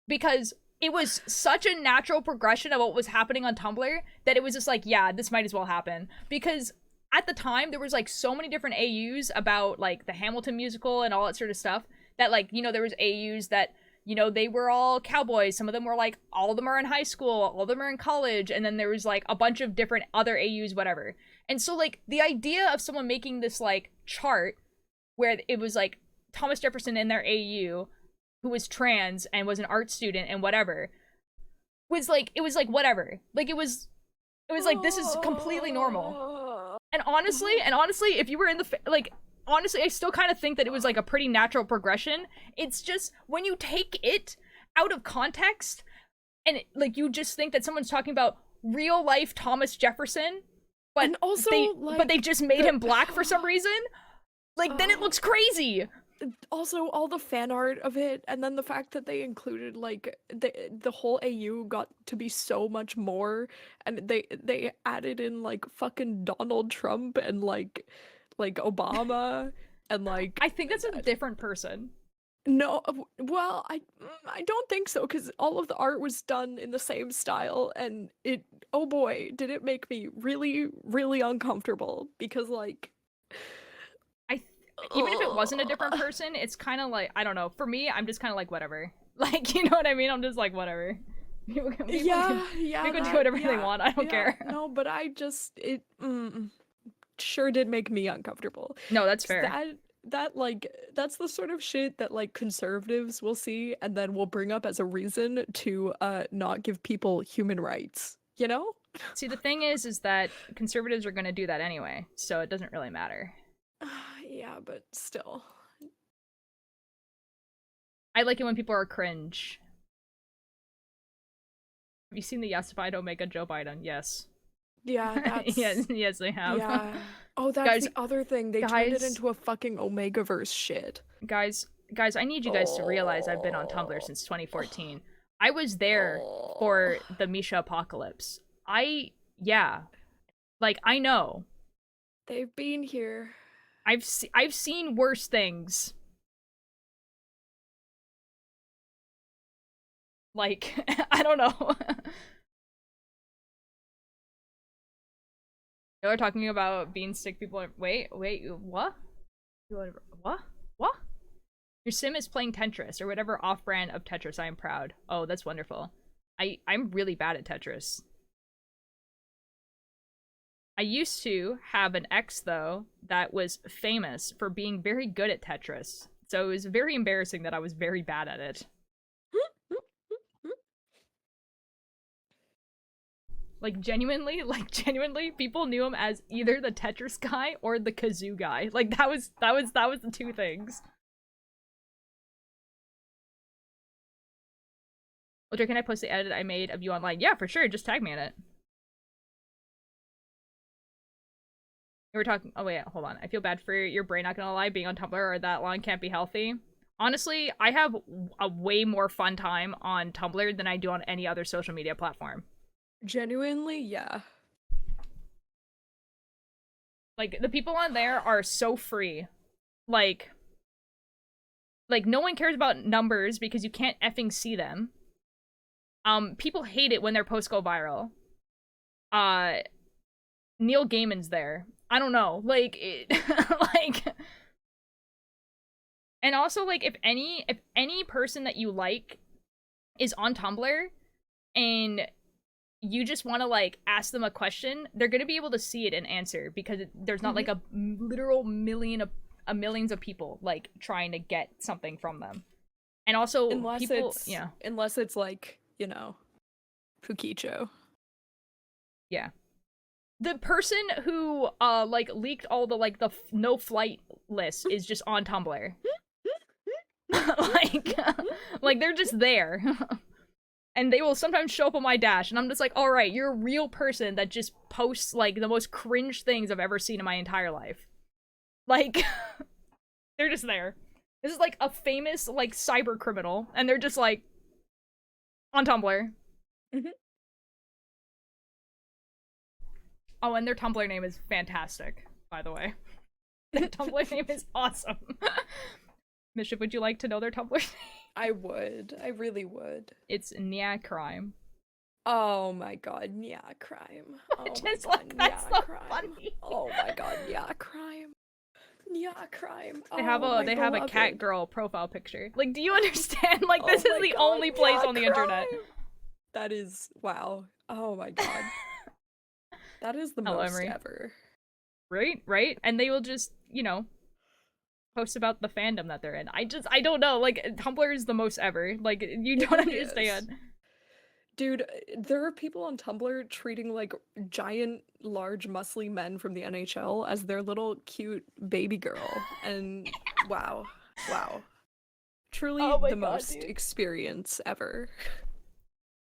Because it was such a natural progression of what was happening on Tumblr that it was just like, yeah, this might as well happen. Because at the time, there was like so many different AUs about like the Hamilton musical and all that sort of stuff that like, you know, there was AUs that you know, they were all cowboys. Some of them were like, all of them are in high school, all of them are in college, and then there was like a bunch of different other AUs, whatever. And so like the idea of someone making this like chart where it was like Thomas Jefferson in their AU who was trans and was an art student and whatever was like, it was like whatever. Like it was like, this is completely normal. And honestly, if you were in the like, honestly, I still kind of think that it was like a pretty natural progression. It's just when you take it out of context and like you just think that someone's talking about real life Thomas Jefferson, but And also, but they just made him black for some reason, like then it looks crazy. Also, all the fan art of it, and then the fact that they included like the whole AU got to be so much more, and they added in like fucking Donald Trump and like Obama and like I think that's a different person. no, well, I don't think so, because all of the art was done in the same style, and it, oh boy, did it make me really, really uncomfortable, because like Even if it wasn't a different person, it's kind of like, I don't know, for me, I'm just kind of like whatever. Like, you know what I mean? I'm just like whatever. People can do whatever they want. I don't care. No, but it sure did make me uncomfortable. No, that's 'Cause fair. that like that's the sort of shit that like conservatives will see and then will bring up as a reason to not give people human rights, you know? See, the thing is that conservatives are going to do that anyway, so it doesn't really matter. Yeah, but still. I like it when people are cringe. Have you seen the Yesified Omega Joe Biden? Yes. Yeah, that's yes, they have. Yeah. Oh, that's Guys- the other thing. They turned it into a fucking Omegaverse shit. Guys, I need you guys to realize I've been on Tumblr since 2014. I was there for the Misha apocalypse. I know. They've been here. I've seen worse things. Like, I don't know. Y'all are talking about bean-stick people. Wait, what? What? Your sim is playing Tetris, or whatever off-brand of Tetris. I am proud. Oh, that's wonderful. I'm really bad at Tetris. I used to have an ex, though, that was famous for being very good at Tetris. So it was very embarrassing that I was very bad at it. Like genuinely, people knew him as either the Tetris guy or the kazoo guy. Like that was the two things. Ultra, can I post the edit I made of you online? Yeah, for sure. Just tag me in it. We were talking. Oh wait, hold on. I feel bad for your brain. Not gonna lie, being on Tumblr or that long can't be healthy. Honestly, I have a way more fun time on Tumblr than I do on any other social media platform. Genuinely, yeah. Like, the people on there are so free. Like no one cares about numbers because you can't effing see them. People hate it when their posts go viral. Neil Gaiman's there. I don't know. Like, and also, like, if any person that you like is on Tumblr and you just want to like ask them a question, they're gonna be able to see it and answer because there's not like a literal millions of people like trying to get something from them. And also, unless it's like, you know, Fukicho. Yeah. The person who like leaked all the like the no flight list is just on Tumblr. like they're just there. And they will sometimes show up on my dash, and I'm just like, alright, you're a real person that just posts, like, the most cringe things I've ever seen in my entire life. Like, they're just there. This is, like, a famous, like, cyber criminal, and they're just, like, on Tumblr. Oh, and their Tumblr name is fantastic, by the way. Their Tumblr name is awesome. Mischief, would you like to know their Tumblr name? I would. I really would. It's Nya Crime. Oh my god, yeah, crime. Oh Just my god, like, that's yeah, so crime. funny. Oh my god, yeah, crime. Yeah, crime. They have Oh, a my cat beloved. girl profile picture. Like, do you understand? Like, Oh this is my the God, only place yeah, on the internet. crime. That is wow. Oh my God. That is the Hello, most Emery. ever. Right? And they will just, you know, post about the fandom that they're in. I don't know. Like, Tumblr is the most ever. Like, you It don't really understand. is. Dude, there are people on Tumblr treating like giant, large, muscly men from the NHL as their little cute baby girl. And wow. Wow. Truly Oh my the God, most dude. experience ever.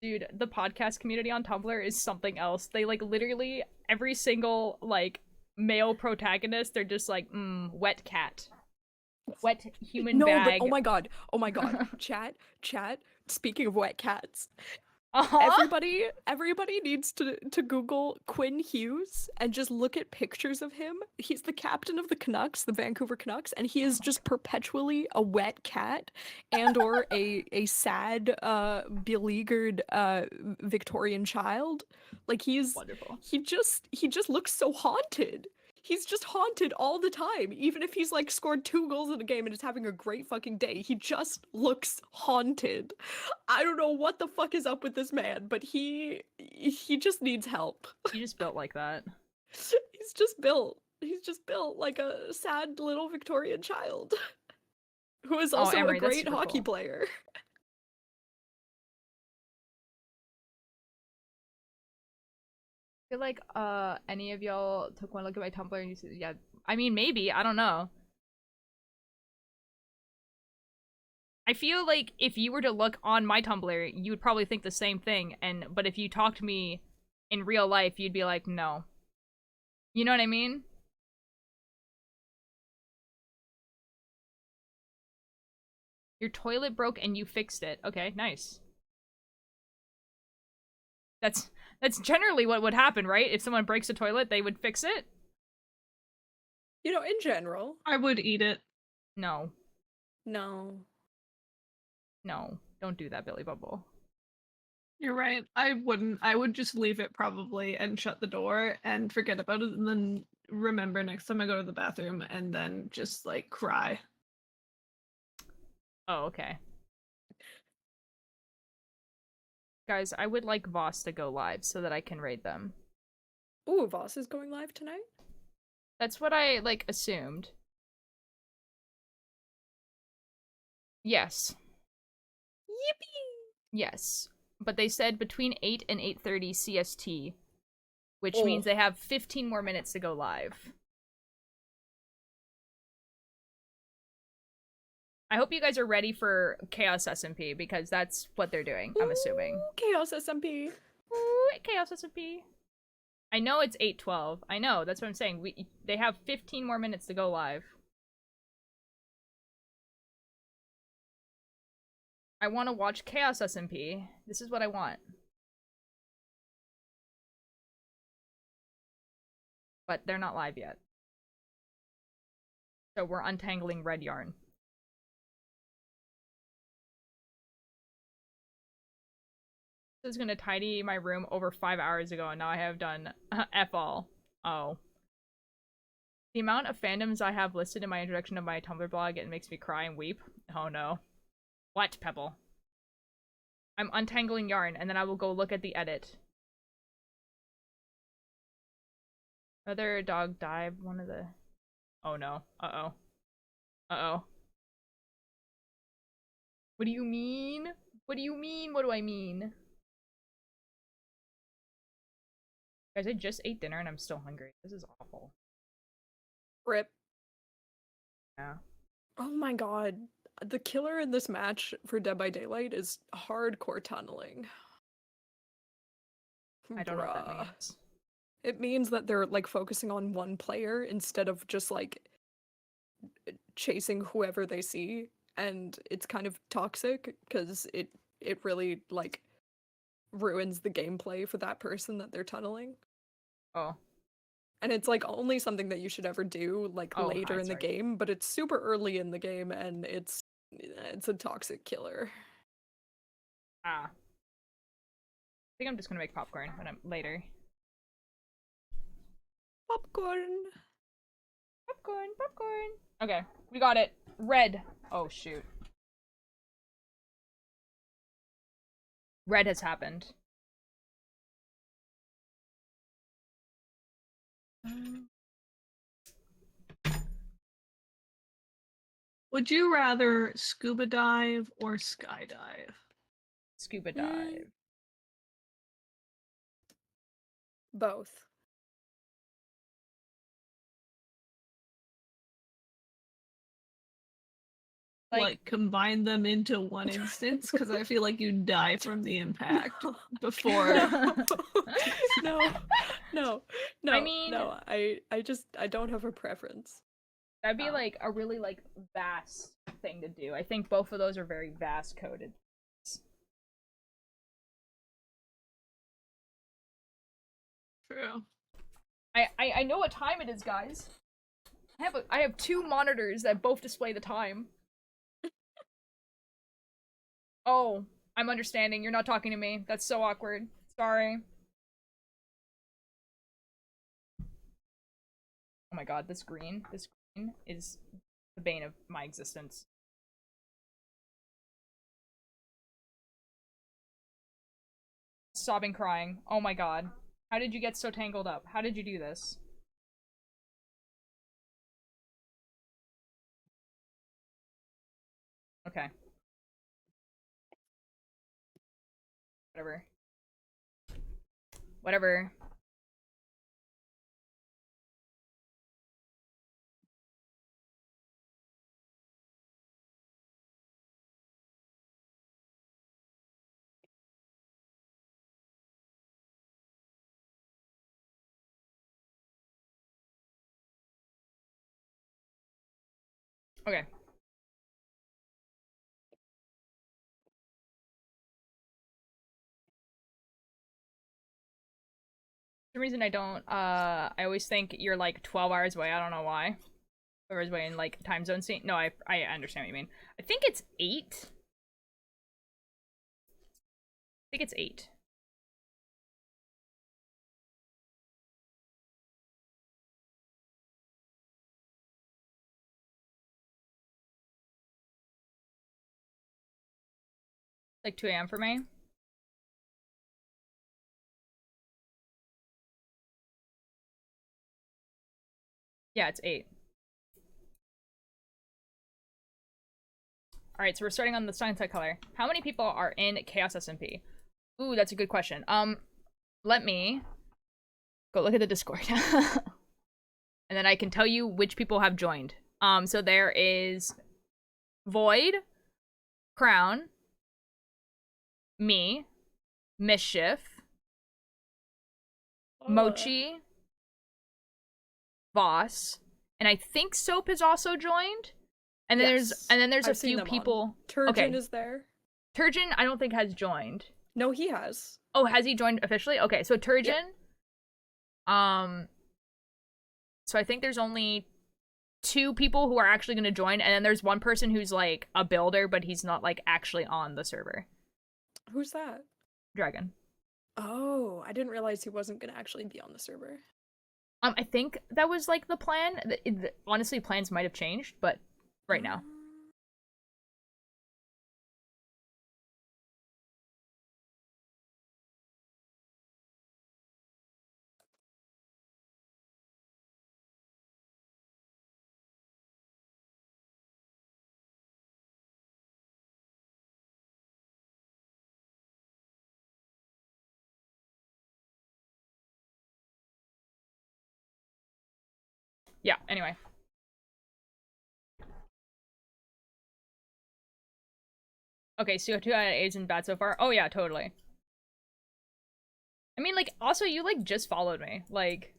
Dude, the podcast community on Tumblr is something else. They, like, literally, every single, like, male protagonist, they're just like, wet cat. Wet human No, but bag. oh my God. Oh my God. Chat. Speaking of wet cats, Uh-huh. everybody needs to Google Quinn Hughes and just look at pictures of him. He's the captain of the Canucks, the Vancouver Canucks, and he is just perpetually a wet cat and or a sad beleaguered Victorian child. Like Wonderful. he just looks so haunted. He's just haunted all the time. Even if he's like scored 2 goals in a game and is having a great fucking day, he just looks haunted. I don't know what the fuck is up with this man, but he just needs help. You just built like that. He's just built like a sad little Victorian child who is Oh, also a Emery, that's great super hockey cool. player. I feel like any of y'all took one look at my Tumblr and you said, yeah, I mean, maybe, I don't know. I feel like if you were to look on my Tumblr, you would probably think the same thing, but if you talked to me in real life, you'd be like, no. You know what I mean? Your toilet broke and you fixed it. Okay, nice. That's generally what would happen, right? If someone breaks a toilet, they would fix it? You know, in general. I would eat it. No. No. No. Don't do that, Billy Bubble. You're right. I wouldn't. I would just leave it probably and shut the door and forget about it and then remember next time I go to the bathroom and then just like cry. Oh, okay. Guys, I would like Voss to go live so that I can raid them. Ooh, Voss is going live tonight? That's what I, like, assumed. Yes. Yippee! Yes. But they said between 8 and 8:30 CST, which Oh. means they have 15 more minutes to go live. I hope you guys are ready for Chaos SMP, because that's what they're doing, I'm assuming. Ooh, Chaos SMP. Ooh, Chaos SMP. I know it's 8:12. I know, that's what I'm saying. They have 15 more minutes to go live. I want to watch Chaos SMP. This is what I want. But they're not live yet. So we're untangling red yarn. I was gonna tidy my room over 5 hours ago, and now I have done F all. Oh. The amount of fandoms I have listed in my introduction of my Tumblr blog, it makes me cry and weep. Oh no. What, Pebble? I'm untangling yarn, and then I will go look at the edit. Another dog died. One of the... Oh no. Uh-oh. Uh-oh. What do you mean? What do you mean? What do I mean? Guys, I just ate dinner and I'm still hungry. This is awful. Rip. Yeah. Oh my god. The killer in this match for Dead by Daylight is hardcore tunneling. I don't know what that Bruh. means. It means that they're like focusing on one player instead of just like chasing whoever they see, and it's kind of toxic because it really like ruins the gameplay for that person that they're tunneling. Oh. And it's like only something that you should ever do like Oh, later hi, in the sorry. game, but it's super early in the game and it's a toxic killer. Ah. I think I'm just gonna make popcorn when I'm later. Popcorn. Popcorn, popcorn. Okay, we got it. Red. Oh, shoot. Red has happened. Would you rather scuba dive or skydive? Scuba dive. Both. Like combine them into one instance? Because I feel like you die from the impact before. No, no, no. I mean- no. I don't have a preference. That'd be like a really like vast thing to do. I think both of those are very vast coded. True. I know what time it is, guys. I have two monitors that both display the time. Oh, I'm understanding. You're not talking to me. That's so awkward. Sorry. Oh my god, this green is the bane of my existence. Sobbing, crying. Oh my god. How did you get so tangled up? How did you do this? Okay. Whatever. Whatever. Okay. For some reason I don't, I always think you're like 12 hours away. I don't know why. 12 hours away in like time zone scene. No, I understand what you mean. I think it's 8. I think it's 8. Like 2 a.m. for me. Yeah, it's 8. Alright, so we're starting on the sunset color. How many people are in Chaos SMP? Ooh, that's a good question. Let me go look at the Discord. And then I can tell you which people have joined. So there is Void, Crown, me, Mischief, Mochi, Voss, and I think Soap has also joined. And then Yes, there's a I've seen few them on. people. Turgeon Okay. is there. Turgeon, I don't think has joined. No, he has. Oh, has he joined officially? Okay, so Turgeon. So I think there's only 2 people who are actually going to join, and then there's one person who's like a builder, but he's not like actually on the server. Who's that? Dragon. Oh, I didn't realize he wasn't gonna actually be on the server. I think that was like the plan. Honestly, plans might have changed, but right now. Yeah, anyway. Okay, so 2 out of 8 isn't bad so far. Oh yeah, totally. I mean, like, also, you, like, just followed me. Like,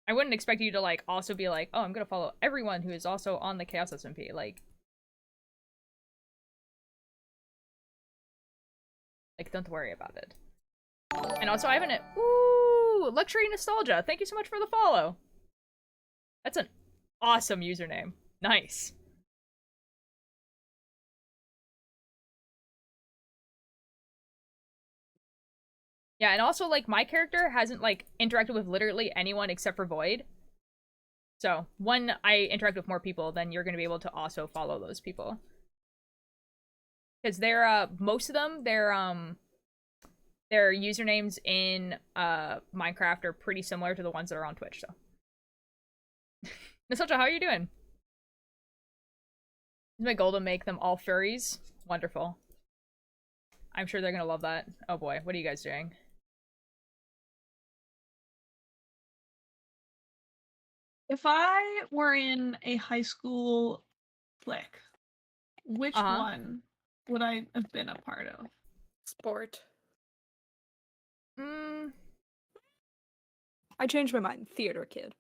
I wouldn't expect you to, like, also be like, oh, I'm gonna follow everyone who is also on the Chaos SMP. Like, don't worry about it. And also, I haven't... Ooh! Luxury Nostalgia! Thank you so much for the follow! That's an awesome username. Nice. Yeah, and also, like, my character hasn't, like, interacted with literally anyone except for Void. So when I interact with more people, then you're gonna be able to also follow those people. Because they're most of them, their usernames in Minecraft are pretty similar to the ones that are on Twitch, so. Nostalgia, how are you doing? Is my goal to make them all furries? Wonderful. I'm sure they're gonna love that. Oh boy, what are you guys doing? If I were in a high school clique, which one would I have been a part of? Sport. Mm, I changed my mind. Theater kid.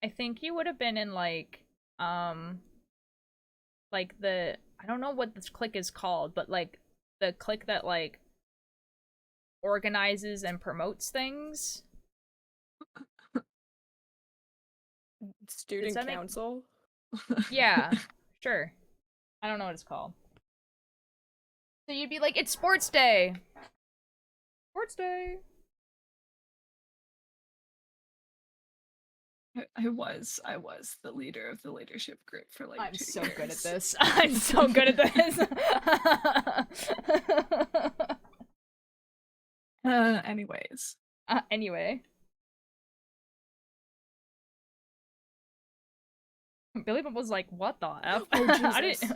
I think you would have been in like the, I don't know what this clique is called, but like the clique that like organizes and promotes things. Student council. Yeah, sure. I don't know what it's called. So you'd be like, it's sports day. Sports day. I was the leader of the leadership group for like I'm 2 so years. good at this. I'm so good at this. Anyways. Anyway. Billy Bob was like, what the F? Oh, Jesus.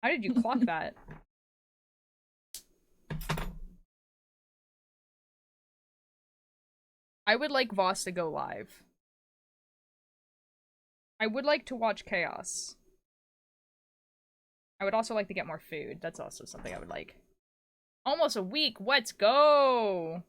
How did you clock that? I would like Voss to go live. I would like to watch Chaos. I would also like to get more food. That's also something I would like. Almost a week. Let's go.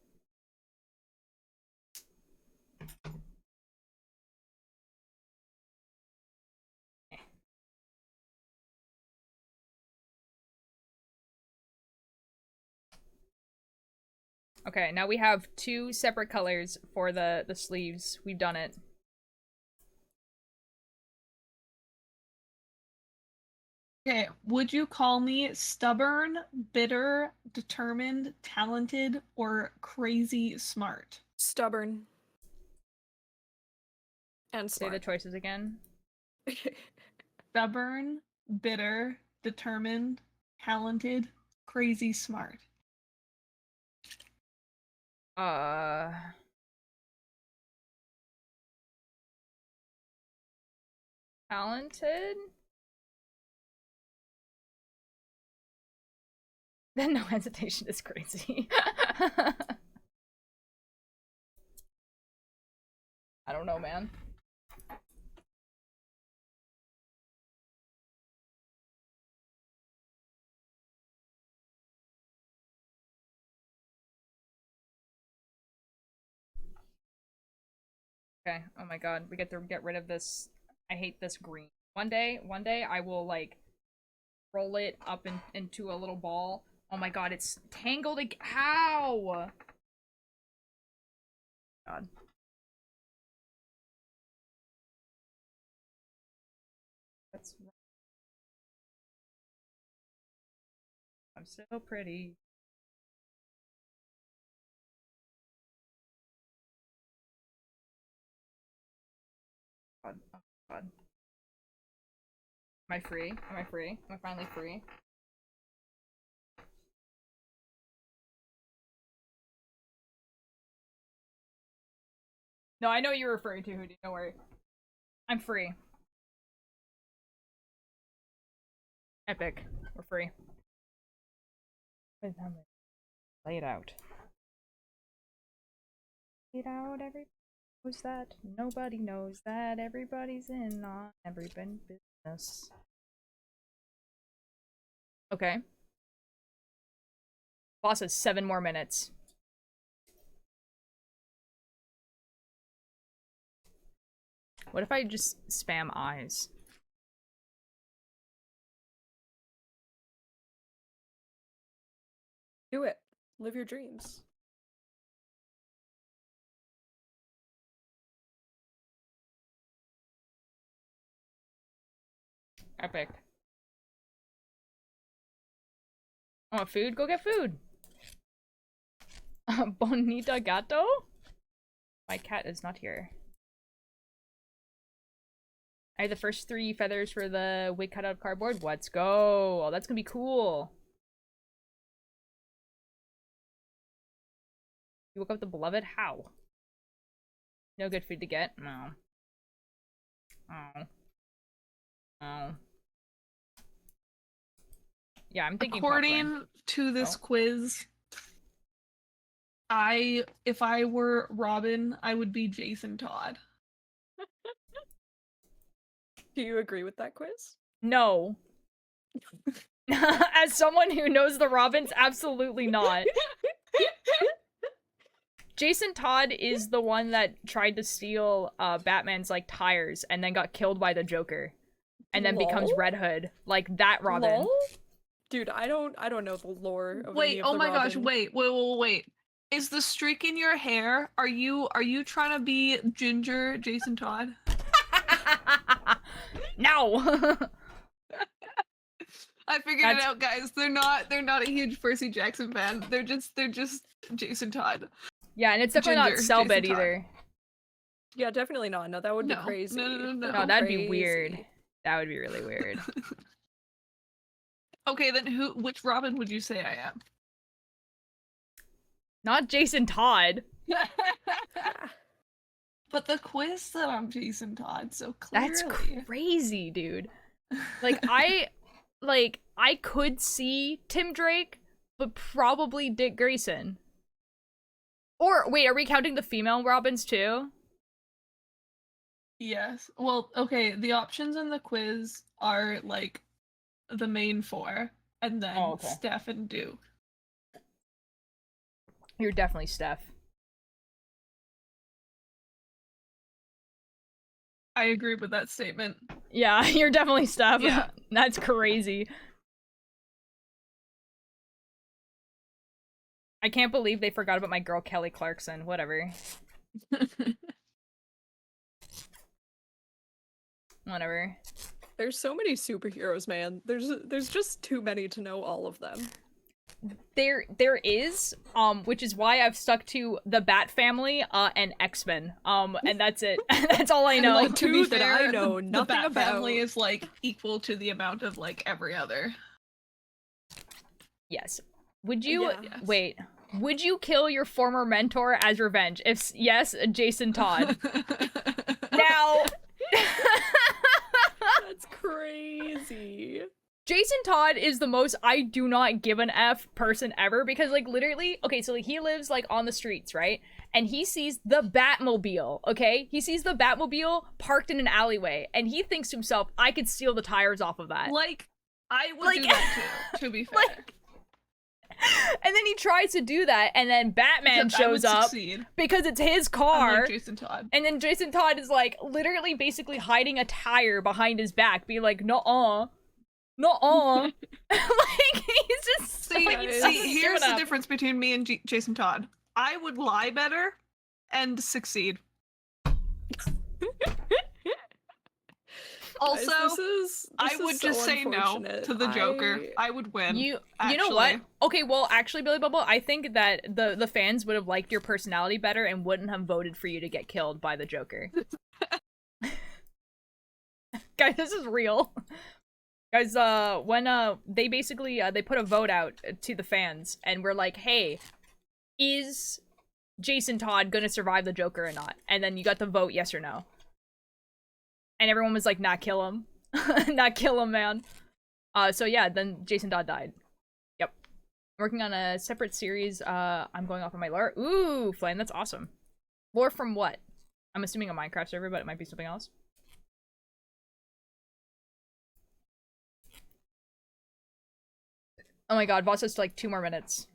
Okay, now we have 2 separate colors for the sleeves. We've done it. Okay, would you call me stubborn, bitter, determined, talented, or crazy smart? Stubborn. And Say smart. the choices again. Stubborn, bitter, determined, talented, crazy smart. Talented? Then no hesitation is crazy. I don't know, man. Okay, oh my god, we get to get rid of this. I hate this green. One day I will, like, roll it up into a little ball. Oh my god, it's tangled again. How? God. That's... I'm so pretty. God, oh god. Am I free? Am I free? Am I finally free? No, I know what you're referring to, Hootie. Don't worry. I'm free. Epic. We're free. Lay it out. Lay it out, everybody knows that. Nobody knows that. Everybody's in on everybody's business. Okay. Boss has 7 more minutes. What if I just spam eyes? Do it. Live your dreams. Epic. I want food? Go get food! Bonita gato? My cat is not here. I have the first 3 feathers for the wig cut out of cardboard. Let's go. Oh, that's gonna be cool. You woke up the beloved? How? No good food to get? No. Oh. Oh. Yeah, I'm thinking According popcorn. to this Oh. quiz, if I were Robin, I would be Jason Todd. Do you agree with that quiz? No. As someone who knows the Robins, absolutely not. Jason Todd is the one that tried to steal Batman's like tires and then got killed by the Joker. And then becomes Lol? Red Hood. Like that Robin. Lol? Dude, I don't know the lore of any Wait, of oh the my gosh, Robin- wait. Is the streak in your hair? Are you trying to be Ginger Jason Todd? No. I figured it out, guys. They're not a huge Percy Jackson fan. They're just Jason Todd. Yeah, and it's definitely not Ginger, Selbit Jason Todd. either. Yeah, definitely not. No, that would be No. crazy. No. No, that'd be weird. That would be really weird. Okay, then which Robin would you say I am? Not Jason Todd. But the quiz said I'm Jason Todd, so clearly. That's crazy, dude. Like I could see Tim Drake, but probably Dick Grayson. Or wait, are we counting the female Robins too? Yes. Well, okay, the options in the quiz are like the main 4, and then Oh, okay. Steph and Duke. You're definitely Steph. I agree with that statement. Yeah, you're definitely Steph. Yeah. That's crazy. I can't believe they forgot about my girl Kelly Clarkson. Whatever. Whatever. There's so many superheroes, man. There's just too many to know all of them. There is, which is why I've stuck to the Bat Family, and X-Men. And that's it. That's all I know. And, like, to be Two that fair, I know the nothing Bat about. family is like equal to the amount of like every other. Yes. Would you Yeah. Yes. wait? Would you kill your former mentor as revenge? If yes, Jason Todd. Now, That's crazy. Jason Todd is the most I do not give an F person ever because like literally, okay, so like he lives like on the streets, right? And he sees the Batmobile, okay? He sees the Batmobile parked in an alleyway and he thinks to himself, I could steal the tires off of that. Like, I would Like- do that too, to be fair. Like, and then he tries to do that and then Batman Except I would shows up succeed, because it's his unlike car. Jason Todd. And then Jason Todd is like literally basically hiding a tire behind his back, being like, nuh-uh. Nuh-uh. Like he's just See, like, he's see, just here's giving the up. difference between me and Jason Todd. I would lie better and succeed. Also, Guys, this I is would so just say no unfortunate. to the Joker. I would win. You know what? actually. Okay, well, actually, Billy Bubble, I think that the fans would have liked your personality better and wouldn't have voted for you to get killed by the Joker. Guys, this is real. Guys, when they basically they put a vote out to the fans and we're like, hey, is Jason Todd gonna survive the Joker or not? And then you got the vote yes or no. And everyone was like, nah, kill him. Not kill him, man. So yeah, then Jason Todd died. Yep. Working on a separate series. I'm going off of my lore. Ooh, Flame, that's awesome. Lore from what? I'm assuming a Minecraft server, but it might be something else. Oh my god, Voss has like 2 more minutes.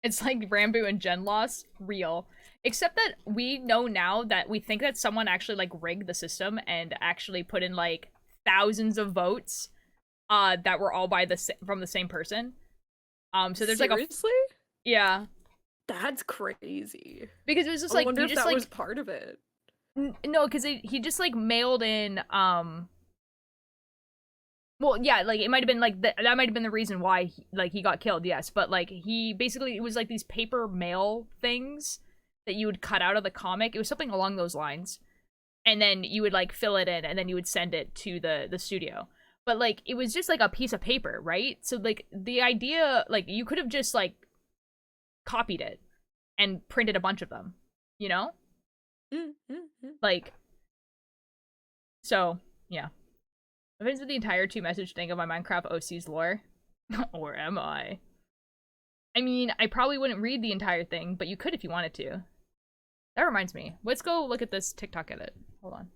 It's like Rambo and Gen loss. Real. Except that we know now that we think that someone actually like rigged the system and actually put in like thousands of votes that were all by from the same person. So there's Seriously? like a yeah, That's crazy. because it was just I like wonder you if just that like was part of it. no, because he just like mailed in well, yeah, like it might have been like that might have been the reason why he got killed, yes, but like he basically it was like these paper mail things that you would cut out of the comic. It was something along those lines. and then you would like fill it in, and then you would send it to the studio. But like it was just like a piece of paper, right? So like the idea, like you could have just like copied it and printed a bunch of them, you know? Like, so yeah. What is with the entire 2-message thing of my Minecraft OC's lore? Or am I? I mean, I probably wouldn't read the entire thing, but you could if you wanted to. That reminds me. Let's go look at this TikTok edit. Hold on.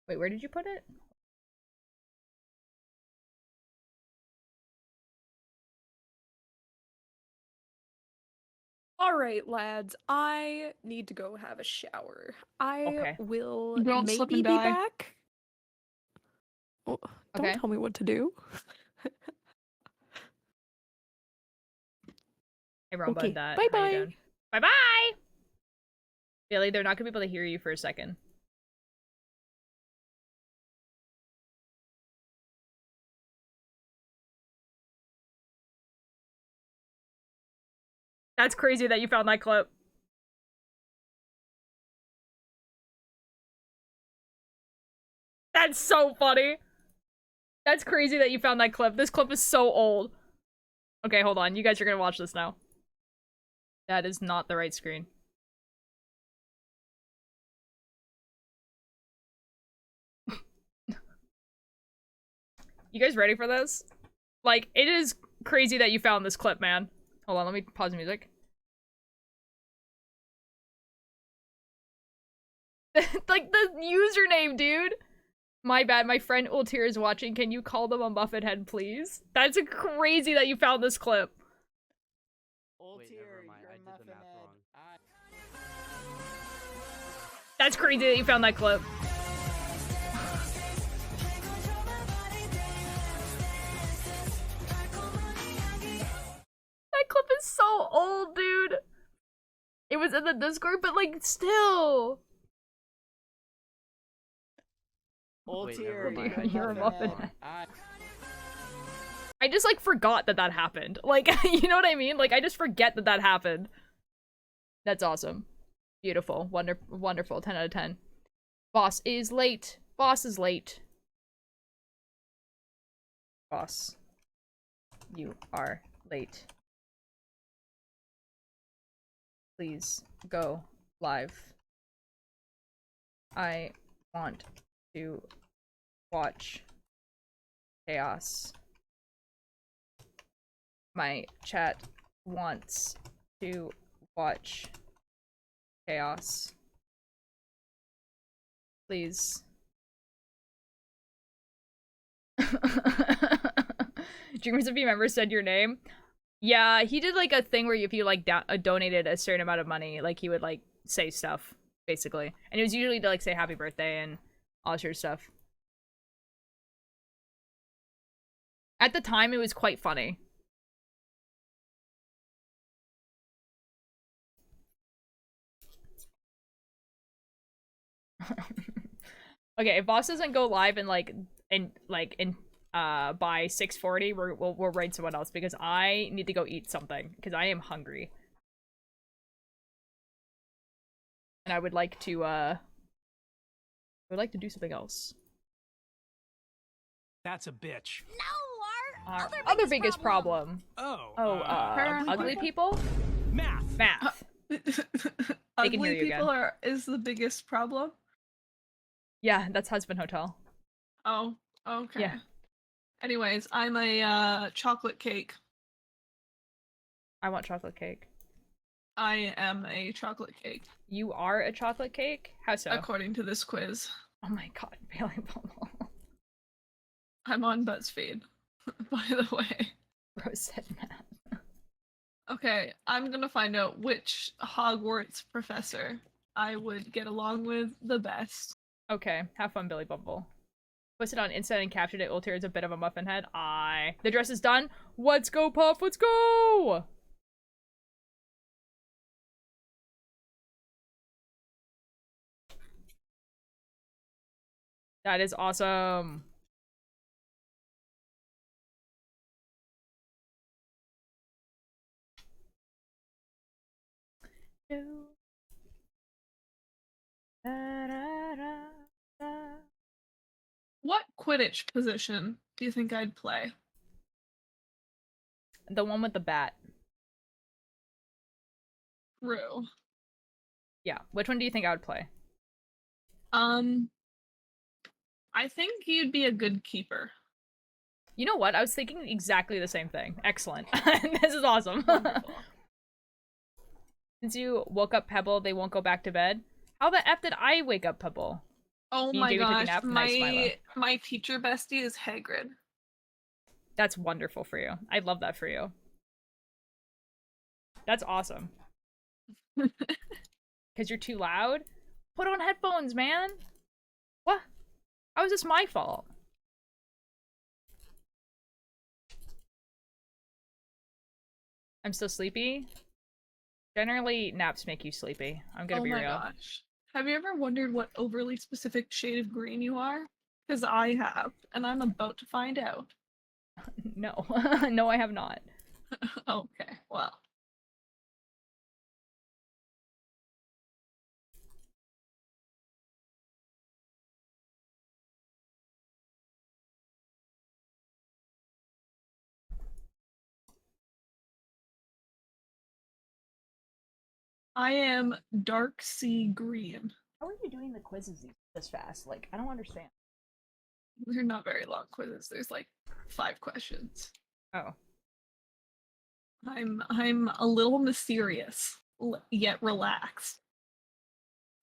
Wait, where did you put it? All right, lads. I need to go have a shower. I Okay. will Don't slip maybe and be die. back. Oh, don't Okay. tell me what to do. Hey, wrong Okay, button that. bye-bye. How you doing? Bye-bye! Billy, they're not gonna be able to hear you for a second. That's crazy that you found that clip. That's so funny. That's crazy that you found that clip. This clip is so old. Okay, hold on. You guys are gonna watch this now. That is not the right screen. You guys ready for this? Like, it is crazy that you found this clip, man. Hold on, let me pause the music. Like, the username, dude! My bad, my friend Ultir is watching. Can you call them a muffin head, please? That's crazy that you found this clip. Wait, never mind. I did the math wrong. That's crazy that you found that clip. That clip is so old, dude. It was in the Discord, but like, still. Wait, never mind. I You're a did the muffin math head. wrong. I just like forgot that that happened. Like, you know what I mean? Like, I just forget that that happened. That's awesome. Beautiful. Wonderful. 10 out of 10. Boss is late. Boss is late. Boss. You are late. Please go live. I want to watch chaos. My chat wants to watch chaos. Please. Dreamers of You member said your name. Yeah, he did like a thing where if you like donated a certain amount of money, like he would like say stuff, basically. And it was usually to like say happy birthday and all that sort of stuff. At the time, it was quite funny. Okay, if boss doesn't go live in by 6:40, we'll raid someone else because I need to go eat something because I am hungry. And I would like to do something else. That's a bitch. No, Our other biggest problem. Oh. Ugly people? Math. Math. They can hear Ugly you people again. is the biggest problem. Yeah, that's Husband Hotel. Oh, okay. Yeah. Anyways, I'm a chocolate cake. I want chocolate cake. I am a chocolate cake, You are a chocolate cake? How so? according to this quiz. Oh my god, Bailey Bumble. I'm on BuzzFeed, by the way. Rose said math. Okay, I'm gonna find out which Hogwarts professor I would get along with the best. Okay, have fun, Billy Bumble. Posted on Insta and captured it. Ultir is a bit of a muffin head. The dress is done. Let's go, Puff. Let's go. That is awesome. What Quidditch position do you think I'd play? The one with the bat. Rue. Yeah. Which one do you think I would play? I think you'd be a good keeper. You know what? I was thinking exactly the same thing. Excellent. This is awesome. Wonderful. Since you woke up Pebble, they won't go back to bed. How the F did I wake up Pebble? Oh Me and my Jamie took a gosh, nap? Nice, Milo. my teacher bestie is Hagrid. That's wonderful for you. I love that for you. That's awesome. Because you're too loud? Put on headphones, man! What? How is this my fault? I'm still sleepy? Generally, naps make you sleepy. I'm gonna be real. Oh my gosh. Have you ever wondered what overly specific shade of green you are? Because I have, and I'm about to find out. No. No, I have not. Okay, well. I am dark sea green. How are you doing the quizzes this fast? Like, I don't understand. They're not very long quizzes. There's like 5 questions. Oh. I'm a little mysterious, yet relaxed.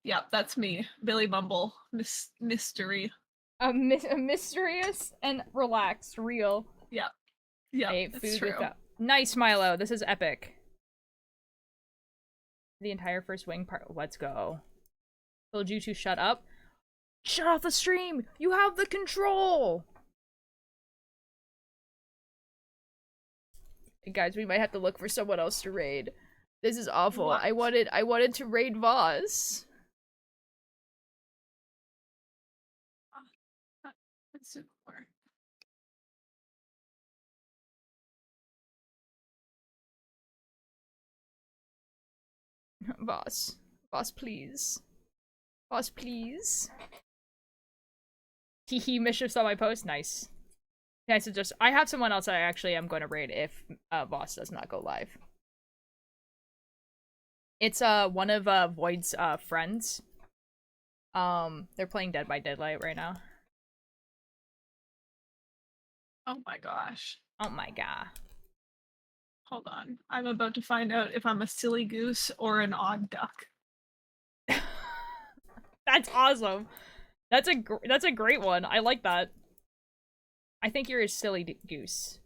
Yep, that's me, Billy Bumble, mystery. Mysterious and relaxed, real. Yep, I ate that's food true. with that. Nice, Milo. This is epic. The entire first wing part. Let's go. Told you to shut up. Shut off the stream! You have the control! Guys, we might have to look for someone else to raid. This is awful. What? I wanted to raid Voss. That's super. Voss. Voss, please. Voss, please. Hehe, Mischief saw my post. Nice. Yeah, so just I have someone else I actually am going to raid if Voss does not go live. It's one of Void's friends. They're playing Dead by Daylight right now. Oh my gosh. Oh my god. Hold on. I'm about to find out if I'm a silly goose or an odd duck. That's awesome. That's a great one. I like that. I think you're a silly goose.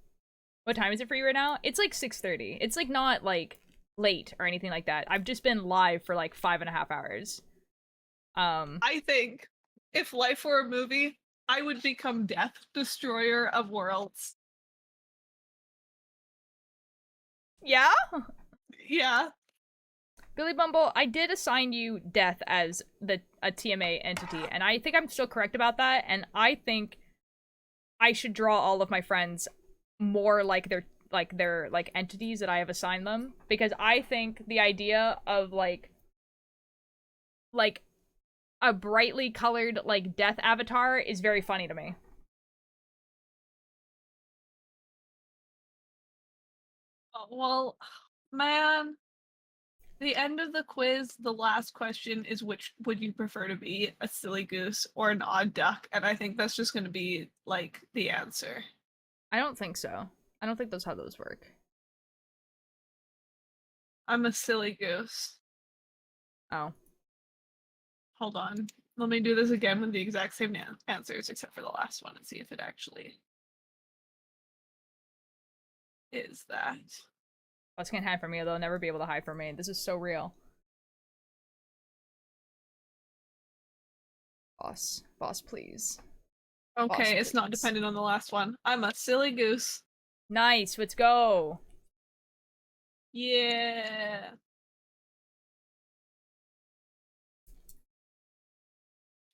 What time is it for you right now? It's like 6:30. It's like not like late or anything like that. I've just been live for like 5.5 hours. I think if life were a movie, I would become Death, Destroyer of Worlds. Yeah? Yeah. Billy Bumble, I did assign you Death as a TMA entity, and I think I'm still correct about that, and I think I should draw all of my friends more like their entities that I have assigned them, because I think the idea of like a brightly colored like Death avatar is very funny to me. Oh, well, man. The end of the quiz, the last question is which would you prefer to be, a silly goose or an odd duck? And I think that's just going to be, like, the answer. I don't think so. I don't think that's how those work. I'm a silly goose. Oh. Hold on. Let me do this again with the exact same answers, except for the last one, and see if it actually is that. Boss can't hide from me, they'll never be able to hide from me. This is so real. Boss. Boss, please. Okay, Boss, it's not please. dependent on the last one. I'm a silly goose. Nice, let's go. Yeah.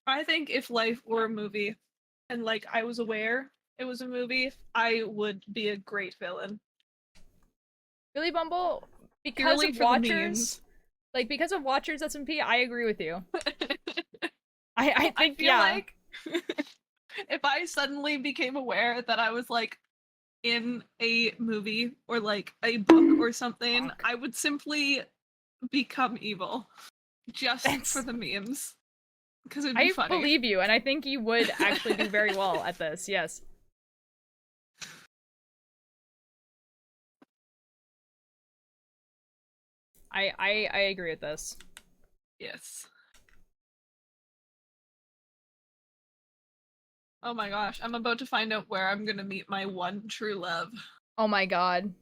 I think if life were a movie and like I was aware it was a movie, I would be a great villain. Billy Bumble, because Purely of for the Watchers, memes. Like, because of Watchers SMP, I agree with you. I I think, feel yeah. like if I suddenly became aware that I was like in a movie or like a book or something, Fuck. I would simply become evil just That's- for the memes because it'd be I funny. believe you, and I think you would actually do very well at this, yes. I agree with this. Yes. Oh my gosh, I'm about to find out where I'm gonna meet my one true love. Oh my god.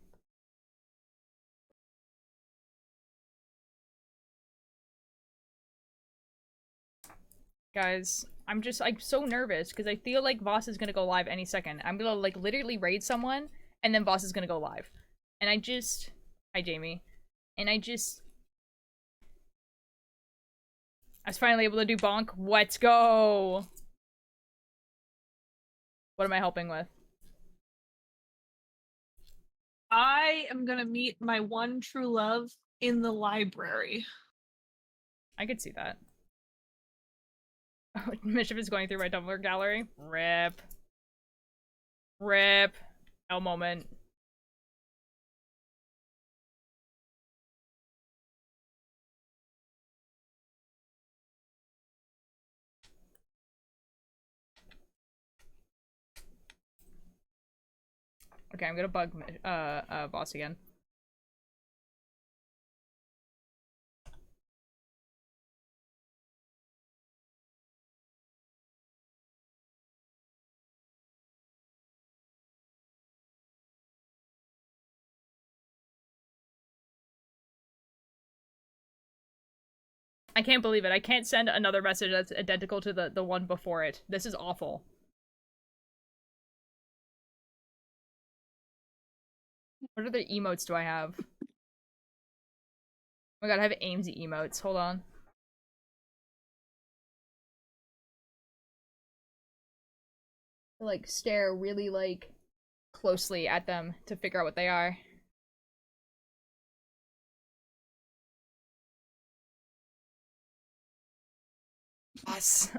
Guys, I'm so nervous because I feel like Voss is gonna go live any second. I'm gonna like literally raid someone and then Voss is gonna go live. And hi Jamie. And I was finally able to do bonk. Let's go. What am I helping with? I am gonna meet my one true love in the library. I could see that. Oh, Mischief is going through my Tumblr gallery. Rip. Rip. No moment. Okay, I'm gonna bug Boss again. I can't believe it. I can't send another message that's identical to the one before it. This is awful. What other emotes do I have? Oh my god, I have Aimsey emotes. Hold on. I, like, stare really, like, closely at them to figure out what they are. Yes.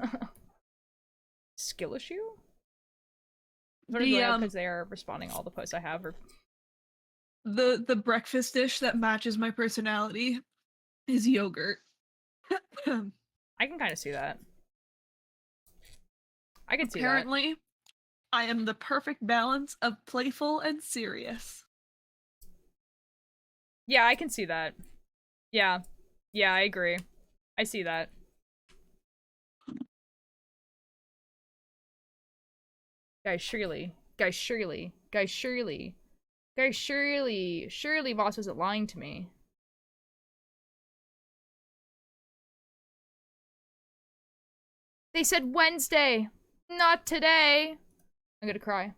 Skill issue? What is going on because they are responding all the posts I have, or The breakfast dish that matches my personality is yogurt. I can kind of see that. I can see that. Apparently, I am the perfect balance of playful and serious. Yeah, I can see that. Yeah. Yeah, I agree. I see that. Guys, surely. Guys, surely. Guys, surely. Guys, surely. Surely Voss isn't lying to me. They said Wednesday! Not today! I'm gonna cry.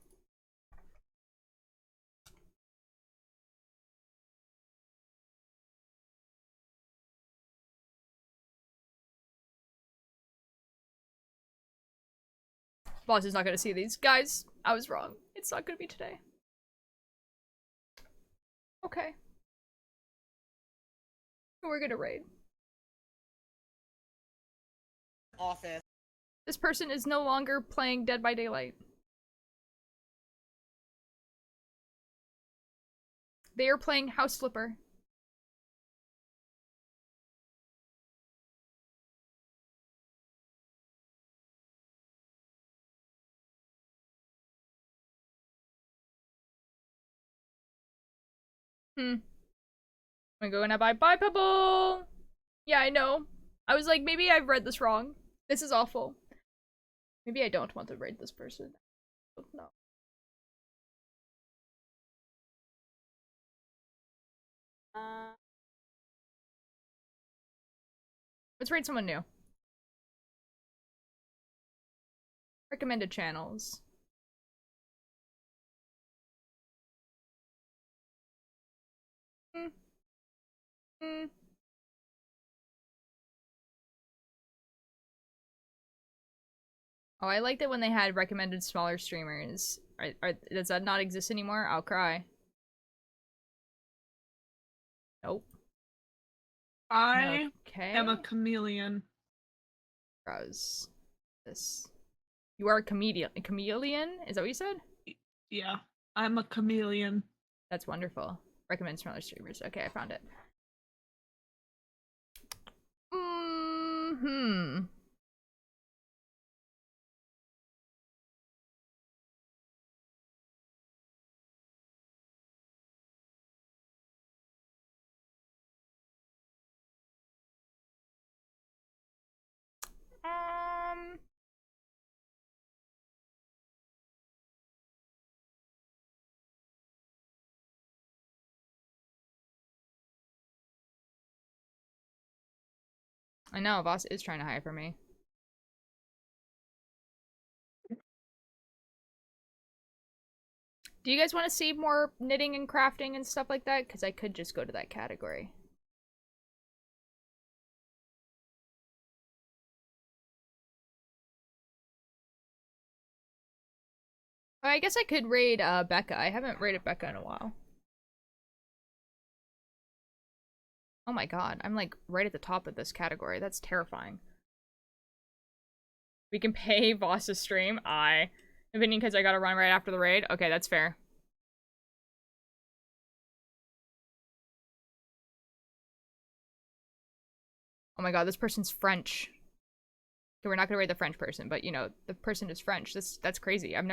Boss is not gonna see these. Guys, I was wrong. It's not gonna be today. Okay. We're gonna raid. Office. This person is no longer playing Dead by Daylight. They are playing House Flipper. I'm going to bye Pebble! Yeah, I know. I was like, maybe I've read this wrong. This is awful. Maybe I don't want to raid this person. No. Let's raid someone new. Recommended channels. Oh, I liked it when they had recommended smaller streamers. Does that not exist anymore? I'll cry. Nope. I Okay. am a chameleon. Browse this. You are a comedian. A chameleon? Is that what you said? Yeah, I'm a chameleon. That's wonderful. Recommends from other streamers. Okay, I found it. Hmm. Um. I know, Voss is trying to hire for me. Do you guys want to see more knitting and crafting and stuff like that? Because I could just go to that category. I guess I could raid Becca. I haven't raided Becca in a while. Oh my god, I'm like right at the top of this category. That's terrifying. We can pay Voss's stream. Opinion because I gotta run right after the raid. Okay, that's fair. Oh my god, this person's French. Okay, we're not gonna raid the French person, but you know, the person is French. That's crazy. I'm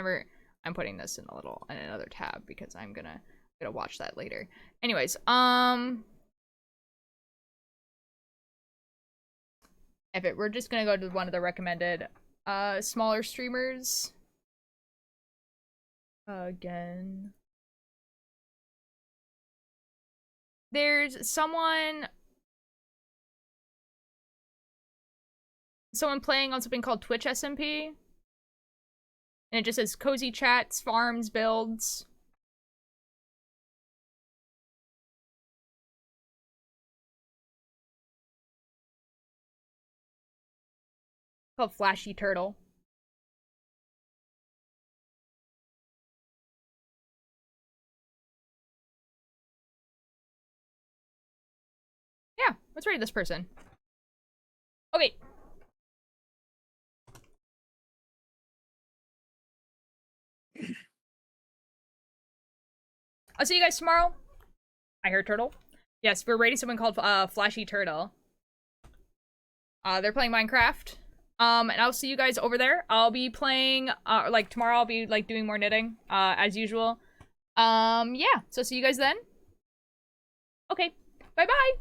putting this in another tab because I'm gonna watch that later. Anyways, we're just gonna go to one of the recommended smaller streamers. Again. There's someone playing on something called Twitch SMP. And it just says cozy chats, farms, builds. Called Flashy Turtle. Yeah, let's raid this person. Okay. I'll see you guys tomorrow. I heard Turtle. Yes, we're raiding someone called Flashy Turtle. They're playing Minecraft. And I'll see you guys over there. I'll be playing, like, tomorrow I'll be, like, doing more knitting, as usual. Yeah, so see you guys then. Okay, bye-bye!